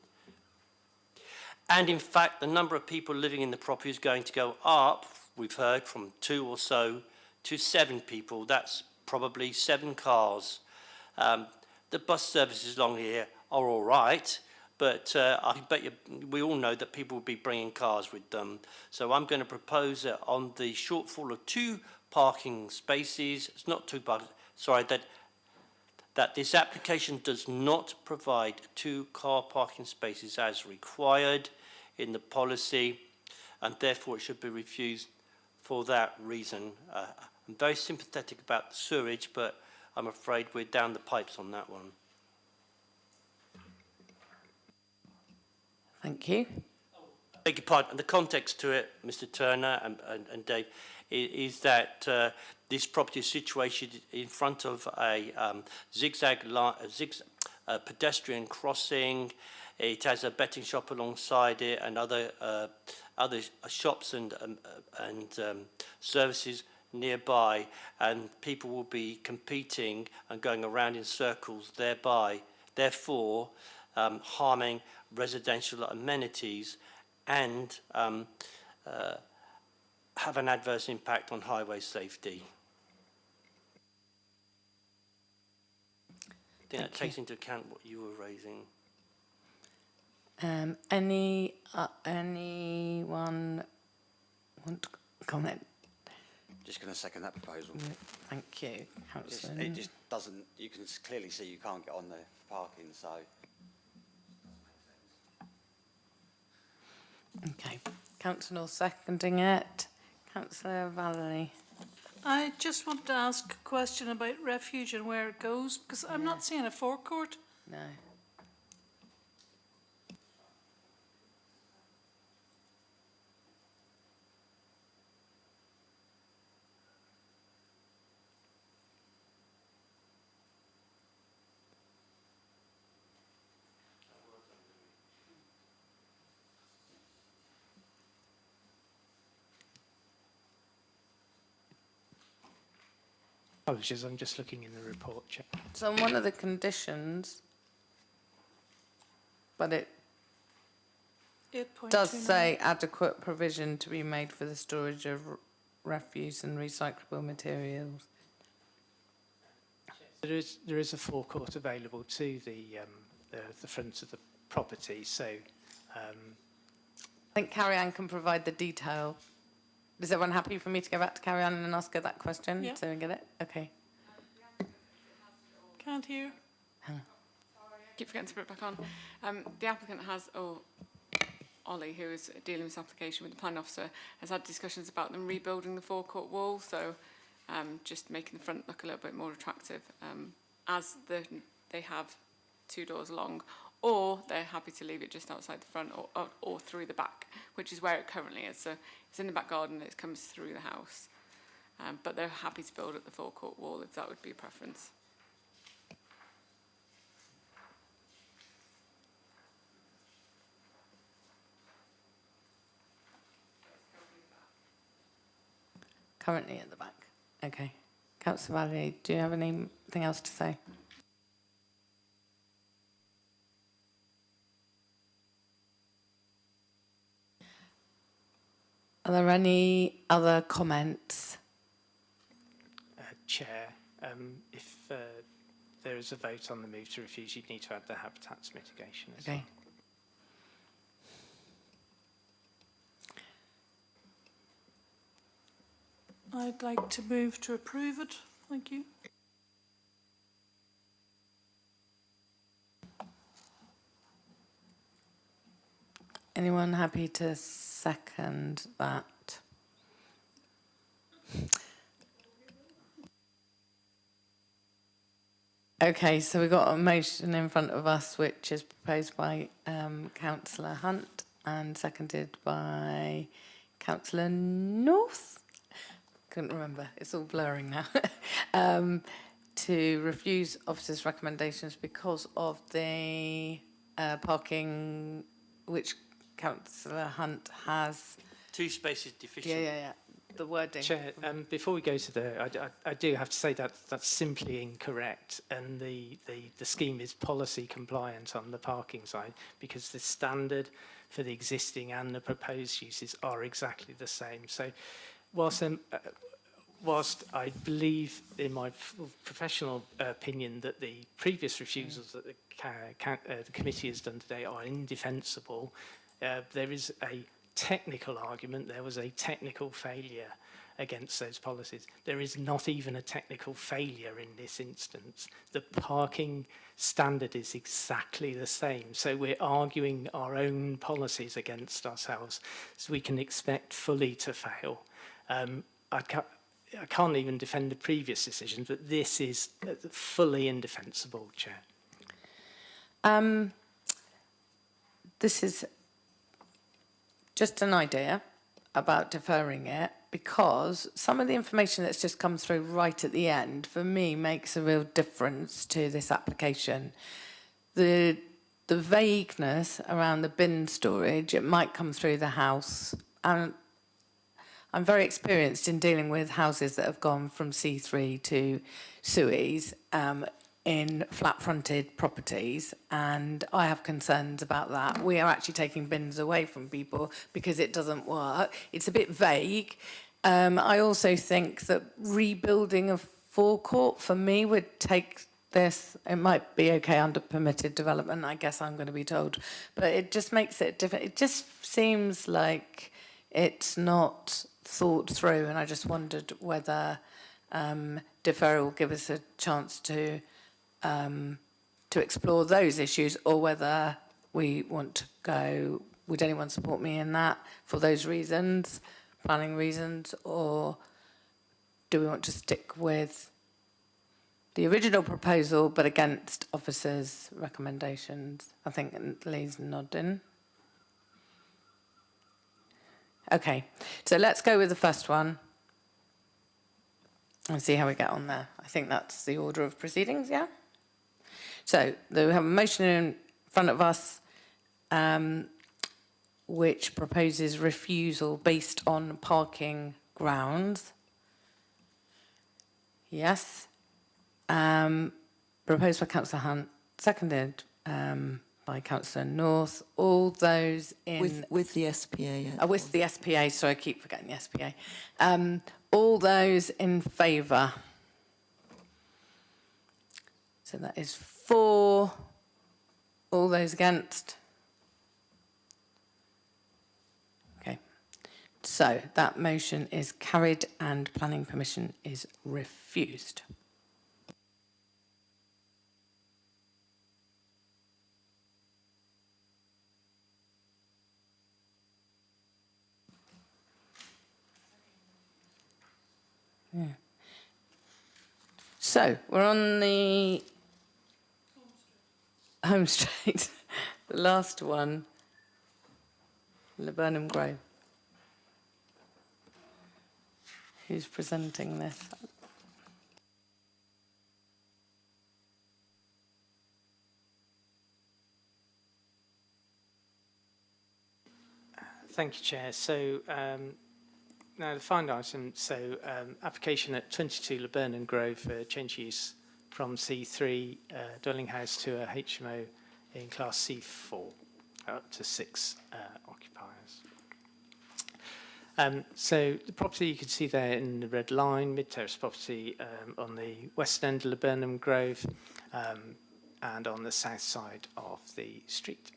And in fact, the number of people living in the property is going to go up, we've heard, from 2 or so to 7 people. That's probably 7 cars. The bus services along here are all right, but I bet we all know that people will be bringing cars with them. So I'm going to propose that on the shortfall of 2 parking spaces, it's not 2 parking, sorry, that this application does not provide 2 car parking spaces as required in the policy, and therefore it should be refused for that reason. I'm very sympathetic about the sewerage, but I'm afraid we're down the pipes on that one. Thank you. I beg your pardon. The context to it, Mr. Turner and Dave, is that this property is situated in front of a pedestrian crossing. It has a betting shop alongside it and other shops and services nearby, and people will be competing and going around in circles, therefore harming residential amenities and have an adverse impact on highway safety. I think that takes into account what you were raising. Anyone want to comment? Just going to second that proposal. Thank you, Councillor. It just doesn't, you can clearly see you can't get on the parking, so. Okay, Councillor North seconding it. Councillor Valerie. I just want to ask a question about refuge and where it goes, because I'm not seeing a forecourt. No. Apologies, I'm just looking in the report, Chair. It's on one of the conditions, but it does say adequate provision to be made for the storage of refuse and recyclable materials. There is a forecourt available to the front of the property, so I think Carrie-Anne can provide the detail. Is everyone happy for me to go back to Carrie-Anne and ask her that question? Yeah. So we get it? Okay. Can't hear. Keep forgetting to put it back on. The applicant has, or Ollie, who is dealing with this application with the planning officer, has had discussions about them rebuilding the forecourt wall, so just making the front look a little bit more attractive, as they have 2 doors long, or they're happy to leave it just outside the front or through the back, which is where it currently is. So it's in the back garden, it comes through the house. But they're happy to build at the forecourt wall if that would be a preference. Currently at the back. Okay. Councillor Valley, do you have anything else to say? Are there any other comments? Chair, if there is a vote on the move to refuse, you'd need to add the habitats mitigation as well. I'd like to move to approve it. Thank you. Anyone happy to second that? Okay, so we've got a motion in front of us which is proposed by Councillor Hunt and seconded by Councillor North. Couldn't remember, it's all blurring now. To refuse officers' recommendations because of the parking, which Councillor Hunt has. 2 spaces deficient. Yeah. The wording. Chair, before we go to I do have to say that that's simply incorrect, and the scheme is policy compliant on the parking side because the standard for the existing and the proposed uses are exactly the same. So whilst I believe in my professional opinion that the previous refusals that the committee has done today are indefensible, there is a technical argument. There was a technical failure against those policies. There is not even a technical failure in this instance. The parking standard is exactly the same. So we're arguing our own policies against ourselves. So we can expect fully to fail. I can't even defend the previous decisions, but this is fully indefensible, Chair. This is just an idea about deferring it because some of the information that's just come through right at the end, for me, makes a real difference to this application. The vagueness around the bin storage, it might come through the house. And I'm very experienced in dealing with houses that have gone from C3 to SUIs in flat-fronted properties, and I have concerns about that. We are actually taking bins away from people because it doesn't work. It's a bit vague. I also think that rebuilding a forecourt, for me, would take this. It might be okay under permitted development, I guess I'm going to be told, but it just makes it different. It just seems like it's not thought through, and I just wondered whether deferral will give us a chance to explore those issues, or whether we want to go, would anyone support me in that for those reasons, planning reasons, or do we want to stick with the original proposal but against officers' recommendations? I think Lee's nodding. Okay, so let's go with the first one and see how we get on there. I think that's the order of proceedings, yeah? So we have a motion in front of us which proposes refusal based on parking grounds. Yes. Proposed by Councillor Hunt, seconded by Councillor North. All those in... With the SPA. Yeah. With the SPA, sorry, I keep forgetting the SPA. All those in favour? So that is 4. All those against? Okay. So that motion is carried and planning permission is refused. Yeah. So we're on the Home Street, the last one, Laburnum Grove. Who's presenting this? Thank you, Chair. So now the final item, application at 22 Laburnum Grove for change use from C3 dwelling house to a HMO in Class C4, up to 6 occupiers. So the property you can see there in the red line, mid-terrace property on the west end of Laburnum Grove and on the south side of the street.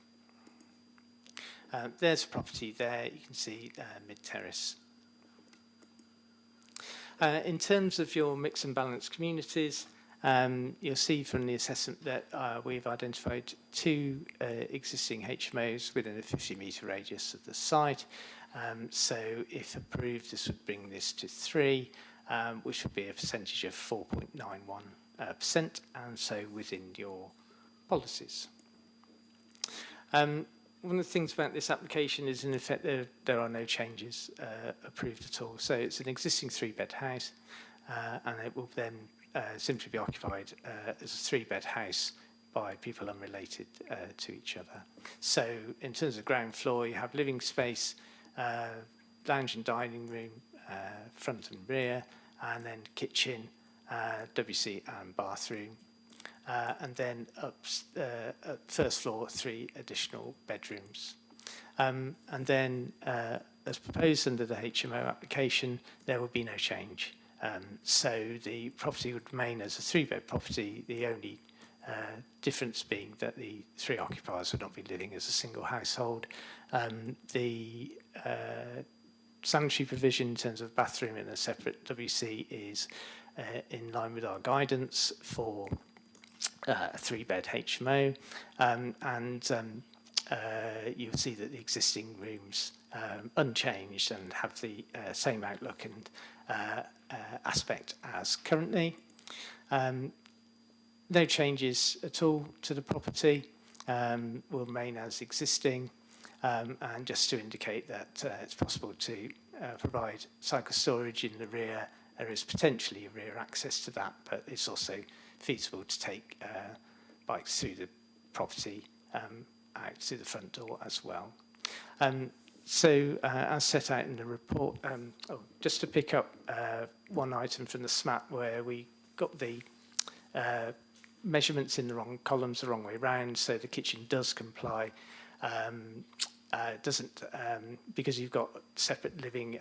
There's a property there, you can see mid-terrace. In terms of your mix and balance communities, you'll see from the assessment that we've identified 2 existing HMOs within a 50-metre radius of the site. So if approved, this would bring this to 3, which would be a percentage of 4.91%, and so within your policies. One of the things about this application is, in effect, there are no changes approved at all. So it's an existing 3-bed house, and it will then simply be occupied as a 3-bed house by people unrelated to each other. So in terms of ground floor, you have living space, lounge and dining room, front and rear, and then kitchen, WC and bathroom. And then up first floor, 3 additional bedrooms. And then, as proposed under the HMO application, there will be no change. So the property would remain as a 3-bed property, the only difference being that the 3 occupiers would not be living as a single household. The sanitary provision in terms of bathroom in a separate WC is in line with our guidance for a 3-bed HMO, you'll see that the existing rooms unchanged and have the same outlook and aspect as currently. No changes at all to the property, will remain as existing, and just to indicate that it's possible to provide cycle storage in the rear. There is potentially a rear access to that, but it's also feasible to take bikes through the property out to the front door as well. So as set out in the report, just to pick up one item from the SMAP where we got the measurements in the wrong columns the wrong way round, so the kitchen does comply. Doesn't because you've got separate living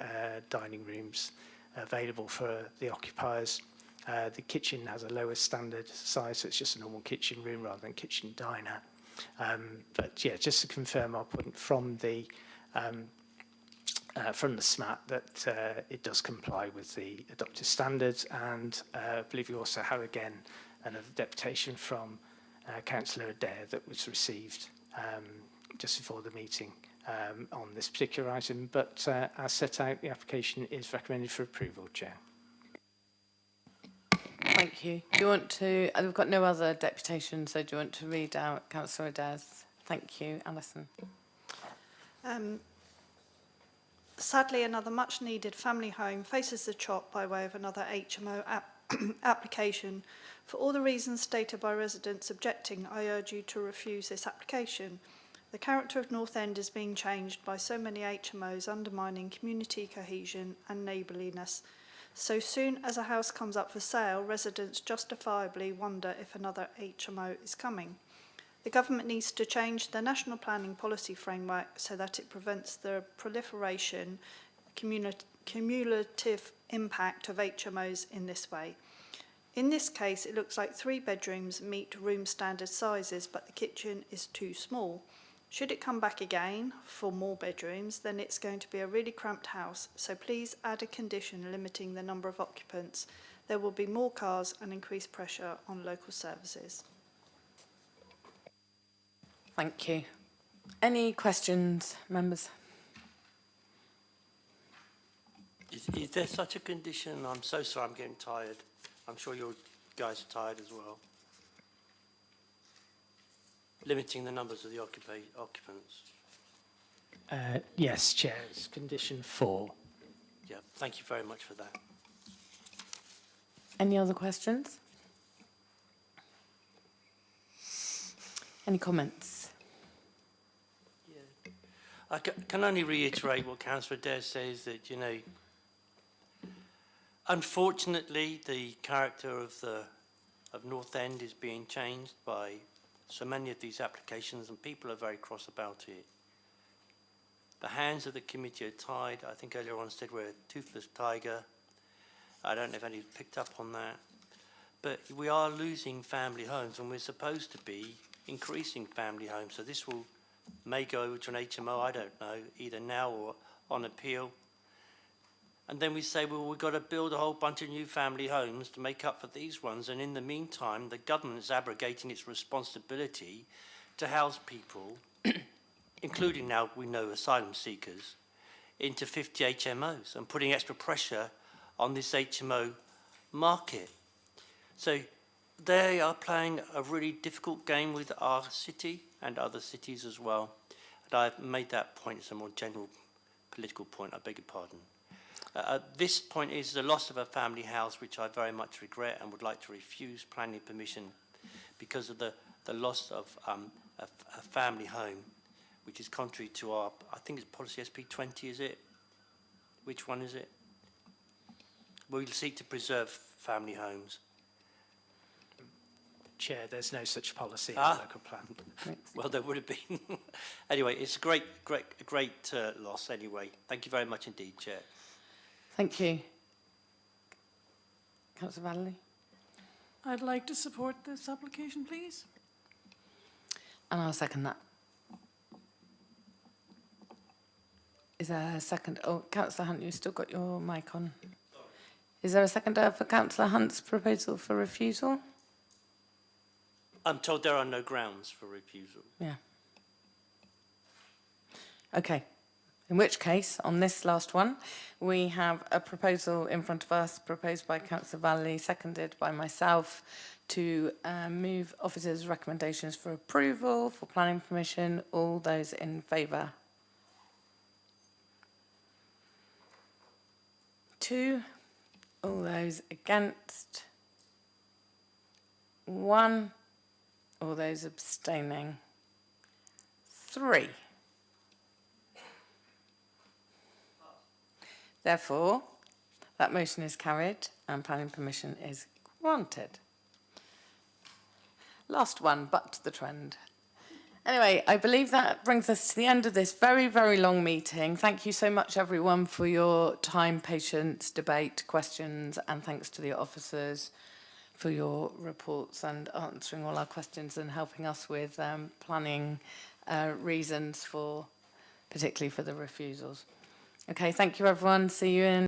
dining rooms available for the occupiers. The kitchen has a lower standard size, so it's just a normal kitchen room rather than kitchen diner. But yeah, just to confirm our point from the SMAT that it does comply with the adopted standards, and I believe we also have again another deputation from Councillor Adair that was received just before the meeting on this particular item, but as set out, the application is recommended for approval, Chair. Thank you. Do you want to, we've got no other deputation, so do you want to read out Councillor Adair's? Thank you. Alison. Sadly, another much-needed family home faces the chop by way of another HMO application. For all the reasons stated by residents objecting, I urge you to refuse this application. The character of North End is being changed by so many HMOs, undermining community cohesion and neighbourliness. So soon as a house comes up for sale, residents justifiably wonder if another HMO is coming. The government needs to change the national planning policy framework so that it prevents the proliferation, cumulative impact of HMOs in this way. In this case, it looks like 3 bedrooms meet room standard sizes, but the kitchen is too small. Should it come back again for more bedrooms, then it's going to be a really cramped house, so please add a condition limiting the number of occupants. There will be more cars and increased pressure on local services. Thank you. Any questions, members? Is there such a condition? I'm so sorry, I'm getting tired. I'm sure you guys are tired as well. Limiting the numbers of the occupants. Yes, Chair, it's condition 4. Yeah, thank you very much for that. Any other questions? Any comments? I can only reiterate what Councillor Adair says, that, you know, unfortunately, the character of North End is being changed by so many of these applications, and people are very cross about it. The hands of the committee are tied. I think earlier on said we're a toothless tiger. I don't know if any picked up on that. But we are losing family homes, and we're supposed to be increasing family homes. So this may go over to an HMO, I don't know, either now or on appeal. And then we say, well, we've got to build a whole bunch of new family homes to make up for these ones. And in the meantime, the government is abrogating its responsibility to house people, including now we know asylum seekers, into 50 HMOs and putting extra pressure on this HMO market. So they are playing a really difficult game with our city and other cities as well. And I've made that point. It's a more general political point, I beg your pardon. This point is the loss of a family house, which I very much regret and would like to refuse planning permission because of the loss of a family home, which is contrary to our, I think it's policy SP20, is it? Which one is it? We'll seek to preserve family homes. Chair, there's no such policy in the local plan. Well, there would have been. Anyway, it's a great loss anyway. Thank you very much indeed, Chair. Thank you. Councillor Valley? I'd like to support this application, please. And I'll second that. Is there a second? Oh, Councillor Hunt, you've still got your mic on. Is there a seconder for Councillor Hunt's proposal for refusal? I'm told there are no grounds for refusal. Yeah. Okay. In which case, on this last one, we have a proposal in front of us, proposed by Councillor Valley, seconded by myself, to move officers' recommendations for approval, for planning permission. All those in favour? 2. All those against? 1. All those abstaining? 3. Therefore, that motion is carried and planning permission is granted. Last one, but the trend. Anyway, I believe that brings us to the end of this very, very long meeting. Thank you so much, everyone, for your time, patience, debate, questions, and thanks to the officers for your reports and answering all our questions and helping us with planning reasons for, particularly for the refusals. Okay, thank you, everyone. See you in